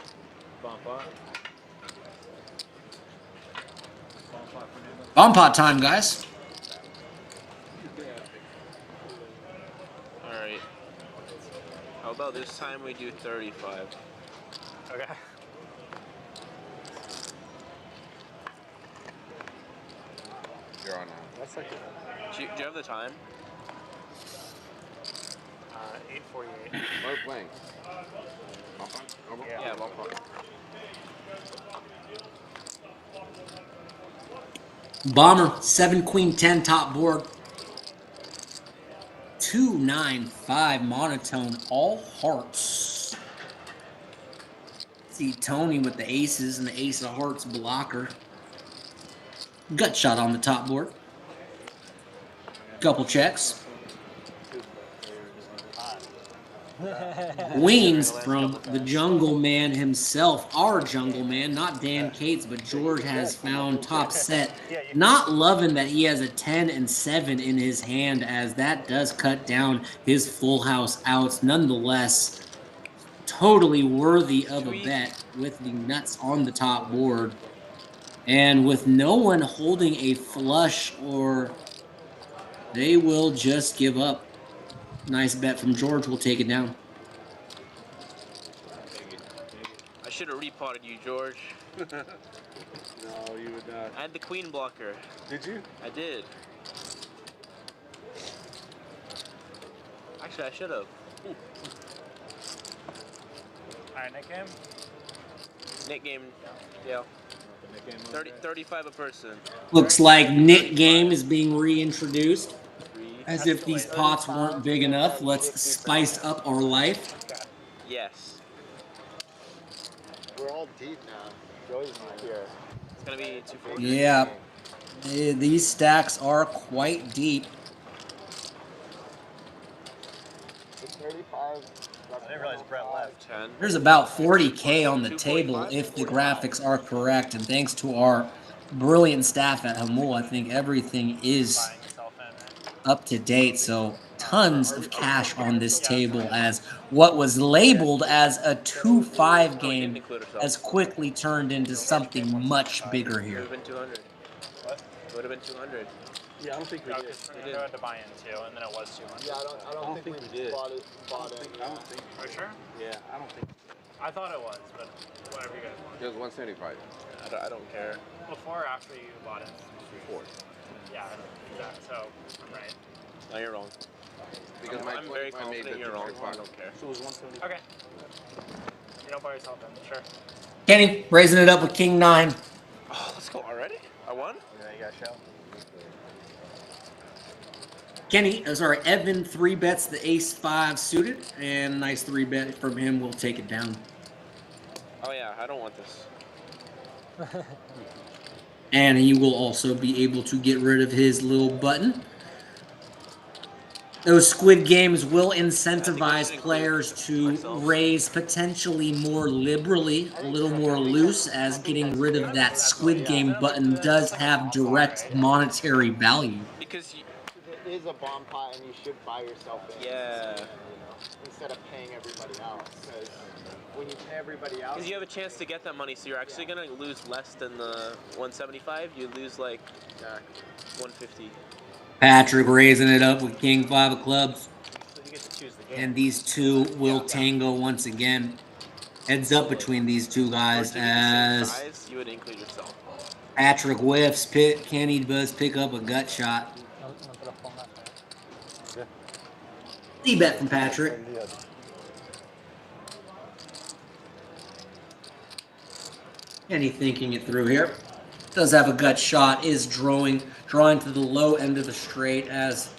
Bomb pot. Bomb pot time, guys. Alright. How about this time we do 35? Okay. You're on now. That's like Do you have the time? 8:48. What are we playing? Yeah, bomb pot. Bomber, 7, queen, 10, top board. 2, 9, 5, monotone, all hearts. See Tony with the aces and the ace of hearts blocker. Gut shot on the top board. Couple checks. Queens from the jungle man himself, our jungle man, not Dan Cates, but George has found top set. Not loving that he has a 10 and 7 in his hand, as that does cut down his full house outs. Nonetheless, totally worthy of a bet with the nuts on the top board. And with no one holding a flush, or they will just give up. Nice bet from George. We'll take it down. I should have repotted you, George. No, you would not. I had the queen blocker. Did you? I did. Actually, I should have. Alright, Nick game? Nick game, yeah. 35 a person. Looks like Knit Game is being reintroduced. As if these pots weren't big enough, let's spice up our life. Yes. We're all deep now. Joey's not here. It's gonna be 240. Yeah. These stacks are quite deep. It's 35. I didn't realize Brett left. 10. There's about 40K on the table if the graphics are correct. And thanks to our brilliant staff at Hamul, I think everything is up to date. So tons of cash on this table, as what was labeled as a 2-5 game has quickly turned into something much bigger It here. would have been 200. What? It would have been 200. Yeah, I don't think we did. We had to buy in too, and then it was 200. Yeah, I don't think we did. Bought it. I don't think. Are you sure? Yeah, I don't think. I thought it was, but whatever you guys want. It was 175. I don't care. Before or after you bought it? Before. Yeah, exactly. So I'm right. No, you're wrong. Because I'm very confident you're wrong. I don't care. So it was 175. Okay. You don't buy yourself in, sure. Kenny raising it up with King 9. Oh, let's go already? I won? Yeah, you got a show. Evan 3-bets the ace-5 suited, and nice 3-bet from him. We'll take it down. Oh yeah, I don't want this. And he will also be able to get rid of his little button. Those squid games will incentivize players to raise potentially more liberally, a little more loose, as getting rid of that squid game button does have direct monetary value. Because It is a bomb pot, and you should buy yourself in. yeah. Instead of paying everybody else, because when you pay everybody else, Because you have a chance to get that money, so you're actually gonna lose less than the 175. You lose like 150. Patrick raising it up with King 5 of clubs. So you get to choose the game. And these two will tango once again. Heads up between these two guys as Size, you would include yourself. Patrick whiffs. Kenny does pick up a gut shot. C-bet from Patrick. Kenny thinking it through here. Does have a gut shot, is drawing to the low end of the straight, as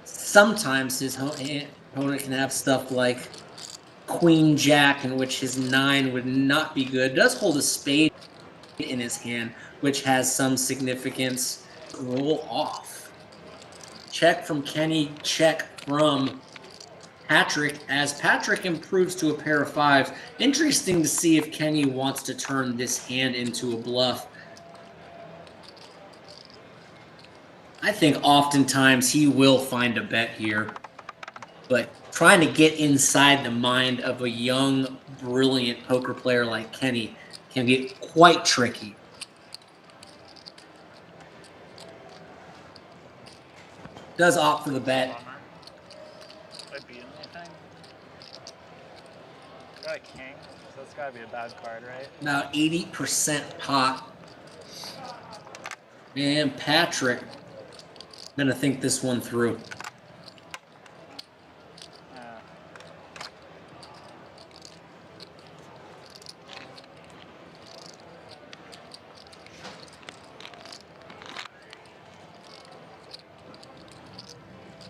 sometimes his opponent can have stuff like Queen Jack, in which his 9 would not be good. Does hold a spade in his hand, which has some significance. Roll off. Check from Kenny, check from Patrick, as Patrick improves to a pair of 5s. Interesting to see if Kenny wants to turn this hand into a bluff. I think oftentimes he will find a bet here, but trying to get inside the mind of a young, brilliant poker player like Kenny can get quite tricky. Does opt for the bet. I beat him, you think? Got a king, so that's gotta be a bad card, right? About 80% pot. And Patrick gonna think this one through.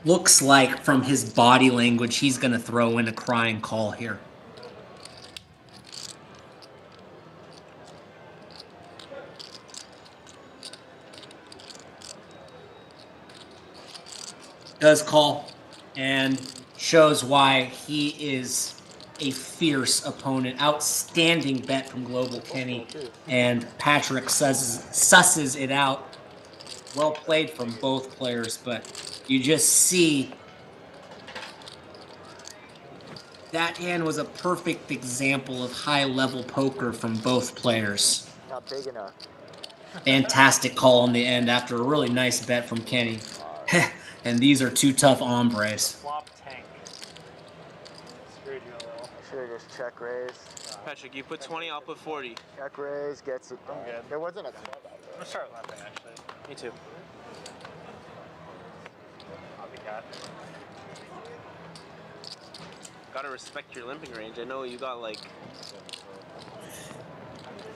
Looks like from his body language, he's going to throw in a crying call here. Does call and shows why he is a fierce opponent. Outstanding bet from Global Kenny, and Patrick susses it out. Well played from both players, but you just see that hand was a perfect example of high-level poker from both players. not big enough. Fantastic call on the end after a really nice bet from Kenny. And these are two tough hombres. Flop tank. Screwed you a little. Should have just check raise. Patrick, you put 20, I'll put 40. Check raise gets it. I'm good. There wasn't a club out I'm there. gonna start lapping actually. Me too. I'll be cat. Gotta respect your limping range. I know you got like.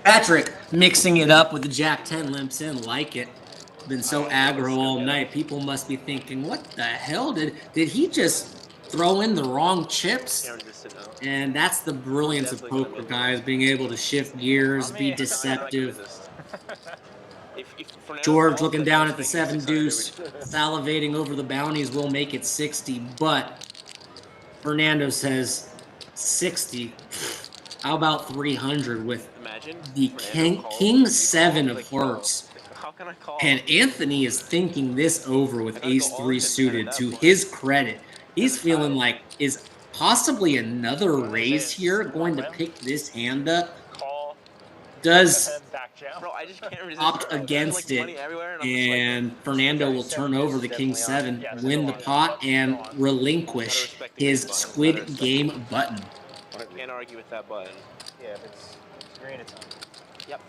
Patrick mixing it up with the Jack 10 limps in, like it. Been so aggro all night. People must be thinking, what the hell did he just throw in the wrong chips? And that's the brilliance of poker, guys, being able to shift gears, be deceptive. George looking down at the 7 deuce, salivating over the bounties will make it 60, but Fernando says 60. How about 300 with the King 7 of hearts? And Anthony is thinking this over with Ace 3 suited. To his credit, he's feeling like, is possibly another raise here going to pick this hand up? Does opt against it, and Fernando will turn over the King 7, win the pot, and relinquish his Squid Game button. Can't argue with that button. Yeah, if it's green, it's on. Yep.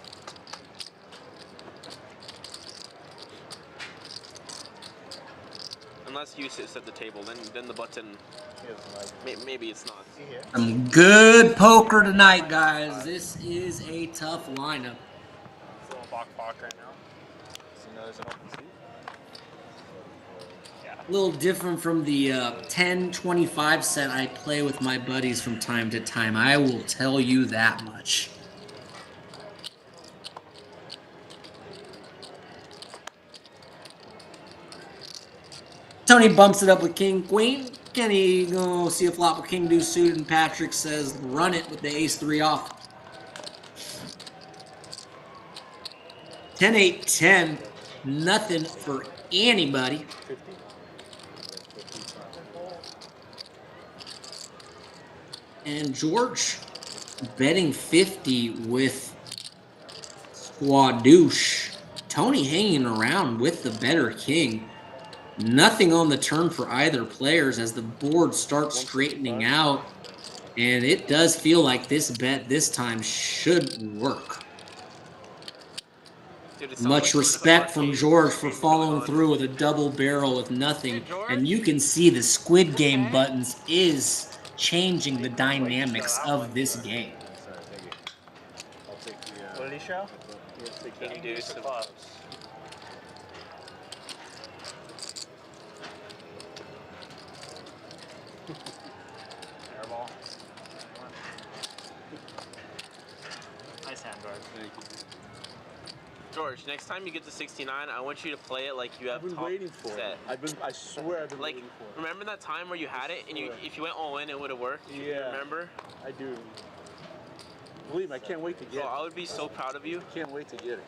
Unless you sit at the table, then the button. Maybe it's not. Some good poker tonight, guys. This is a tough lineup. It's a little bok right now. So now there's an open seat. A little different from the 10-25 set I play with my buddies from time to time. I will tell you that much. Tony bumps it up with King Queen. Kenny go see a flop with King Deuce suited, and Patrick says run it with the Ace 3 off. 10-8-10. Nothing for anybody. And George betting 50 with Squadouche. Tony hanging around with the better king. Nothing on the turn for either players as the board starts straightening out. And it does feel like this bet this time should work. Much respect from George for following through with a double barrel with nothing. And you can see the Squid Game buttons is changing the dynamics of this game. What did he show? King Deuce of clubs. Airball. Nice hand, George. Thank you. George, next time you get to 69, I want you to play it like you have top waiting for set. it. I swear I've been like, waiting for it. remember that time where you had it and if you went all in, it would have worked? Yeah. Remember? I do. Believe me, I can't wait to get it. I would be so proud of you. Can't wait to get it.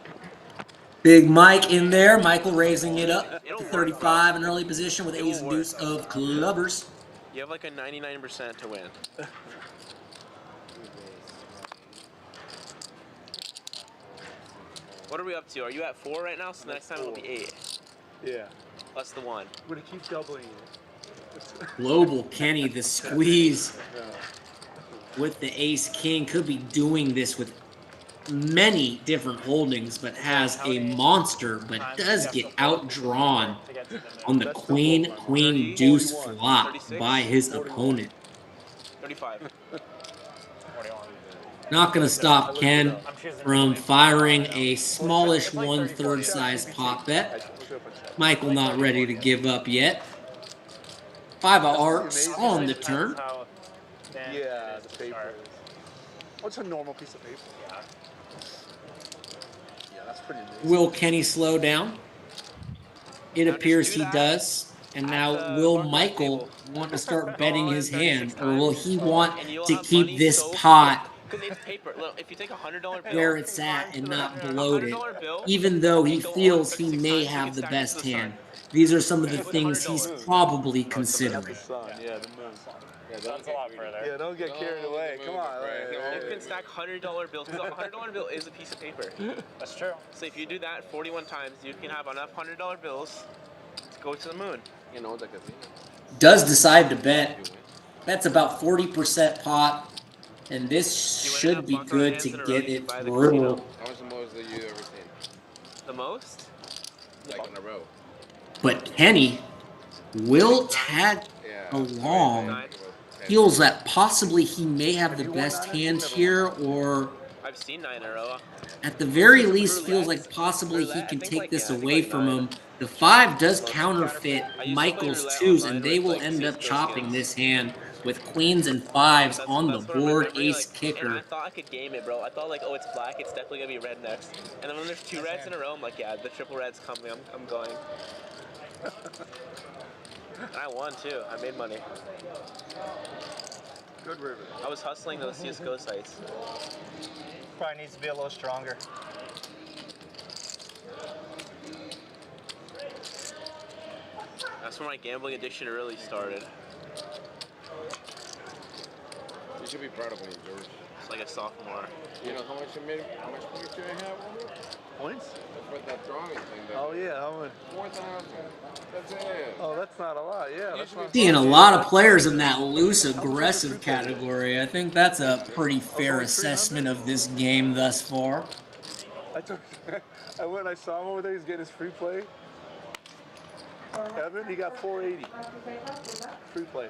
Big Mike in there. Michael raising it up to 35 in early position with Ace and Deuce of clubbers. You have like a 99% to win. What are we up to? Are you at 4 right now? So next time it'll be 8. Yeah. Plus the 1. I'm gonna keep doubling it. Global Kenny, the squeeze with the Ace King. Could be doing this with many different holdings, but has a monster, but does get outdrawn on the Queen Deuce flop by his opponent. 35. Not going to stop Ken from firing a smallish 1/3 size pop bet. Michael not ready to give up yet. 5 of hearts on the turn. Yeah, the paper. What's a normal piece of paper? Yeah, that's pretty amazing. Will Kenny slow down? It appears he does. And now, will Michael want to start betting his hand, or will he want to keep this pot Because it's paper. Look, if you take $100 bill, where it's at and not bloat it, $100 bill, even though he and go on feels for he 6 may times, you have can the stack it to best the sun. hand. These are some of the With things he's $100. probably Not considering. the sun, yeah, the moon. Yeah, That's a lot further. Yeah, don't get carried away. Come on. You can stack $100 bills, because a $100 bill is a piece of paper. That's true. So if you do that 41 times, you can have enough $100 bills to go to the moon. You know, the casino. Does decide to bet. That's about 40% pot, and this You win should enough be baccarat good hands to in a row, get you can it buy the casino. through. How much the most that you ever seen? The most? Like in a row. But Kenny will tag along. Nine. Feels that possibly he may have the best hand here, or I've seen 9 in a row. at the very least feels like possibly he can take this away from him. The 5 does counterfeit Michael's 2s, and they will end up chopping this hand with queens and 5s on the That's what I'm board, remembering, ace and I kicker. thought I could game it, bro. I thought like, oh, it's black, it's definitely gonna be red next. And then when there's 2 reds in a row, I'm like, yeah, the triple red's coming. I'm going. And I won too. I made money. Good river. I was hustling those CS:GO sites. Probably needs to be a little stronger. That's where my gambling addiction really started. You should be proud of me, George. It's like a sophomore. You know how much you made? How much points you have? Points? For that drawing thing. Oh yeah, how much? 4,000. That's it. Oh, that's not a lot. Yeah, that's not. Seeing a lot of players in that loose aggressive category. I think that's a pretty fair assessment of this game thus far. I went and I saw him over there. He's getting his free play. Evan, he got 480. Free play.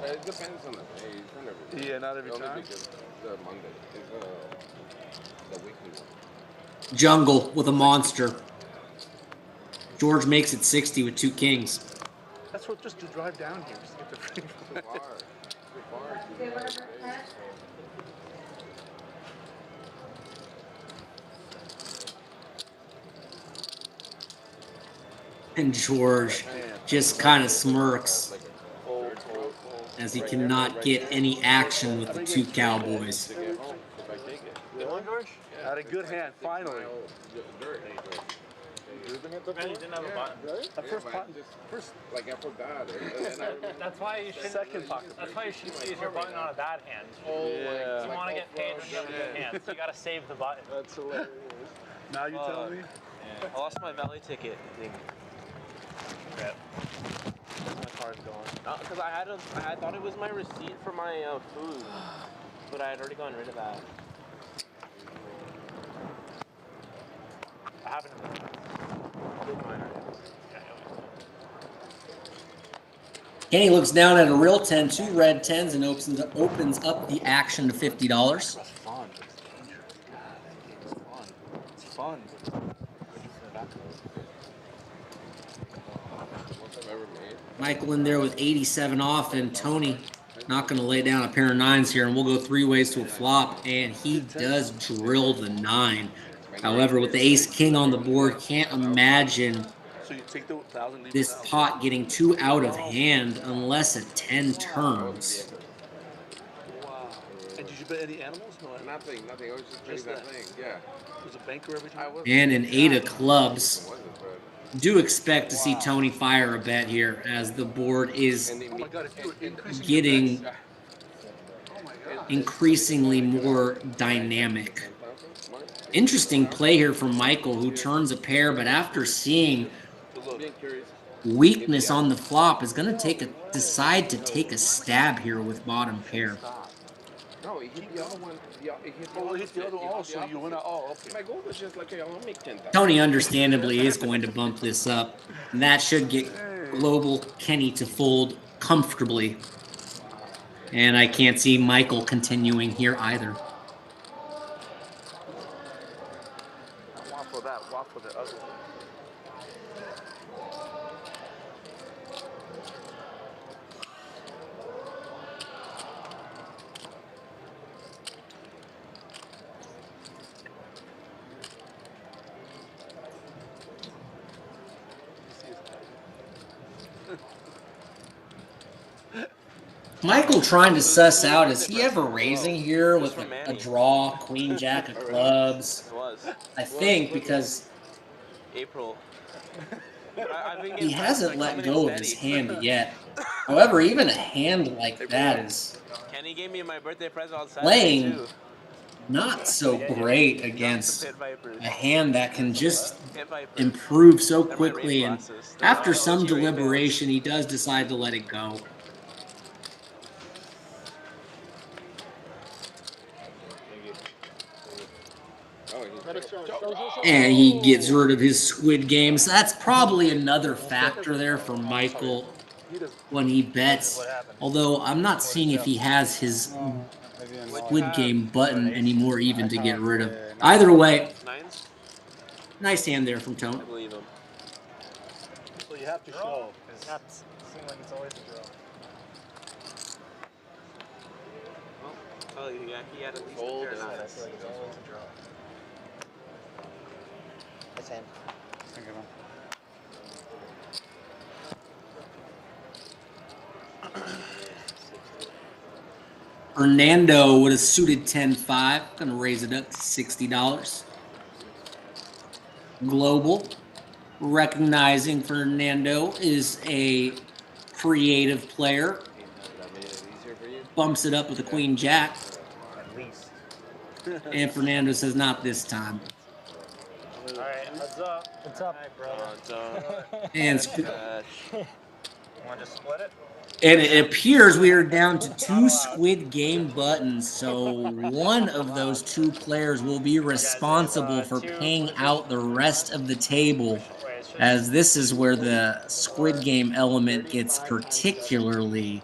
It depends on the day. It's not every day. Yeah, not every Only time. because the Monday is the weekly one. Jungle with a monster. George makes it 60 with 2 kings. That's what just to drive down here. Just get the free play. And George just kind of smirks as he cannot get any action with the 2 cowboys. Good one, George? Had a good hand, finally. Man, you didn't have a button. The first button. First, like I forgot it. That's why you shouldn't. Second pocket. That's why you shouldn't use your button on a bad hand. Yeah. You want to get paid when you have a good hand, so you got to save the button. That's hilarious. Now you tell me? Yeah. I lost my valet ticket, I think. Rip. My card's gone. Because I thought it was my receipt for my food, but I had already gotten rid of that. What happened to me? Kenny looks down at a real 10, 2 red 10s, and opens up the action to $50. That's fun. It's fun. Michael in there with 87 off, and Tony not going to lay down a pair of 9s here, and we'll go 3 ways to a flop, and he does drill the 9. However, with the ace-king on the board, can't imagine So you take the 1,000, leave this pot getting too out of hand unless at 10 turns. Wow. And did you bet any animals? No, Nothing. I was just betting that thing. Yeah. Was a banker every time? And an 8 of clubs. Do expect to see Tony fire a bet here as the board is getting increasingly more dynamic. Interesting play here from Michael, who turns a pair, but after seeing weakness on the flop is going to decide to take a stab here with bottom pair. No, he hit the other one. He hit the other one also. You went out. Oh, okay. My goal was just like, hey, I'll make 10,000. Tony understandably is going to bump this up, and that should get Global Kenny to fold comfortably. And I can't see Michael continuing here either. Waffle that, waffle the other one. Michael trying to suss out, is he ever raising here with a draw, queen jack of clubs? It was. I think because April. I've been he getting hasn't let coming in go of his steady. hand yet. However, even a hand like that is Kenny gave me my birthday present on Saturday playing too. not so great against a hand that can just Pit Vipers. improve so They're my race quickly, and glasses. They're after my some OG Ray-Bans. deliberation, he does decide to let it go. And he gets rid of his squid game. So that's probably another factor there for Michael when he bets. Although I'm not seeing if he has his squid game button anymore even to get rid of. Either way, Nines? nice hand there from Tone. I believe him. So you have to show. It's not seem like it's always a draw. Oh, yeah, he had at least a pair of nines. I feel like it's always a draw. Nice hand. Thank you, man. Fernando with a suited 10-5, gonna raise it up to $60. Global, recognizing Fernando is a creative player, bumps it up with a queen jack. At least. And Fernando says, not this time. All right, heads up. What's up, brother? And Want to split it? And it appears we are down to 2 squid game buttons, so one of those 2 players will be responsible for paying out the rest of the table, as this is where the squid game element gets particularly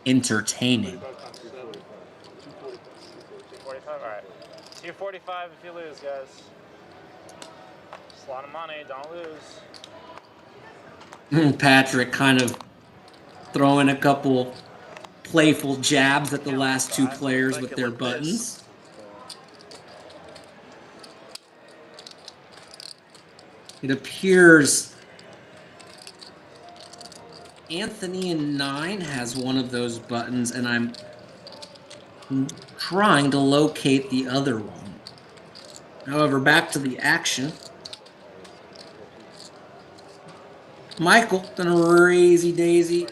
entertaining. 245, all right. 245 if you lose, guys. Just a lot of money, don't lose. Patrick kind of throwing a couple playful jabs at the last 2 players with their buttons. It appears Anthony in 9 has one of those buttons, and I'm trying to locate the other one. However, back to the action. Michael, gonna raisey daisy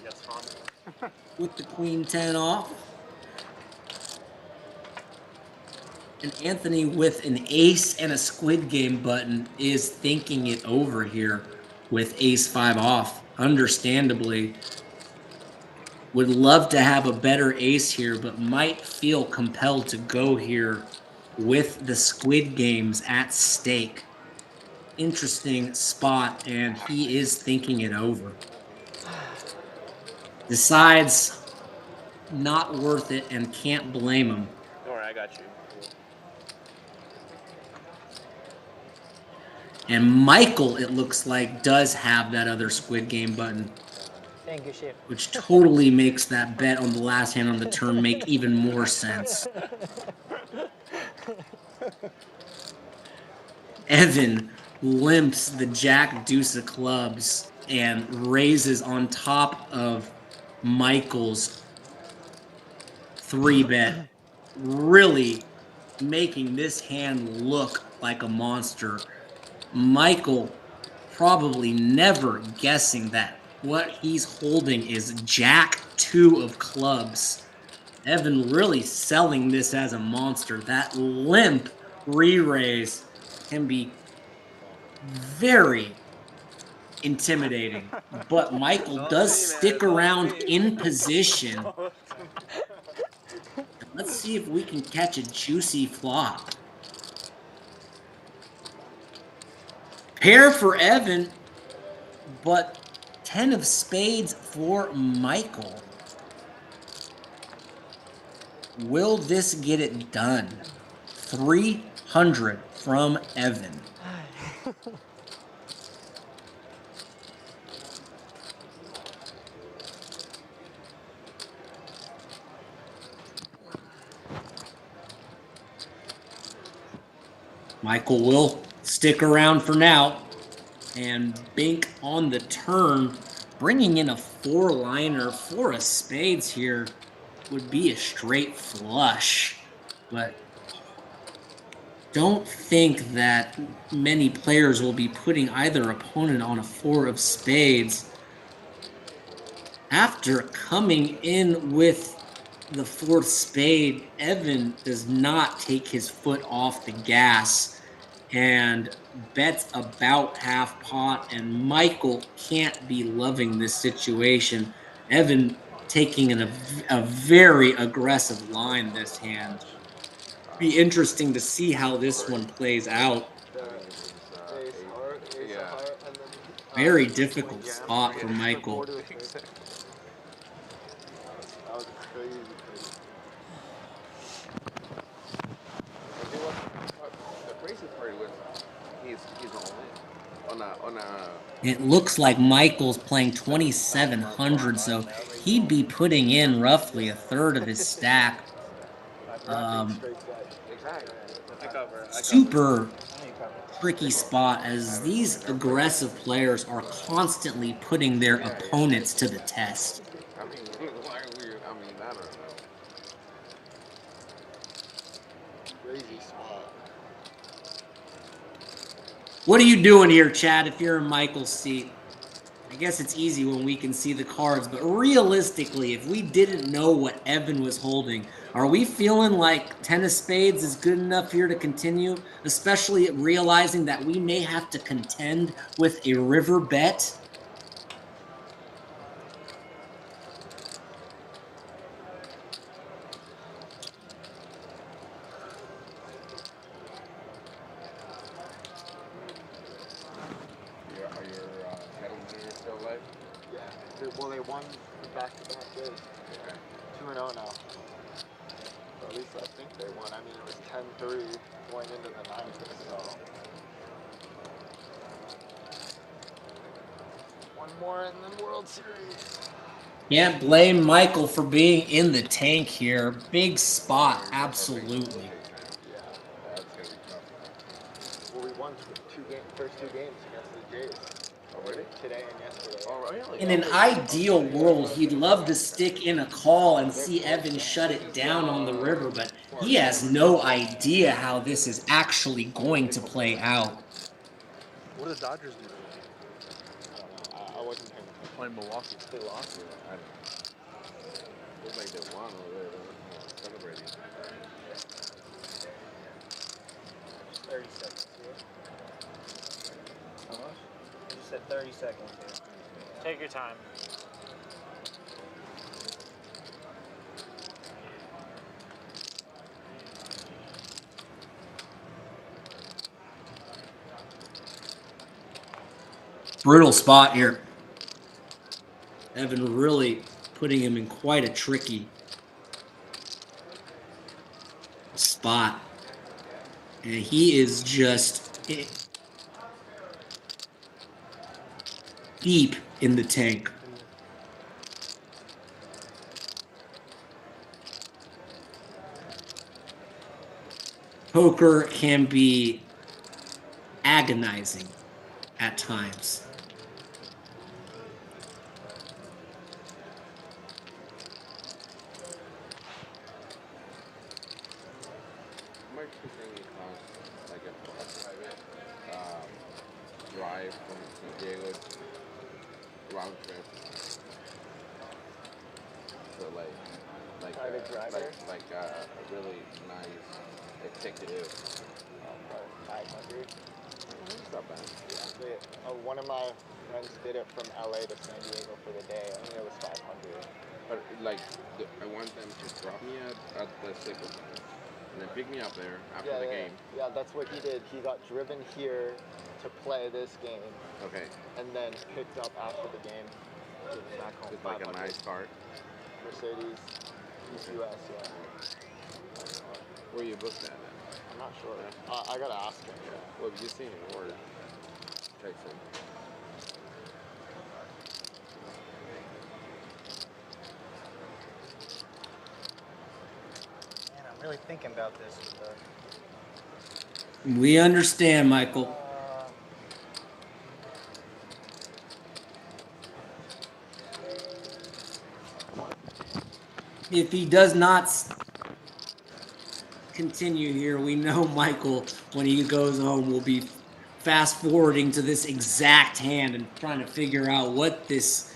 with the queen 10 off. And Anthony with an ace and a squid game button is thinking it over here with ace 5 off. Understandably, would love to have a better ace here, but might feel compelled to go here with the squid games at stake. Interesting spot, and he is thinking it over. Decides not worth it and can't blame him. Don't worry, I got you. And Michael, it looks like, does have that other squid game button. Thank you, Chef. Which totally makes that bet on the last hand on the turn make even more sense. Evan limps the jack deuce of clubs and raises on top of Michael's 3-bet, really making this hand look like a monster. Michael probably never guessing that what he's holding is jack 2 of clubs. Evan really selling this as a monster. That limp re-raise can be very intimidating, but Michael does stick around in position. Let's see if we can catch a juicy flop. Pair for Evan, but 10 of spades for Michael. Will this get it done? 300 from Evan. Michael will stick around for now and bink on the turn, bringing in a 4-liner for a spades here would be a straight flush, but don't think that many players will be putting either opponent on a 4 of spades. After coming in with the 4th spade, Evan does not take his foot off the gas and bets about half pot, and Michael can't be loving this situation. Evan taking a very aggressive line this hand. Be interesting to see how this one plays out. Very difficult spot for Michael. That was crazy. The crazy part was he's on a. It looks like Michael's playing 2,700, so he'd be putting in roughly a third of his stack. Super tricky spot, as these aggressive players are constantly putting their opponents to the test. I mean, why are we? I mean, I don't know. Crazy spot. What are you doing here, Chad, if you're in Michael's seat? I guess it's easy when we can see the cards, but realistically, if we didn't know what Evan was holding, are we feeling like 10 of spades is good enough here to continue, especially realizing that we may have to contend with a river bet? Are your gentlemen still alive? Yeah. Well, they won back-to-back days. Okay. 2-0 now. So at least I think they won. I mean, it was 10-3 going into the 9th, so. One more in the World Series. Can't blame Michael for being in the tank here. Big spot, absolutely. Yeah, that's gonna be tough. Well, we won first two games against the Jays. Already? Today and yesterday. Oh, really? In an ideal world, he'd love to stick in a call and see Evan shut it down on the river, but he has no idea how this is actually going to play out. What do the Dodgers do? I wasn't paying attention. Playing Milwaukee. They lost it. I don't know. Looks like they won over there. They're celebrating. 30 seconds here. How much? You just said 30 seconds here. Take your time. Brutal spot here. Evan really putting him in quite a tricky spot. And he is just deep in the tank. Poker can be agonizing at times. How much do you think it costs, like a private drive from San Diego round trip? So like Private driver? like a really nice executive. Probably 500. It's not bad. Yeah. One of my friends did it from LA to San Diego for the day. I think it was 500. But like, I want them to drop me at the Staples Center and then pick me up there after the game. Yeah, that's what he did. He got driven here to play this game. Okay. And then picked up after the game. Driven back home. It's like a nice cart. Mercedes, US, yeah. Where you booked that at? I'm not sure. I gotta ask him. Yeah. Well, if you seen it, or text him. Man, I'm really thinking about this. We understand, Michael. if he does not continue here, we know Michael, when he goes home, will be fast forwarding to this exact hand and trying to figure out what this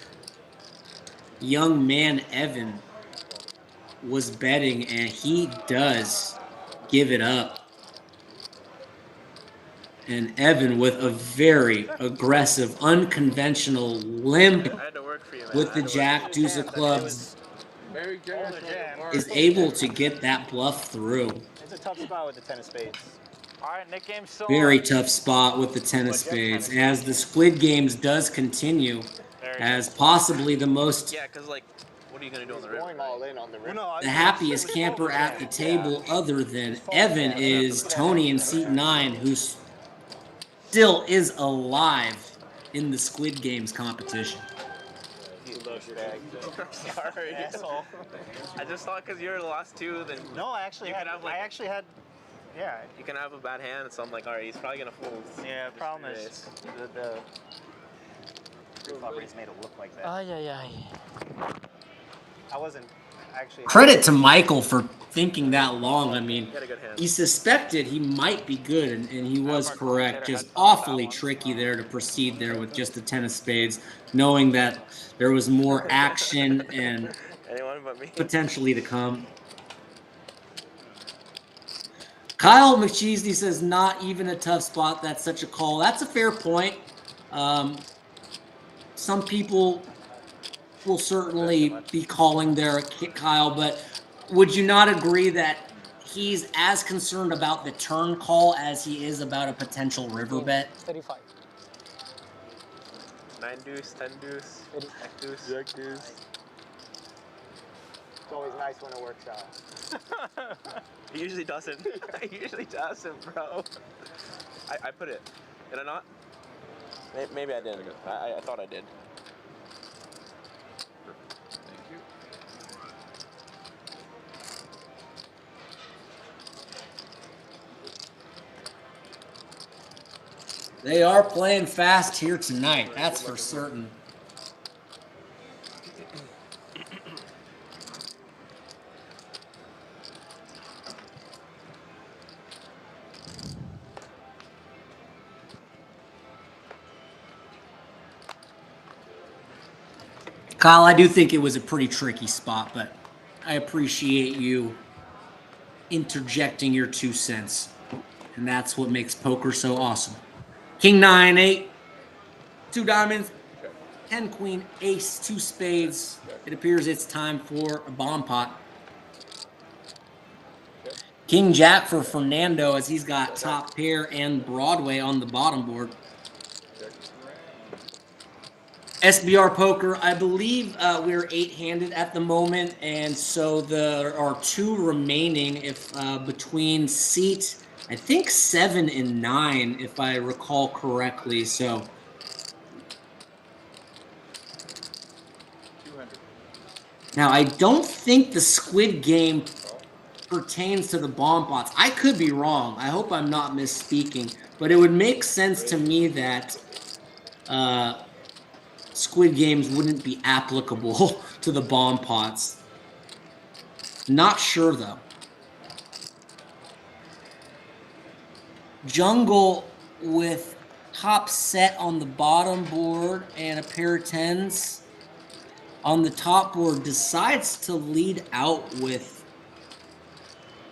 young man, Evan, was betting, and he does give it up. And Evan with a very aggressive, unconventional limp I had to work for you, man. with I the had to work Jack for you. deuce of clubs Very generous. is able to get that bluff through. It's a tough spot with the 10 of spades. All right, Nick game's still Very on. tough spot with the 10 of spades. As the Squid Games does continue as possibly the most Yeah, because, like, what are you going to do on the river? Going all in on the river. the happiest camper at the table other than Evan is Tony in seat 9, who still is alive in the Squid Games competition. You douchebag. Sorry. Asshole. I just thought because you're the last two, then No, I actually had. Yeah. you can have a bad hand, so I'm like, all right, he's probably gonna fold. Yeah. The problem is the properties made it look like that. Yeah. I wasn't actually. Credit to Michael for thinking that long. I mean, He had a good hand. he suspected he might be good, and he was correct. Just awfully tricky there to proceed there with just the 10 of spades, knowing that there was more action and Anyone but me. potentially to come. Kyle McCheesney says, not even a tough spot. That's such a call. That's a fair point. Some people will certainly be calling there, Kyle, but would you not agree that he's as concerned about the turn call as he is about a potential river bet? 35. 9 deuce, 10 deuce, jack deuce. Jack deuce. It's always nice when it works out. He usually doesn't. He usually doesn't, bro. I put it. Did I not? Maybe I didn't. I thought I did. Thank you. They are playing fast here tonight, that's for certain. Kyle, I do think it was a pretty tricky spot, but I appreciate you interjecting your 2 cents. And that's what makes poker so awesome. King 9, 8, 2 diamonds, 10 queen, ace, 2 spades. It appears it's time for a bomb pot. King Jack for Fernando, as he's got top pair and Broadway on the bottom board. SBR Poker, I believe we're 8-handed at the moment, and so there are 2 remaining if between seat, I think 7 and 9, if I recall correctly. So 200. now I don't think the Squid Game pertains to the bomb pots. I could be wrong. I hope I'm not misspeaking, but it would make sense to me that Squid Games wouldn't be applicable to the bomb pots. Not sure though. Jungle with top set on the bottom board and a pair of 10s on the top board decides to lead out with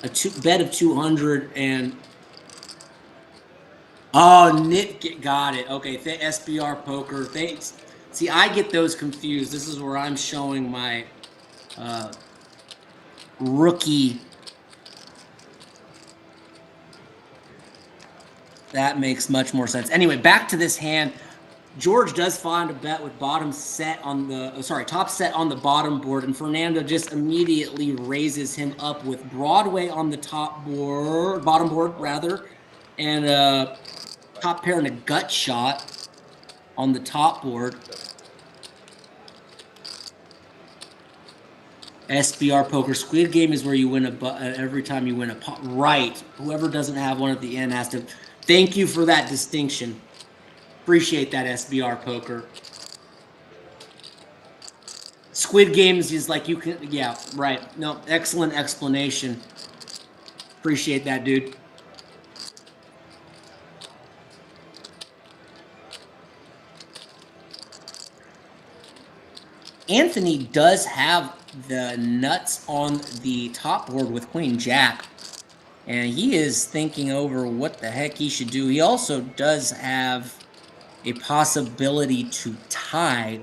a bet of 200 and Nick got it. Okay, SBR Poker. Thanks. See, I get those confused. This is where I'm showing my rookie. That makes much more sense. Anyway, back to this hand. George does find a bet with top set on the bottom board, and Fernando just immediately raises him up with Broadway on the bottom board rather, and a top pair and a gut shot on the top board. SBR Poker. Squid Game is where you win every time you win a pot. Right. Whoever doesn't have one at the end has to. Thank you for that distinction. Appreciate that, SBR Poker. Squid Games is like you can, yeah, right. No, excellent explanation. Appreciate that, dude. Anthony does have the nuts on the top board with Queen Jack, and he is thinking over what the heck he should do. He also does have a possibility to tie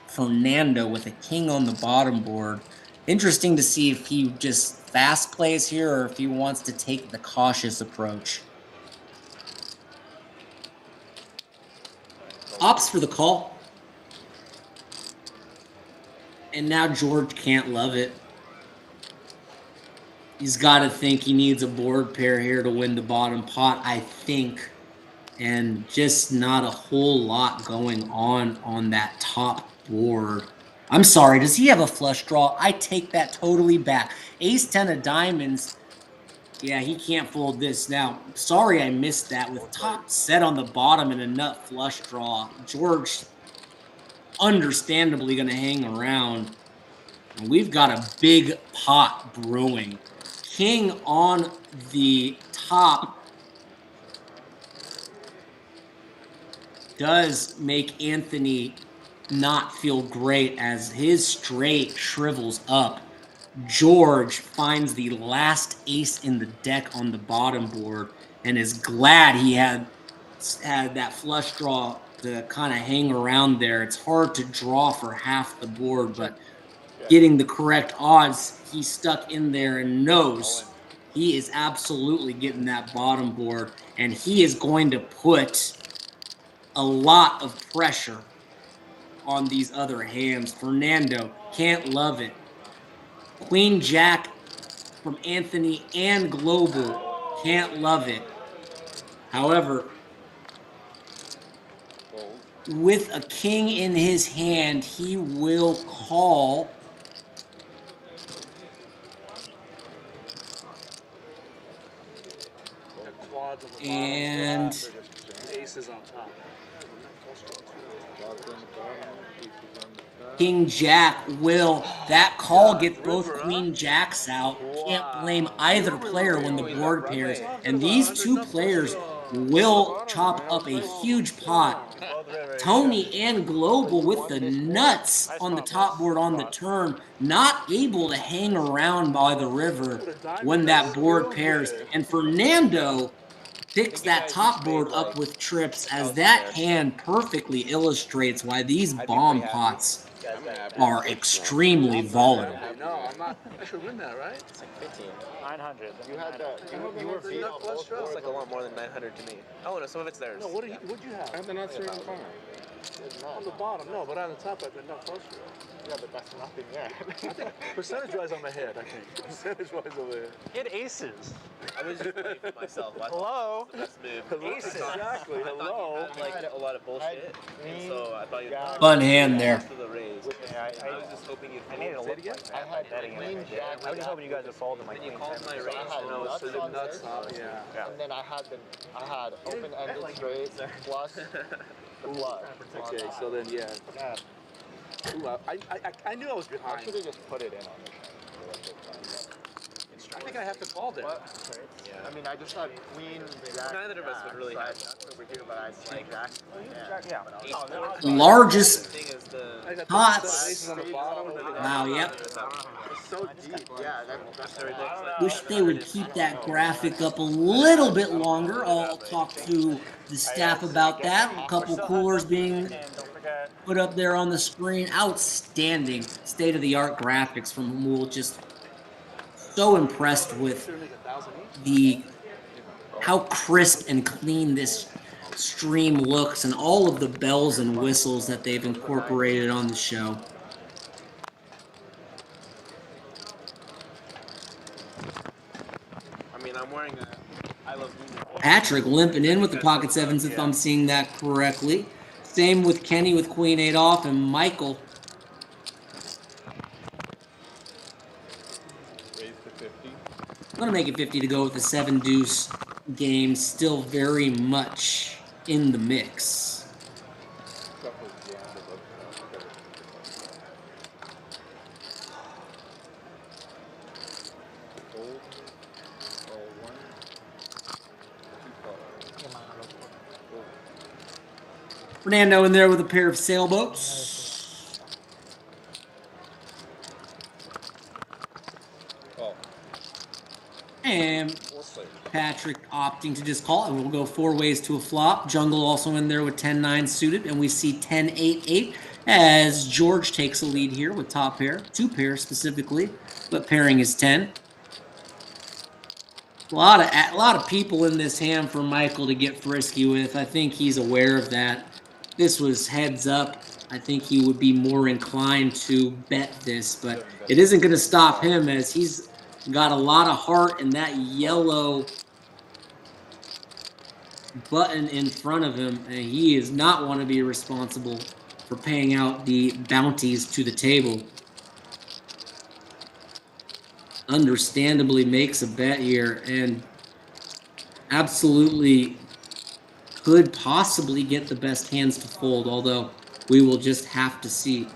Fernando with a king on the bottom board. Interesting to see if he just fast plays here or if he wants to take the cautious approach. Opts for the call. And now George can't love it. He's got to think he needs a board pair here to win the bottom pot, I think. And just not a whole lot going on that top board. I'm sorry, does he have a flush draw? I take that totally back. Ace 10 of diamonds. Yeah, he can't fold this. Now, sorry I missed that. With top set on the bottom and a nut flush draw, George understandably going to hang around. And we've got a big pot brewing. King on the top does make Anthony not feel great as his straight shrivels up. George finds the last ace in the deck on the bottom board and is glad he had that flush draw to kind of hang around there. It's hard to draw for half the board, but getting the correct odds, he's stuck in there and knows he is absolutely getting that bottom board, and he is going to put a lot of pressure on these other hands. Fernando can't love it. Queen Jack from Anthony and Global can't love it. However, with a king in his hand, he will call. And aces on top. King Jack will. That call gets both Queen Jacks out. Can't blame either player when the board pairs. And these two players will chop up a huge pot. Tony and Global with the nuts on the top board on the turn, not able to hang around by the river when that board pairs. And Fernando picks that top board up with trips, as that hand perfectly illustrates why these bomb pots are extremely volatile. No, I'm not. I should win that, right? It's like 15. 900. You had you were beat on both boards. It's like a lot more than 900 to me. Oh no, some of it's theirs. No, what'd you have? I have the nuts right in front. On the bottom, no, but on the top I had no close to it. Yeah, but that's nothing yet. I think percentage-wise I'm ahead, I think. Percentage-wise I'm ahead. Hit aces. I was just playing for myself. Hello? Aces. Exactly, hello. Like a lot of bullshit, and so I thought you'd Fun hand there. for the raise. I was just hoping you'd I needed to look like that. I was just hoping you guys would fold in my queen. You called my raise, I had and I was nuts sort of on nuts. this, and then I had open-ended straight plus the flush. Okay, so then yeah. Ooh, I knew I was I behind. should have just put it in on the I think I have to call there. Yeah. I mean, I just had queen, jack, Neither of us would really have nuts over here, but I had king, jack. Yeah. Largest pots. Aces on the bottom. Wow, yep. It's so deep. Yeah, that's ridiculous. Wish they would keep that graphic up a little bit longer. I'll talk to the staff about that. A couple coolers being put up there on the screen. Outstanding state-of-the-art graphics from Hamul. Just so impressed with how crisp and clean this stream looks and all of the bells and whistles that they've incorporated on the show. I mean, I'm wearing a I Love Luna. Patrick limping in with the pocket sevens, if I'm seeing that correctly. Same with Kenny with Queen 8 off, and Michael. Raise to 50. I'm going to make it 50 to go with the 7 deuce game. Still very much in the mix. Fernando in there with a pair of sailboats. Oh. And Patrick opting to just call it. We'll go 4 ways to a flop. Jungle also in there with 10-9 suited. And we see 10-8-8 as George takes a lead here with top pair. 2 pairs specifically, but pairing is 10. A lot of people in this hand for Michael to get frisky with. I think he's aware of that. This was heads up. I think he would be more inclined to bet this, but it isn't going to stop him as he's got a lot of heart and that yellow button in front of him, and he is not want to be responsible for paying out the bounties to the table. Understandably makes a bet here and absolutely could possibly get the best hands to fold, although we will just have to see.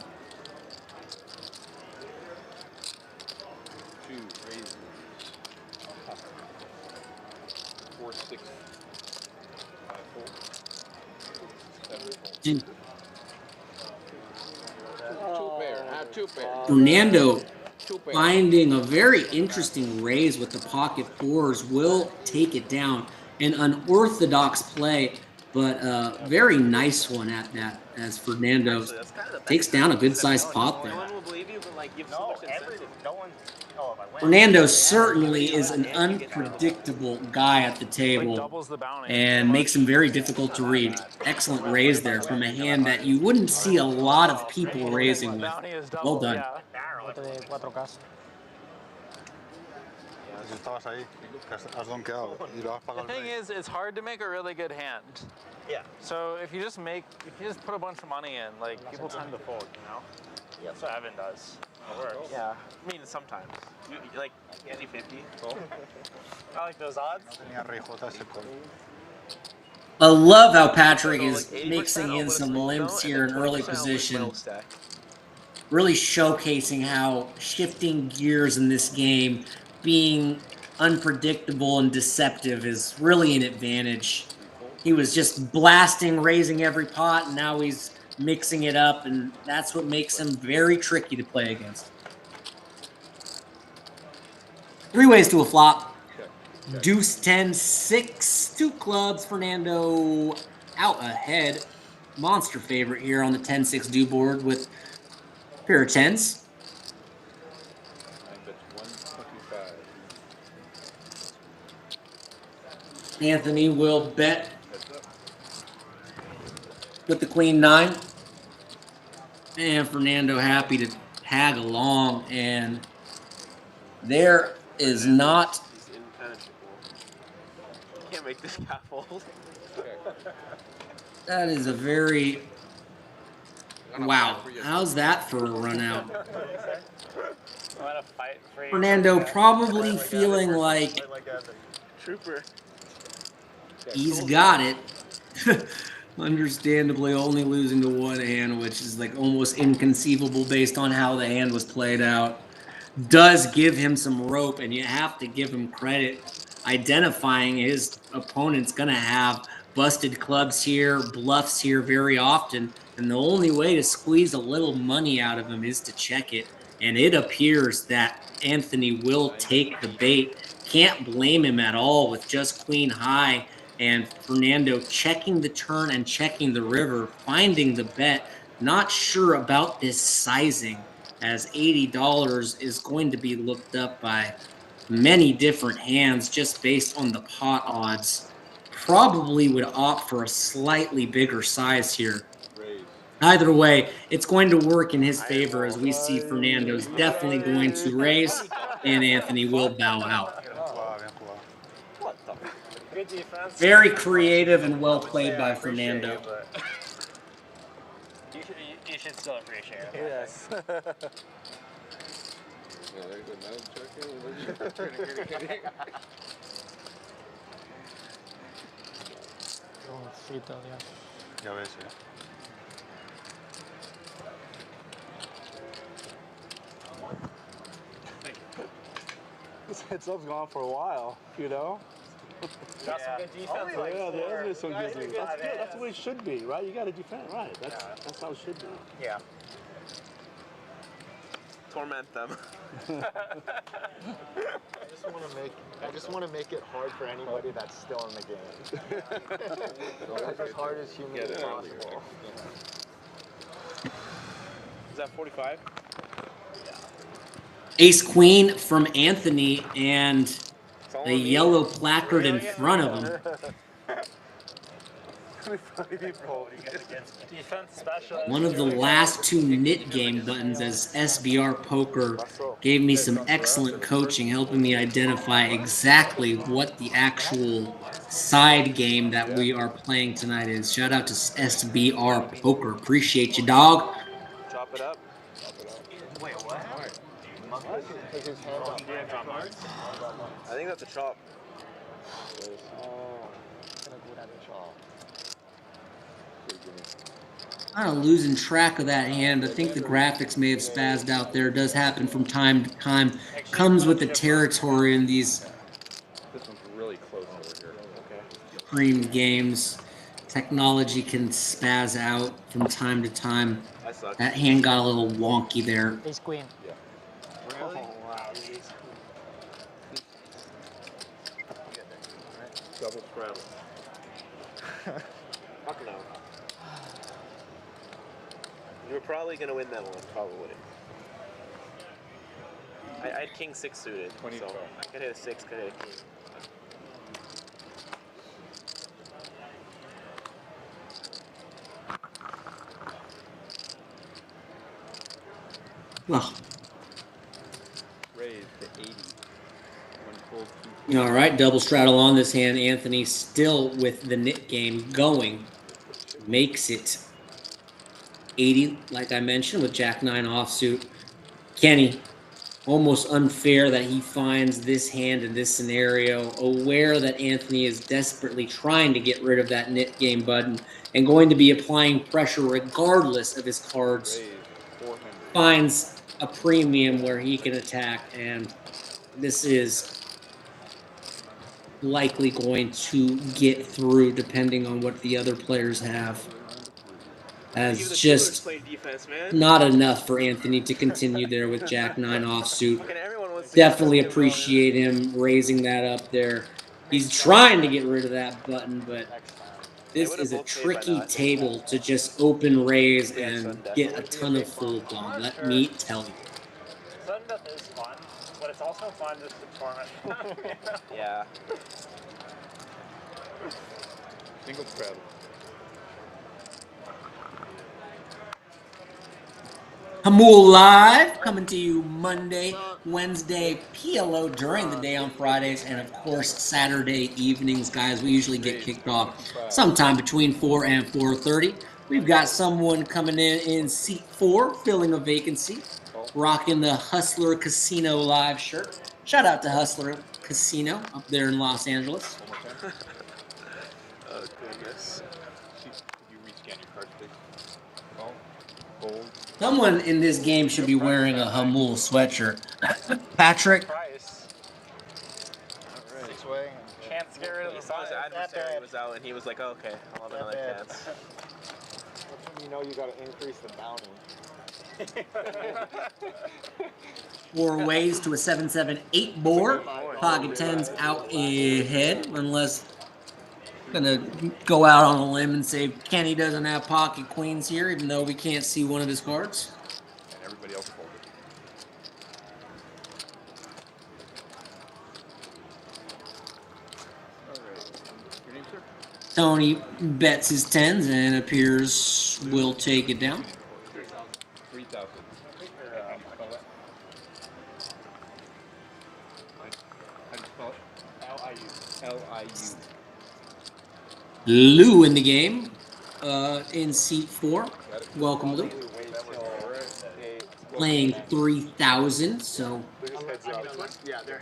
Fernando finding a very interesting raise with the pocket fours will take it down. An unorthodox play, but a very nice one at that as Fernando takes down a good-sized pot there. No one will believe you, but like you've so much incentive. No one. Oh, if I win. Fernando certainly is an unpredictable guy at the table and makes him very difficult to read. Excellent raise there from a hand that you wouldn't see a lot of people raising with. Well done. The thing is, it's hard to make a really good hand. Yeah. So if you just put a bunch of money in, like people tend to fold, you know? Yeah, that's what Evan does. It works. Yeah. I mean, sometimes. You like 50-50. Oh. I like those odds. I love how Patrick is mixing in some limps here in early position. Really showcasing how shifting gears in this game, being unpredictable and deceptive is really an advantage. He was just blasting, raising every pot, and now he's mixing it up, and that's what makes him very tricky to play against. 3 ways to a flop. Deuce 10, 6, 2 clubs. Fernando out ahead. Monster favorite here on the 10-6 do board with a pair of 10s. Anthony will bet with the queen 9. And Fernando happy to tag along. And there is not... Can't make this guy fold. That is a very... Wow. How's that for a run out? Fernando probably feeling like Trooper. he's got it. Understandably only losing to one hand, which is like almost inconceivable based on how the hand was played out. Does give him some rope, and you have to give him credit identifying his opponent's going to have busted clubs here, bluffs here very often, and the only way to squeeze a little money out of him is to check it, and it appears that Anthony will take the bait. Can't blame him at all with just queen high, and Fernando checking the turn and checking the river, finding the bet. Not sure about this sizing, as $80 is going to be looked up by many different hands just based on the pot odds. Probably would opt for a slightly bigger size here. Either way, it's going to work in his favor as we see Fernando's definitely going to raise and Anthony will bow out. Good defense. Very creative and well played by Fernando. You should still appreciate it. Yes. Ya ves, This heads up's gone for a while, you know? Got some good defense. Yeah, there is some good defense. That's good. That's the way it should be, right? You got to defend, right? That's how it should be. Yeah. Torment them. I just want to make it hard for anybody that's still in the game. As hard as humanly possible. Is that 45? Ace queen from Anthony and a yellow placard in front of him. Defense specialist. One of the last two knit game buttons, as SBR Poker gave me some excellent coaching, helping me identify exactly what the actual side game that we are playing tonight is. Shout out to SBR Poker. Appreciate you, dog. Chop it up. Wait, what? I think that's a chop. Kind of losing track of that hand. I think the graphics may have spazzed out there. It does happen from time to time. Comes with the territory in these This one's really close over here. Okay. stream games. Technology can spaz out from time to time. That hand got a little wonky there. Ace queen. Yeah. Really? Oh, wow. Double scramble. Fuck no. You were probably gonna win that one, probably. I had king 6 suited, so I could hit a 6, could hit a king. Well. Raise to 80. All right, double straddle on this hand. Anthony still with the knit game going. Makes it 80, like I mentioned, with Jack 9 offsuit. Kenny, almost unfair that he finds this hand in this scenario, aware that Anthony is desperately trying to get rid of that knit game button and going to be applying pressure regardless of his cards. Finds a premium where he can attack, and this is likely going to get through depending on what the other players have. As just not enough for Anthony to continue there with Jack 9 offsuit. Definitely appreciate him raising that up there. He's trying to get rid of that button, but this is a tricky table to just open raise and get a ton of fold on. Let me tell you. Sudden death is fun, but it's also fun just to torment. Yeah. Single straddle. Hamul Live, coming to you Monday, Wednesday, PLO during the day on Fridays, and of course Saturday evenings, guys. We usually get kicked off sometime between 4 and 4:30. We've got someone coming in seat 4, filling a vacancy, rocking the Hustler Casino Live shirt. Shout out to Hustler Casino up there in Los Angeles. Oh, goodness. Could you rescan your cards, please? Gold. Someone in this game should be wearing a Hamul sweatshirt. Patrick? Can't get rid of the His adversary was out, and he was like, oh, okay, I'll have another chance. That's when you know you got to increase the bounty. 4 ways to a 7-7-8 board. Pocket 10's out ahead, unless gonna go out on a limb and say Kenny doesn't have pocket queens here, even though we can't see one of his cards. And everybody else folded. Your name, sir? Tony bets his 10s and appears will take it down. 3,000. How do you spell it? L-I-U. L-I-U. Lou in the game, in seat 4. Welcome, Lou. Playing 3,000, so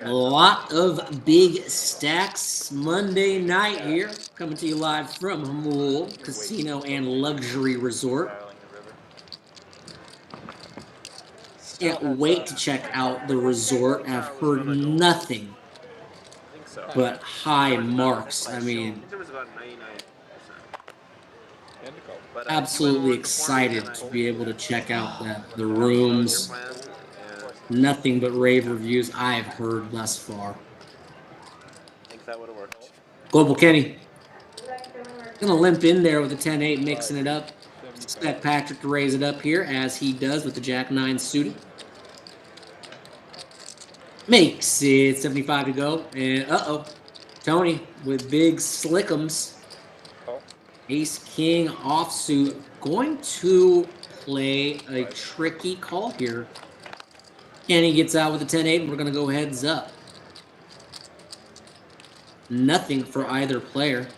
a lot of big stacks Monday night here. Coming to you live from Hamul Casino and Luxury Resort. Can't wait to check out the resort. I've heard nothing but high marks. I mean, I think it was about 99%. But, absolutely excited to be able to check out the rooms. Nothing but rave reviews I have heard thus far. I think that would have worked. Global Kenny. Gonna limp in there with a 10-8, mixing it up. Expect Patrick to raise it up here, as he does with the Jack 9 suited. Makes it 75 to go. And Tony with big slickums. Ace King offsuit. Going to play a tricky call here. Kenny gets out with a 10-8, and we're gonna go heads up. Nothing for either player.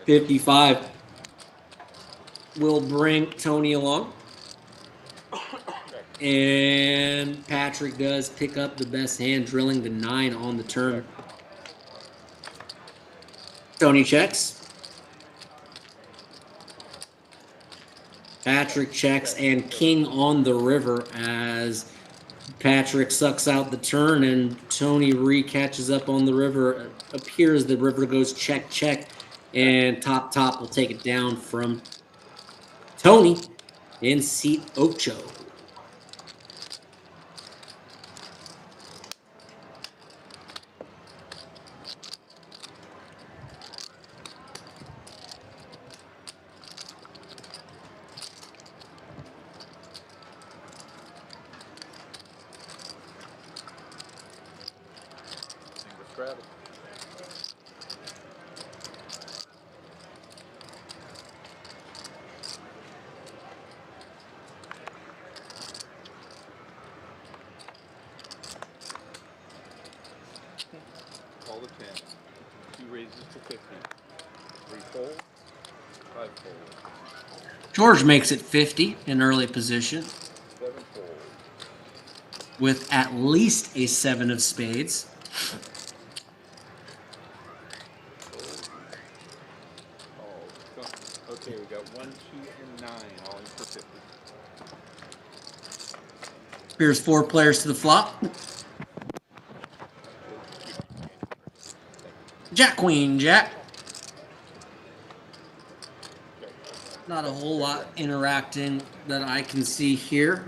55 will bring Tony along. And Patrick does pick up the best hand, drilling the 9 on the turn. Tony checks. Patrick checks, and king on the river as Patrick sucks out the turn and Tony re-catches up on the river. Appears the river goes check, check, and top will take it down from Tony in seat ocho. Scrabble. Call the 10. 2 raises to 50. 3 fold. 5 fold. George makes it 50 in early position 7 fold. with at least a 7 of spades. Okay, we got 1, 2, and 9, all in for 50. Here's 4 players to the flop. Jack, Queen, Jack. Not a whole lot interacting that I can see here.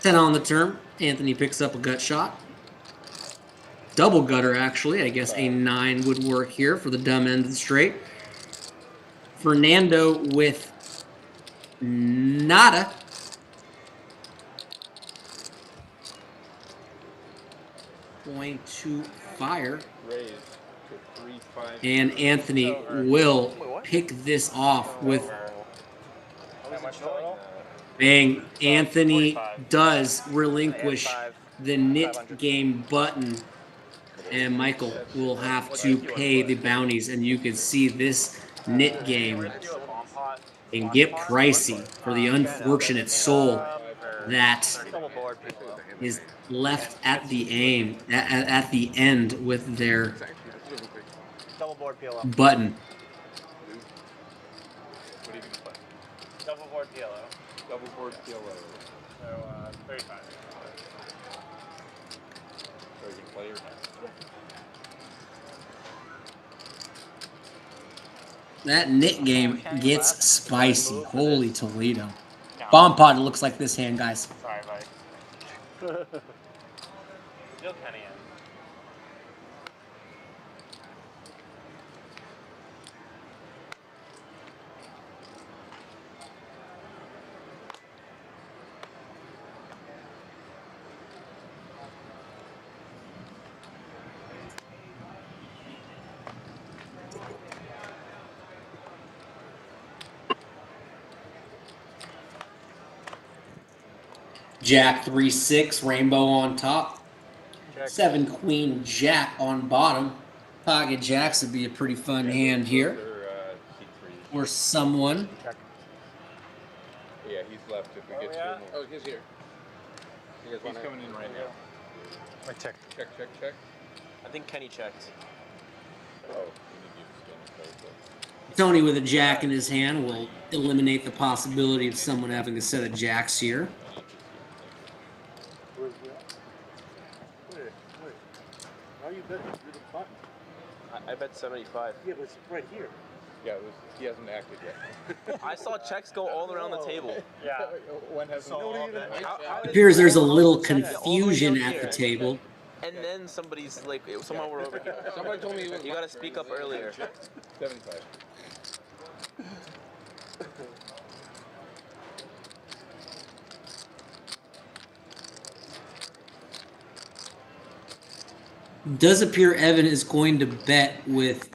10 on the turn. Anthony picks up a gut shot. Double gutter, actually. I guess a 9 would work here for the dumb end of the straight. Fernando with nada. Going to fire. Raise to 3, 5. And Anthony will pick this off with bang. Anthony does relinquish the knit game button, and Michael will have to pay the bounties. And you can see this knit game can get pricey for the unfortunate soul that is left at the aim at the end with their button. What are you going to play? Double board PLO. Double board PLO. So, 35. So you can play your That knit game gets spicy. Holy Toledo. Bomb pot looks like this hand, guys. Sorry, buddy. Still Kenny in. Jack 3-6, rainbow on top. 7 Queen Jack on bottom. Pocket jacks would be a pretty fun hand here. Or someone. Yeah, he's left if we get 2 more. Oh, he's here. He's coming in right now. I checked. Check. I think Kenny checked. Tony with a jack in his hand will eliminate the possibility of someone having a set of jacks here. Where's that? Where? How you betting? You're the button. I bet 75. Yeah, but it's right here. Yeah, he hasn't acted yet. I saw checks go all around the table. Yeah. When has It appears there's a little confusion at the table. And then somebody's like, someone were over here. Somebody told me You gotta speak up earlier. 75. Does appear Evan is going to bet with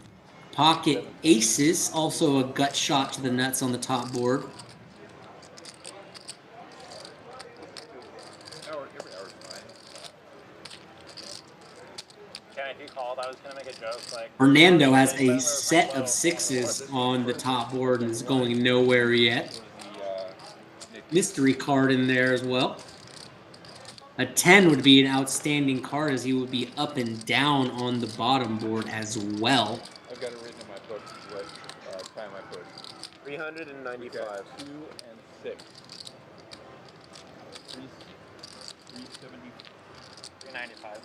pocket aces, also a gut shot to the nuts on the top board. Ken, if you called, I was gonna make a joke like. Fernando has a set of sixes on the top board and is going nowhere yet. Mystery card in there as well. A 10 would be an outstanding card as he would be up and down on the bottom board as well. I've got it written in my book what time I put. 395. 2 and 6. 370. 395.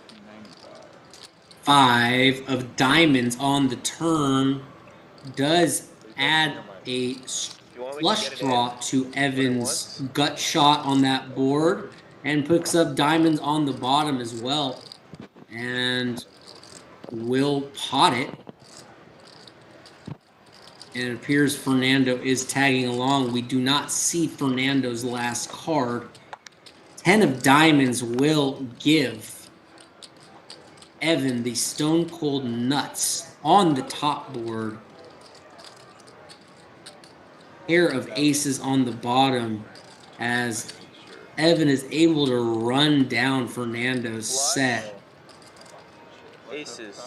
395. 5 of diamonds on the turn does add a flush draw to Evan's gut shot on that board and picks up diamonds on the bottom as well and will pot it. And it appears Fernando is tagging along. We do not see Fernando's last card. 10 of diamonds will give Evan the Stone Cold Nuts on the top board. Pair of aces on the bottom as Evan is able to run down Fernando's set. Aces.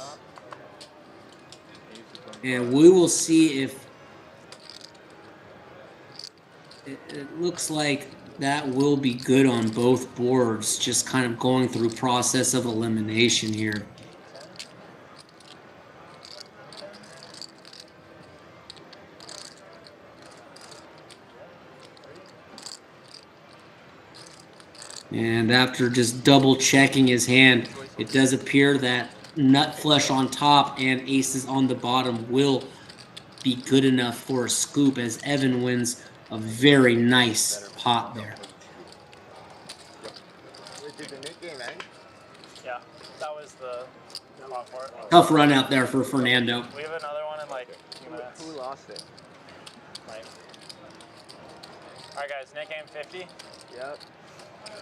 And we will see if it looks like that will be good on both boards, just kind of going through process of elimination here. And after just double checking his hand, it does appear that nut flush on top and aces on the bottom will be good enough for a scoop as Evan wins a very nice pot there. Did the new game end? Yeah, that was the pot for it. Tough run out there for Fernando. We have another one in like 2 minutes. Who lost it? Right. All right, guys. Nick game 50. Yep.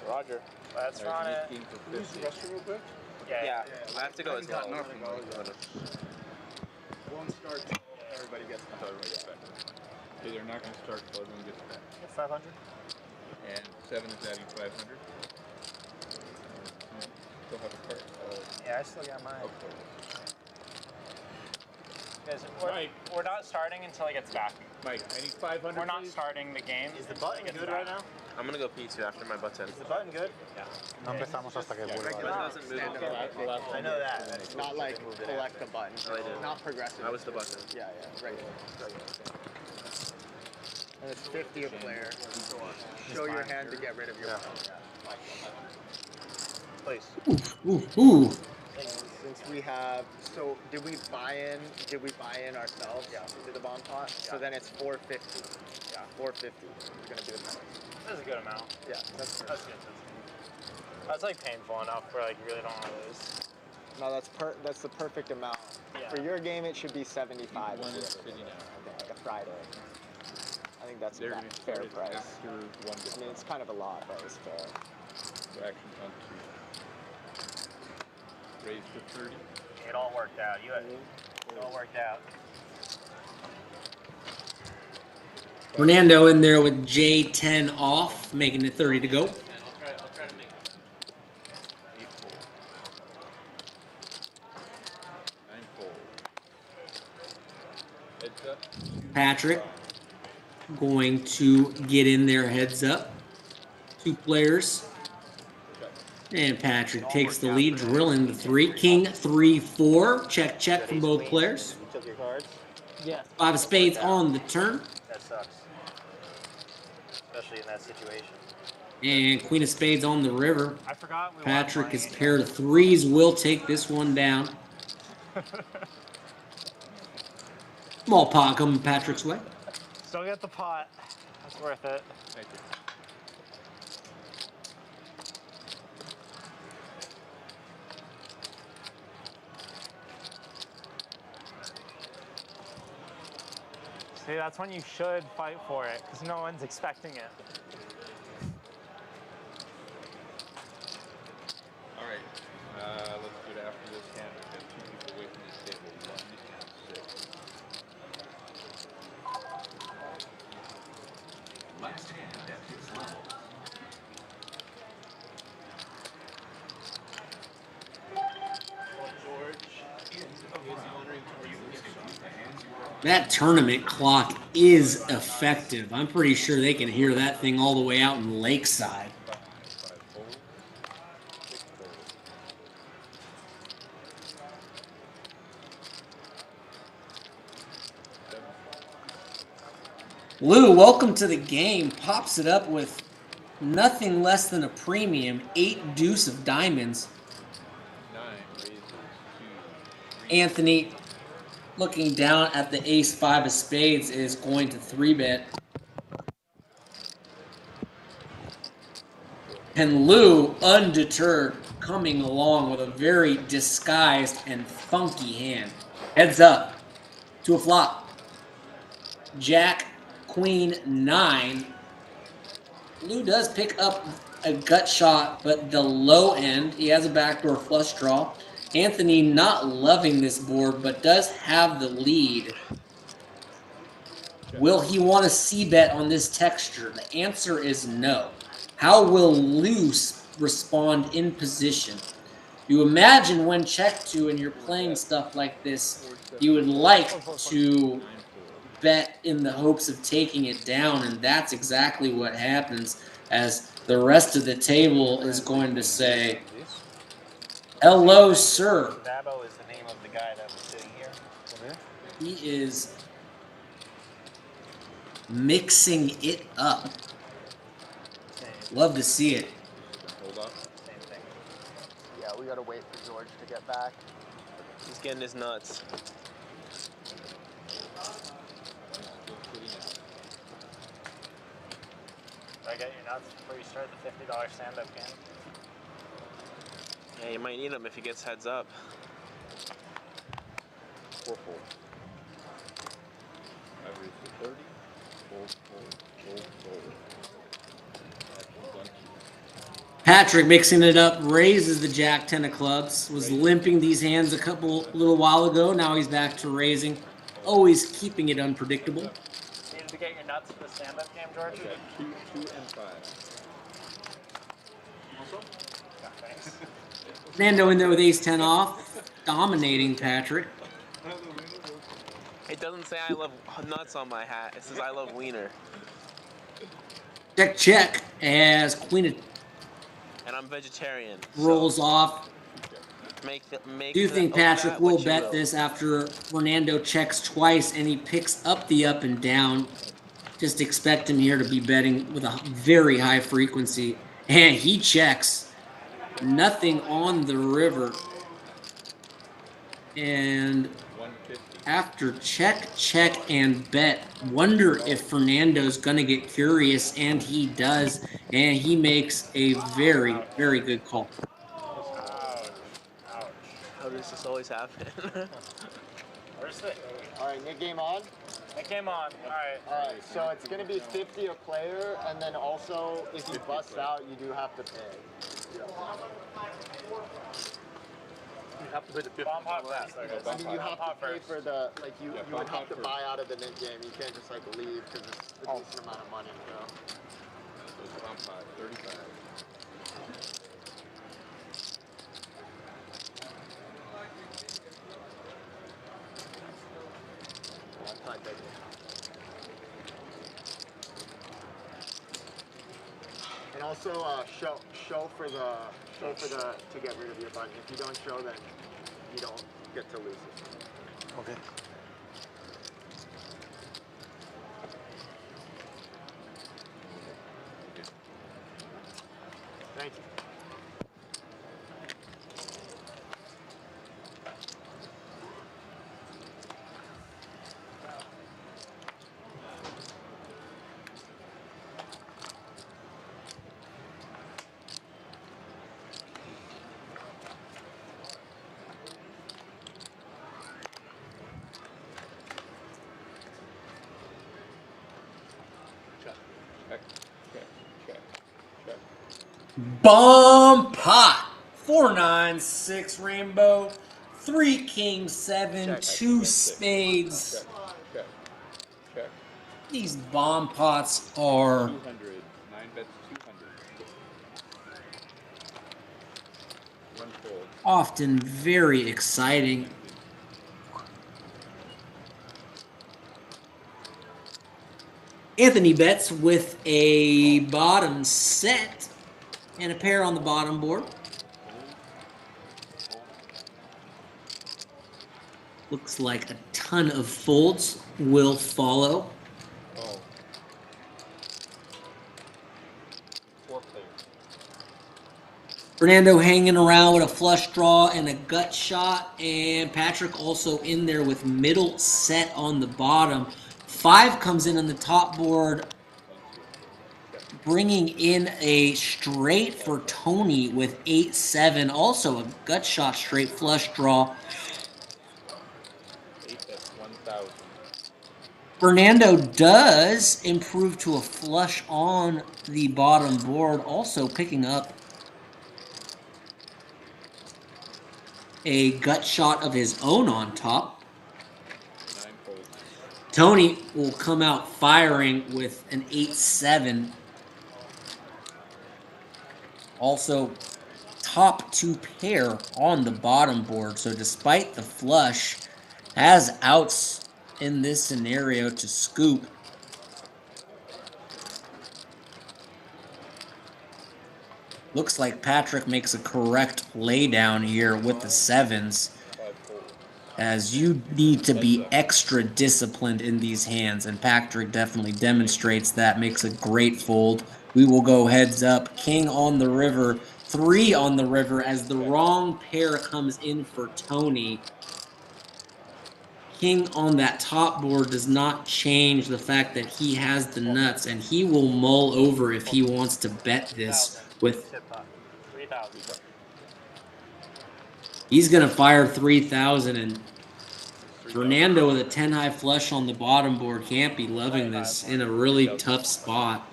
Roger. Let's run it. Can you use the restroom real quick? Yeah. I have to go as well. One start. Everybody gets back. Okay, they're not going to start till everyone gets back. 500. And 7 is adding 500. Still have a card. Yeah, I still got mine. Okay. Guys, we're not starting until he gets back. Mike, I need 500. We're not starting the game. Is the button good right now? I'm gonna go P2 after my button. Is the button good? Yeah. No empezamos hasta que vuelva. Doesn't move. I know that. It's not like collect the button. No, I didn't. Not progressive. I was the button. Yeah, right. And it's 50 a player. Show your hand to get rid of your button. Please. Ooh. And since we have, so did we buy in ourselves? Yeah. Into the bomb pot? Yeah. So then it's 450. Yeah, 450 is gonna be the penalty. That's a good amount. Yeah, that's good. That's like painful enough where like you really don't want to lose. No, that's the perfect amount. Yeah. For your game, it should be 75. One is sitting out. Okay, like a Friday. I think that's They're a going to fair start it price. after one gets I mean, it's kind of a lot, but it's fair. So action's on 2. Raise to 30. It all worked out. It all worked out. Fernando in there with J10 off, making it 30 to go. I'll try to make it. 8 fold. 9 fold. Heads up. Patrick going to get in there heads up. 2 players. And Patrick takes the lead, drilling the 3. King 3-4. Check, check from both players. You took your cards? Yeah. 5 of spades on the turn. That sucks. Especially in that situation. And Queen of spades on the river. I forgot we Patrick is paired of 3s. Will take this one down. Small pot coming Patrick's way. Still get the pot. That's worth it. Thank you. See, that's when you should fight for it, because no one's expecting it. All right. Let's do it after this hand. We've got 2 people away from this table. 1 and 6. Last hand at his level. That tournament clock is effective. I'm pretty sure they can hear that thing all the way out in Lakeside. Lou, welcome to the game. Pops it up with nothing less than a premium. 8 deuce of diamonds. 9 raises 2. Anthony, looking down at the ace 5 of spades, is going to 3-bet. And Lou, undeterred, coming along with a very disguised and funky hand. Heads up to a flop. Jack, Queen, 9. Lou does pick up a gut shot, but the low end, he has a backdoor flush draw. Anthony not loving this board, but does have the lead. Will he want to c-bet on this texture? The answer is no. How will Lou respond in position? You imagine when check 2 and you're playing stuff like this, you would like to bet in the hopes of taking it down, and that's exactly what happens, as the rest of the table is going to say, hello, sir. Dabo is the name of the guy that was sitting here. He is mixing it up. Love to see it. Hold up. Same thing. Yeah, we gotta wait for George to get back. He's getting his nuts. Did I get your nuts before you start the $50 stand-up game? Yeah, you might need him if he gets heads up. 4 4. I raised to 30. Fold. Patrick mixing it up, raises the Jack 10 of clubs, was limping these hands a little while ago. Now he's back to raising, always keeping it unpredictable. Needed to get your nuts for the stand-up game, George? 2 and 5. Yeah, thanks. Nando in there with ace 10 off, dominating Patrick. It doesn't say I love nuts on my hat. It says I love wiener. Check, check, as Queen of And I'm vegetarian. rolls off. Do you that- think of Patrick that will what you bet will. this after Fernando checks twice and he picks up the up and down? Just expect him here to be betting with a very high frequency. And he checks. Nothing on the river. And 150. after check, check, and bet, wonder if Fernando's going to get curious, and he does, and he makes a very, very good call. How does this always happen? Where's the... Alright, Nick game on? It came on. Alright. Alright, so it's gonna be 50 a player, and then also, if you bust out, you do have to pay. You have to pay the 50. Bomb pot first. I mean, you have to pay first. for the, like, you Yeah, would bomb have to pot buy out of the Nick game. You can't just, like, leave, because it's a decent amount of money, so. So it's bomb pot, 35. Fine, thank you. And also show for the to get rid of your button. If you don't show, then you don't get to lose it. Okay. Thank you. Bomb pot. 4-9-6 rainbow. 3 kings, 7, 2 spades. Check. Check. These bomb pots are 200. 9 bets 200. One fold. often very exciting. Anthony bets with a bottom set and a pair on the bottom board. Looks like a ton of folds will follow. Oh. 4 players. Fernando hanging around with a flush draw and a gut shot, and Patrick also in there with middle set on the bottom. 5 comes in on the top board, bringing in a straight for Tony with 8-7. Also a gut shot straight flush draw. 8 bets 1,000. Fernando does improve to a flush on the bottom board, also picking up a gut shot of his own on top. 9 folds. Tony will come out firing with an 8-7. Also, top 2 pair on the bottom board. So despite the flush, has outs in this scenario to scoop. Looks like Patrick makes a correct laydown here with the 7s, as you need to be extra disciplined in these hands, and Patrick definitely demonstrates that, makes a great fold. We will go heads up. King on the river, 3 on the river as the wrong pair comes in for Tony. King on that top board does not change the fact that he has the nuts, and he will mull over if he wants to bet this with... 3,000. He's going to fire 3,000, and Fernando with a 10 high flush on the bottom board can't be loving this in a really tough spot.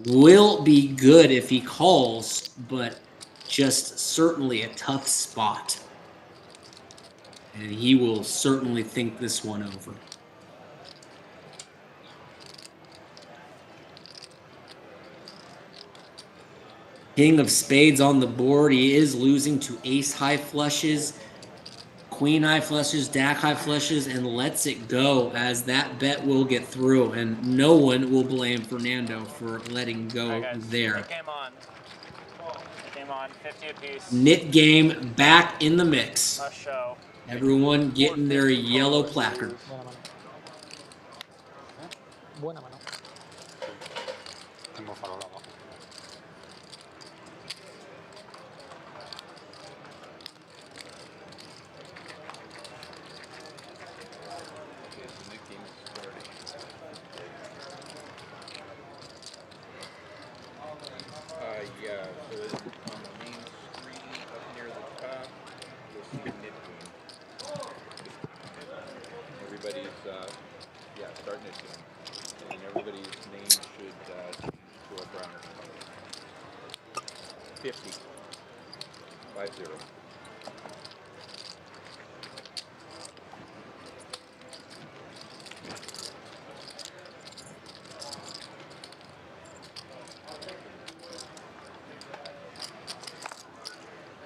Will be good if he calls, but just certainly a tough spot. And he will certainly think this one over. King of spades on the board. He is losing to ace high flushes, queen high flushes, jack high flushes, and lets it go, as that bet will get through, and no one will blame Fernando for letting go there. It came on. It came on 50 apiece. Knit game back in the mix. Must show. Everyone getting their yellow placard. Buena mano. Tengo farol abajo. Yeah, so it's on the main screen up near the top. You'll see the knit game. Everybody's, start knit game. And everybody's name should change to a brown color. 50.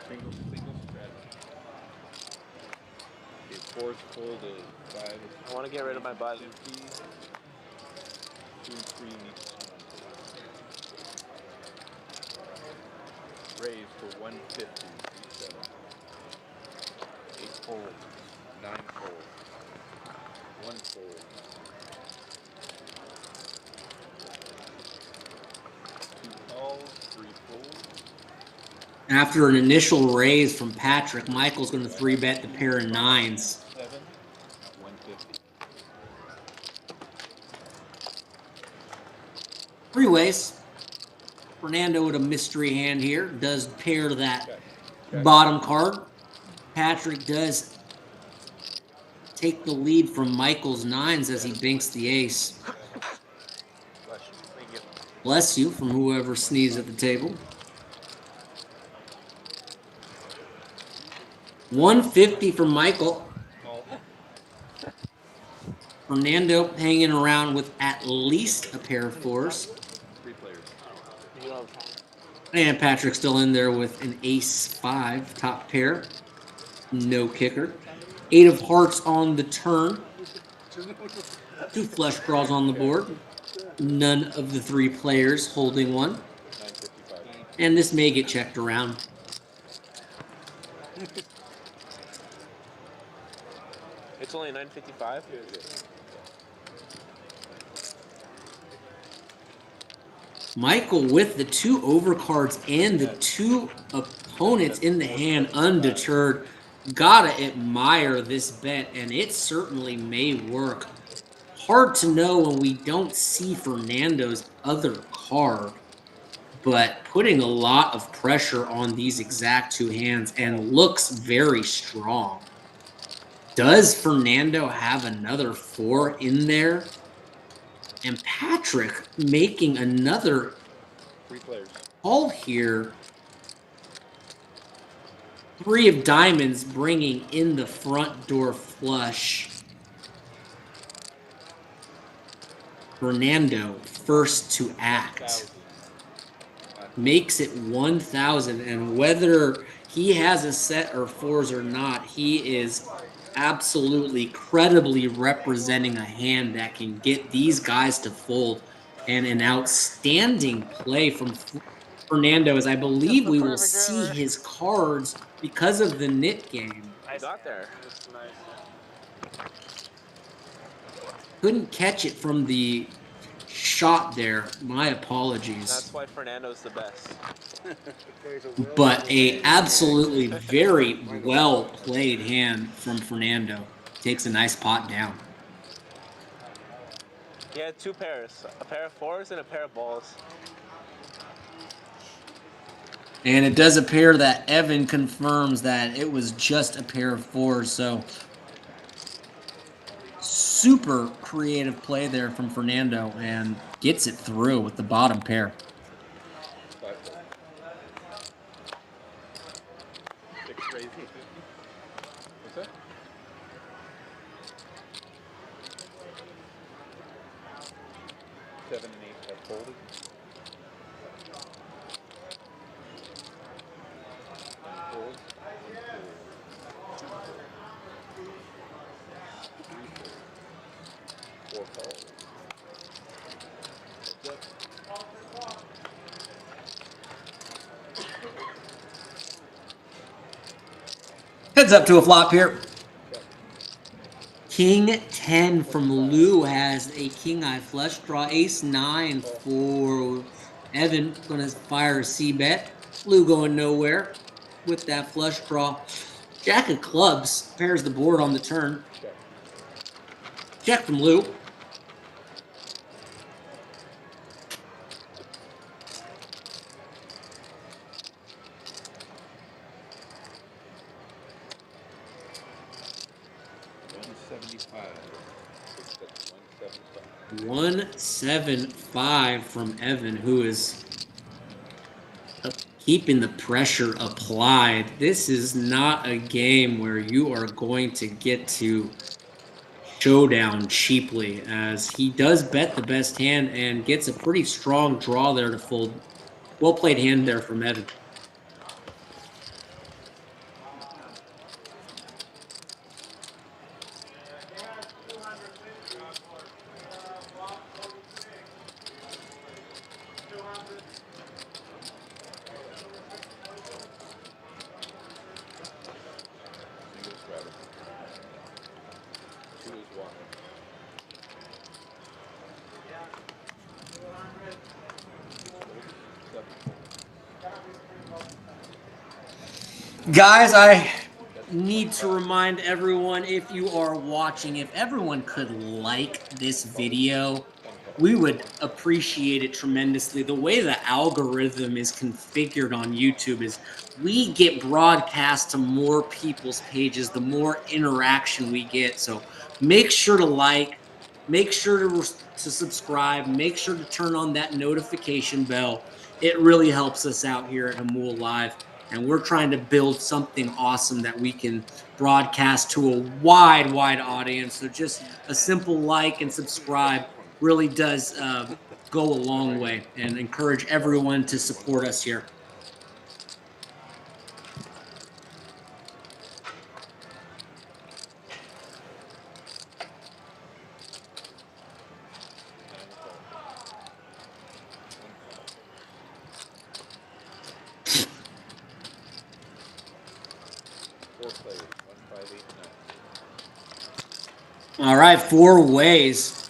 50. Single strategy. Okay, 4 is full to 5 is... I want to get rid of my button. 50. 2 and 3 needs to raise for 150. 8 fold, 9 fold, 1 fold. 2 calls, 3 folds. After an initial raise from Patrick, Michael's going to 3-bet the pair of nines. 7 at 150. Three ways. Fernando with a mystery hand here does pair that bottom card. Patrick does take the lead from Michael's nines as he binks the ace. Bless you. Thank you. Bless you from whoever sneezed at the table. 150 for Michael. Fernando hanging around with at least a pair of fours. 3 players. And Patrick's still in there with an ace-5 top pair. No kicker. 8 of hearts on the turn. 2 flush draws on the board. None of the 3 players holding one. And this may get checked around. It's only 9:55. Michael with the 2 overcards and the 2 opponents in the hand undeterred. Gotta admire this bet, and it certainly may work. Hard to know when we don't see Fernando's other card, but putting a lot of pressure on these exact 2 hands and looks very strong. Does Fernando have another 4 in there? And Patrick making another 3 players. call here. 3 of diamonds bringing in the front door flush. Fernando first to act. Makes it 1,000, and whether he has a set or fours or not, he is absolutely credibly representing a hand that can get these guys to fold. And an outstanding play from Fernando, as I believe we will see his cards because of the knit game. I got there. Couldn't catch it from the shot there. My apologies. That's why Fernando's the best. But a absolutely very well played hand from Fernando. Takes a nice pot down. He had 2 pairs, a pair of fours and a pair of balls. And it does appear that Evan confirms that it was just a pair of fours. So super creative play there from Fernando and gets it through with the bottom pair. What's that? Seven and 8 have folded. Fold. 4 calls. Heads up to a flop here. King 10 from Lou has a king eye flush draw. Ace 9 for Evan. Gonna fire a C-bet. Lou going nowhere with that flush draw. Jack of clubs pairs the board on the turn. Check from Lou. $175. 175 from Evan, who is keeping the pressure applied. This is not a game where you are going to get to showdown cheaply, as he does bet the best hand and gets a pretty strong draw there to fold. Well played hand there from Evan. Two is one. Guys, I need to remind everyone, if you are watching, if everyone could like this video, we would appreciate it tremendously. The way the algorithm is configured on YouTube is we get broadcast to more people's pages, the more interaction we get. So make sure to like, make sure to subscribe, make sure to turn on that notification bell. It really helps us out here at Hamul Live. And we're trying to build something awesome that we can broadcast to a wide audience. So just a simple like and subscribe really does go a long way, and encourage everyone to support us here. Four players. 1, 5, 8, 9. All right, 4 ways.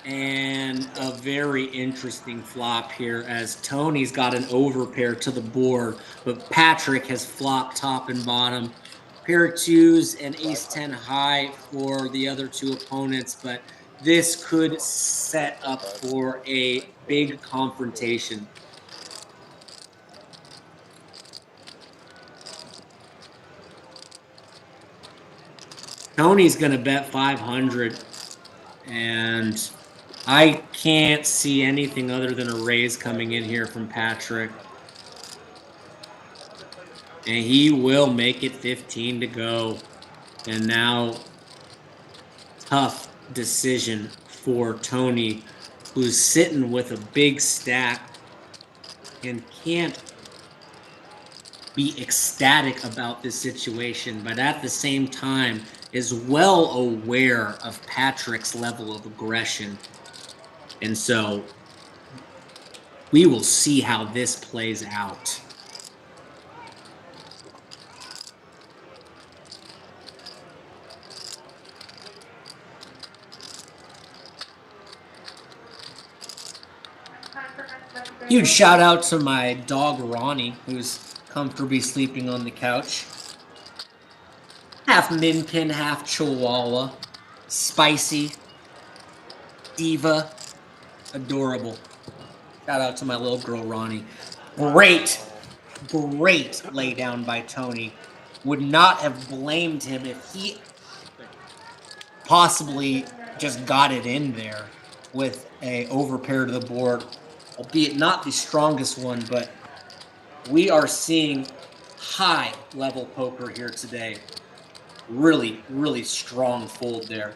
And a very interesting flop here, as Tony's got an overpair to the board, but Patrick has flopped top and bottom. Pair of twos and ace-10 high for the other two opponents, but this could set up for a big confrontation. Tony's going to bet 500, and I can't see anything other than a raise coming in here from Patrick. And he will make it 15 to go. And now, tough decision for Tony, who's sitting with a big stack and can't be ecstatic about this situation, but at the same time is well aware of Patrick's level of aggression. And so we will see how this plays out. Huge shout out to my dog Ronnie, who's comfortably sleeping on the couch. Half min pin, half chihuahua. Spicy. Diva. Adorable. Shout out to my little girl Ronnie. Great lay down by Tony. Would not have blamed him if he possibly just got it in there with a overpair to the board, albeit not the strongest one, but we are seeing high level poker here today. Really strong fold there.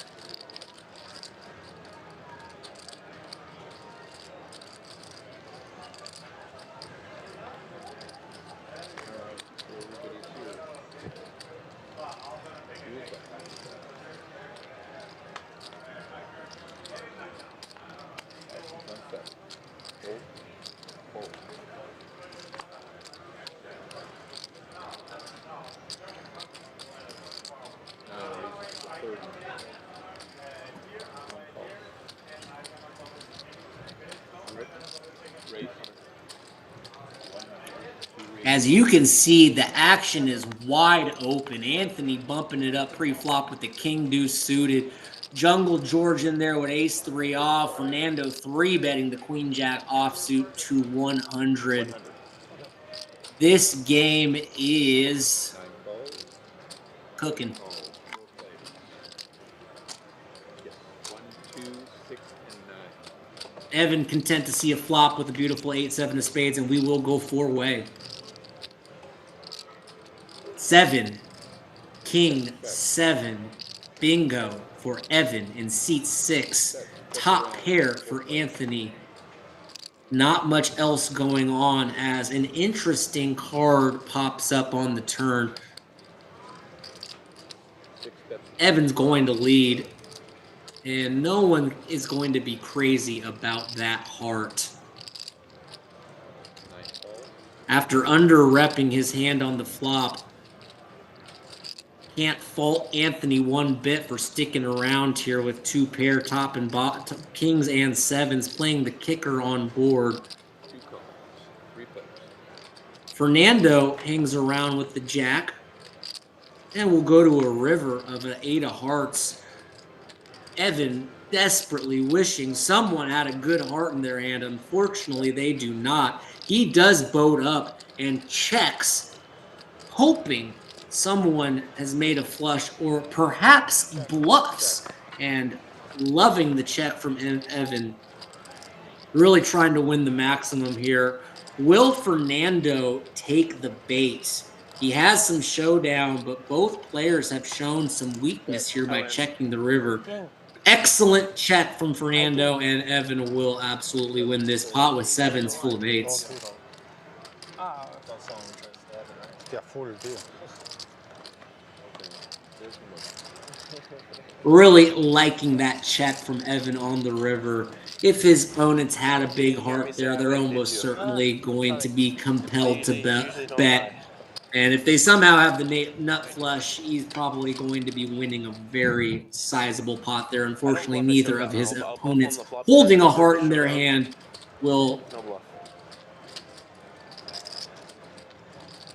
As you can see, the action is wide open. Anthony bumping it up pre-flop with the king deuce suited. Jungle George in there with ace-3 off. Fernando 3-betting the queen jack offsuit to 100. This game is cooking. 1, 2, 6, and 9. Evan content to see a flop with a beautiful 8-7 of spades, and we will go 4-way. 7, king 7, bingo for Evan in seat 6. Top pair for Anthony. Not much else going on as an interesting card pops up on the turn. Evan's going to lead, and no one is going to be crazy about that heart. After under-repping his hand on the flop, Can't fault Anthony one bit for sticking around here with two pair top and bottom kings and sevens, playing the kicker on board. 2 cards. 3 players. Fernando hangs around with the jack. And we'll go to a river of an 8 of hearts. Evan desperately wishing someone had a good heart in their hand. Unfortunately, they do not. He does boat up and checks, hoping someone has made a flush or perhaps bluffs, and loving the check from Evan. Really trying to win the maximum here. Will Fernando take the bait? He has some showdown, but both players have shown some weakness here by checking the river. Excellent check from Fernando, and Evan will absolutely win this pot with sevens full of eights. Yeah, full deal. Really liking that check from Evan on the river. If his opponents had a big heart there, they're almost certainly going to be compelled to bet. And if they somehow have the nut flush, he's probably going to be winning a very sizable pot there. Unfortunately, neither of his opponents holding a heart in their hand will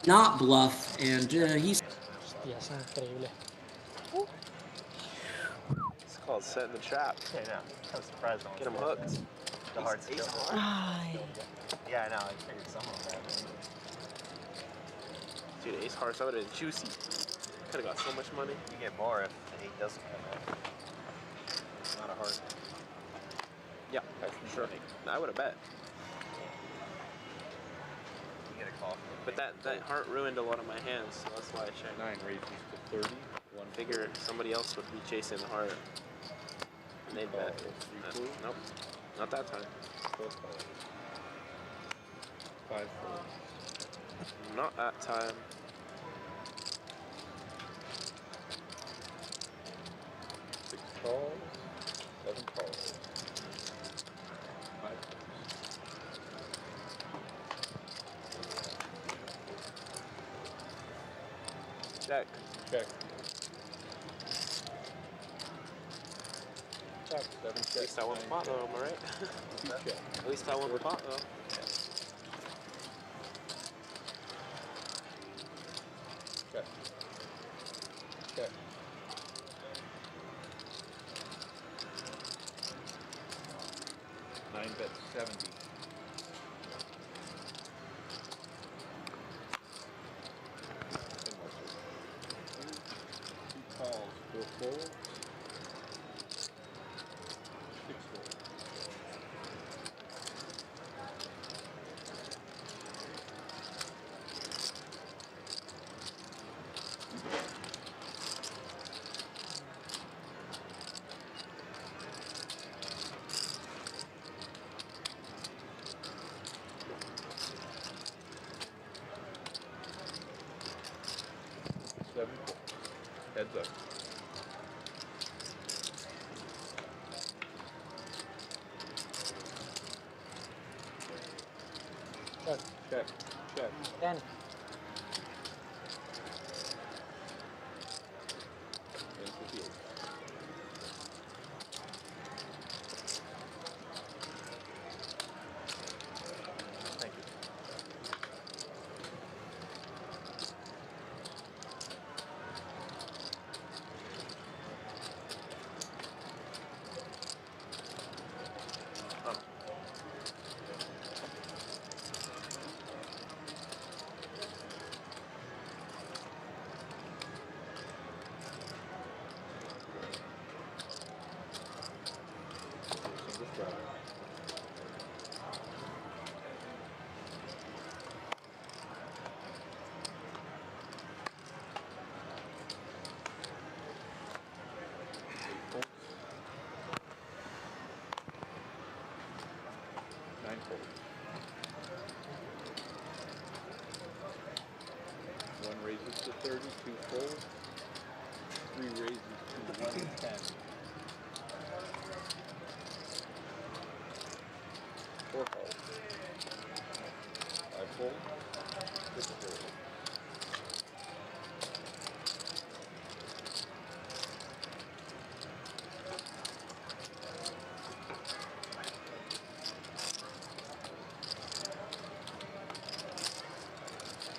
not bluff. And he's... It's called setting the trap. Yeah, no. I'm surprised no one's Get him hooked. The heart's Ace still. heart. Yeah, I know. I figured someone would have it. Dude, ace hearts, that would have been juicy. Could have got so much money. You get more if the 8 doesn't come out. Not a heart. Yeah, for sure. I would have bet. You get a call. But that heart ruined a lot of my hands, so that's why I checked. 9 raises to 30. One figure somebody else would be chasing the heart. And they'd bet. Nope. Not that time. 5 Not that time. 6 calls. 7 calls. 5. Check. Check. Check. 7 check. At least I won the pot though, am I right? 2 check. At least I won the pot though. Check. Check. 9 bets 70. Two calls, 4 folds. 6 folds. Heads up. Check. Check. Check. 10. Into the 8. Thank you.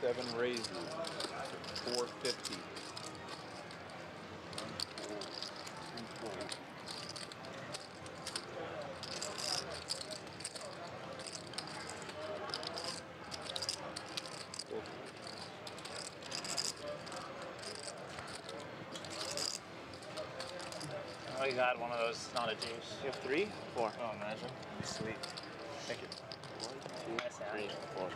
7 raises, 450. 320. Oh, you got one of those. It's not a juice. You have 3? 4. Oh, imagine. Sweet. Thank you. 1, 2, 3, 4.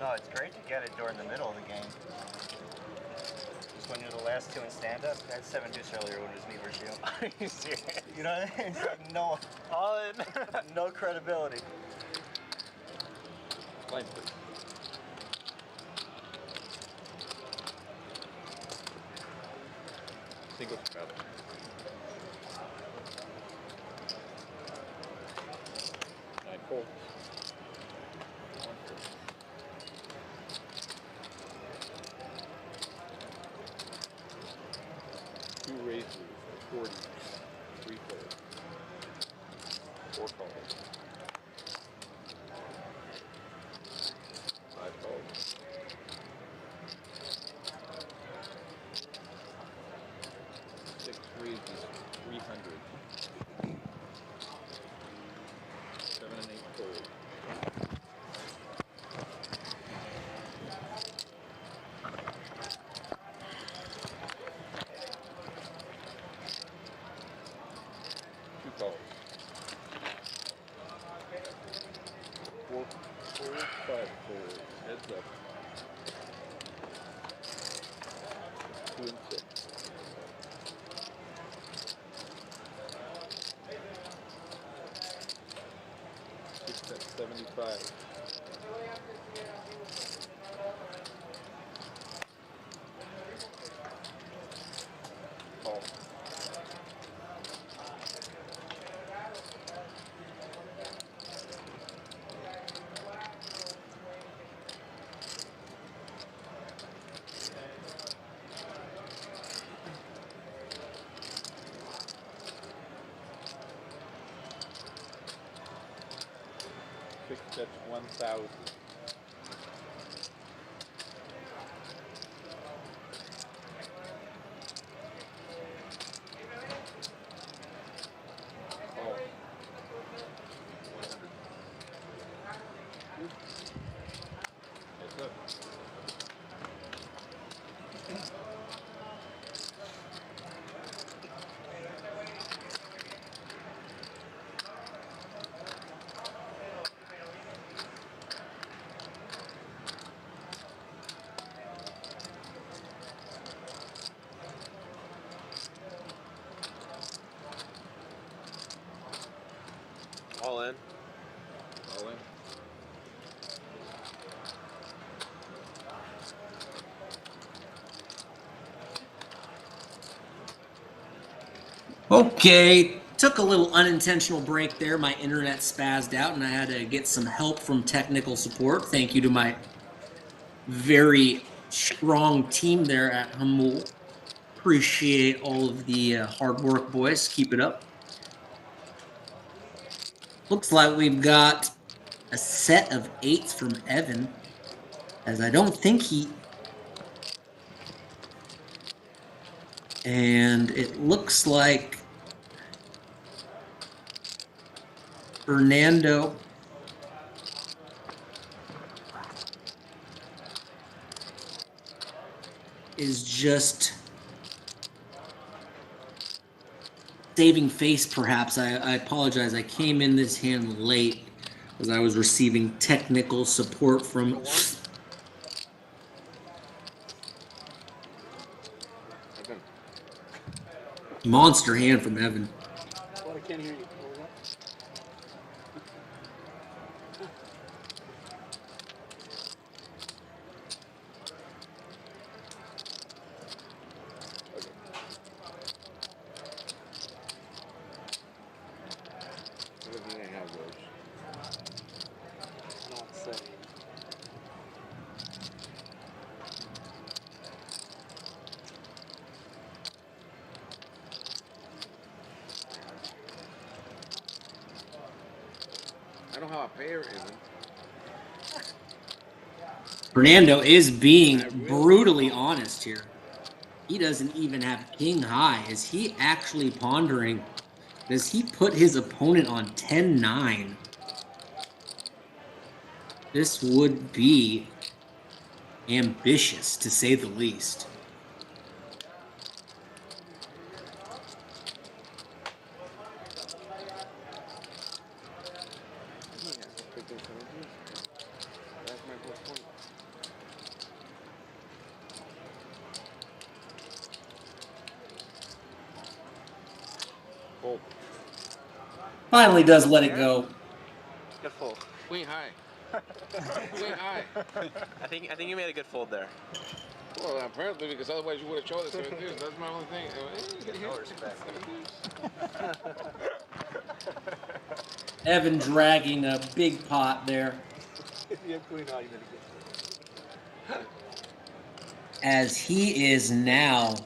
No, it's great to get it during the middle of the game. Just when you're the last 2 in stand-up. I had 7 deuce earlier when it was me versus you. Are you serious? You know what I mean? It's like no, All in. no credibility. Line, please. Single straddle. Nine folds. 1 fold. 2 raises, 40. 3 folds. 4 calls. 5 calls. 6 raises, 300. 7 and 8 fold. 2 calls. 4 fold, 5 fold. Heads up. 2 and 6. 6 at 75. Call. Fixed at 1,000. Call. 100. Heads up. All in. All in. Okay, took a little unintentional break there. My internet spazzed out and I had to get some help from technical support. Thank you to my very strong team there at Hummel. Appreciate all of the hard work, boys. Keep it up. Looks like we've got a set of 8s from Evan, as I don't think he... And it looks like Fernando is just saving face, perhaps. I apologize. I came in this hand late as I was receiving technical support from... Monster hand from Evan. Well, I can't hear you. Everything I have goes. Not saying. I know how a pair isn't. Fernando is being brutally honest here. He doesn't even have king high. Is he actually pondering? Does he put his opponent on 10-9? This would be ambitious, to say the least. That's my whole point. Fold. Finally does let it go. Good fold. Queen high. Queen high. I think you made a good fold there. Well, apparently, because otherwise you would have chosen the 7 deuce. That's my only thing. No respect. Evan dragging a big pot there. If you have queen high, you better get As he is now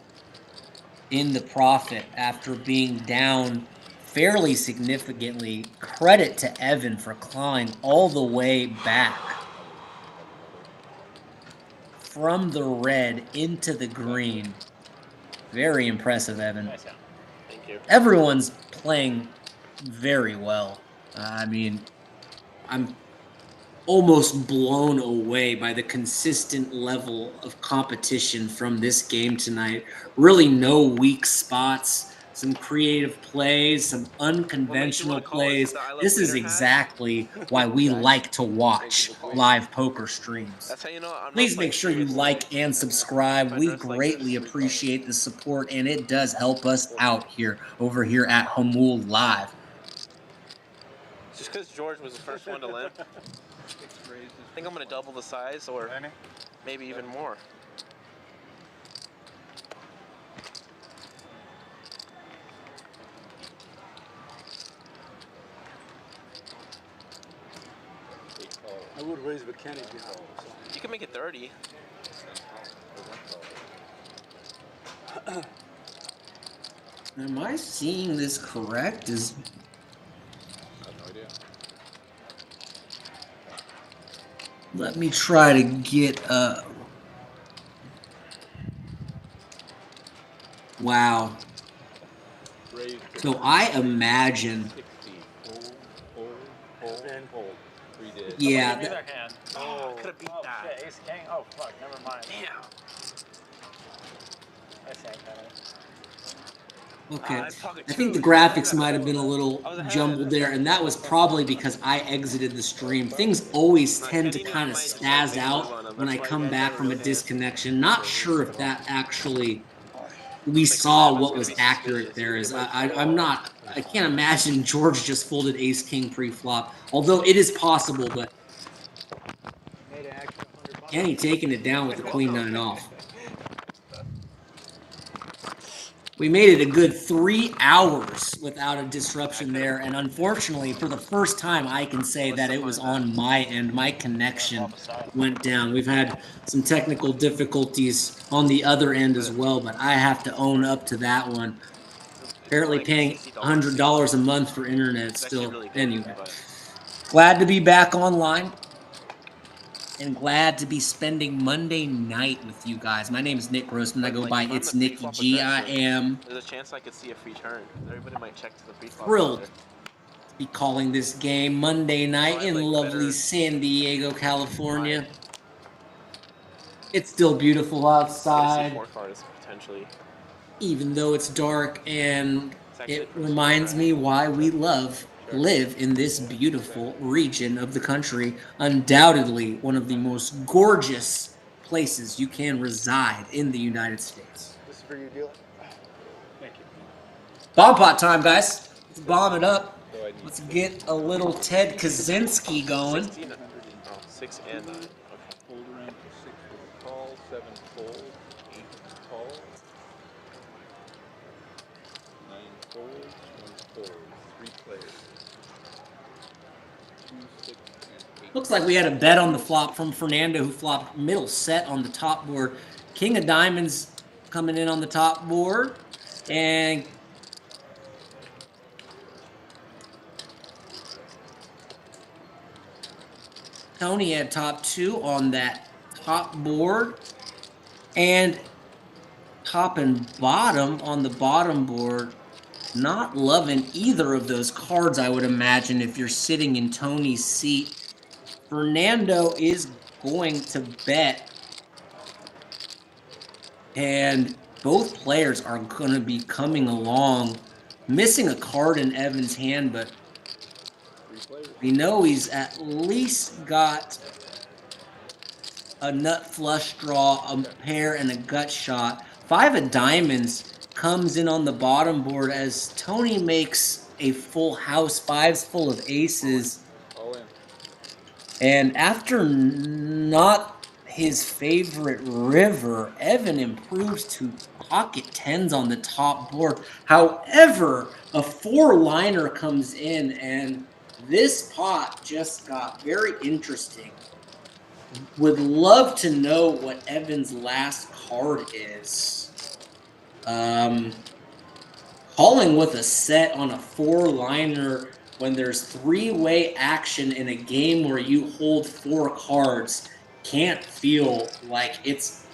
in the profit after being down fairly significantly. Credit to Evan for clawing all the way back from the red into the green. Very impressive, Evan. Nice job. Thank you. Everyone's playing very well. I mean, I'm almost blown away by the consistent level of competition from this game tonight. Really no weak spots, some creative plays, some unconventional plays. This is exactly why we like to watch live poker streams. That's how you know I'm Please not make sure you seriously. like and subscribe. We greatly appreciate the support, and it does help us out here over here at Hamul Live. Just because George was the first one to limp, I think I'm going to double the size or maybe even more. I would raise, but Kenny behind. You can make it 30. Am I seeing this correct? I have no idea. Let me try to get a... Wow. So I imagine... Yeah. Either hand. Oh, could have beat that. Shit, ace king? Oh, fuck, never mind. Damn. I think Okay. I think the graphics might have been a little jumbled there, and that was probably because I exited the stream. Things always tend to kind of spaz out when I come back from a disconnection. Not sure if that actually... We saw what was accurate there. I can't imagine George just folded ace king pre-flop, although it is possible, but Kenny taking it down with the queen 9 off. We made it a good 3 hours without a disruption there, and unfortunately, for the first time, I can say that it was on my end. My connection went down. We've had some technical difficulties on the other end as well, but I have to own up to that one. Apparently paying $100 a month for internet still. Anyway, glad to be back online. And glad to be spending Monday night with you guys. My name is Nick Grossman. I go by It's Nicky G. I am There's a chance I could see a free turn. Everybody might check to the pre-flop. thrilled to be calling this game Monday night in lovely San Diego, California. It's still beautiful outside, potentially. even though it's dark, and it reminds me why we live in this beautiful region of the country. Undoubtedly one of the most gorgeous places you can reside in the United States. This is for you, dealer. Thank you. Bomb pot time, guys. Let's bomb it up. Let's get a little Ted Kaczynski going. 6 and 9. Okay. Folder in 6 with a call, 7 fold, 8 call, 9 folds, 1 fold, 3 players. 2, 6, and 8. Looks like we had a bet on the flop from Fernando, who flopped middle set on the top board. King of diamonds coming in on the top board. And Tony had top 2 on that top board, and top and bottom on the bottom board. Not loving either of those cards, I would imagine, if you're sitting in Tony's seat. Fernando is going to bet, and both players are going to be coming along. Missing a card in Evan's hand, but we know he's at least got a nut flush draw, a pair, and a gut shot. 5 of diamonds comes in on the bottom board as Tony makes a full house. 5's full of aces. All in. And after not his favorite river, Evan improves to pocket 10s on the top board. However, a 4-liner comes in, and this pot just got very interesting. Would love to know what Evan's last card is. Calling with a set on a 4-liner when there's 3-way action in a game where you hold 4 cards can't feel like it's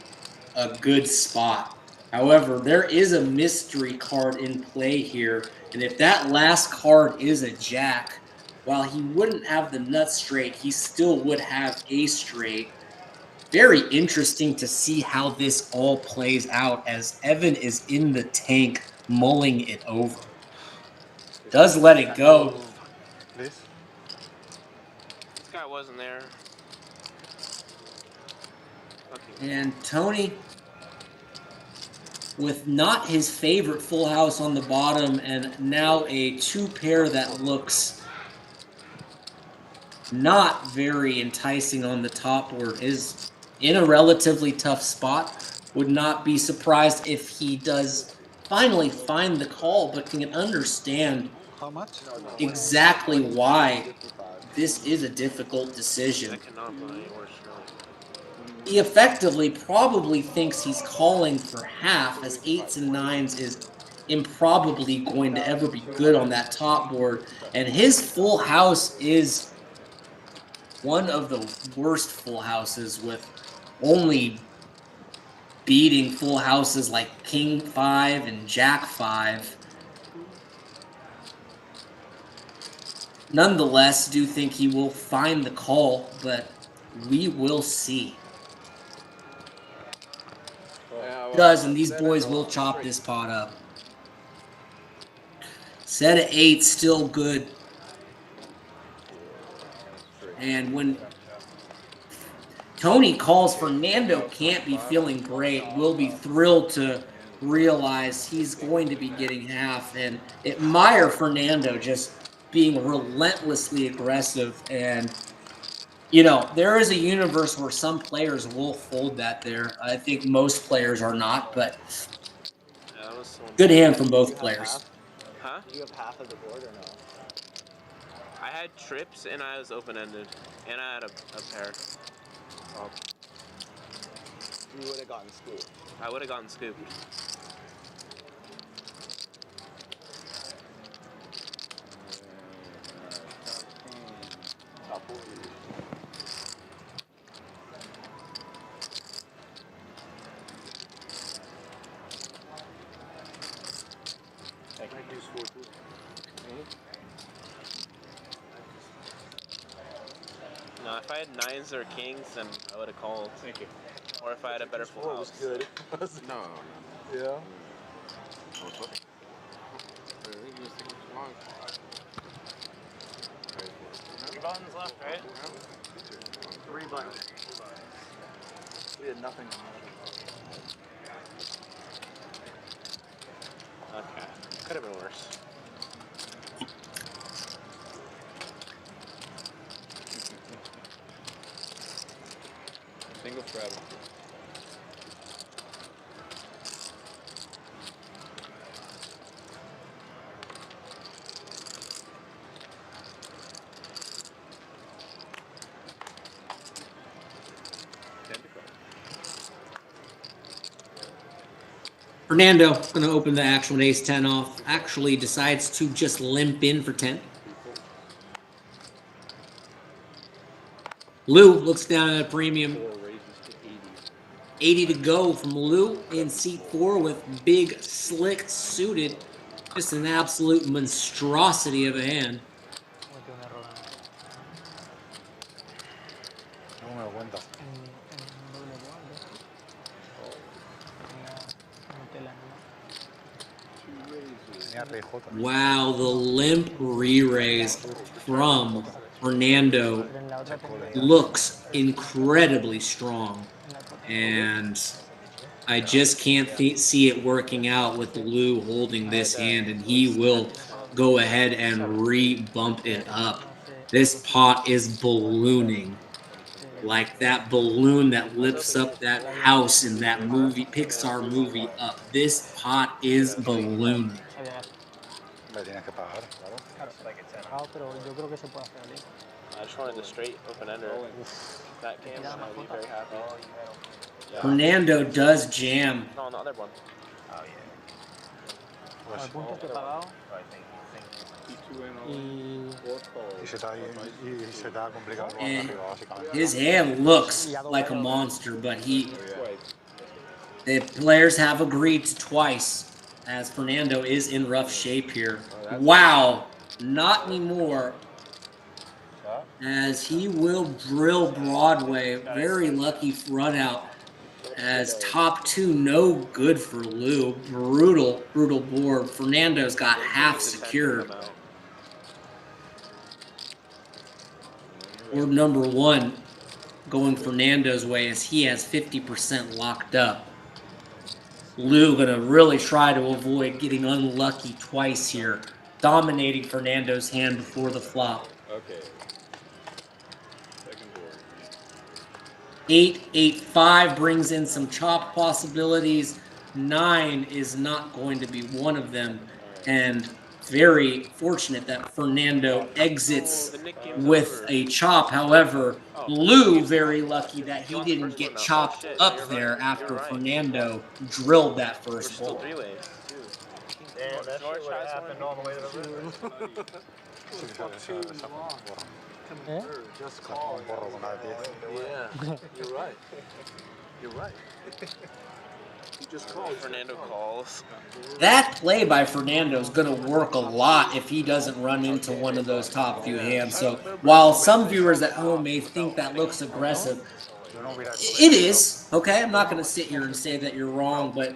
a good spot. However, there is a mystery card in play here, and if that last card is a jack, while he wouldn't have the nut straight, he still would have ace straight. Very interesting to see how this all plays out as Evan is in the tank mulling it over. Does let it go. This guy wasn't there. And Tony, with not his favorite full house on the bottom and now a 2-pair that looks not very enticing on the top board, is in a relatively tough spot. Would not be surprised if he does finally find the call, but can understand how much exactly why this is a difficult decision. That cannot go any worse, really. He effectively probably thinks he's calling for half, as 8s and 9s is improbably going to ever be good on that top board, and his full house is one of the worst full houses, with only beating full houses like King 5 and Jack 5. Nonetheless, do think he will find the call, but we will see. Does, and these boys will chop this pot up. Set of 8 still good. And when Tony calls, Fernando can't be feeling great. Will be thrilled to realize he's going to be getting half, and admire Fernando just being relentlessly aggressive. And you know, there is a universe where some players will fold that there. I think most players are not, but good hand from both players. Huh? Do you have half of the board or no? I had trips and I was open-ended, and I had a pair. Oh. You would have gotten scooped. I would have gotten scooped. No, if I had 9s or kings, then I would have called. Thank you. Or if I had a better full house. Was good. No. Yeah. I was looking. I think you was taking too long. 3 buttons left, right? 3 buttons. We had nothing. Okay. Could have been worse. Single strategy. Fernando going to open the actual ace-10 off. Actually decides to just limp in for 10. Lou looks down at a premium. 4 raises to 80 80. to go from Lou in seat 4 with big, slick, suited. Just an absolute monstrosity of a hand. Cometió un error. No me lo cuentas. En doble guardia. No te la Tenía PJ. Wow, the limp re-raise from Fernando looks incredibly strong. And I just can't see it working out with Lou holding this hand, and he will go ahead and re-bump it up. This pot is ballooning. Like that balloon that lifts up that house in that movie, Pixar movie up. This pot is ballooning. Me tienes que pagar, claro. pero yo creo que se puede hacer ahí. I just wanted the straight open ender. That came, I'd be very happy. Yeah. Fernando does jam. No, on the other one. Oh, yeah. Al punto que he pagado. Y se está complicando más And arriba, básicamente. his hand looks like a monster, but the players have agreed to twice, as Fernando is in rough shape here. Wow, not anymore, as he will drill Broadway. Very lucky front out, as top 2 no good for Lou. Brutal board. Fernando's got half secured. Board number 1 going Fernando's way, as he has 50% locked up. Lou gonna really try to avoid getting unlucky twice here, dominating Fernando's hand before the flop. Okay. Second board. 8-8-5 brings in some chop possibilities. 9 is not going to be one of them, and very fortunate that Fernando exits with a chop. However, Lou very lucky that he didn't get chopped up there after Fernando drilled that first ball. Damn, that shit would have happened all the way to the river. Just call. Yeah, you're right. You're right. You just called. Fernando calls. That play by Fernando is going to work a lot if he doesn't run into one of those top few hands. So while some viewers at home may think that looks aggressive, it is. Okay, I'm not going to sit here and say that you're wrong, but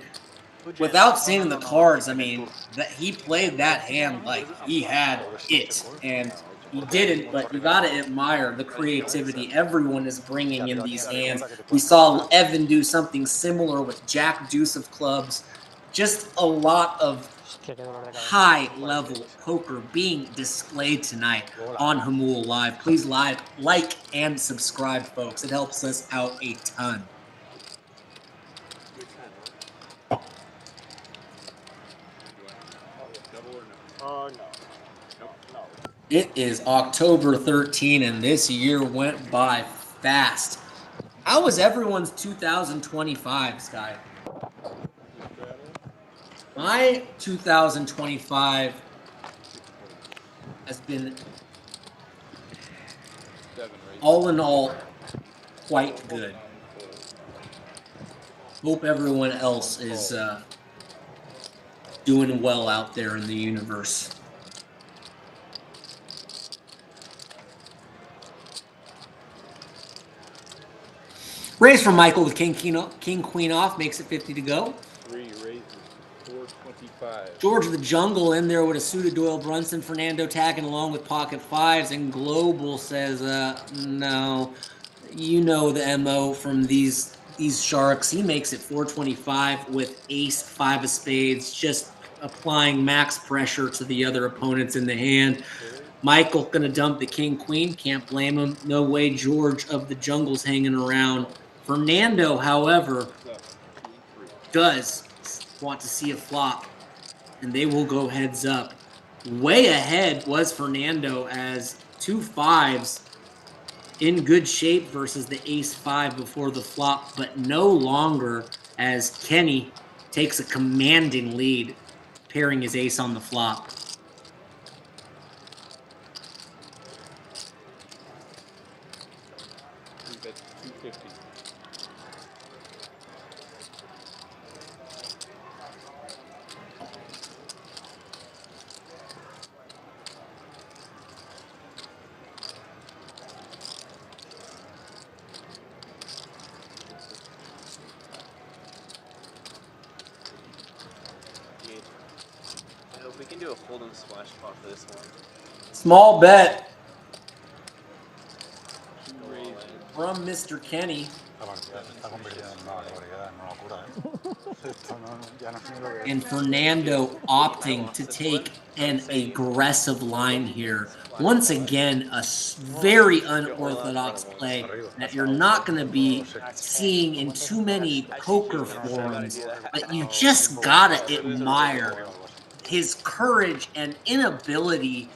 without seeing the cards, I mean, that he played that hand like he had it, and he didn't, but you got to admire the creativity everyone is bringing in these hands. We saw Evan do something similar with Jack Deuce of clubs. Just a lot of high-level poker being displayed tonight on Hamul Live. Please like and subscribe, folks. It helps us out a ton. Oh, no. It is October 13, and this year went by fast. How was everyone's 2025, Sky? My 2025 has been, all in all, quite good. Hope everyone else is doing well out there in the universe. Raise from Michael with King Queen off, makes it 50 to go. 3 raises, 425. George of the Jungle in there with a suited Doyle Brunson. Fernando tagging along with pocket fives, and Global says, no, you know the MO from these sharks. He makes it 425 with ace 5 of spades, just applying max pressure to the other opponents in the hand. Michael gonna dump the King Queen, can't blame him. No way George of the Jungle's hanging around. Fernando, however, does want to see a flop, and they will go heads up. Way ahead was Fernando, as 2 5s in good shape versus the ace 5 before the flop, but no longer, as Kenny takes a commanding lead, pairing his ace on the flop. if we can do a fold'em splash pot for this one. Small bet Two raises. from Mr. Kenny. La partida se está convirtiendo en una barbaridad, en una locura, ¿eh? Esto no, ya no sé ni lo que And decir. Fernando opting to take an aggressive line here. Once again, a very unorthodox play that you're not going to be seeing in too many poker forums, but you just gotta admire his courage and ability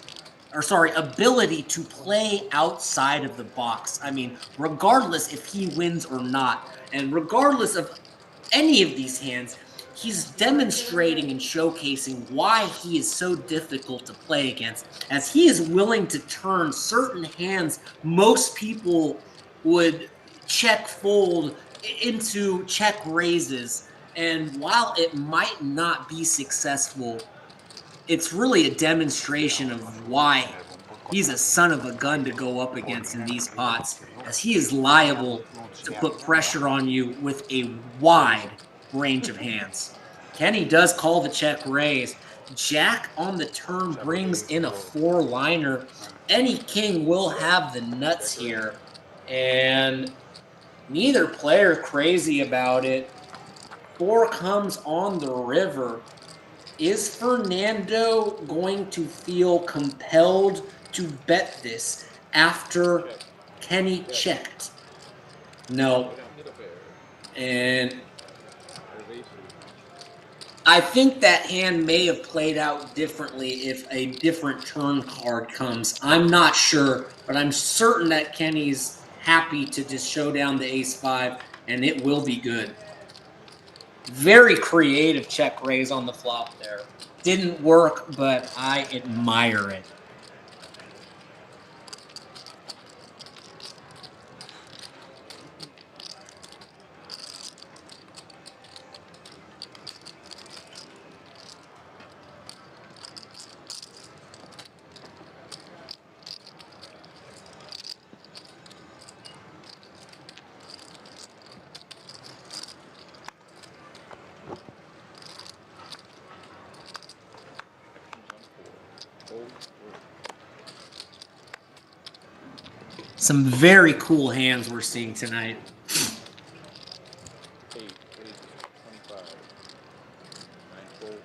to play outside of the box. I mean, regardless if he wins or not, and regardless of any of these hands, he's demonstrating and showcasing why he is so difficult to play against, as he is willing to turn certain hands most people would check fold into check raises. And while it might not be successful, it's really a demonstration of why he's a son of a gun to go up against in these pots, as he is liable to put pressure on you with a wide range of hands. Kenny does call the check raise. Jack on the turn brings in a 4-liner. Any king will have the nuts here, and neither player crazy about it. 4 comes on the river. Is Fernando going to feel compelled to bet this after Kenny checked? No. And I think that hand may have played out differently if a different turn card comes. I'm not sure, but I'm certain that Kenny's happy to just show down the ace-5, and it will be good. Very creative check raise on the flop there. Didn't work, but I admire it. Some very cool hands we're seeing tonight. 8 raises, 25. 9 fold.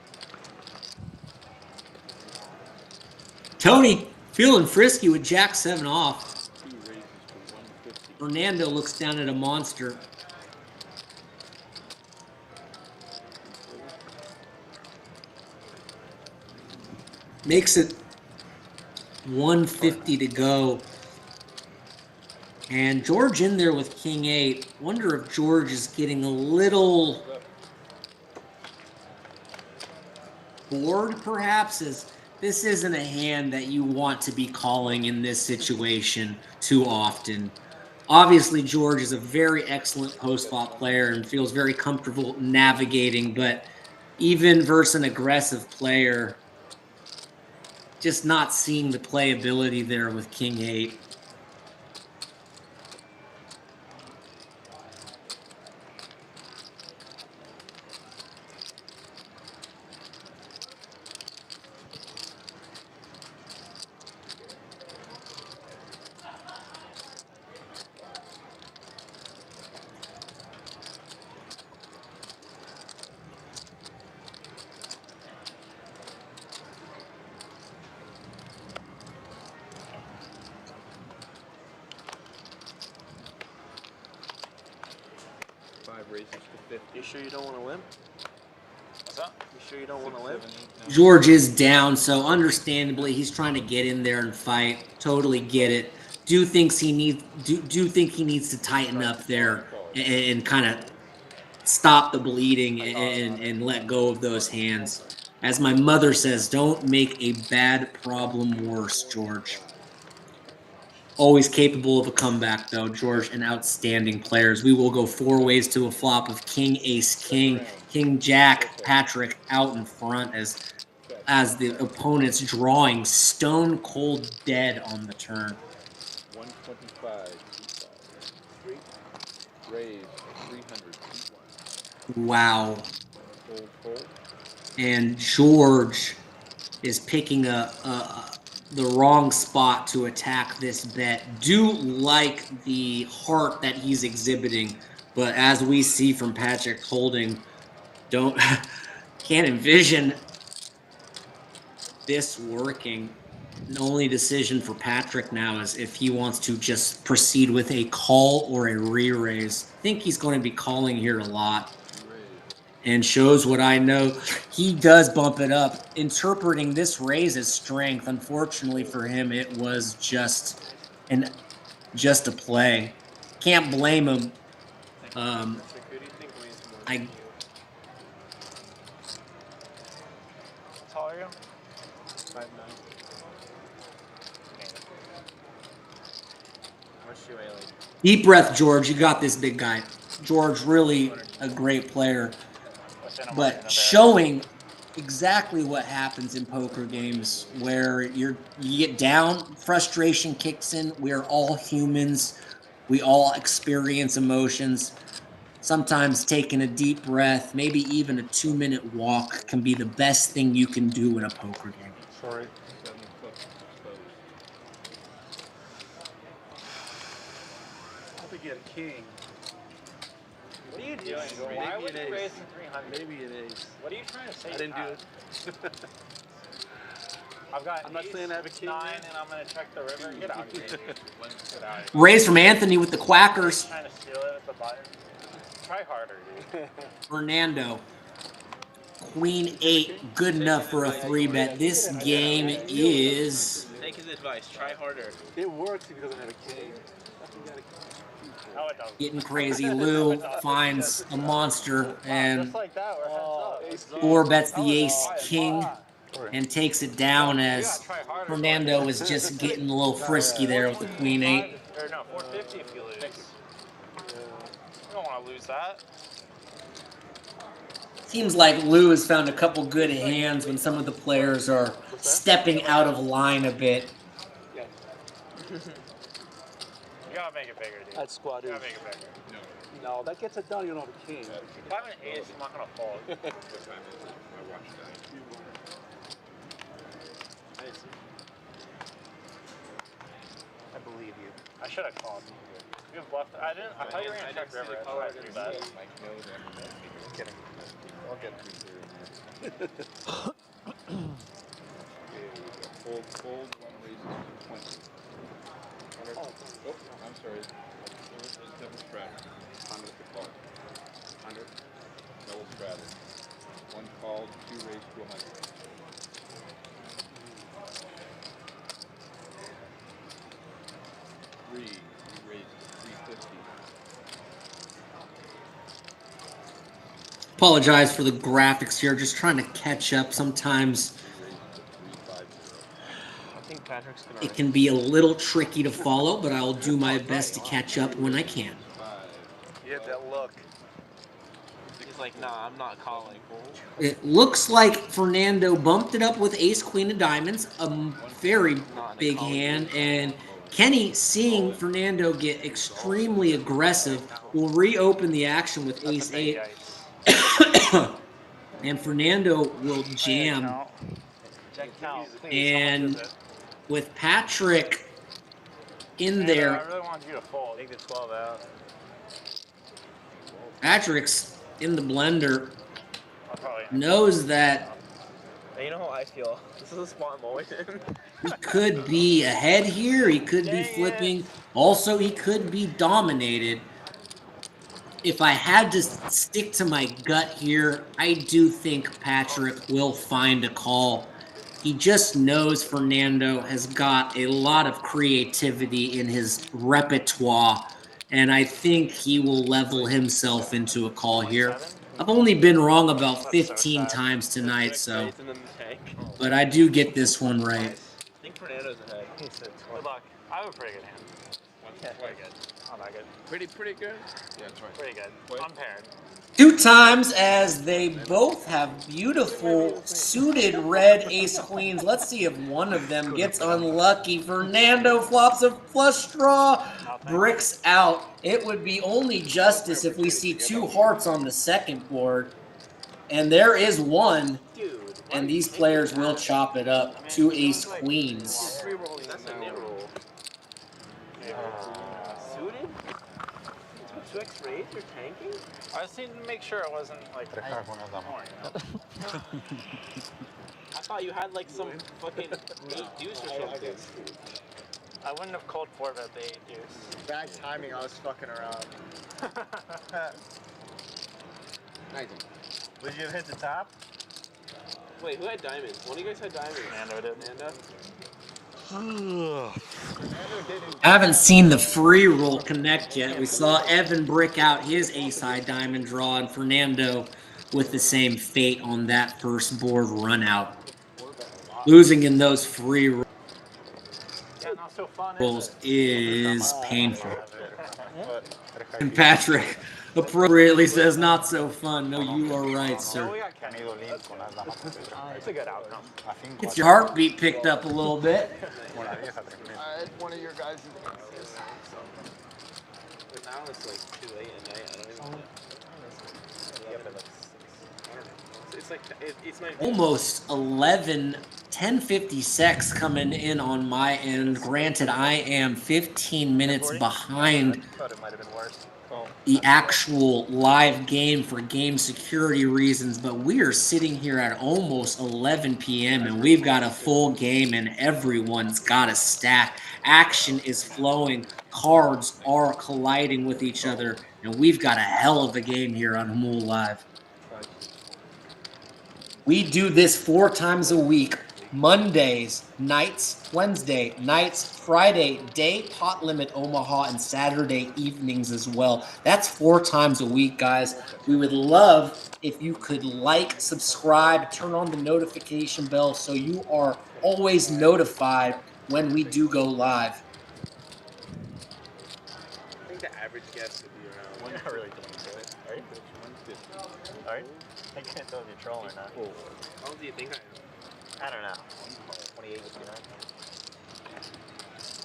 Tony feeling frisky with Jack 7 off. 2 raises for 150. Fernando looks down at a monster. Makes it 150 to go. And George in there with King 8. Wonder if George is getting a little bored, perhaps, as this isn't a hand that you want to be calling in this situation too often. Obviously, George is a very excellent post-flop player and feels very comfortable navigating, but even versus an aggressive player, just not seeing the playability there with King 8. Raises to 50. You sure you don't want to limp? What's up? You sure you don't want to limp? George is down, so understandably he's trying to get in there and fight. Totally get it. Do think he needs to tighten up there and kind of stop the bleeding and let go of those hands. As my mother says, don't make a bad problem worse, George. Always capable of a comeback, though. George, an outstanding player. We will go 4 ways to a flop of King, Ace, King, King, Jack, Patrick out in front as the opponent's drawing stone cold dead on the turn. 125. Raise 300. Wow. Fold, fold. And George is picking the wrong spot to attack this bet. Do like the heart that he's exhibiting, but as we see from Patrick Holding, can't envision this working. The only decision for Patrick now is if he wants to just proceed with a call or a re-raise. I think he's going to be calling here a lot. And shows what I know. He does bump it up, interpreting this raise as strength. Unfortunately for him, it was just a play. Can't blame him. I How tall are you? 5'9". How much do you weigh, like? Deep breath, George. You got this, big guy. George, really a great player, but showing exactly what happens in poker games where you get down, frustration kicks in. We're all humans. We all experience emotions. Sometimes taking a deep breath, maybe even a 2-minute walk can be the best thing you can do in a poker game. Sorry. I think he had a king. What are you doing? Why would you raise 300? Maybe an ace. What are you trying to say? I didn't do it. I'm not saying I have a king, 9 and I'm going to check the river. Get out of here. Get out of here. Raise from Anthony with the Quackers. Trying to steal it at the button. Try harder, dude. Fernando. Queen 8, good enough for a 3-bet. This game is... Take his advice. Try harder. It works if he doesn't have a king. No, it doesn't. Getting crazy. Lou finds a monster and Just like that, we're heads up. 4-bets the ace-king and takes it down as Fernando is just getting a little frisky there with the Queen 8. Or no, 450 if you lose. You don't want to lose that. Seems like Lou has found a couple good hands when some of the players are stepping out of line a bit. You gotta make it bigger, dude. That's squad. You gotta make it bigger. No, that gets it done. You don't have a king. If I'm an ace, I'm not gonna fold. I believe you. I should have called. You have bluffed. I didn't. I thought you were gonna check river. That's why I threw that. Kidding. I'll get 3-0 Fold, one raises 20. Oh, I'm sorry. There's double strat. 100 to call. 100. Double strat. One called, 2 raised to 100. Three raised to 350. Apologize for the graphics here, just trying to catch up. Sometimes it can be a little tricky to follow, but I'll do my best to catch up when I can. You have that look. He's like, nah, I'm not calling. It looks like Fernando bumped it up with ace-queen of diamonds, a very big hand, and Kenny, seeing Fernando get extremely aggressive, will reopen the action with ace-8. And Fernando will jam. And with Patrick in there, I really wanted you to fold. Take the 12 out. Patrick's in the blender, knows that You know how I feel. This is a spot I'm always in. he could be ahead here, he could be flipping. Also, he could be dominated. If I had to stick to my gut here, I do think Patrick will find a call. He just knows Fernando has got a lot of creativity in his repertoire, and I think he will level himself into a call here. I've only been wrong about 15 times tonight, so, but I do get this one right. I think Fernando's ahead. Good luck. I have a pretty good hand. Pretty good. Not that good. Pretty good? Yeah, that's right. Pretty good. Unpaired. 2 times as they both have beautiful suited red ace queens. Let's see if one of them gets unlucky. Fernando flops a flush draw, bricks out. It would be only justice if we see 2 hearts on the second board. And there is one. and these players will chop it up. 2 ace queens. That's a nit roll. Suited? 2x raise? You're tanking? I just needed to make sure it wasn't like. I thought you had like some fucking 8 deuce or something. I wouldn't have called for that the 8 deuce. Bad timing, I was fucking around. Nice. Would you have hit the top? Wait, who had diamonds? One of you guys had diamonds. Nando did. Nando? I haven't seen the free roll connect yet. We saw Evan brick out his ace-high diamond draw, and Fernando with the same fate on that first board run out. Losing in those free rolls is painful. And Patrick appropriately says, not so fun. No, you are right, sir. It's a good outcome. Gets your heartbeat picked up a little bit. I had one of your guys in the But now it's like too late at night. I don't even know. It's like, it's not Almost 11, 10:56 coming in on my end. Granted, I am 15 minutes behind the actual live game for game security reasons, but we are sitting here at almost 11 p.m. and we've got a full game and everyone's got a stack. Action is flowing. Cards are colliding with each other, and we've got a hell of a game here on Mool Live. We do this 4 times a week, Mondays, nights, Wednesday, nights, Friday, day, pot limit Omaha, and Saturday evenings as well. That's 4 times a week, guys. We would love if you could like, subscribe, turn on the notification bell so you are always notified when we do go live. I think the average guess would be around. We're not really doing good. Are you? Are you? I can't tell if you're trolling or not. How old do you think I am? I don't know. 28,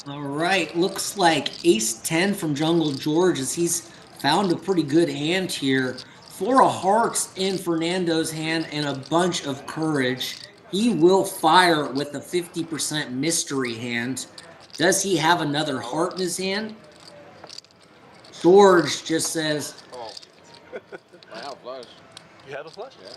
29. All right, looks like ace-10 from Jungle George as he's found a pretty good hand here. 4 of hearts in Fernando's hand and a bunch of courage. He will fire with a 50% mystery hand. Does he have another heart in his hand? George just says, I have flush. You have a flush? Yeah.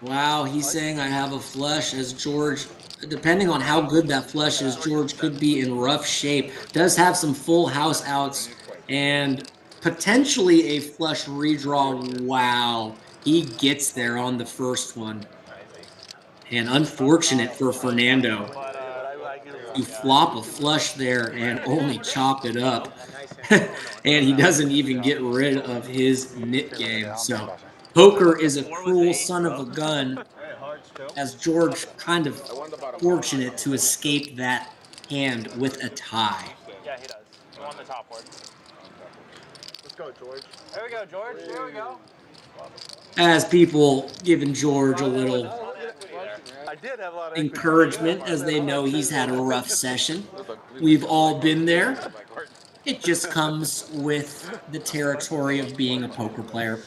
wow, he's saying I have a flush as George, depending on how good that flush is, George could be in rough shape. Does have some full house outs and potentially a flush redraw. Wow, he gets there on the first one. And unfortunate for Fernando. You flop a flush there and only chop it up. And he doesn't even get rid of his nit game. So poker is a cruel son of a gun, as George kind of fortunate to escape that hand with a tie. Yeah, he does. He won the top board. Let's go, George. There we go, George. There we go. As people giving George a little I did have a lot of encouragement as they know he's had a rough session. We've all been there. It just comes with the territory of being a poker player.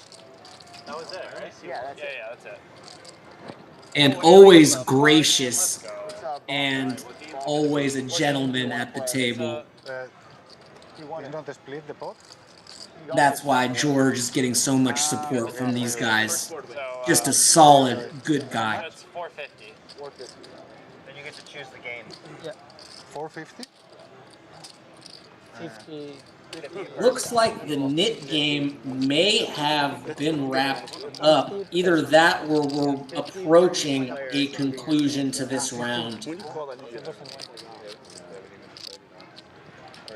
That was it, right? Yeah, that's it. And always gracious and always a gentleman at the table. You want to split the pot? That's why George is getting so much support from these guys. Just a solid, good guy. That's 450. 450. Then you get to choose the game. Yeah. 450? 50. Looks like the nit game may have been wrapped up. Either that or we're approaching a conclusion to this round. 50,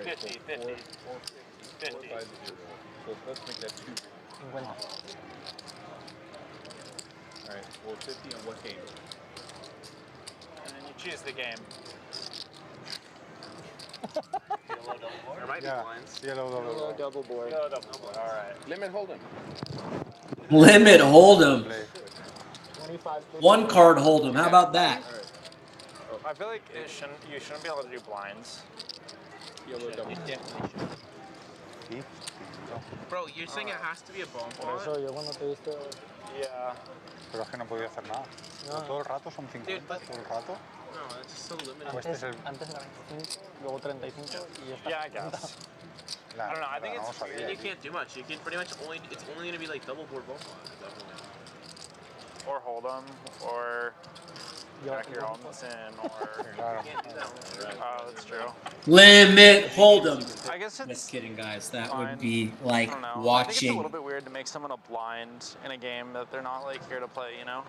50. 50. Let's make that 2. Alright, well 50 on what game? And then you choose the game. There might be blinds. Yellow double board. Go double board. All right. Limit Hold'em. Limit Hold'em. 1 card Hold'em. How about that? I feel like you shouldn't be able to do blinds. Yellow double. Bro, you're saying it has to be a bomb Por pot? eso yo cuando te he visto... Yeah. Pero es que no podía hacer nada. No. Todo el rato son 50, todo el rato. No, it's just so limited. Antes era 25, luego 35 y ya está. Yeah, I guess. I don't know. I think it's. And you can't do much. You can pretty much only. It's only gonna be like double board bomb pot at that point. Or hold them, or back your helmets in, or. Oh, that's true. Limit hold'em. I guess it's. Just kidding, guys. That fine. would be like I don't know. I think it's a watching. little bit weird to make someone a blind in a game that they're not like here to play, you know?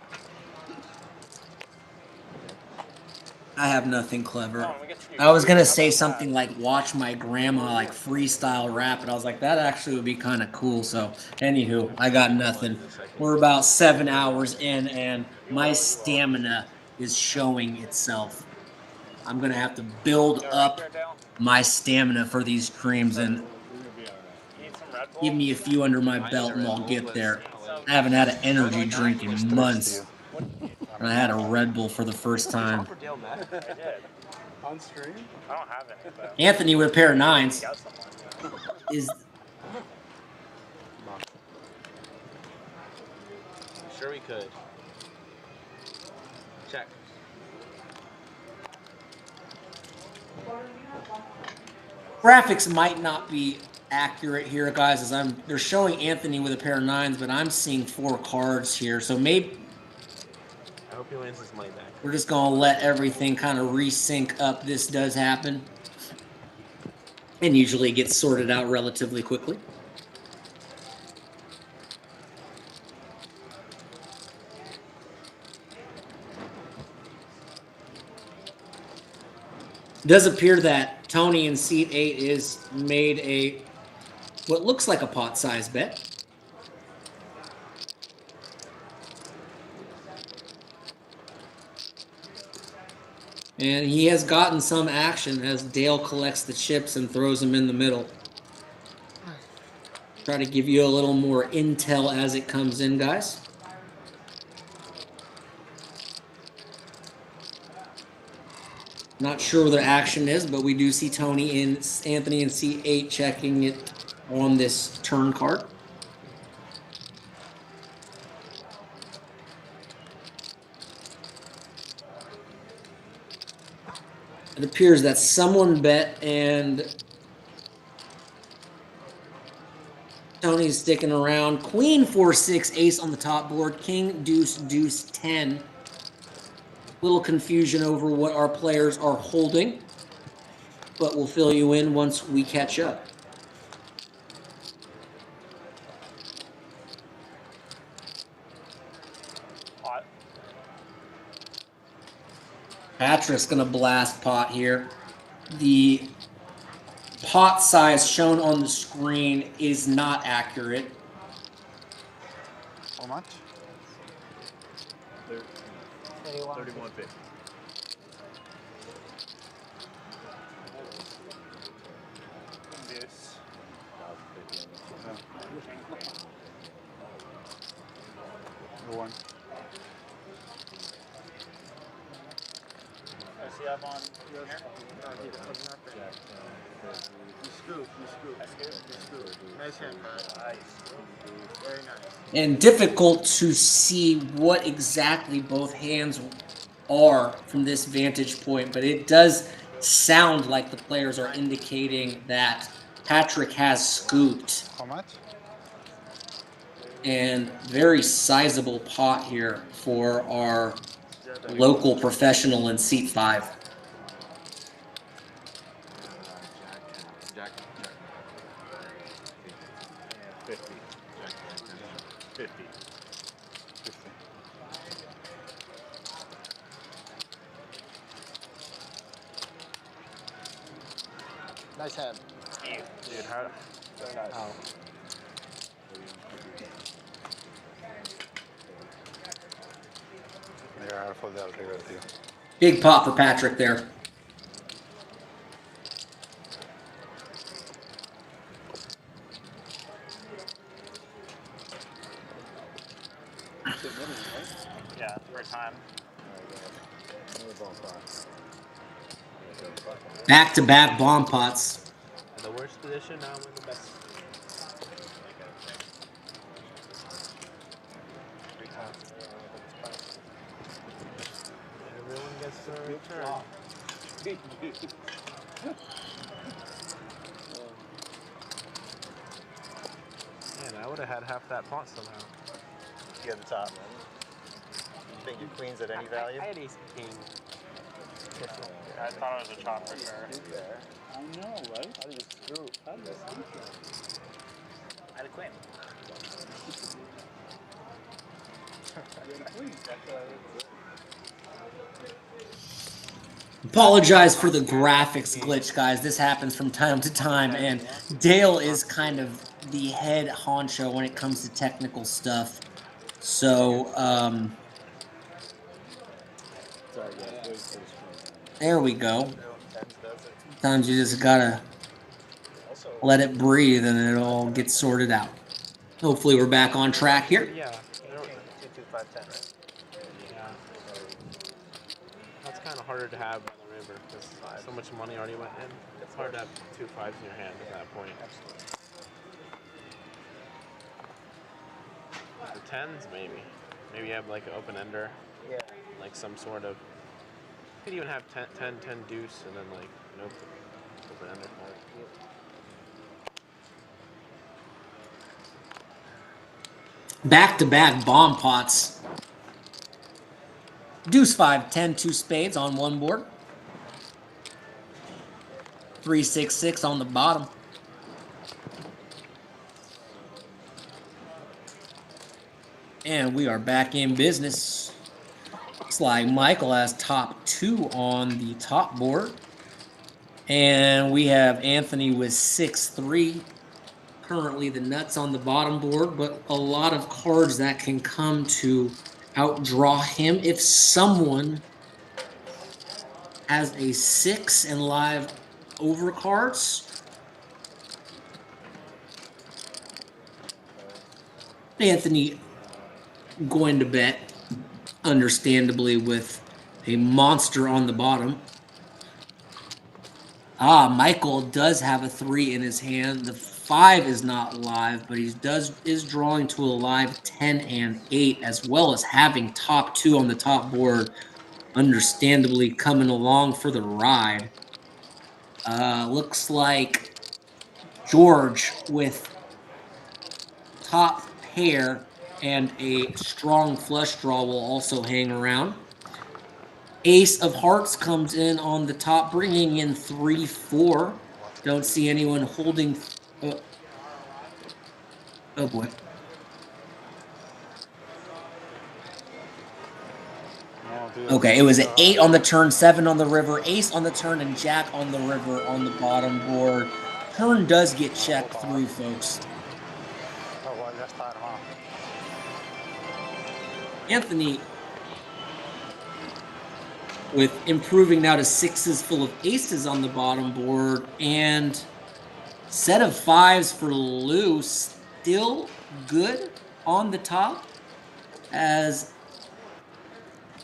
I have nothing clever. I was gonna say something like watch my grandma like freestyle rap, but I was like that actually would be kind of cool. So, anywho, I got nothing. We're about 7 hours in, and my stamina is showing itself. I'm gonna have to build up my stamina for these creams, and give me a few under my belt, and I'll get there. I haven't had an energy drink in months. I had a Red Bull for the first time. I did. On stream? I don't have any, but. Anthony with a pair of 9s is. Sure we could. Check. Graphics might not be accurate here, guys, as they're showing Anthony with a pair of 9s, but I'm seeing 4 cards here, so maybe. I hope he wins his money back. We're just gonna let everything kind of resync up. This does happen, and usually it gets sorted out relatively quickly. It does appear that Tony in seat 8 is made a what looks like a pot size bet. And he has gotten some action as Dale collects the chips and throws them in the middle. Try to give you a little more intel as it comes in, guys. Not sure where the action is, but we do see Anthony in C8 checking it on this turn card. It appears that someone bet and Tony's sticking around. Queen 4-6 ace on the top board. King deuce deuce 10. Little confusion over what our players are holding, but we'll fill you in once we catch up. Patrick's going to blast pot here. The pot size shown on the screen is not accurate. How much? 31.50. One. I see up on here. You scoop. Nice hand, Nice. Very nice. And difficult to see what exactly both hands are from this vantage point, but it does sound like the players are indicating that Patrick has scooped. How much? And very sizable pot here for our local professional in seat 5. Jack. 50. 50. Nice hand. Dude, how? Very nice. Oh. Big pot for Patrick there. Yeah, first time. Back-to-back bomb pots. In the worst position, now I'm in the best. Good flop. Man, I would have had half that pot somehow. You had the top, man. You think your queen's at any value? I had ace king. I thought it was a chop for sure. I know, right? How did you screw? How did you screw? I had a queen. Apologize for the graphics glitch, guys. This happens from time to time, and Dale is kind of the head honcho when it comes to technical stuff. So, there we go. Sometimes you just gotta let it breathe and it all gets sorted out. Hopefully we're back on track here. Yeah. 22510, right? Yeah. That's kind of harder to have by the river because so much money already went in. It's hard to have 2 5s in your hand at that point. The 10s, maybe. Maybe you have like an open ender. Yeah. Like some sort of. You could even have 10 deuce and then like an open ender card. Back-to-back bomb pots. Deuce 5, 10, 2 spades on one board. 3, 6, 6 on the bottom. And we are back in business. Looks like Michael has top 2 on the top board. And we have Anthony with 6-3. Currently the nuts on the bottom board, but a lot of cards that can come to outdraw him if someone has a 6 and live overcards. Anthony going to bet, understandably, with a monster on the bottom. Michael does have a 3 in his hand. The 5 is not live, but he is drawing to a live 10 and 8, as well as having top 2 on the top board. Understandably coming along for the ride. Looks like George with top pair and a strong flush draw will also hang around. Ace of Hearts comes in on the top, bringing in 3-4. Don't see anyone holding. Oh boy. Okay, it was an 8 on the turn, 7 on the river, ace on the turn, and jack on the river on the bottom board. Turn does get checked through, folks. Anthony with improving now to 6s full of aces on the bottom board, and set of 5s for Lou, still good on the top, as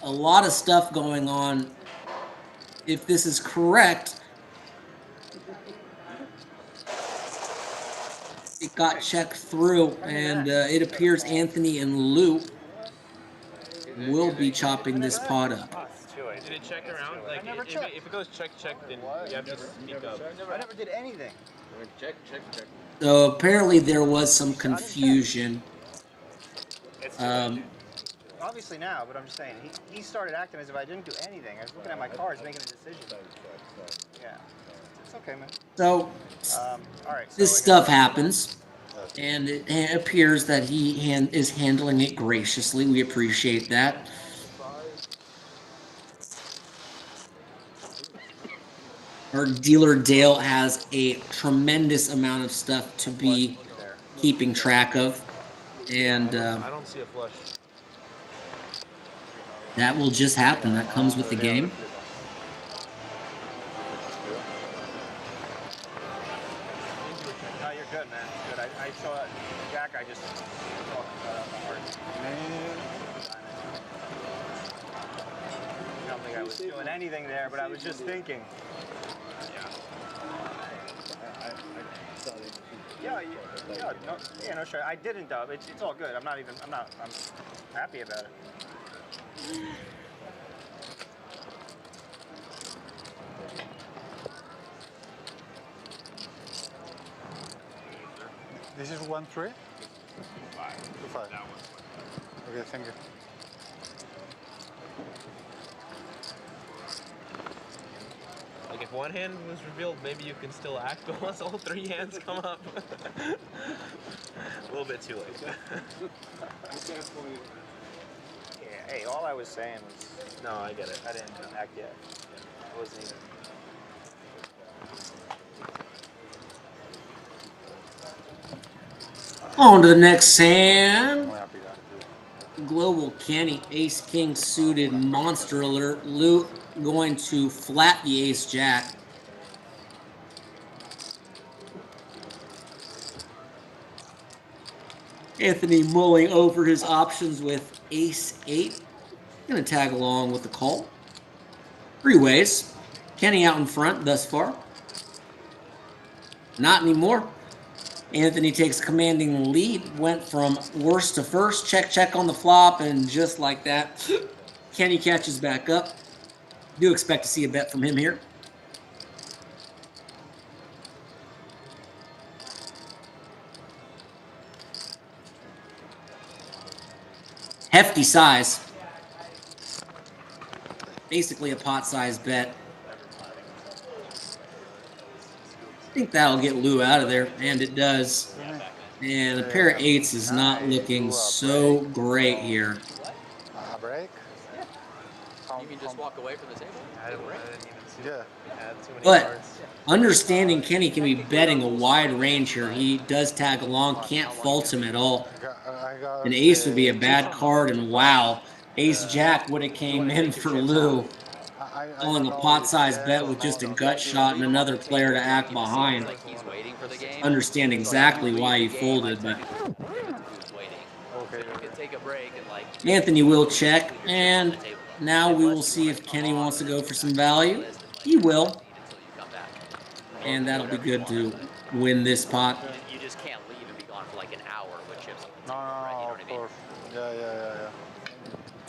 a lot of stuff going on. If this is correct, it got checked through, and it appears Anthony and Lou will be chopping this pot up. Did it check around? Like, if it goes check, then you have to speak up. I never did anything. Check. So apparently there was some confusion. Obviously now, but I'm just saying, he started acting as if I didn't do anything. I was looking at my cards, making a decision. Yeah, it's okay, man. So, all right. This stuff happens, and it appears that he is handling it graciously. We appreciate that. Our dealer Dale has a tremendous amount of stuff to be keeping track of, and I don't see a flush. that will just happen. That comes with the game. No, you're good, man. Good. I saw Jack. I just saw the heart. I don't think I was doing anything there, but I was just thinking. Yeah, no, sure. I didn't dub. It's all good. I'm happy about it. This is 1-3? 2-5. 2-5. That one's 1-5. Okay, thank you. Like if one hand was revealed, maybe you can still act, but once all three hands come up, a little bit too late. Yeah, hey, all I was saying was... No, I get it. I didn't act yet. I wasn't even... On to the next hand. Global Kenny, Ace King suited monster alert. Lou going to flat the Ace Jack. Anthony mulling over his options with Ace 8. Going to tag along with the call. Three ways. Kenny out in front thus far. Not anymore. Anthony takes commanding lead, went from worst to first, check on the flop, and just like that, Kenny catches back up. Do expect to see a bet from him here. Hefty size. Basically a pot-sized bet. I think that'll get Lou out of there, and it does. And a pair of eights is not looking so great here. A break? You mean just walk away from the table? I didn't even see Yeah. had too many But cards. understanding Kenny can be betting a wide range here. He does tag along, can't fault him at all. An ace would be a bad card, and wow, Ace Jack would have came in for Lou. Calling a pot-sized bet with just a gut shot and another player to act behind. Understand exactly why he folded, but Anthony will check, and now we will see if Kenny wants to go for some value. He will. And that'll be good to win this pot. You just can't leave and be gone for like an hour with chips. No, of course. Yeah.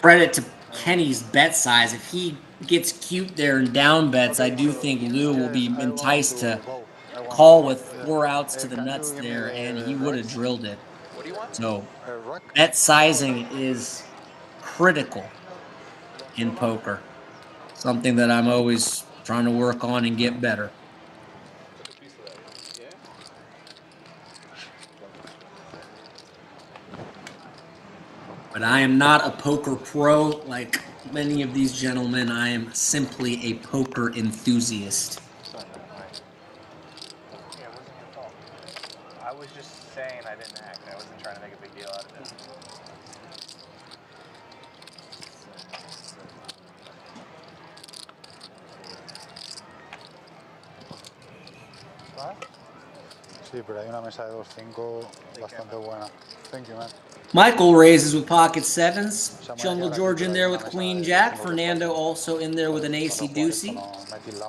Credit to Kenny's bet size. If he gets cute there and down bets, I do think Lou will be enticed to call with 4 outs to the nuts there, and he would have drilled it. So bet sizing is critical in poker. Something that I'm always trying to work on and get better. But I am not a poker pro like many of these gentlemen. I am simply a poker enthusiast. Yeah, it wasn't your fault. I was just saying I didn't act. I wasn't trying to make a big deal out of it. Sí, pero hay una mesa de 2-5 bastante buena. Thank you, man. Michael raises with pocket sevens. Jungle George in there with Queen Jack. Fernando also in there with an AC deucey.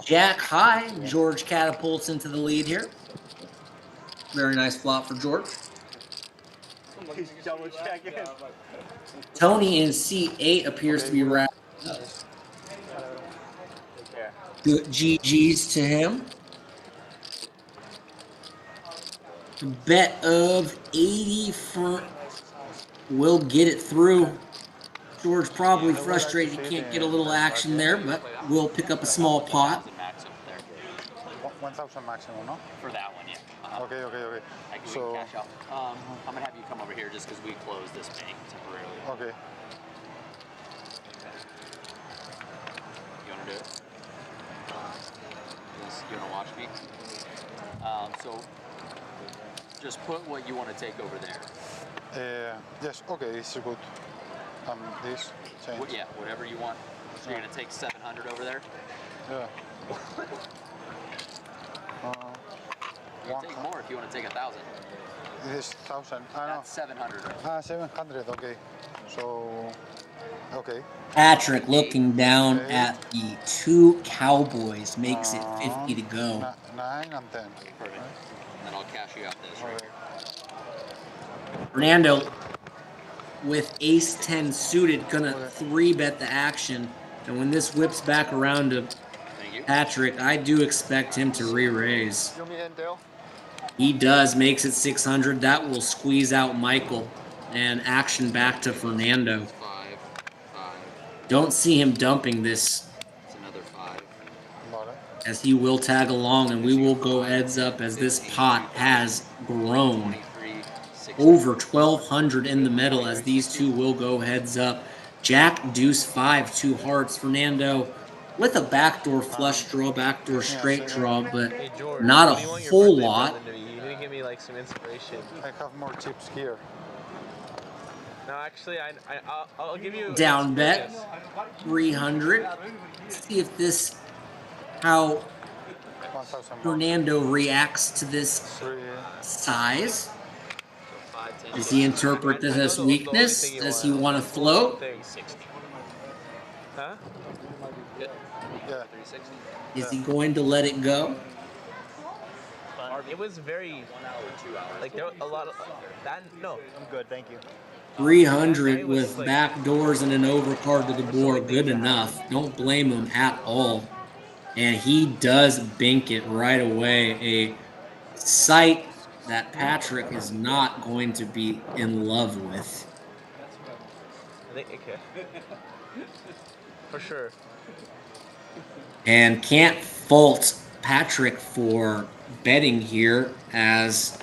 Jack high. George catapults into the lead here. Very nice flop for George. He's double checking. Tony in C8 appears to be wrapped up. Good GG's to him. A bet of 80 for will get it through. George probably frustrated he can't get a little action there, but we'll pick up a small pot. 1,000 maximum, no? For that one, yeah. Okay. So, cash out. I'm gonna have you come over here just because we closed this bank temporarily. Okay. You wanna do it? You wanna watch me? So, just put what you want to take over there. Yes, okay, this is good. This change. Yeah, whatever you want. So you're gonna take 700 over there. Yeah. You can take more if you want to take 1,000. This is 1,000. That's 700. 700. Okay. So, okay. Patrick looking down at the two Cowboys makes it 50 to go. 9 and 10. Perfect. And then I'll cash you out this right here. Fernando with ace 10 suited, gonna 3-bet the action. And when this whips back around to Patrick, I do expect him to re-raise. You want me in, Dale? He does, makes it 600. That will squeeze out Michael and action back to Fernando. 5, 5. Don't see him dumping this. It's another 5. As he will tag along, and we will go heads up as this pot has grown over 1,200 in the middle as these two will go heads up. Jack, deuce, 5, 2 hearts. Fernando with a backdoor flush draw, backdoor straight draw, but Hey George, not a what do you want your whole birthday lot. present to be? You need to give me like some inspiration. I have more tips here. No, actually, I'll give you Down bet, 300. See if this, how Fernando reacts to this size. Does he interpret this as weakness? Does he want to float? Huh? Good. Yeah. 360. Is he going to let it go? It was very 1 hour, 2 hours. like there were a lot of that. No, I'm good, thank you. 300 with back doors and an overcard to the board. Good enough. Don't blame him at all. And he does bink it right away. A sight that Patrick is not going to be in love with. I think okay. For sure. And can't fault Patrick for betting here, as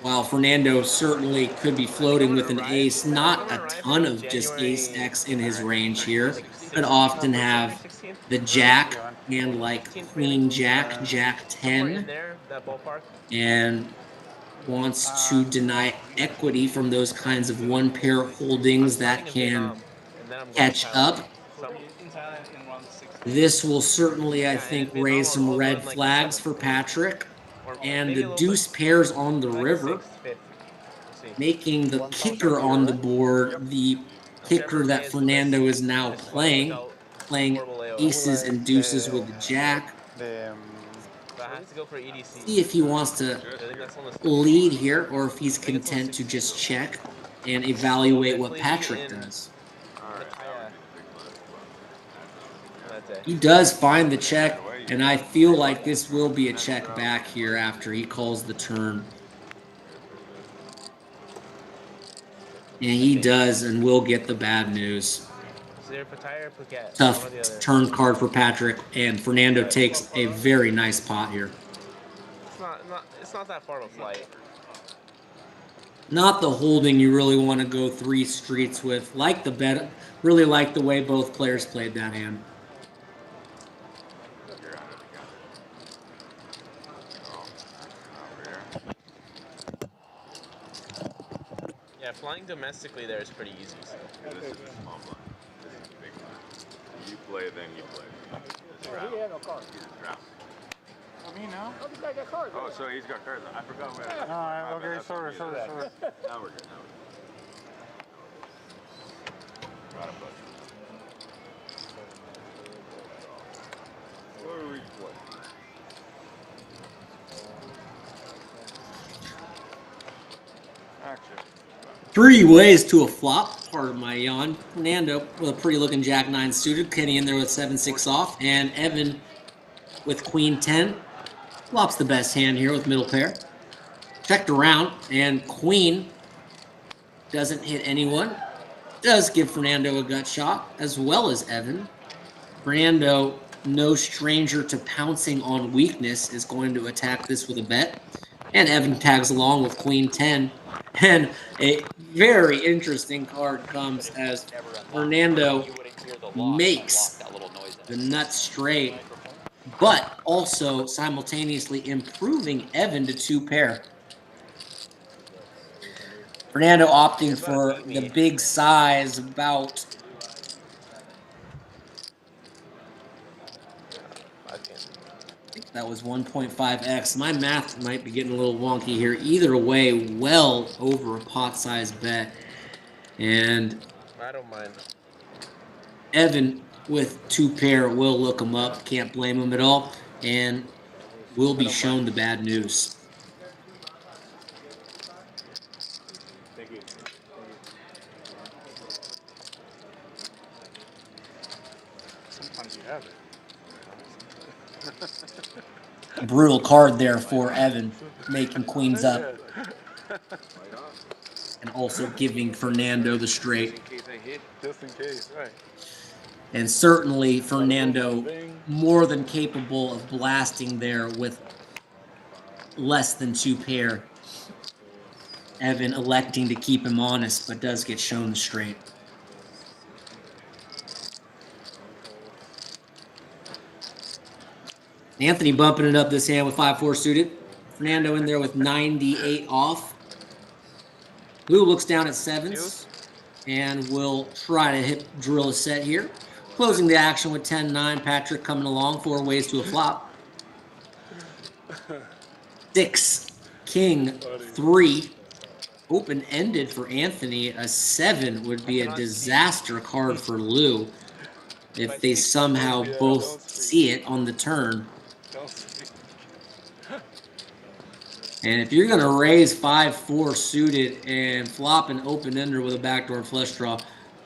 while Fernando certainly could be floating with an ace, not a ton of just ace X in his range here. Could often have the jack and like queen jack, jack 10, and wants to deny equity from those kinds of one pair holdings that can catch up. This will certainly, I think, raise some red flags for Patrick. And the deuce pairs on the river, making the kicker on the board the kicker that Fernando is now playing aces and deuces with the jack. See if he wants to lead here or if he's content to just check and evaluate what Patrick does. He does find the check, and I feel like this will be a check back here after he calls the turn. And he does and will get the bad news. Tough turn card for Patrick, and Fernando takes a very nice pot here. It's not that far of a flight. Not the holding you really want to go 3 streets with. Like the bet, really like the way both players played that hand. Yeah, flying domestically there is pretty easy. So. This is a small blind. This is a big blind. You play, then you play. He had no cards. Me now? Oh, this guy got cards. Oh, so he's got cards. I forgot where. Okay, sorry. Now we're good. Now we're good. Got a bunch. What are we playing? Action. 3 ways to a flop. Part of my yawn. Fernando with a pretty looking jack 9 suited. Kenny in there with 7-6 off. And Evan with queen 10. Flops the best hand here with middle pair. Checked around, and queen doesn't hit anyone. Does give Fernando a gut shot, as well as Evan. Fernando, no stranger to pouncing on weakness, is going to attack this with a bet. And Evan tags along with queen 10. And a very interesting card comes as Fernando makes the nut straight, but also simultaneously improving Evan to 2 pair. Fernando opting for the big size, about I think that was 1.5x. My math might be getting a little wonky here. Either way, well over a pot size bet. And I don't mind. Evan with 2 pair will look him up. Can't blame him at all. And will be shown the bad news. Thank you. Sometimes Brutal card there for Evan, making queens up. And also giving Fernando the straight. Just in case, right. And certainly Fernando more than capable of blasting there with less than 2 pair. Evan electing to keep him honest, but does get shown the straight. Anthony bumping it up this hand with 5-4 suited. Fernando in there with 98 off. Lou looks down at 7s and will try to drill a set here. Closing the action with 10-9. Patrick coming along, 4 ways to a flop. 6, King, 3. Open-ended for Anthony. A 7 would be a disaster card for Lou if they somehow both see it on the turn. And if you're going to raise 5-4 suited and flop an open-ender with a backdoor flush draw,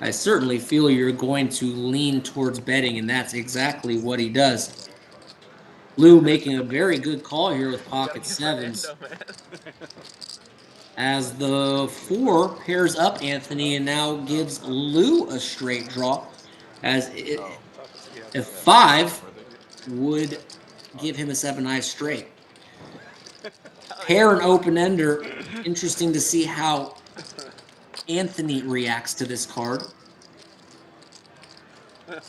I certainly feel you're going to lean towards betting, and that's exactly what he does. Lou making a very good call here with pocket 7s. As the 4 pairs up Anthony and now gives Lou a straight draw, as if 5 would give him a 7-eye straight. Pair and open-ender. Interesting to see how Anthony reacts to this card.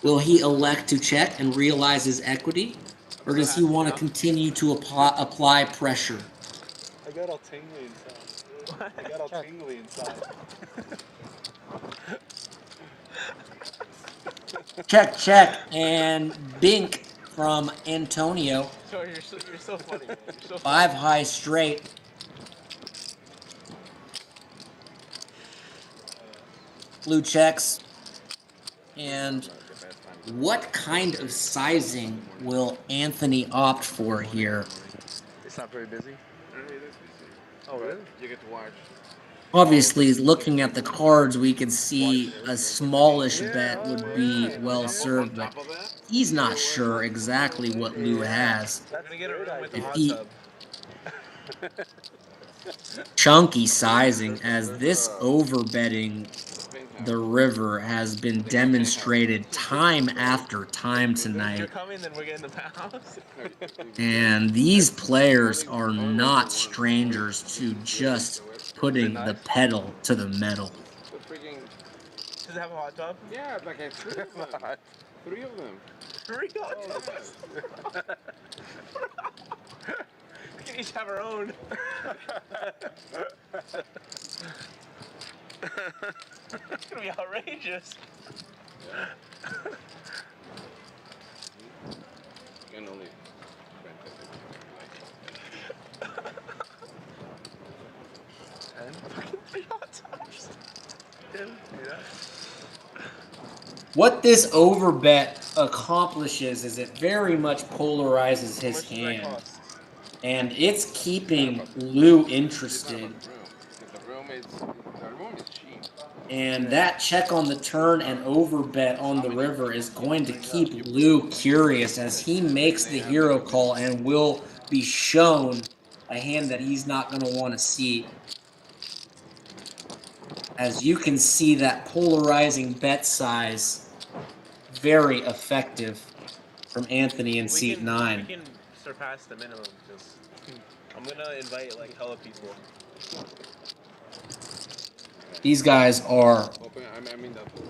Will he elect to check and realize his equity? Or does he want to continue to apply pressure? I got all tingly inside. I got all tingly inside. Check, check, and bink from Antonio. You're so funny. You're so 5 high straight. Blue checks. And what kind of sizing will Anthony opt for here? It's not very busy. Oh, really? You get to watch. Obviously, looking at the cards, we can see a smallish bet would be well served, but he's not sure exactly what Lou has. If he chunky sizing, as this overbetting the river has been demonstrated time after time tonight. And these players are not strangers to just putting the pedal to the metal. Does it have a hot tub? Yeah, like a 3 of them. 3 of them. 3 hot tubs? We can each have our own. It's gonna be outrageous. You can only What this overbet accomplishes is it very much polarizes his hand. And it's keeping Lou interested. The room is cheap. And that check on the turn and overbet on the river is going to keep Lou curious as he makes the hero call and will be shown a hand that he's not going to want to see. As you can see, that polarizing bet size, very effective from Anthony in seat 9. We can surpass the minimum because I'm gonna invite like hella people. These guys are I'm in that place.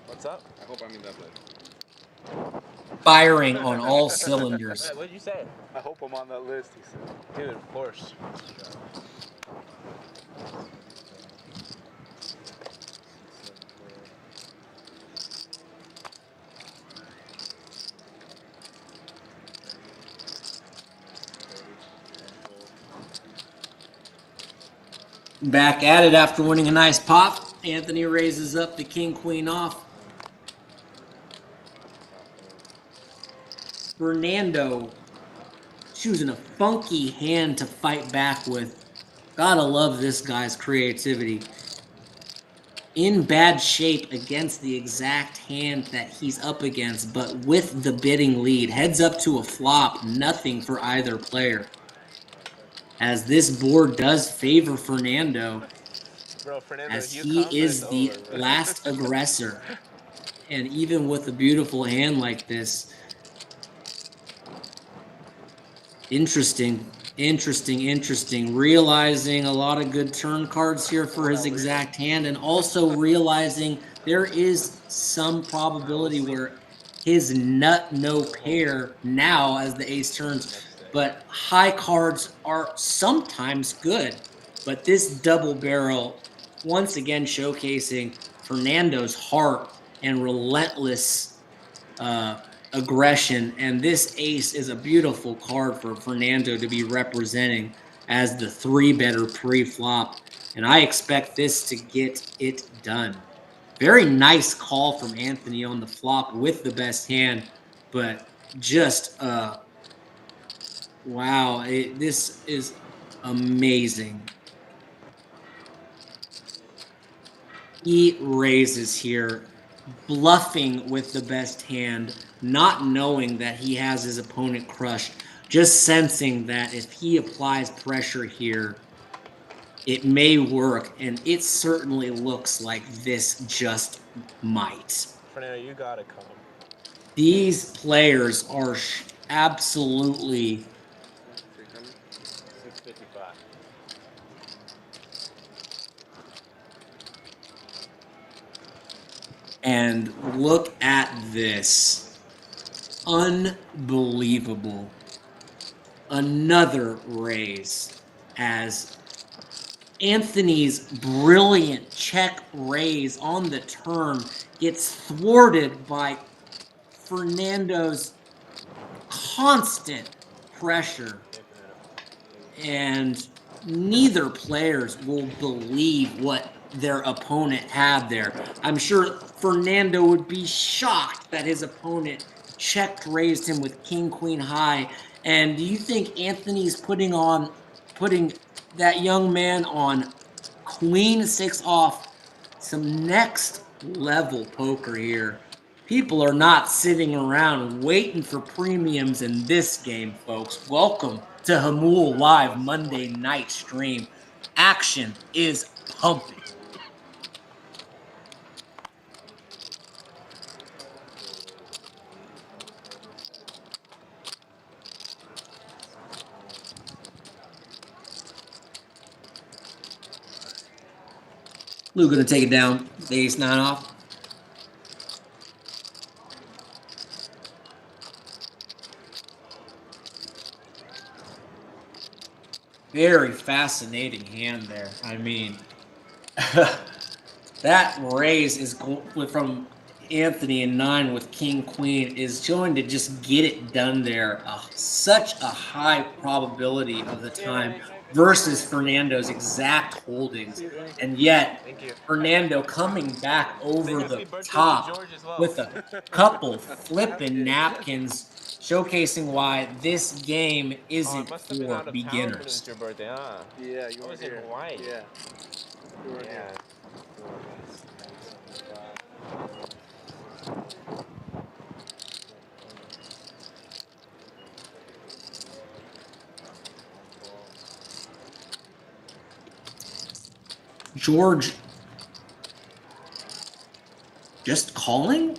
What's up? I hope I'm in that place. firing on all cylinders. What'd you say? I hope I'm on that list, he said. Dude, of course. Back at it after winning a nice pop. Anthony raises up the king-queen off. Fernando choosing a funky hand to fight back with. Gotta love this guy's creativity. in bad shape against the exact hand that he's up against, but with the bidding lead. Heads up to a flop, nothing for either player. As this board does favor Fernando, Bro, Fernando, as you he come, is it's the over, bro. last aggressor. And even with a beautiful hand like this, interesting. Realizing a lot of good turn cards here for his exact hand, and also realizing there is some probability where his nut no pair now as the ace turns, but high cards are sometimes good. But this double barrel, once again showcasing Fernando's heart and relentless aggression, and this ace is a beautiful card for Fernando to be representing as the 3-better pre-flop, and I expect this to get it done. Very nice call from Anthony on the flop with the best hand, but just wow, this is amazing. He raises here, bluffing with the best hand, not knowing that he has his opponent crushed, just sensing that if he applies pressure here, it may work, and it certainly looks like this just might. Fernando, you gotta come. These players are absolutely 655. and look at this. Unbelievable. Another raise as Anthony's brilliant check raise on the turn gets thwarted by Fernando's constant pressure, and neither players will believe what their opponent had there. I'm sure Fernando would be shocked that his opponent checked raised him with king queen high. And do you think Anthony's putting that young man on queen 6 off, some next level poker here? People are not sitting around waiting for premiums in this game, folks. Welcome to Hamul Live Monday night stream. Action is pumping. Lou gonna take it down. The ace 9 off. Very fascinating hand there. I mean, that raise is from Anthony in 9 with king queen is going to just get it done there. Such a high probability of the time versus Fernando's exact holdings, and yet Fernando coming back over the top with a couple flipping napkins, showcasing why this game isn't for beginners. Your birthday, huh? Yeah, you were here. in Hawaii. Yeah. You were here. George just calling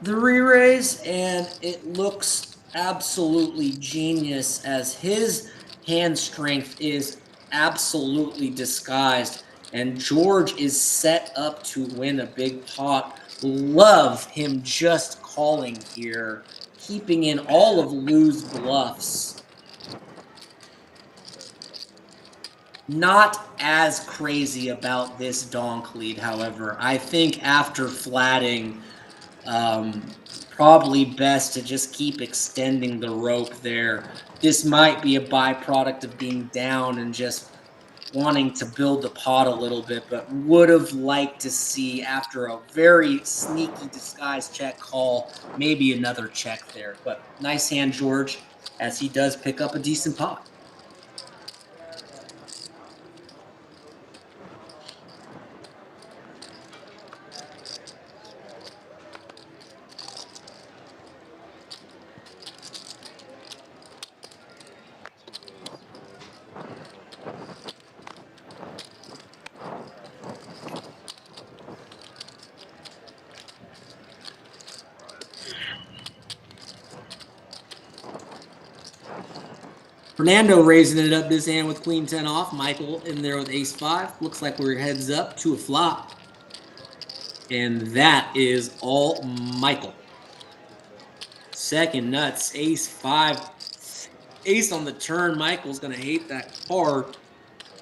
the re-raise, and it looks absolutely genius as his hand strength is absolutely disguised, and George is set up to win a big pot. Love him just calling here, keeping in all of Lou's bluffs. Not as crazy about this donk lead, however. I think after flatting, probably best to just keep extending the rope there. This might be a byproduct of being down and just wanting to build the pot a little bit, but would have liked to see, after a very sneaky disguise check call, maybe another check there. But nice hand, George, as he does pick up a decent pot. Fernando raising it up this hand with queen 10 off. Michael in there with ace 5. Looks like we're heads up to a flop. And that is all Michael. Second nuts, ace 5. Ace on the turn. Michael's going to hate that card.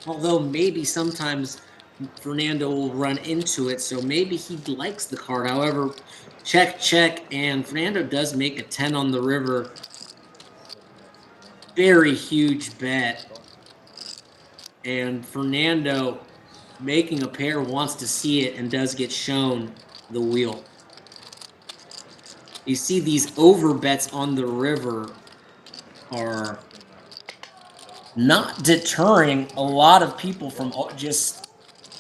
Although maybe sometimes Fernando will run into it, so maybe he likes the card. However, check, check, and Fernando does make a 10 on the river. Very huge bet. And Fernando, making a pair, wants to see it and does get shown the wheel. You see these over bets on the river are not deterring a lot of people from just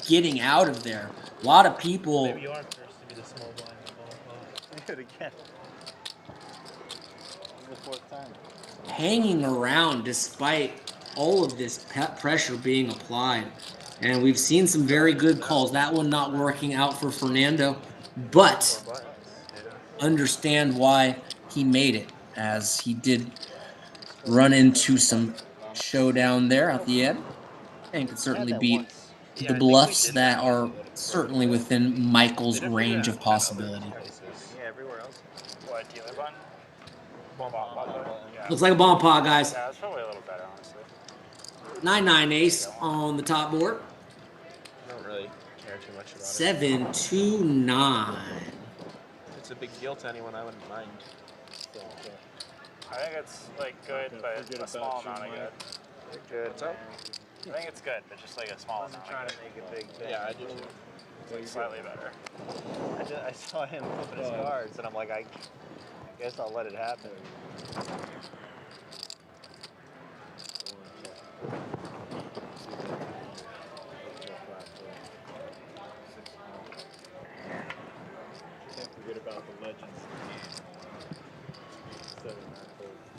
getting out of there. A lot of people Maybe you are cursed to be the small blind. Hit again. The fourth time. hanging around despite all of this pressure being applied. And we've seen some very good calls. That one not working out for Fernando, but understand why he made it, as he did run into some showdown there at the end and could certainly beat the bluffs that are certainly within Michael's range of possibility. Yeah, everywhere else. What, dealer button? Bomb yeah. Looks like a bomb pot, guys. Yeah, that's probably a little better, honestly. 9-9 ace on the top board. I don't really care too much about 7-9. If it's a big deal to anyone, I wouldn't mind. I think it's like good, but a small amount of good. Good. What's up? I think it's good, but just like a small amount. Trying to make a big thing. Yeah, I do too. It's like slightly better. I saw him flipping his cards, and I'm like, I guess I'll let it happen. Can't forget about the legends.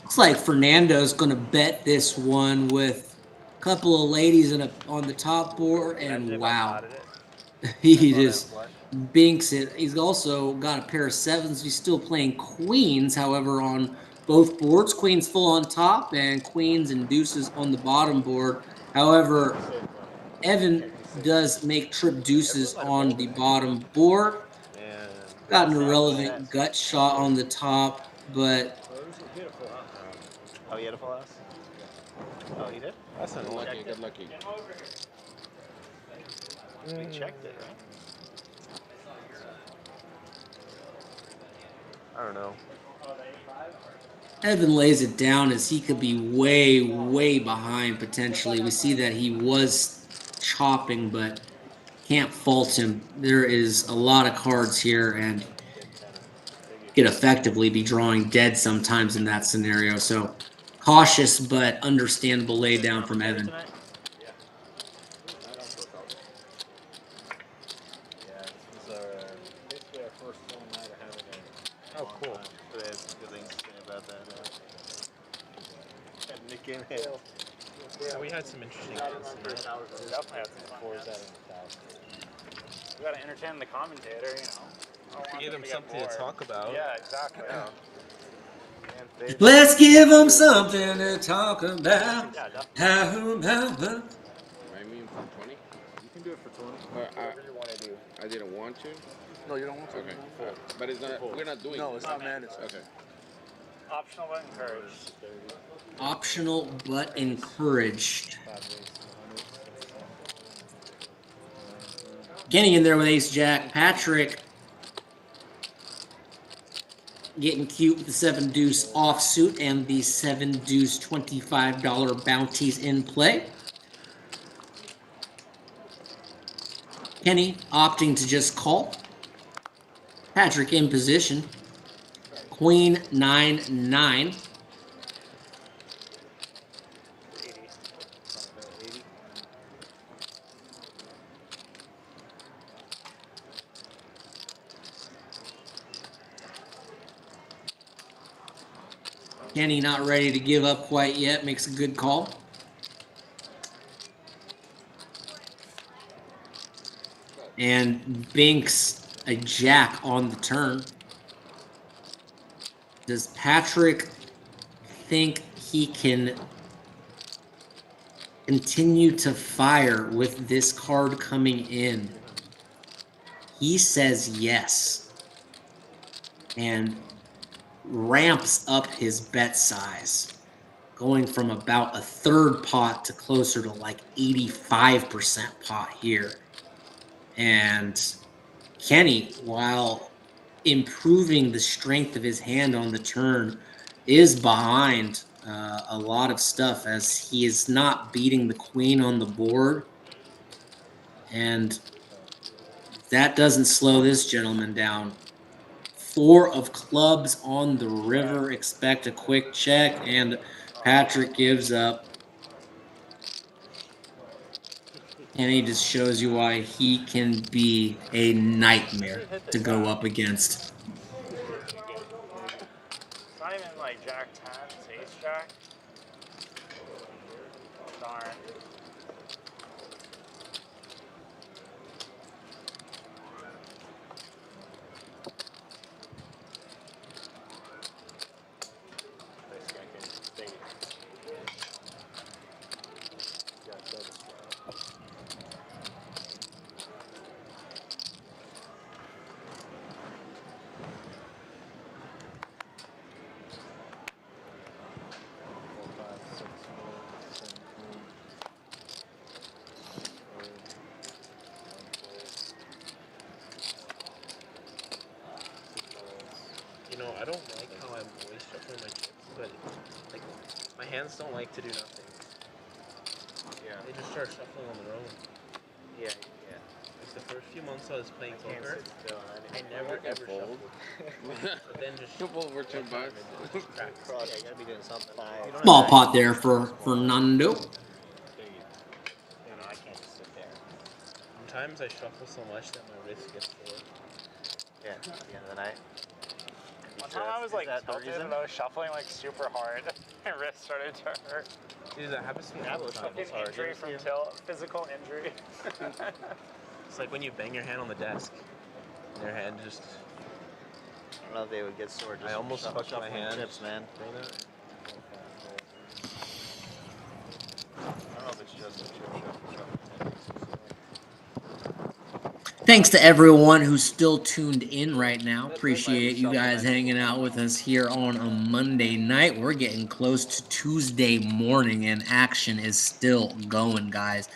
Looks like Fernando's going to bet this one with a couple of ladies on the top board, and wow, he just binks it. He's also got a pair of sevens. He's still playing queens, however, on both boards. Queens full on top and queens and deuces on the bottom board. However, Evan does make trip deuces on the bottom board. Got an irrelevant gut shot on the top, but Oh, he had a full house? Oh, he did? That's Unlucky, good lucky. We checked it, right? I don't know. Evan lays it down as he could be way, way behind potentially. We see that he was chopping, but can't fault him. There is a lot of cards here, and could effectively be drawing dead sometimes in that scenario. So cautious but understandable lay down from Evan. Oh, cool. They had some good things to say about that. Nick Game Hale. Yeah, we had some interesting ones. We definitely had some fun. We gotta entertain the commentator, you know. Give them something to talk about. Yeah, exactly. Let's give them something to talk about. How? I mean, for 20? You can do it for 20. Whatever you want to do. I didn't want to. No, you don't want to. Okay. But it's not. We're not doing. No, it's not mandatory. Okay. Optional but encouraged. Optional but encouraged. Getting in there with ace jack. Patrick getting cute with the 7 deuce offsuit and the 7 deuce $25 bounties in play. Kenny opting to just call. Patrick in position. Queen 9-9. Kenny not ready to give up quite yet. Makes a good call. And binks a jack on the turn. Does Patrick think he can continue to fire with this card coming in? He says yes and ramps up his bet size, going from about a third pot to closer to like 85% pot here. And Kenny, while improving the strength of his hand on the turn, is behind a lot of stuff as he is not beating the queen on the board. And that doesn't slow this gentleman down. 4 of clubs on the river. Expect a quick check, and Patrick gives up. And he just shows you why he can be a nightmare to go up against. It's not even like Jack 10, it's Ace Jack. Darn. You know, I don't like how I'm always shuffling my chips, but like my hands don't like to do nothing. Yeah. They just start shuffling on their own. Yeah, yeah. Like the first few months I was playing poker, I never ever shuffled. But then just fold for $2. Yeah, you gotta be doing something. Small pot there for Fernando. You know, I can't just sit there. sometimes I shuffle so much that my wrist gets sore. Yeah, at the end of the night. One time I was like tilted and I was shuffling like super hard. My wrist started to hurt. Dude, that happens to me all the time. Fucking injury from tilt, physical injury. It's like when you bang your hand on the desk. And your hand just... I don't know if they would get sore just I almost fucked my hand. Chips, man. I don't know if it's just a chip. Thanks to everyone who's still tuned in right now. Appreciate you guys hanging out with us here on a Monday night. We're getting close to Tuesday morning, and action is still going, guys.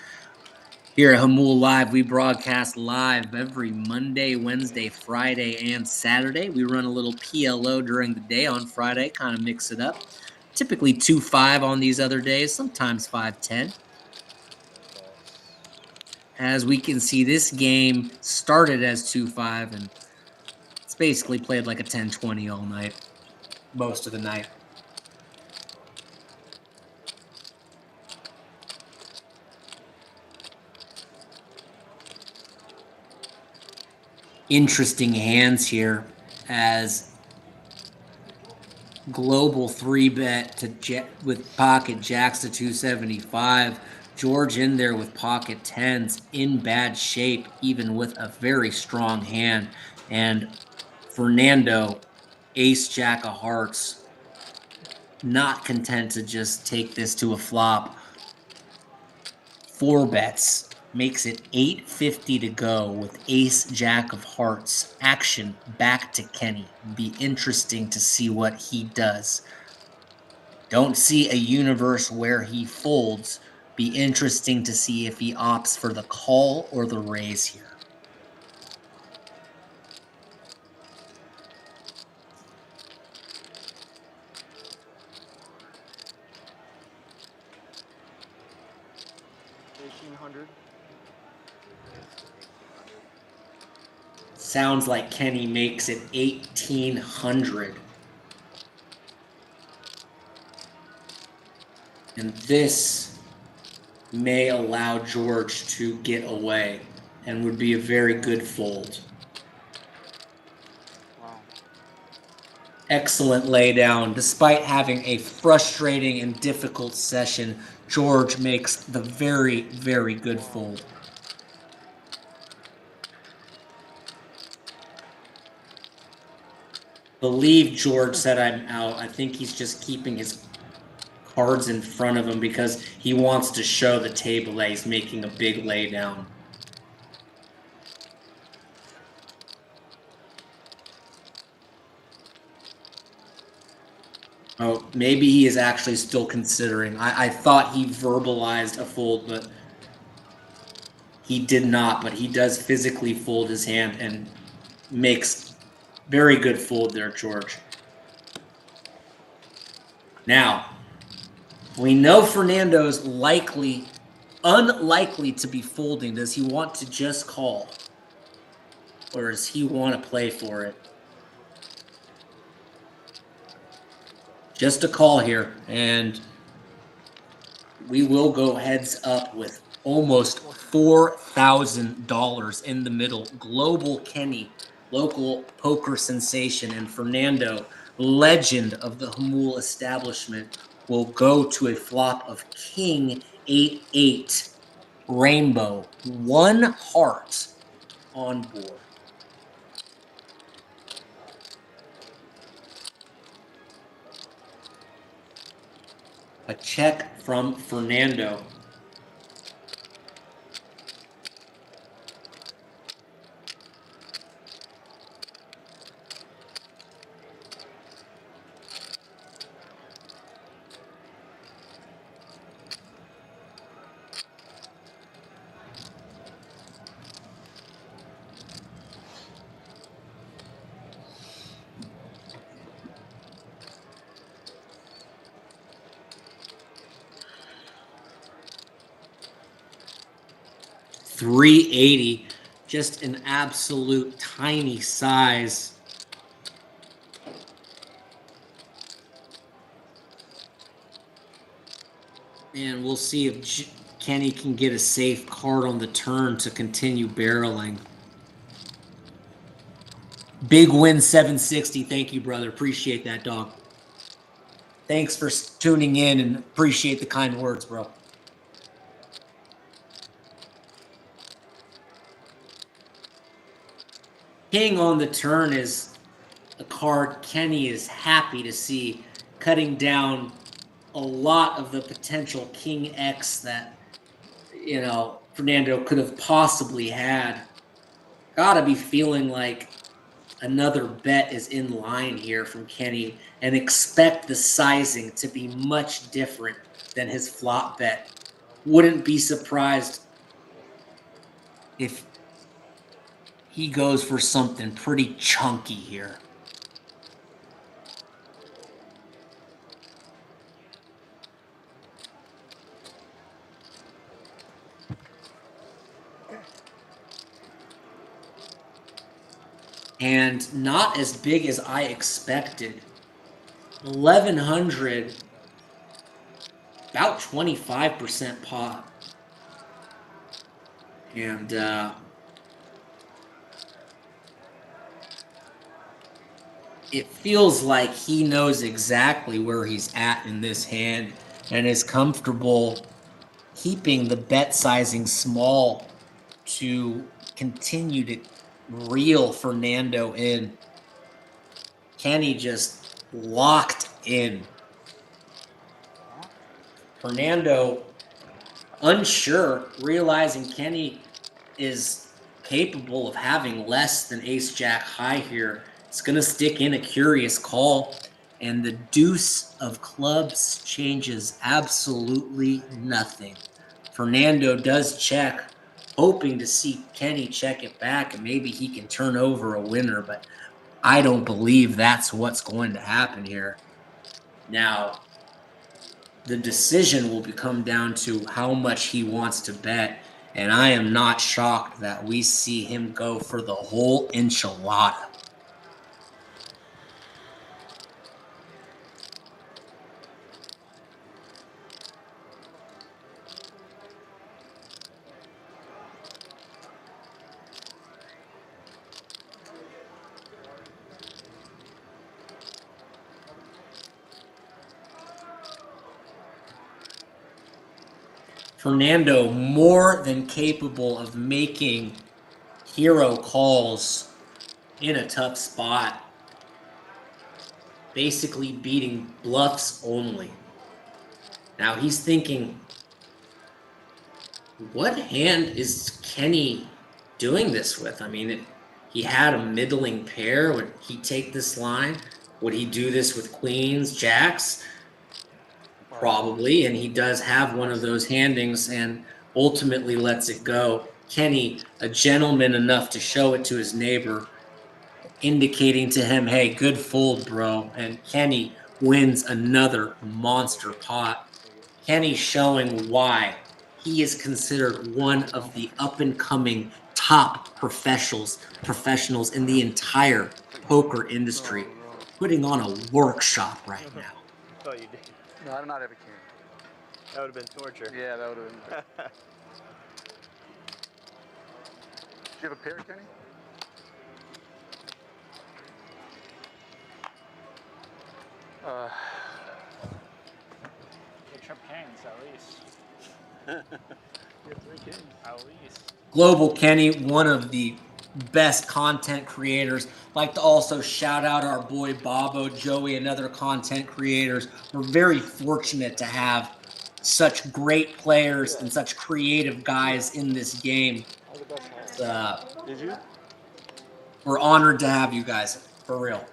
Here at Hamul Live, we broadcast live every Monday, Wednesday, Friday, and Saturday. We run a little PLO during the day on Friday, kind of mix it up. Typically 2-5 on these other days, sometimes 5-10. As we can see, this game started as 2-5, and it's basically played like a 10-20 all night, most of the night. Interesting hands here as global 3-bet to with pocket jacks to 275. George in there with pocket 10s in bad shape, even with a very strong hand. And Fernando, ace jack of hearts, not content to just take this to a flop. 4 bets, makes it 850 to go with ace jack of hearts. Action back to Kenny. Be interesting to see what he does. Don't see a universe where he folds. Be interesting to see if he opts for the call or the raise here. Sounds like Kenny makes it 1,800. And this may allow George to get away and would be a very good fold. Wow. Excellent laydown. Despite having a frustrating and difficult session, George makes the very, very good fold. Believe George said I'm out. I think he's just keeping his cards in front of him because he wants to show the table that he's making a big laydown. Oh, maybe he is actually still considering. I thought he verbalized a fold, but he did not. But he does physically fold his hand and makes very good fold there, George. Now, we know Fernando's unlikely to be folding. Does he want to just call? Or does he want to play for it? Just a call here, and we will go heads up with almost $4,000 in the middle. Global Kenny, local poker sensation, and Fernando, legend of the Hamul establishment, will go to a flop of King 8-8 Rainbow. 1 heart on board. A check from Fernando. $380, just an absolute tiny size. And we'll see if Kenny can get a safe card on the turn to continue barreling. Big win 760. Thank you, brother. Appreciate that, dog. Thanks for tuning in and appreciate the kind words, bro. King on the turn is a card Kenny is happy to see, cutting down a lot of the potential King X that, you know, Fernando could have possibly had. Gotta be feeling like another bet is in line here from Kenny, and expect the sizing to be much different than his flop bet. Wouldn't be surprised if he goes for something pretty chunky here. And not as big as I expected. 1,100, about 25% pot. And it feels like he knows exactly where he's at in this hand and is comfortable keeping the bet sizing small to continue to reel Fernando in. Kenny just locked in. Fernando unsure, realizing Kenny is capable of having less than ace-jack high here. It's going to stick in a curious call, and the deuce of clubs changes absolutely nothing. Fernando does check, hoping to see Kenny check it back, and maybe he can turn over a winner, but I don't believe that's what's going to happen here. Now, the decision will come down to how much he wants to bet, and I am not shocked that we see him go for the whole enchilada. Fernando more than capable of making hero calls in a tough spot, basically beating bluffs only. Now he's thinking, what hand is Kenny doing this with? I mean, he had a middling pair. Would he take this line? Would he do this with queens, jacks? Probably, and he does have one of those handings and ultimately lets it go. Kenny, a gentleman enough to show it to his neighbor, indicating to him, hey, good fold, bro. And Kenny wins another monster pot. Kenny showing why he is considered one of the up-and-coming top professionals in the entire poker industry, putting on a workshop right now. Oh, you did. No, I do not have a king. That would have been torture. Yeah, that would have been. Do you have a pair, Kenny? Get Trump hands at least. You have 3 kings. At least. Global Kenny, one of the best content creators. Like to also shout out our boy Bobo, Joey, and other content creators. We're very fortunate to have such great players and such creative guys in this game. Did you? We're honored to have you guys, for real.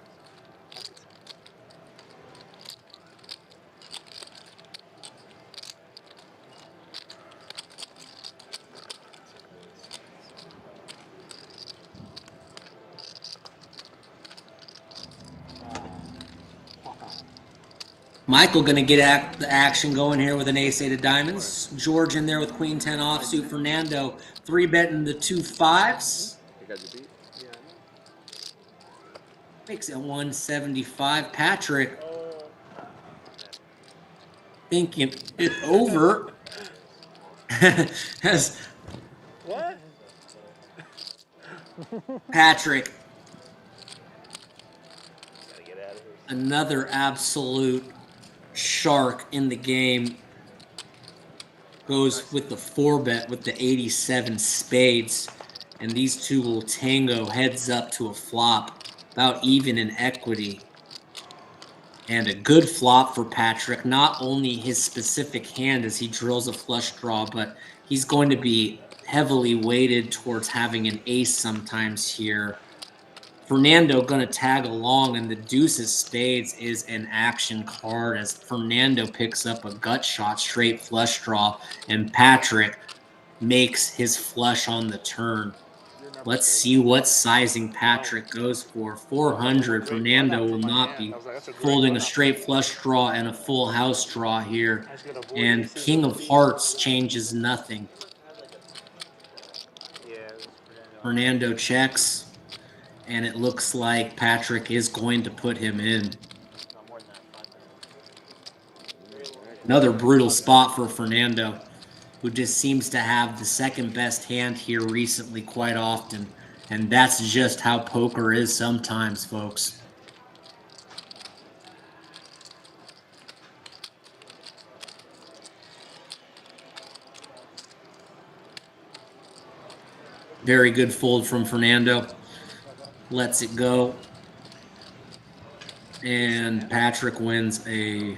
Michael going to get the action going here with an ace-8 of diamonds. George in there with queen 10 offsuit. Fernando 3-betting the 2 5s. Makes it 175. Patrick thinking it over. Has What? Patrick. Another absolute shark in the game. Goes with the 4-bet with the 87 spades. And these two will tango heads up to a flop. About even in equity. And a good flop for Patrick. Not only his specific hand as he drills a flush draw, but he's going to be heavily weighted towards having an ace sometimes here. Fernando going to tag along, and the deuce of spades is an action card as Fernando picks up a gut shot, straight flush draw, and Patrick makes his flush on the turn. Let's see what sizing Patrick goes for. 400. Fernando will not be folding a straight flush draw and a full house draw here. And King of Hearts changes nothing. Fernando checks. And it looks like Patrick is going to put him in. Another brutal spot for Fernando, who just seems to have the second best hand here recently quite often. And that's just how poker is sometimes, folks. Very good fold from Fernando. Lets it go. And Patrick wins a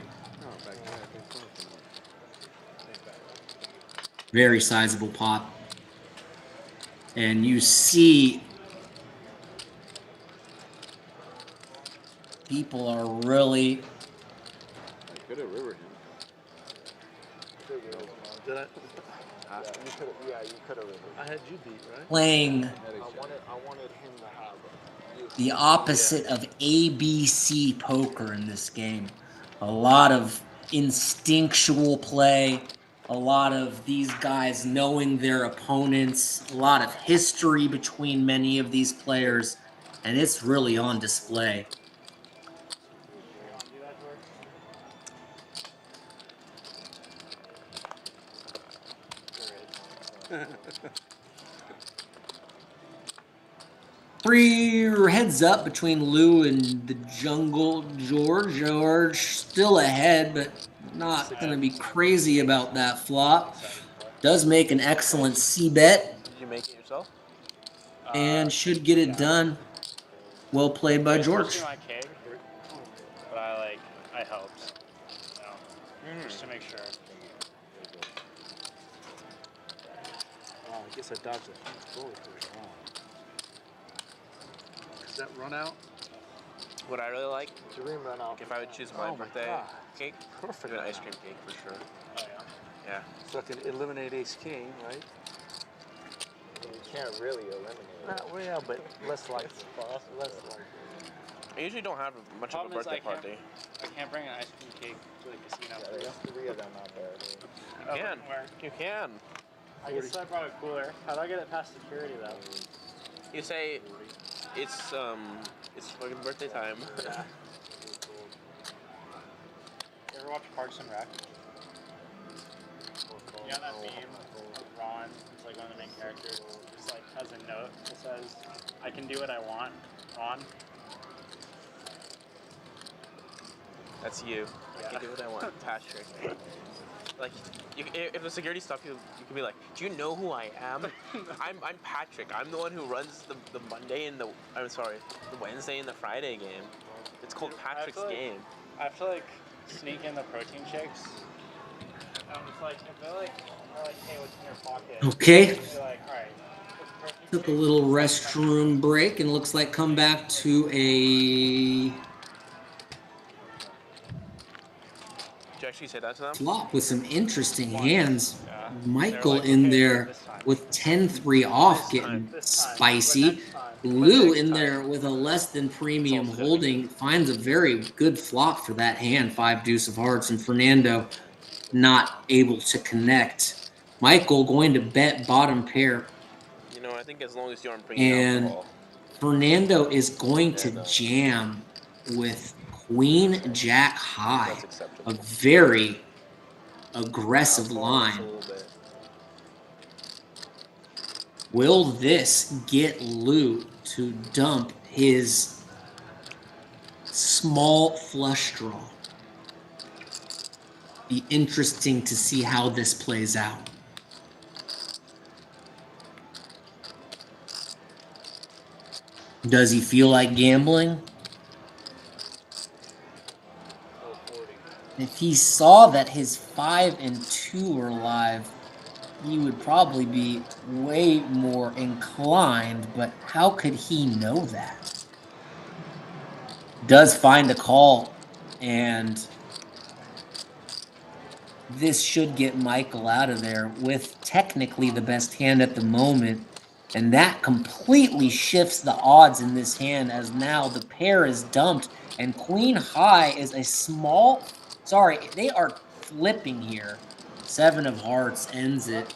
very sizable pot. And you see people are really Could have rivered him. Did I? You could have rivered. I had you beat, right? playing I wanted him to have the opposite of ABC poker in this game. A lot of instinctual play, a lot of these guys knowing their opponents, a lot of history between many of these players, and it's really on display. Three heads up between Lou and the Jungle George. George still ahead, but not going to be crazy about that flop. Does make an excellent C-bet. Did you make it yourself? And should get it done. Well played by George. My keg, but I helped. just to make sure. Wow, I guess I dodged a bullet first. Wow. Is that run out? What I really like, Dream run out. if I would choose my birthday cake, Perfect. an ice cream cake for sure. Oh yeah. Yeah. So I can eliminate ace king, right? You can't really eliminate it. Well, yeah, but less likely. Less likely. I usually don't have much of a Problem is birthday party. I can't bring an ice cream cake to the casino. Yeah, there's 3 of them out there, dude. You can. You can. I guess I brought a cooler. How do I get it past security though? You say it's fucking birthday time. Yeah. You ever watch Parks and Rec? You know that meme of Ron, it's like one of the main characters, just like has a note that says, I can do what I want, Ron. That's you. I can do what I want, Patrick. Like, if the security stops you, you can be like, do you know who I am? I'm Patrick. I'm the one who runs the Monday and the Wednesday and the Friday game. It's called Patrick's game. I have to like sneak in the protein shakes. It's like, if they're like, hey, what's in your pocket? Okay. They're like, all right. Took a little restroom break and looks like come back to a Did you actually say that to them? flop with some interesting hands. Michael in there with 10-3 off, getting spicy. Lou in there with a less than premium holding finds a very good flop for that hand, 5 deuce of hearts, and Fernando not able to connect. Michael going to bet bottom pair. You know, I think as long as you aren't bringing And alcohol. Fernando is going to jam with Queen Jack high, a very aggressive line. Will this get Lou to dump his small flush draw? Be interesting to see how this plays out. Does he feel like gambling? If he saw that his 5 and 2 are live, he would probably be way more inclined, but how could he know that? Does find a call, and this should get Michael out of there with technically the best hand at the moment. And that completely shifts the odds in this hand, as now the pair is dumped and Queen high is a small, they are flipping here. 7 of hearts ends it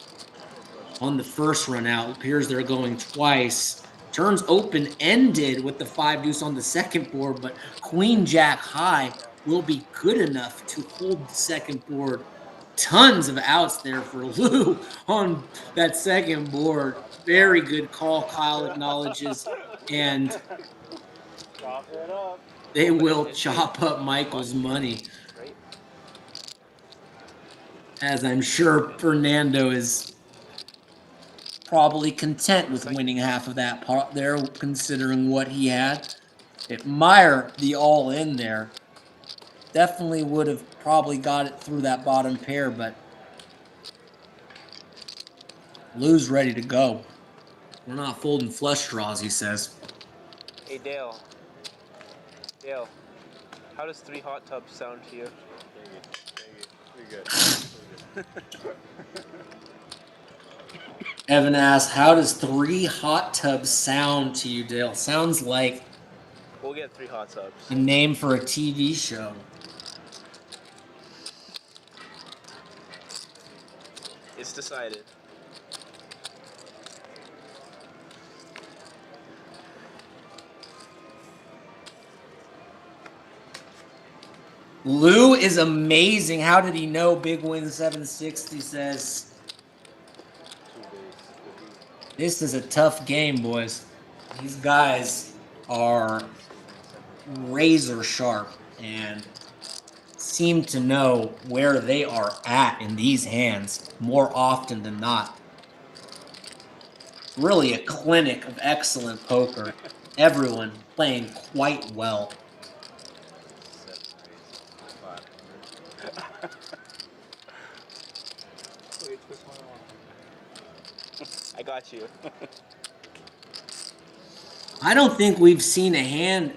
on the first run out. Appears they're going twice. Turns open-ended with the 5 deuce on the second board, but Queen Jack high will be good enough to hold the second board. Tons of outs there for Lou on that second board. Very good call, Kyle acknowledges, and they will chop up Michael's money. As I'm sure Fernando is probably content with winning half of that part there, considering what he had. Admire the all-in there. Definitely would have probably got it through that bottom pair, but Lou's ready to go. We're not folding flush draws, he says. Hey, Dale. Dale, how does 3 hot tubs sound to you? Pretty good. Evan asks, how does 3 hot tubs sound to you, Dale? Sounds like We'll get 3 hot tubs. a name for a TV show. It's decided. Lou is amazing. How did he know? Big win 760 says. This is a tough game, boys. These guys are razor sharp and seem to know where they are at in these hands more often than not. Really a clinic of excellent poker. Everyone playing quite well. I got you. I don't think we've seen a hand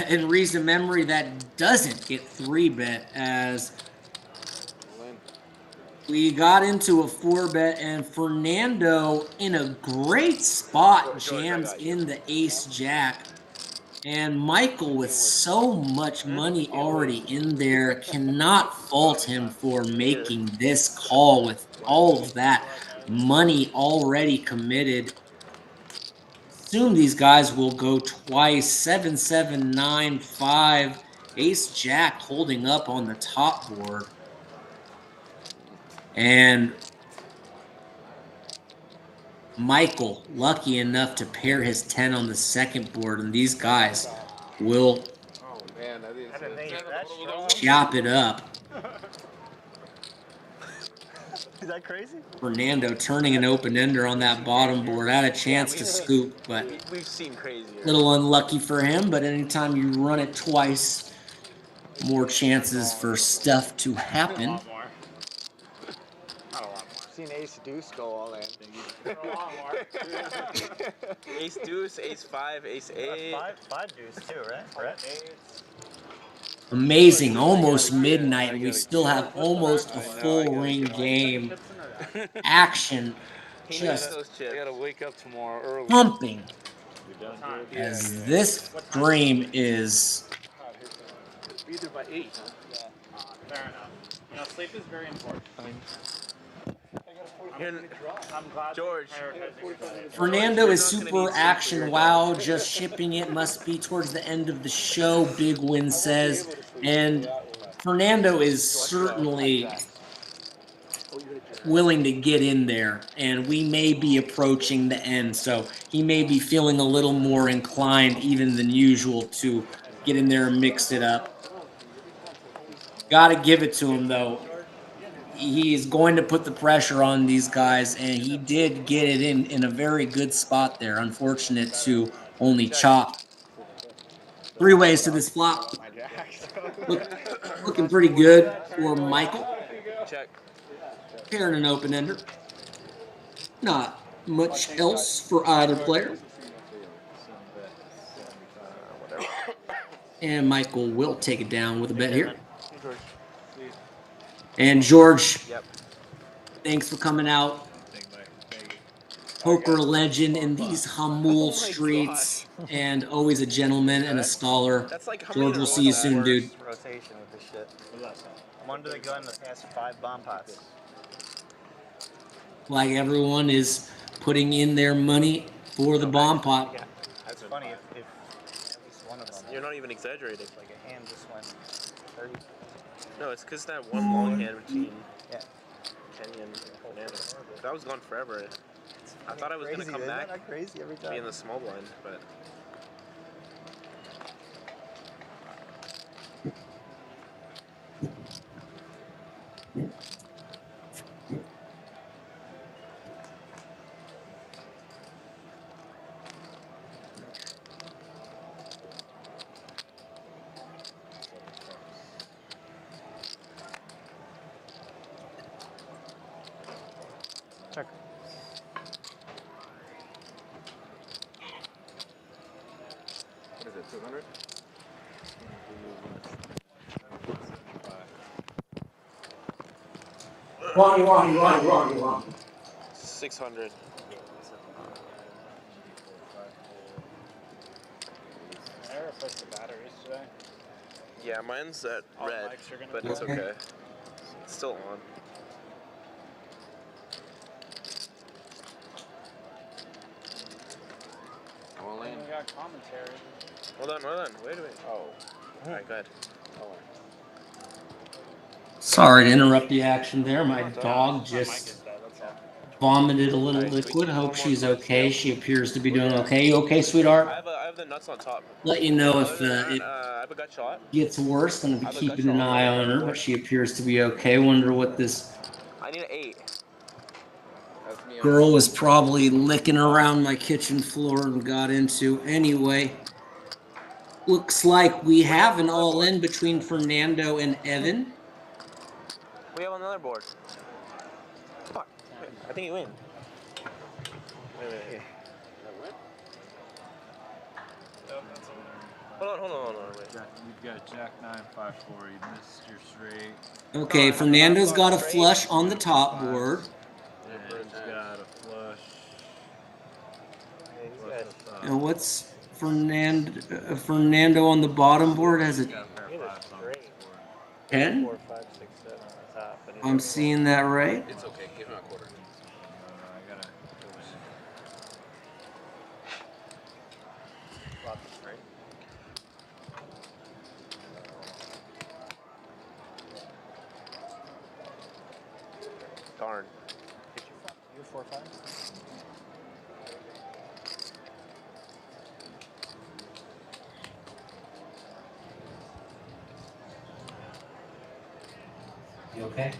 in recent memory that doesn't get 3-bet, as we got into a 4-bet and Fernando in a great spot jams in the ace jack. And Michael, with so much money already in there, cannot fault him for making this call with all of that money already committed. Assume these guys will go twice. 7, 7, 9, 5. Ace Jack holding up on the top board. And Michael lucky enough to pair his 10 on the second board. And these guys will chop it up. Is that crazy? Fernando turning an open ender on that bottom board. Had a chance to scoop, but we've seen crazier. Little unlucky for him. But anytime you run it twice, more chances for stuff to happen. A lot more. Not a lot more. I've seen Ace Deuce go all in. A lot more. Ace Deuce, Ace 5, Ace 8. Five Deuce too, right? Brett? Amazing, almost midnight, and we still have almost a full ring game. Action just I gotta wake up tomorrow early. pumping as this stream is. Be there by 8. Fair enough. You know, sleep is very important. I'm glad George. Fernando is super action wow, just shipping it, must be towards the end of the show, Big Win says. And Fernando is certainly willing to get in there, and we may be approaching the end, so he may be feeling a little more inclined even than usual to get in there and mix it up. Gotta give it to him though. He is going to put the pressure on these guys, and he did get it in a very good spot there. Unfortunate to only chop 3 ways to this flop. Looking pretty good for Michael. Check. Pairing an open ender. Not much else for either player. And Michael will take it down with a bet here. And George, thanks for coming out. Poker legend in these Hamul streets, and always a gentleman and a scholar. George, we'll see you soon, dude. Rotation with this shit. I'm under the gun the past 5 bomb pots. Like everyone is putting in their money for the bomb pot. That's funny if at least one of them. You're not even exaggerating. Like a hand just went 30. No, it's because that one long hand between Kenny and Fernando. That was gone forever. I thought I was going to come back crazy every time. be in the small blind, but... Check. What is it, 200? Wrong. 600. I replaced the batteries today. Yeah, mine's at All red, mics are gonna but be it's okay. okay. It's still on. All in. We got commentary. Hold on. Wait a minute. Oh. Alright, go ahead. Sorry to interrupt the action there. My dog just vomited a little liquid. Hope she's okay. She appears to be doing okay. You okay, sweetheart? I have the nuts on top. Let you know if I have a gut shot. gets worse. I'm gonna be keeping an eye on her, but she appears to be okay. Wonder what this I need an 8. girl was probably licking around my kitchen floor and got into. Anyway, looks like we have an all-in between Fernando and Evan. We have another board. Fuck. I think you win. Hold on, wait. You've got Jack 9, 5, 4. You missed your straight. Okay, Fernando's got a flush on the top board. And he's got a flush. And what's Fernando on the bottom board has a 10? 4, 5, 6, 7 on the top. But I'm seeing that right. It's okay. Give him a quarter. I gotta. Flop the straight. Darn. Did you flop? You 4, 5? You okay?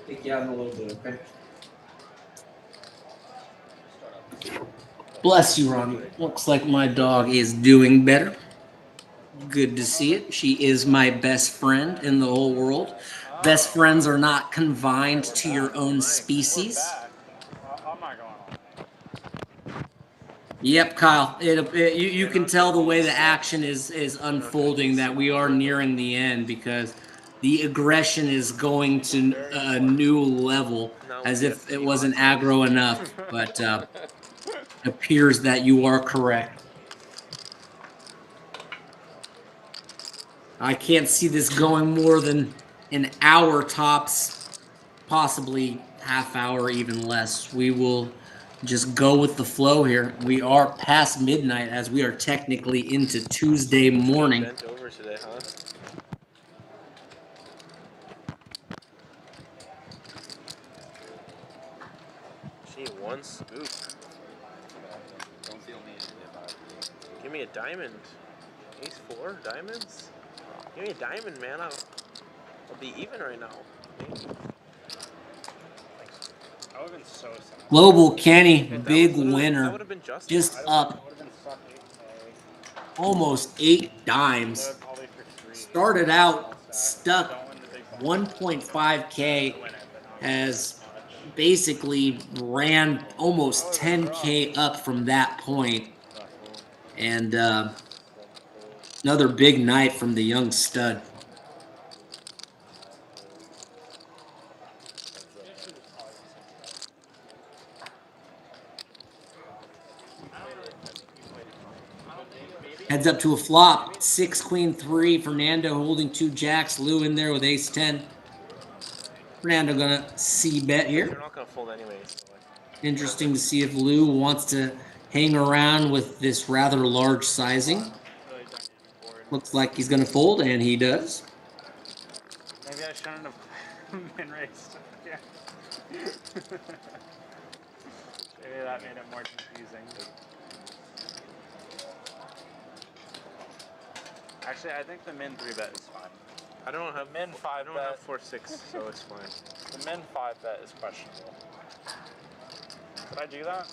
Take you out in a little bit, okay? Bless you, Ronnie. Looks like my dog is doing better. Good to see it. She is my best friend in the whole world. Best friends are not confined to your own species. I'm not going on. Yep, Kyle. You can tell the way the action is unfolding that we are nearing the end because the aggression is going to a new level as if it wasn't aggro enough, but it appears that you are correct. I can't see this going more than an hour tops, possibly half hour, even less. We will just go with the flow here. We are past midnight as we are technically into Tuesday morning. Bent over today, huh? Gee, one scoop. Don't feel me about it. Give me a diamond. Ace 4 diamonds? Give me a diamond, man. I'll be even right now. I would have been so sad. Global Kenny, big winner. Just up almost 8 dimes. Started out stuck 1.5K, has basically ran almost 10K up from that point. And another big night from the young stud. Heads up to a flop. 6, Queen 3. Fernando holding 2 jacks. Lou in there with ace 10. Fernando gonna c-bet here. You're not gonna fold anyways. So Interesting to see if Lou wants to hang around with this rather large sizing. Looks like he's gonna fold, and he does. Maybe I shouldn't have been raised. Yeah. Maybe that made it more confusing. Actually, I think the min 3 bet is fine. I don't have min 5 I don't have 4-6, so it's fine. The min 5 bet is questionable. Did I do that?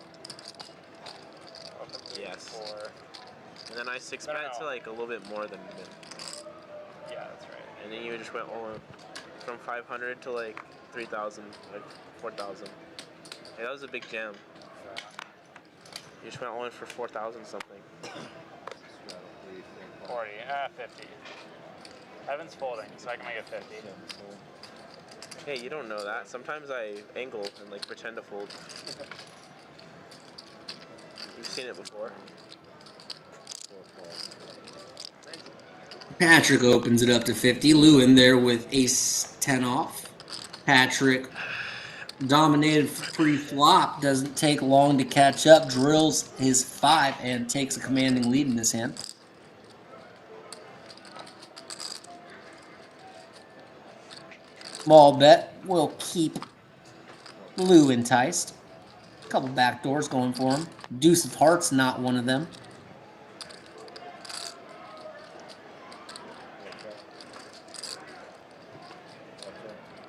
Yes. 4. And then I 6-bet to like a little bit more than min. Yeah, that's right. And then you just went all in from 500 to like 3,000, like 4,000. Hey, that was a big jam. You just went all in for 4,000 something. 40, 50. Evan's folding, so I can make it 50. Hey, you don't know that. Sometimes I angle and like pretend to fold. You've seen it before. Patrick opens it up to 50. Lou in there with ace 10 off. Patrick dominated pre-flop. Doesn't take long to catch up. Drills his 5 and takes a commanding lead in this hand. Small bet will keep Lou enticed. A couple back doors going for him. Deuce of hearts, not one of them.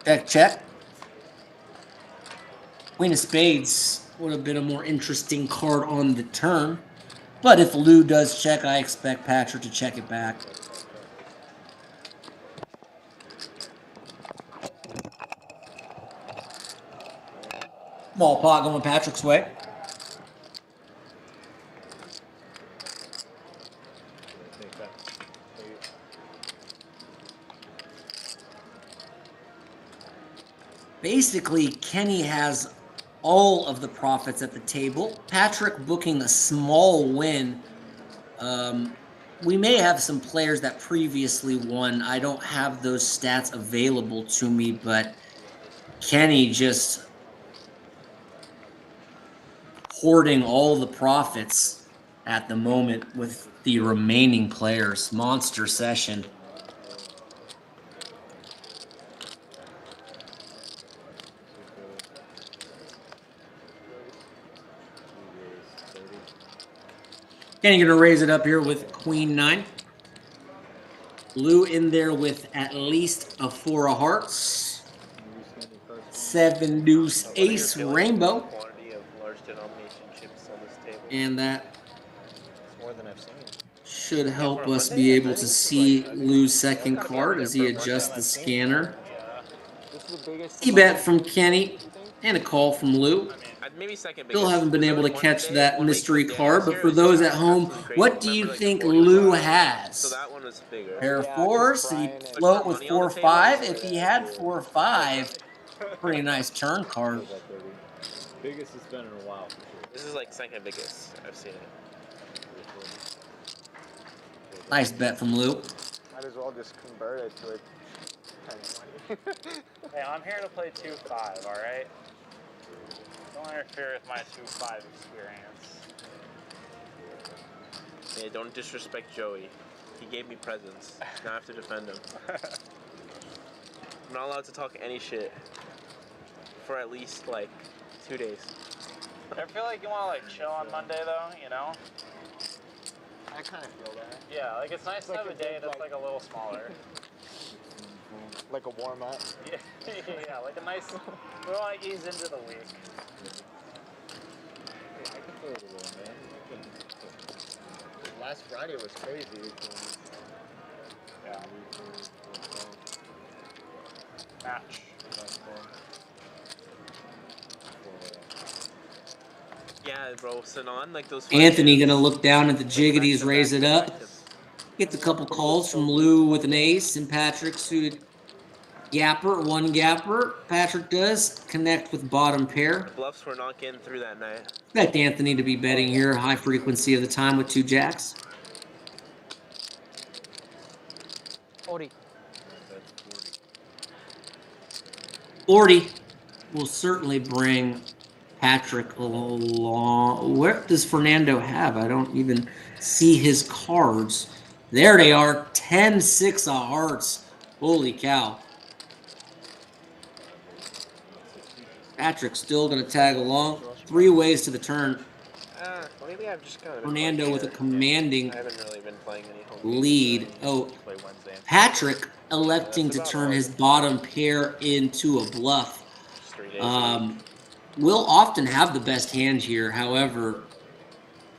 Check, check. Queen of spades would have been a more interesting card on the turn. But if Lou does check, I expect Patrick to check it back. Small pot going Patrick's way. Basically, Kenny has all of the profits at the table. Patrick booking a small win. We may have some players that previously won. I don't have those stats available to me, but Kenny just hoarding all the profits at the moment with the remaining players. Monster session. Kenny gonna raise it up here with Queen 9. Lou in there with at least a 4 of hearts. 7 deuce ace rainbow. Quantity of large denomination chips on this table. And that It's more than I've seen. should help us be able to see Lou's second card as he adjusts the scanner. E-bet from Kenny and a call from Lou. Maybe second biggest. Still haven't been able to catch that mystery card, but for is those at home, what do you think Lou has? So that one was bigger. Pair of 4s, did he float with 4-5? If he had 4-5, pretty nice turn card. Biggest it's been in a while for sure. This is like second biggest. I've seen it. Nice bet from Lou. Might as well just convert it to a 10-20. Hey, I'm here to play 2-5, alright? Don't interfere with my 2-5 experience. Hey, don't disrespect Joey. He gave me presents. Now I have to defend him. I'm not allowed to talk any shit for at least like 2 days. I feel like you want to like chill on Monday though, you know? I kind of feel that. Yeah, like it's nice to have a day that's like a little smaller. Like a warm up. Yeah, yeah, like a nice. We want to ease into the week. I can feel it a little, man. Last Friday was crazy. Yeah. Match. Yeah, bro. Sinan, like those. Anthony gonna look down at the jiggities, raise it up. Gets a couple calls from Lou with an ace and Patrick suited gapper, 1 gapper. Patrick does connect with bottom pair. Bluffs were not getting through that night. Expect Anthony to be betting here, high frequency of the time with 2 jacks. 40. 40 will certainly bring Patrick along. What does Fernando have? I don't even see his cards. There they are, 10-6 of hearts. Holy cow. Patrick still going to tag along. 3 ways to the turn. Maybe I've just kind of Fernando with a commanding I haven't really been playing any home lead. Oh, Patrick electing to turn his bottom pair into a bluff. Will often have the best hand here. However,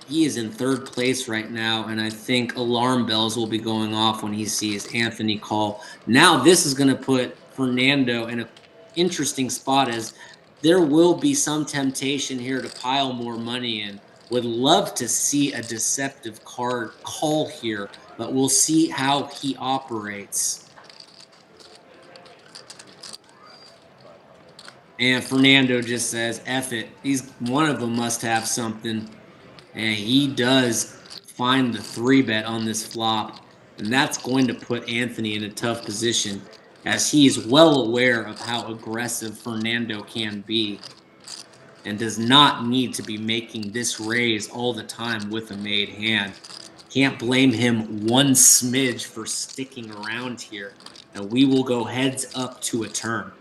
he is in 3rd place right now, and I think alarm bells will be going off when he sees Anthony call. Now this is going to put Fernando in an interesting spot, as there will be some temptation here to pile more money in. Would love to see a deceptive card call here, but we'll see how he operates. And Fernando just says, F it. One of them must have something. And he does find the 3-bet on this flop. And that's going to put Anthony in a tough position, as he is well aware of how aggressive Fernando can be and does not need to be making this raise all the time with a made hand. Can't blame him one smidge for sticking around here. And we will go heads up to a turn.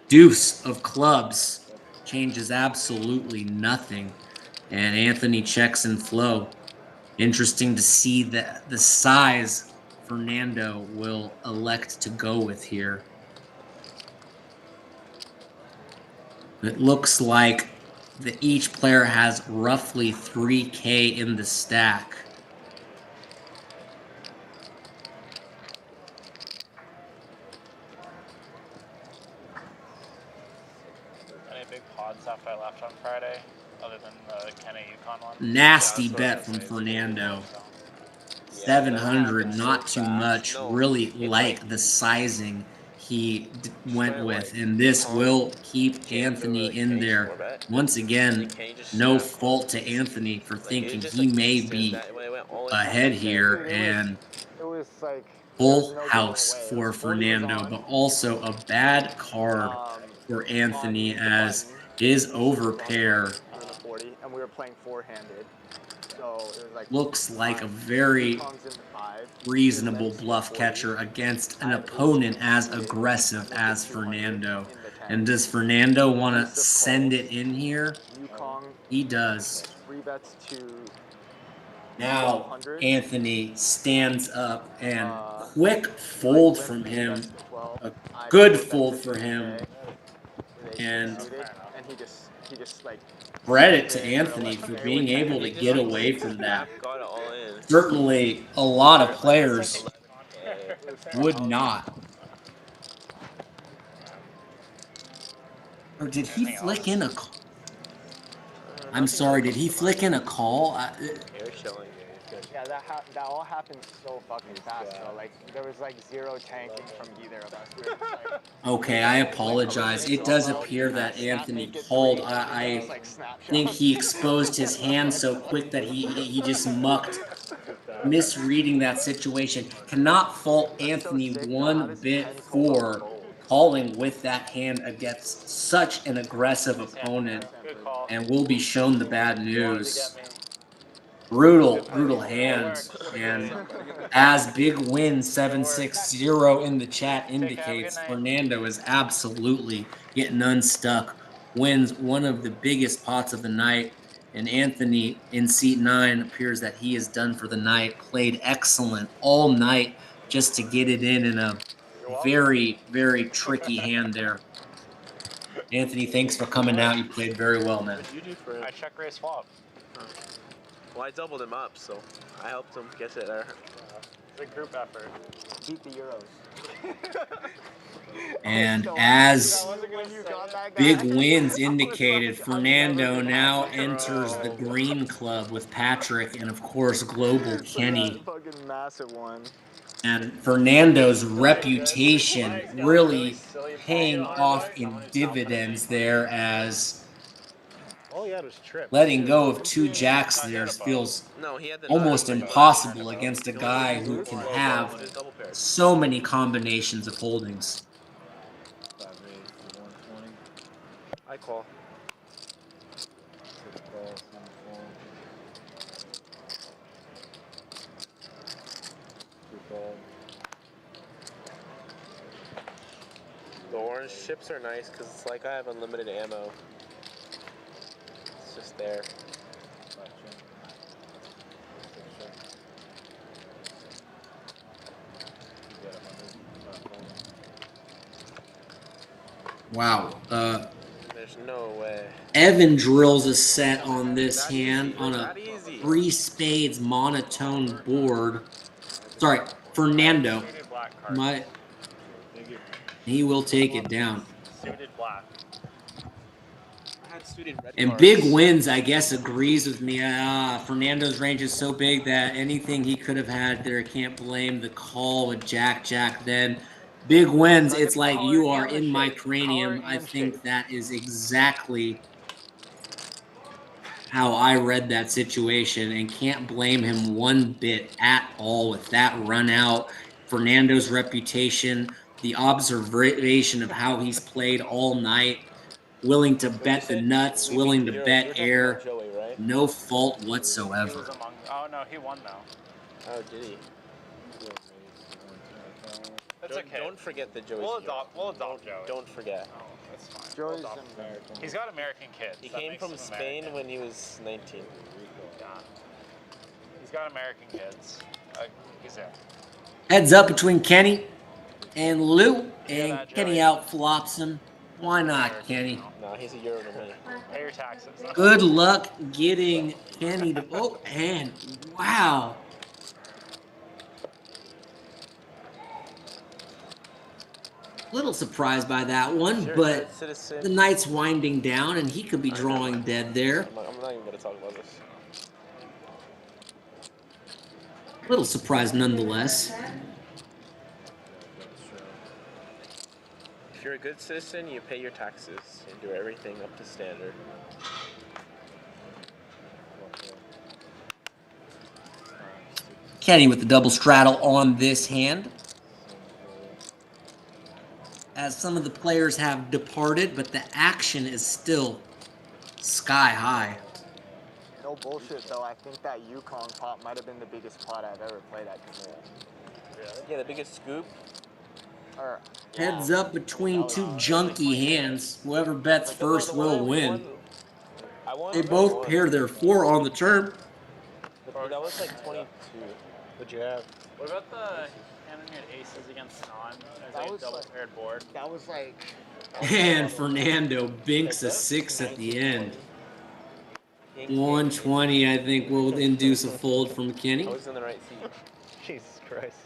Deuce of clubs changes absolutely nothing. And Anthony checks and flow. Interesting to see the size Fernando will elect to go with here. It looks like each player has roughly 3K in the stack. Any big other than the Kenny Yukon one. Nasty bet from Fernando. 700, not too much. Really like the sizing he went with, and this will keep Anthony in there. Once again, no fault to Anthony for thinking he may be ahead here, and It was like full house for Fernando, but also a bad card for Anthony as his overpair on the 40, and we were playing four-handed. So it was like looks like a very reasonable bluff catcher against an opponent as aggressive as Fernando. And does Fernando want to send it in here? He does. Free bets to Now Anthony stands up and quick fold from him. A good fold for him. And he just like credit to Anthony for being able to get away from that. Certainly, a lot of players would not. Or did he flick in a call? I'm sorry, did he flick in a call? Yeah, that all happened so fucking fast. So like there was like zero tanking from either of us. We were just like, Okay, I apologize. It does appear that Anthony called. I think he exposed his hand so quick that he just mucked, misreading that situation. Cannot fault Anthony one bit for calling with that hand against such an aggressive opponent, and will be shown the bad news. Brutal hands, and as Big Win 760 in the chat indicates, Fernando is absolutely getting unstuck. Wins one of the biggest pots of the night, and Anthony in seat 9 appears that he is done for the night. Played excellent all night just to get it in a very, very tricky hand there. Anthony, thanks for coming out. You played very well, man. What did you do for him? I check raise flop. Well, I doubled him up, so I helped him get it there. It's a group effort. Beat the Euros. And as Big Wins indicated, Fernando now enters the Green Club with Patrick and, of course, Global Kenny. Fucking massive one. And Fernando's reputation really paying off in dividends there, as letting go of 2 jacks there feels almost impossible against a guy who can have so many combinations of holdings. I call. The orange chips are nice because it's like I have unlimited ammo. It's just there. Wow. There's no way. Evan drills a set on this hand on a 3 spades monotone board. Sorry, Fernando. He will take it down. Suited black. And Big Wins, I guess, agrees with me. Fernando's range is so big that anything he could have had there, can't blame the call with Jack then. Big Wins, it's like you are in my cranium. I think that is exactly how I read that situation, and can't blame him one bit at all with that run out. Fernando's reputation, the observation of how he's played all night, willing to bet the nuts, willing to bet air, no fault whatsoever. Oh no, he won now. Oh, did he? That's okay. Don't forget the Joey. We'll adopt Joey. Don't forget. Oh, that's fine. Joey's American. He's got American kids. He came from Spain when he was 19. Yeah. He's got American kids. He's in. Heads up between Kenny and Lou, and Kenny outflops him. Why not, Kenny? No, he's a Euro to me. Pay your taxes. Good luck getting Kenny to... Oh, and wow. Little surprised by that one, but the night's winding down, and he could be drawing dead there. I'm not even going to talk about this. Little surprise nonetheless. If you're a good citizen, you pay your taxes and do everything up to standard. Kenny with the double straddle on this hand. As some of the players have departed, but the action is still sky high. No bullshit though, I think that Yukon pot might have been the biggest pot I've ever played at Camille. Yeah, the biggest scoop. Heads up between two junky hands. Whoever bets first will win. They both pair their 4 on the turn. That was like 22. What'd you have? What about the hand when you had aces against non as a double paired board? That was like... And Fernando binks a 6 at the end. 120, I think, will induce a fold from Kenny. I was in the right seat. Jesus Christ.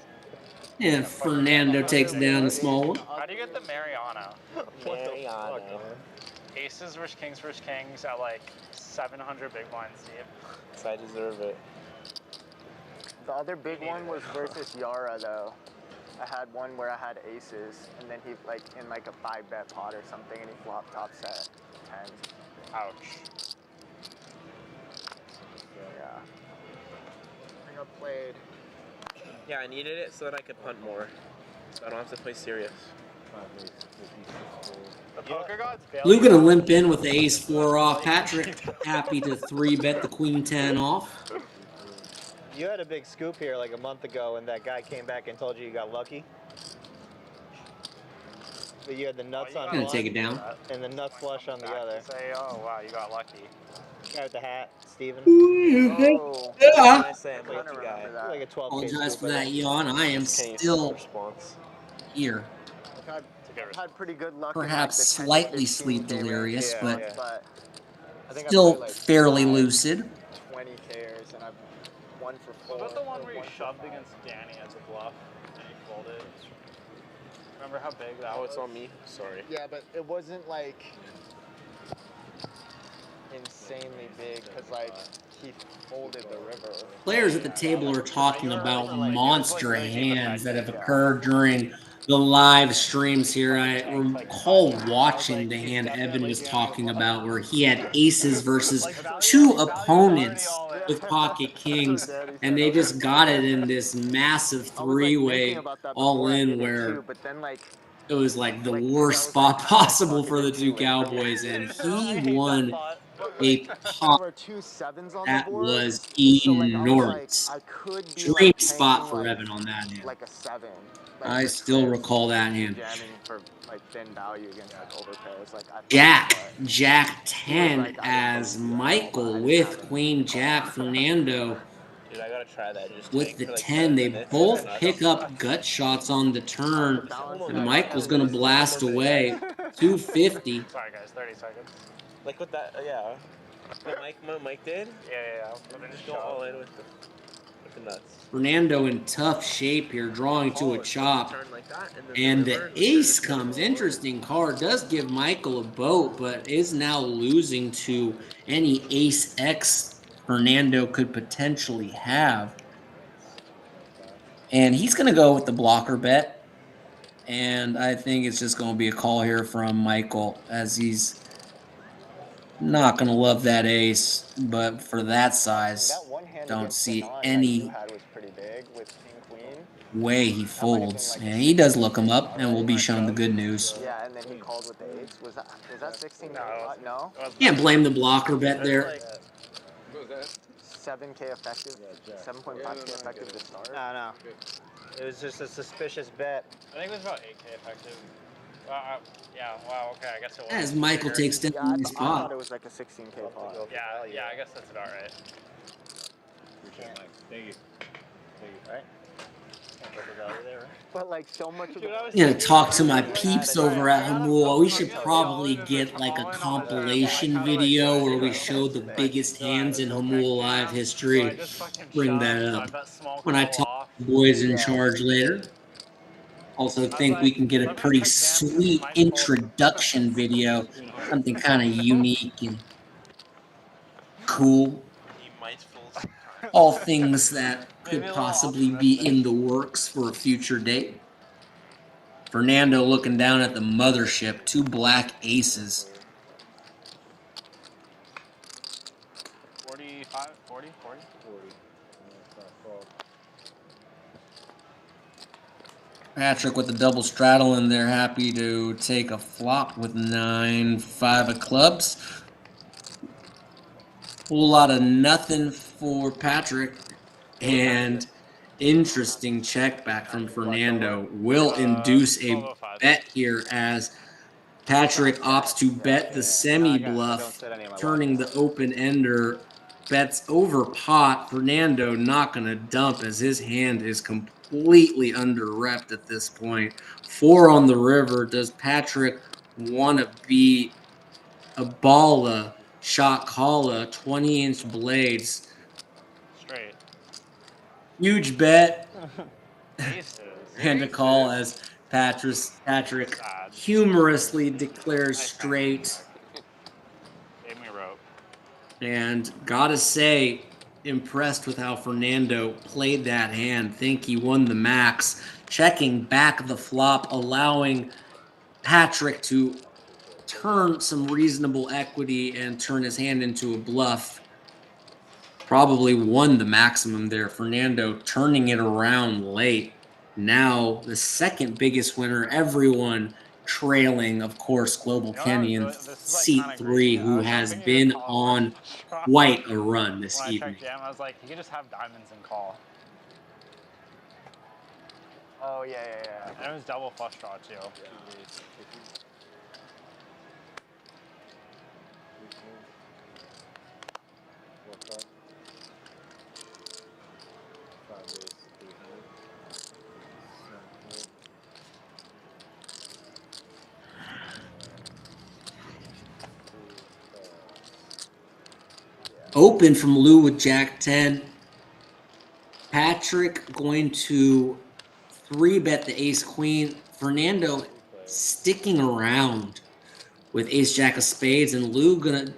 And Fernando takes down a small one. How do you get the Mariano? Mariano. Aces versus kings at like 700 big blinds deep. So I deserve it. The other big one was versus Yara though. I had one where I had aces, and then he like in like a 5-bet pot or something, and he flopped top set 10. Ouch. Yeah. I think I played. Yeah, I needed it so that I could punt more. So I don't have to play serious. The poker gods bailed Lou gonna limp in with the ace-4 off. Patrick happy to 3-bet the queen-10 off. You had a big scoop here like a month ago, and that guy came back and told you got lucky. But you had the nuts on Gonna one, take it down. and the nut flush on the other. Say, oh wow, you got lucky. Guy with the hat, Steven. Oh, yeah. I say I'm lucky guy. Like a 12K Apologize scoop, for I that think. yawn. I am still here. I've had pretty good luck. Perhaps in, like, the 10 slightly 15K sleep delirious, range, but I think I still played, like, fairly 5 lucid. 20 K's, and I've won for 4. What about the one where you shoved against Danny as a bluff and he folded? Remember how big that was? It's on me. Sorry. Yeah, but it wasn't like insanely big because like he folded the river. Players at the table are talking about monster hands that have occurred during the live streams here. I recall watching the hand Evan was talking about where he had aces versus 2 opponents with pocket kings, and they just got it in this massive 3-way all-in where it was like the worst spot possible for the 2 Cowboys, and he won a pot that was enormous. Dream spot for Evan on that hand. Like a 7. I still recall that hand. Jamming for like thin value against like overpairs. Like Jack 10 as Michael with Queen Jack Fernando. Dude, I gotta try that. Just with the 10, they both pick up gut shots on the turn, and Michael's going to blast away 250. Sorry guys, 30 seconds. Like with that, yeah. What Mike did? Yeah. Just go all in with the nuts. Fernando in tough shape here, drawing to a chop. And the ace comes. Interesting card. Does give Michael a boat, but is now losing to any ace X Fernando could potentially have. And he's going to go with the blocker bet. And I think it's just going to be a call here from Michael, as he's not going to love that ace. But for that size, don't see any way he folds. And he does look him up, and will be shown the good news. Yeah, and then he called with the ace. Was that 16? No. Can't blame the blocker bet there. 7K effective, 7.5K effective to start. No. It was just a suspicious bet. I think it was about 8K effective. Yeah, wow, okay, I guess it was. As Michael takes down the I spot. thought it was like a 16K pot. Yeah, I guess that's about right. Thank you. Right? But like so much of the... I'm going to talk to my peeps over at Hamul. We should probably get like a compilation video where we show the biggest hands in Hamul Live history. Bring that up when I talk to the boys in charge later. Also think we can get a pretty sweet introduction video. Something kind of unique and cool. He might fold sometimes. All things that Maybe could a little possibly be in the works for a future date. Fernando looking down at the mothership, 2 black aces. 45, 40, 40? 40. Patrick with the double straddle in there, happy to take a flop with 9-5 of clubs. Whole lot of nothing for Patrick. And interesting check back from Fernando will induce a bet here as Patrick opts to bet the semi bluff, turning the open ender. Bets over pot. Fernando not going to dump as his hand is completely under repped at this point. 4 on the river. Does Patrick want to be a balla shot caller? 20-inch blades. Straight. Huge bet. Aces. And a call as Patrick humorously declares straight. Gave me rope. And gotta say, impressed with how Fernando played that hand. Think he won the max. Checking back the flop, allowing Patrick to turn some reasonable equity and turn his hand into a bluff. Probably won the maximum there. Fernando turning it around late. Now the second biggest winner, everyone trailing, of course, Global Kenny in seat 3, who has been on quite a run this when evening. I checked jam, I was like, you can just have diamonds and call. Oh, yeah. And it was double flush draw, too. Open from Lou with Jack 10. Patrick going to 3-bet the ace queen. Fernando sticking around with ace jack of spades, and Lou gonna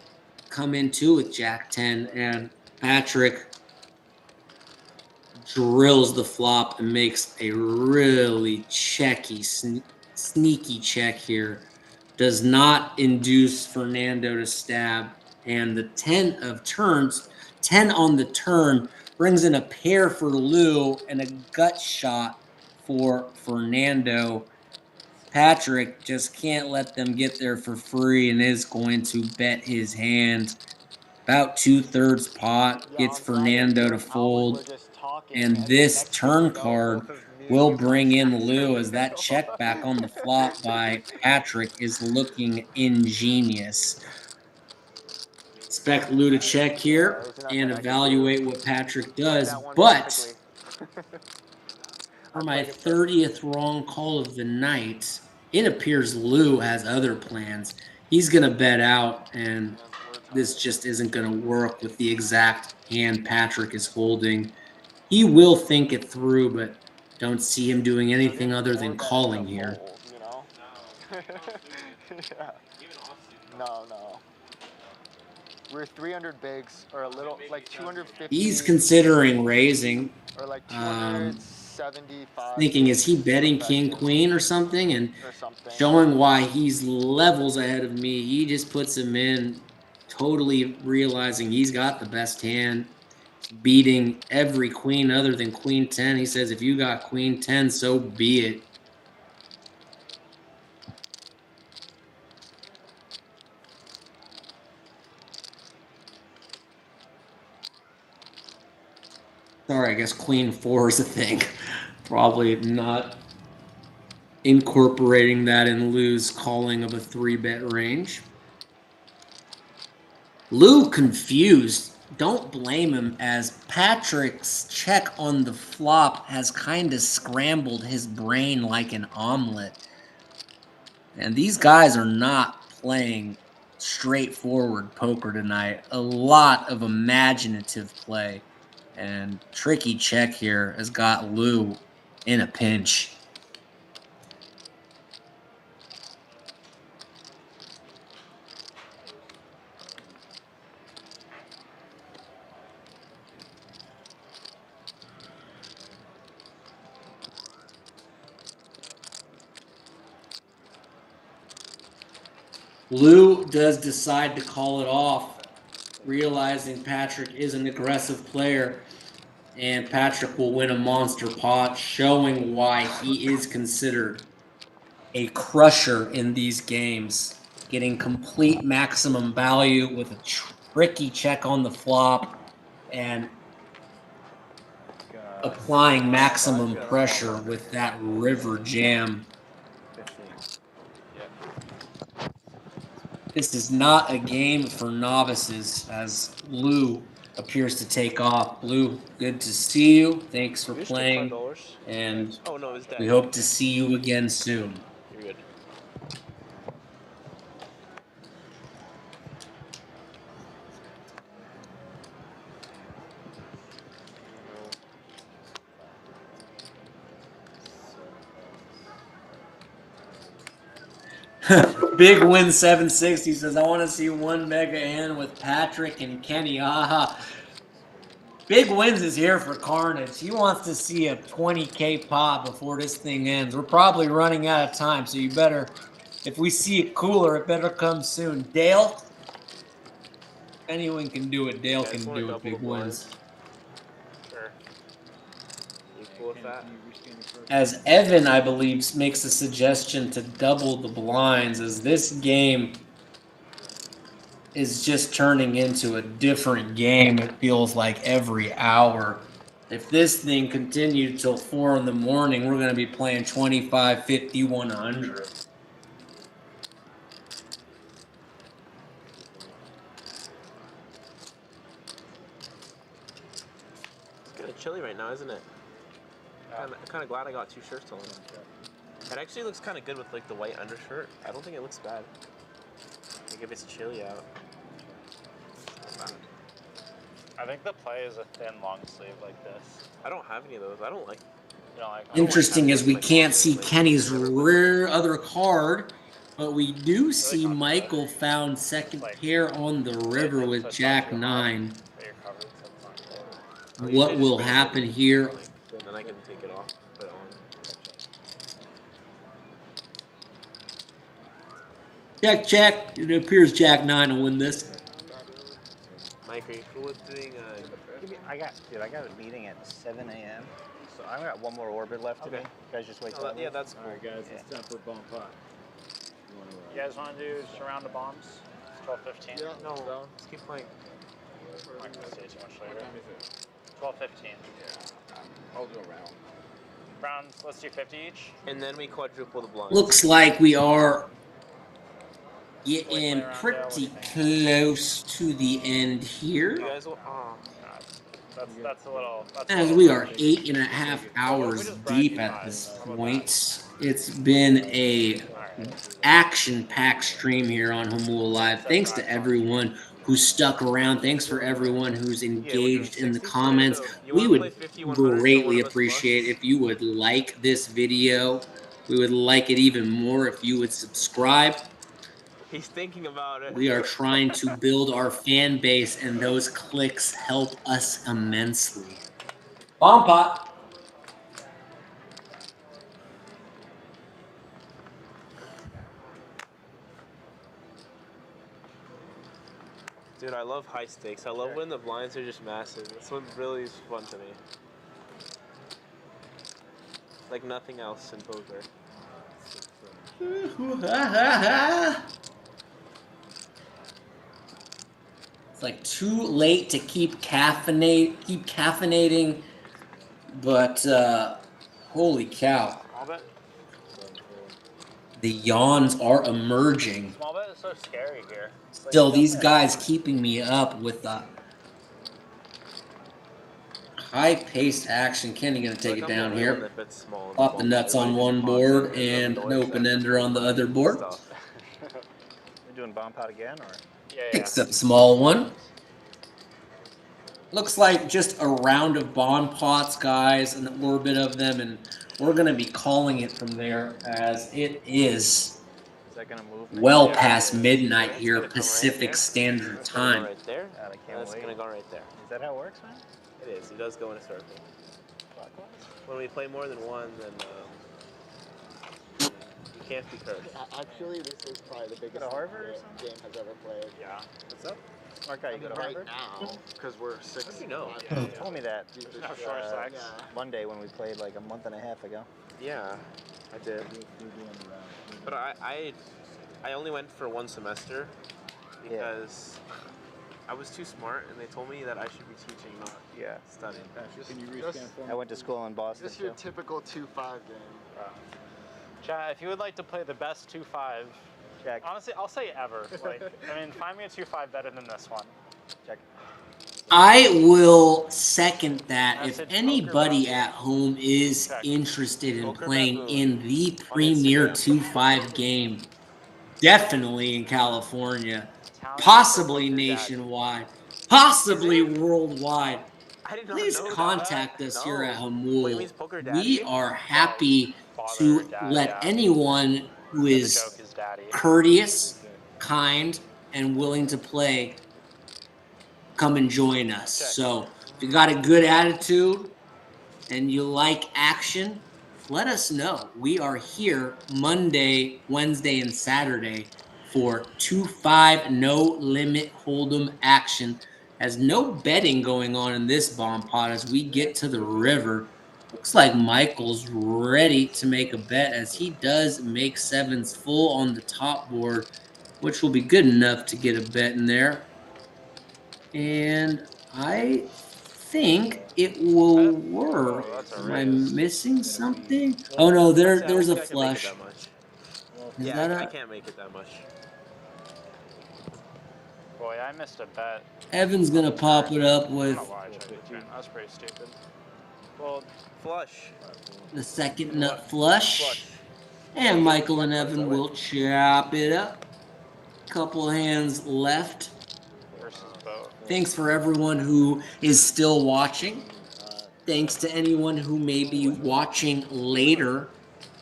come in too with Jack 10, and Patrick drills the flop and makes a really sneaky check here. Does not induce Fernando to stab, and the 10 of turns, 10 on the turn, brings in a pair for Lou and a gut shot for Fernando. Patrick just can't let them get there for free and is going to bet his hand. About 2/3 pot, gets Fernando to fold. And this turn card will bring in Lou as that check back on the flop by Patrick is looking ingenious. Expect Lou to check here and evaluate what Patrick does, but for my 30th wrong call of the night, it appears Lou has other plans. He's going to bet out, and this just isn't going to work with the exact hand Patrick is holding. He will think it through, but don't see him doing anything other than calling here. You know? Yeah. No. We're 300 bigs, or a little, like 250. He's considering raising. Or like 275 Thinking, is he betting king queen or something? And showing why he's levels ahead of me. He just puts him in, totally realizing he's got the best hand, beating every queen other than queen 10. He says, if you got queen 10, so be it. Sorry, I guess queen 4 is a thing. Probably not incorporating that in Lou's calling of a 3-bet range. Lou confused. Don't blame him, as Patrick's check on the flop has kind of scrambled his brain like an omelet. And these guys are not playing straightforward poker tonight. A lot of imaginative play. And tricky check here has got Lou in a pinch. Lou does decide to call it off, realizing Patrick is an aggressive player, and Patrick will win a monster pot, showing why he is considered a crusher in these games, getting complete maximum value with a tricky check on the flop and applying maximum pressure with that river jam. This is not a game for novices, as Lou appears to take off. Lou, good to see you. Thanks for playing, and Oh no, it's dead. we hope to see you again soon. You're good. Big Win 760 says, I want to see one mega hand with Patrick and Kenny. Aha. Big Wins is here for carnage. He wants to see a 20K pop before this thing ends. We're probably running out of time, so you better, if we see it cooler, it better come soon. Dale, anyone can do it. Dale can do it. Big Wins. Sure. You cool with that? As Evan, I believe, makes a suggestion to double the blinds, as this game is just turning into a different game. It feels like every hour. If this thing continued till 4 in the morning, we're going to be playing 25, 50, 100. It's kind of chilly right now, isn't it? I'm kind of glad I got 2 shirts on. It actually looks kind of good with like the white undershirt. I don't think it looks bad. Like if it's chilly out. I think the play is a thin long sleeve like this. I don't have any of those. I don't like. You know, like Interesting as we can't see Kenny's rare other card, but we do see Michael found second pair on the river with Jack 9. What will happen here? Then I can take it off. Put it on. Check. It appears Jack 9 will win this. Mike, are you cool with doing I got a meeting at 7 a.m. So I got one more orbit left to me. You guys just wait till yeah, that's cool. All right, guys, it's time for bomb pot. You guys want to do surround the bombs? It's 12:15. Yeah, no, let's keep playing. I'm not gonna say too much later. What time is it? 12:15. Yeah, I'll do a round. Rounds, let's do 50 each. And then we quadruple the blinds. Looks like we are getting pretty close to the end here. You guys will, that's a little. As we are 8.5 hours deep at this point. It's been a action-packed stream here on Homula Live. Thanks to everyone who stuck around. Thanks for everyone who's engaged in the comments. We would greatly appreciate if you would like this video. We would like it even more if you would subscribe. He's thinking about it. We are trying to build our fan base, and those clicks help us immensely. Bomb pot. Dude, I love high stakes. I love when the blinds are just massive. That's what really is fun to me. Like nothing else in poker. It's like too late to keep caffeinating, but holy cow. Small bet. The yawns are emerging. Small bet is so scary here. Still, these guys keeping me up with the high-paced action. Kenny gonna take it down here. Pop the nuts on one board and an open-ender on the other board. We doing bomb pot again, or? Picks up small one. Looks like just a round of bond pots, guys, an orbit of them, and we're going to be calling it from there, as it is well past midnight here, Pacific Standard Time. Right there. That's gonna go right there. Is that how it works, man? It is. It does go in a circle. When we play more than one, then You can't be cursed. Actually, this is probably the biggest Harvard or game has ever played. Yeah. What's up? Smart guy, you go to Right Harvard? now, because we're 6. How do you know? You told me that short slacks. Monday when we played like a month and a half ago. Yeah, I did. But I only went for 1 semester because I was too smart, and they told me that I should be teaching, not studying. Can you rescan for me? I went to school in Boston. This is your typical 2-5 game. Chat, if you would like to play the best 2-5, honestly, I'll say ever. Like, I mean, find me a 2-5 better than this one. Check. I will second that. If Message anybody poker at home is Check. interested in Poker playing Baboon in the on premier Instagram. 2-5 game, definitely in California, Italian possibly for poker daddy. nationwide, possibly worldwide, I did not please know contact that. us here at No. Wait, it Hamul. means Poker We Daddy? are happy Father, to dad, let yeah. anyone who The is joke is daddy. courteous, kind, and willing to play come and join us. So if you got a good attitude and you like action, let us know. We are here Monday, Wednesday, and Saturday for 2-5 no limit hold'em action. Has no betting going on in this bomb pot as we get to the river. Looks like Michael's ready to make a bet as he does make sevens full on the top board, which will be good enough to get a bet in there. And I think it will work. that's a Am I raise. missing something? Oh no, there's a I can make it flush. that much. Is Yeah, that I a can't make it that much. Boy, I missed a bet. Evan's gonna pop it up I'm with not lying, that was pretty stupid. Well, Flush. the second nut flush. And Michael and Evan will chop it up. Couple hands left. versus both. Thanks for everyone who is still watching. Thanks to anyone who may be watching later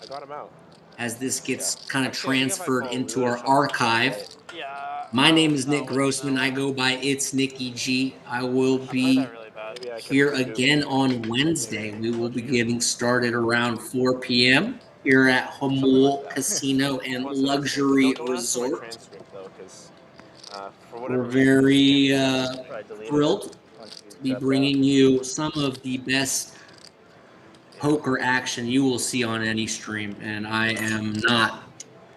I got him out. as this gets kind of Actually, I think if I transferred call, we into would've our shot the archive. right. Yeah. My name is Nick Grossman. I go by It's Nicky G. I will be Really bad. Maybe I could here redo. again on Wednesday. We will be getting started around 4 p.m. here at Hamul Casino and One semester. Luxury Don't ask for my Resort. transcript though, because for We're whatever reason, very Probably deleted thrilled to be bringing you some of the best poker action you will see on any stream, and I am not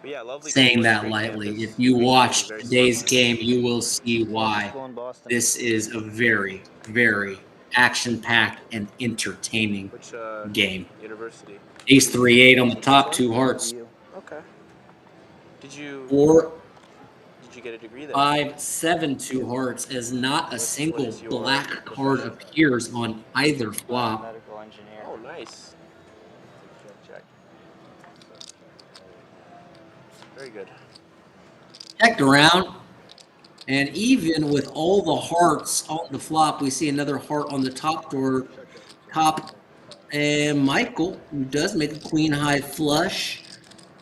But yeah, lovely saying campus, that great lightly. campus. If you Great watch team, very today's smart. game, you will see why School in Boston. this is a very, very action-packed and entertaining Which game. university? Ace 3-8 on the top, This 2 one? hearts. Okay. Did you 4, get a degree there? 5, 7, 2 hearts as not a single is your black card appears on either flop. Medical engineer. Oh, nice. Check. Very good. Checked around, and even with all the hearts on the flop, we see another heart on the top door, and Michael, who does make a queen high flush,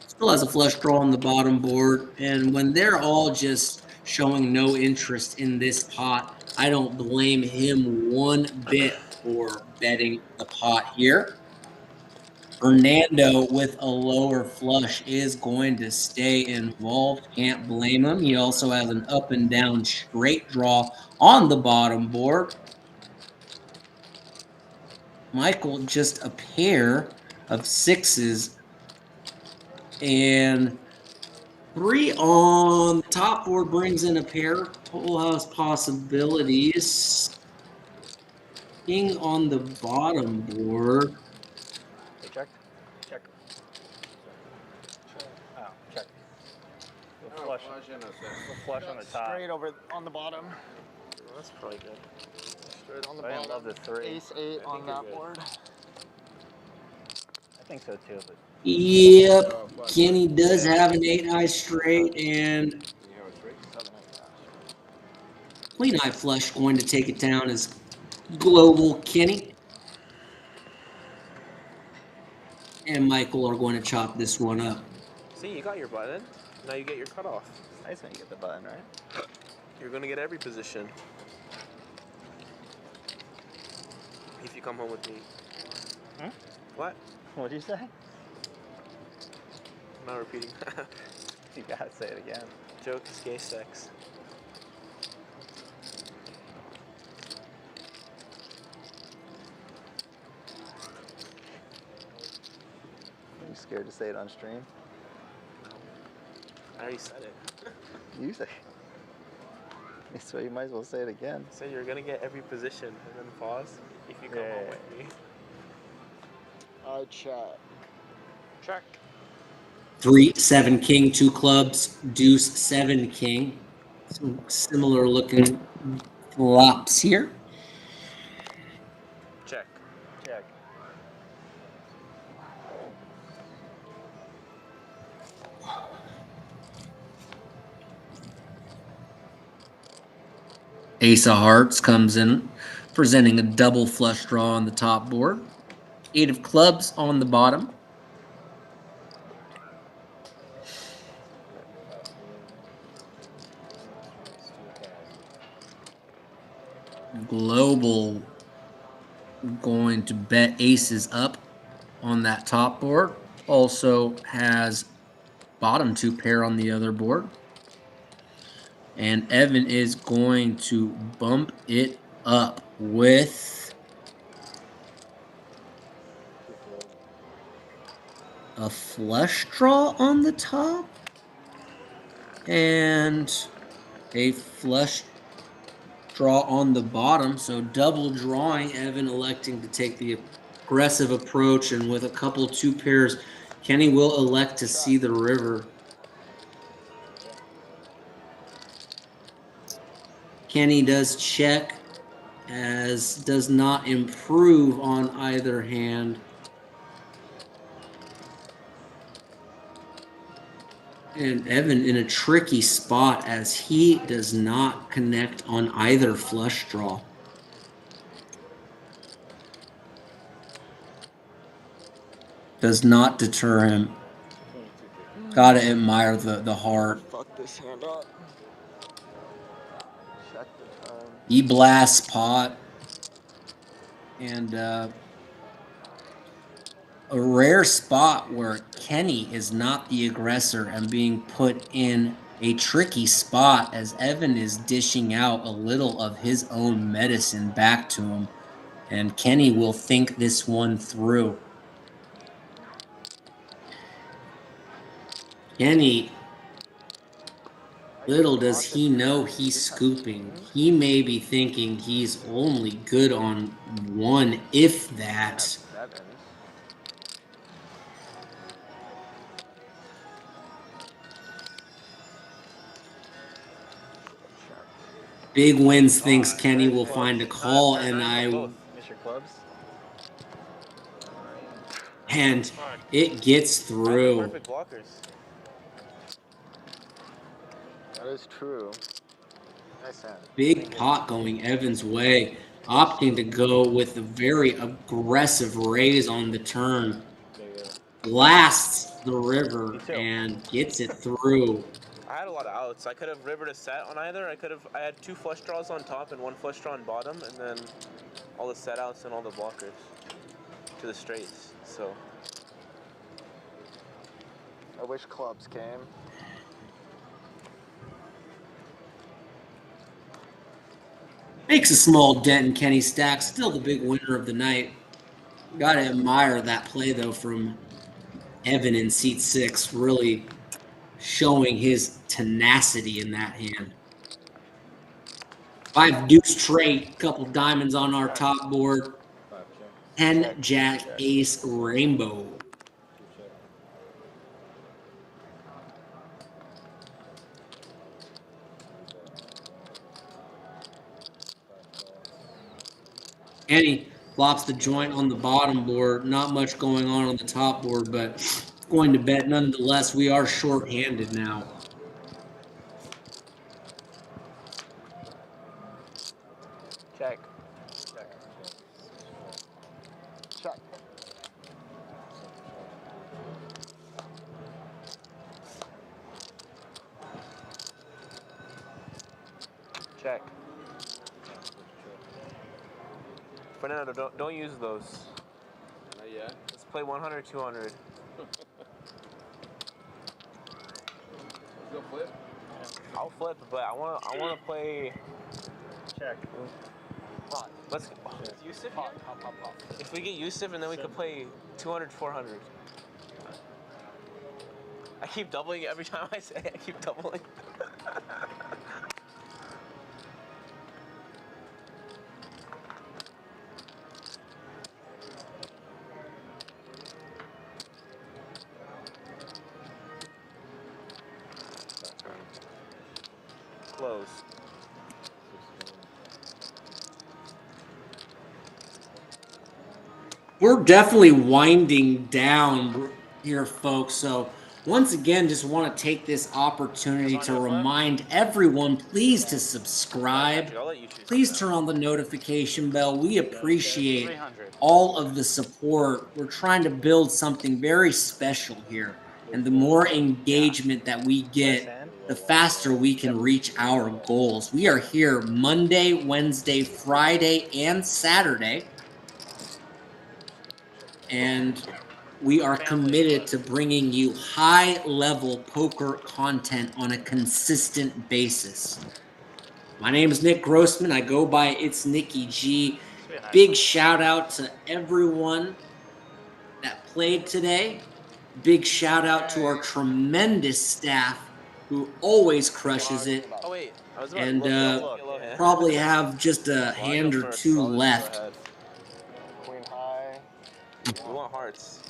still has a flush draw on the bottom board, and when they're all just showing no interest in this pot, I don't blame him one bit for betting the pot here. Fernando with a lower flush is going to stay involved. Can't blame him. He also has an up and down straight draw on the bottom board. Michael just a pair of sixes and 3 on the top board brings in a pair. Full house possibilities. King on the bottom board. Hey, check. Check. Oh, check. The flush. The flush on the top. Straight over on the bottom. That's probably good. Straight on the I bottom. love the 3. Ace 8 on that board. I think so too, but Yep. Kenny does have an 8 high straight and queen high flush going to take it down as Global Kenny and Michael are going to chop this one up. See, you got your button. Now you get your cutoff. nice when you get the button, right? You're gonna get every position. If you come home with me. Hmm? What? What'd you say? I'm not repeating. You gotta say it again. Joke is gay sex. Are you scared to say it on stream? I already said it. You say. So you might as well say it again. So you're gonna get every position and then pause if you come home with me. Chat. Check. 3-7 king, 2 clubs, deuce 7 king. Some similar looking flops here. Check. Check. Ace of hearts comes in, presenting a double flush draw on the top board. 8 of clubs on the bottom. Global going to bet aces up on that top board. Also has bottom 2 pair on the other board. And Evan is going to bump it up with a flush draw on the top and a flush draw on the bottom. So double drawing, Evan electing to take the aggressive approach, and with a couple 2 pairs, Kenny will elect to see the river. Kenny does check, as does not improve on either hand. And Evan in a tricky spot as he does not connect on either flush draw. Does not deter him. Gotta admire the heart. Fuck this hand up. Check the turn. He blasts pot. And a rare spot where Kenny is not the aggressor and being put in a tricky spot as Evan is dishing out a little of his own medicine back to him. And Kenny will think this one through. Kenny, little does he know he's scooping. He may be thinking he's only good on 1, if that. 7. Big Wins thinks Kenny will find a call, and Mr. Clubs. And it gets through. Perfect blockers. That is true. Nice hand. Big pot going Evan's way, opting to go with a very aggressive raise on the turn. Blasts the river and gets it through. I had a lot of outs. I could have rivered a set on either. I had 2 flush draws on top and 1 flush draw on bottom, and then all the set outs and all the blockers to the straights. So I wish clubs came. Makes a small dent in Kenny's stack. Still the big winner of the night. Gotta admire that play, though, from Evan in seat 6. Really showing his tenacity in that hand. 5 deuce straight, couple diamonds on our top board. 10 jack ace rainbow. Kenny flops the joint on the bottom board. Not much going on the top board, but going to bet nonetheless. We are short-handed now. Check. Check. Check. Fernando, don't use those. Not yet. Let's play 100, 200. flip? I'll flip, but I wanna play. Check. Pot. Let's. Yusuf here? If we get Yusuf and then we could play 200, 400. I keep doubling it every time I say it. I keep doubling. Close. We're definitely winding down here, folks. So once again, just want to take this opportunity to remind everyone, please to subscribe. Please turn on the notification bell. We appreciate all of the support. We're trying to build something very special here. And the more engagement that we get, the faster we can reach our goals. We are here Monday, Wednesday, Friday, and Saturday. And we are committed to bringing you high-level poker content on a consistent basis. My name is Nick Grossman. I go by It's Nicky G. Big shout out to everyone that played today. Big shout out to our tremendous staff who always crushes it. Oh wait, I was about And to look. probably have just a hand or two left. Queen high. We want hearts.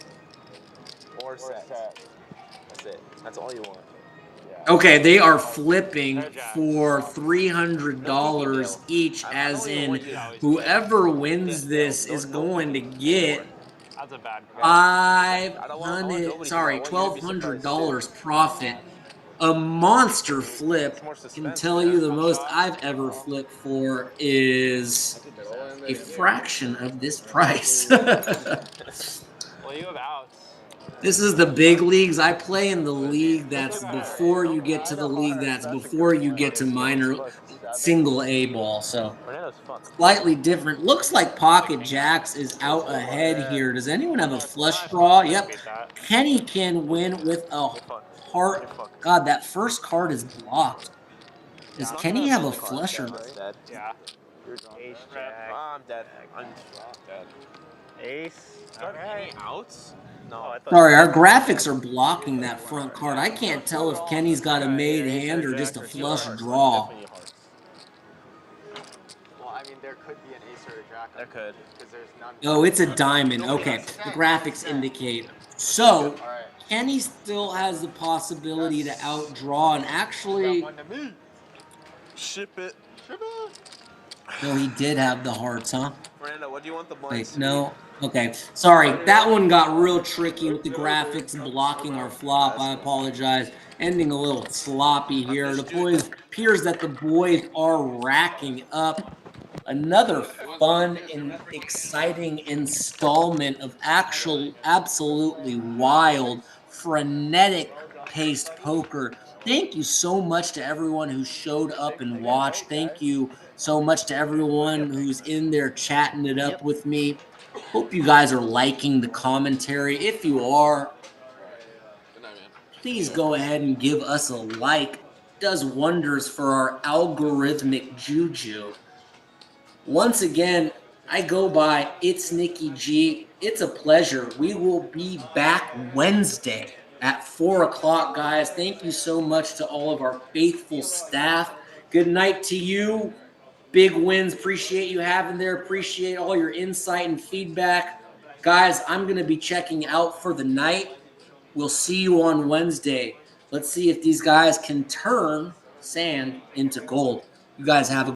Or sets. That's it. That's all you want. Okay, they are flipping for $300 each, as in whoever wins this is going to get $1,200 profit. A monster flip. Can tell you the most I've ever flipped for is a fraction of this price. Well, you have outs. This is the big leagues. I play in the league that's before you get to the league that's before you get to minor single A ball. So slightly different. Looks like Pocket Jacks is out ahead here. Does anyone have a flush draw? Yep. Kenny can win with a heart. God, that first card is blocked. Does Kenny have a flush or? Yeah. Ace jack. I'm dead. I'm dead. Ace. Got any outs? No. Sorry, our graphics are blocking that front card. I can't tell if Kenny's got a made hand or just a flush draw. Well, I mean, there could be an ace or a jack. There could. Because there's none. Oh, it's a diamond. Okay, the graphics indicate. So, Kenny still has the possibility to outdraw and actually. Ship it. No, he did have the hearts, huh? Fernando, what do you want the blinds? Wait, no. Okay, sorry. That one got real tricky with the graphics blocking our flop. I apologize. Ending a little sloppy here. The boys, appears that the boys are racking up another fun and exciting installment of absolutely wild, frenetic-paced poker. Thank you so much to everyone who showed up and watched. Thank you so much to everyone who's in there chatting it up with me. Hope you guys are liking the commentary. If you are, please go ahead and give us a like. It does wonders for our algorithmic juju. Once again, I go by It's Nicky G. It's a pleasure. We will be back Wednesday at 4 o'clock, guys. Thank you so much to all of our faithful staff. Good night to you. Big wins. Appreciate you having there. Appreciate all your insight and feedback. Guys, I'm going to be checking out for the night. We'll see you on Wednesday. Let's see if these guys can turn sand into gold. You guys have a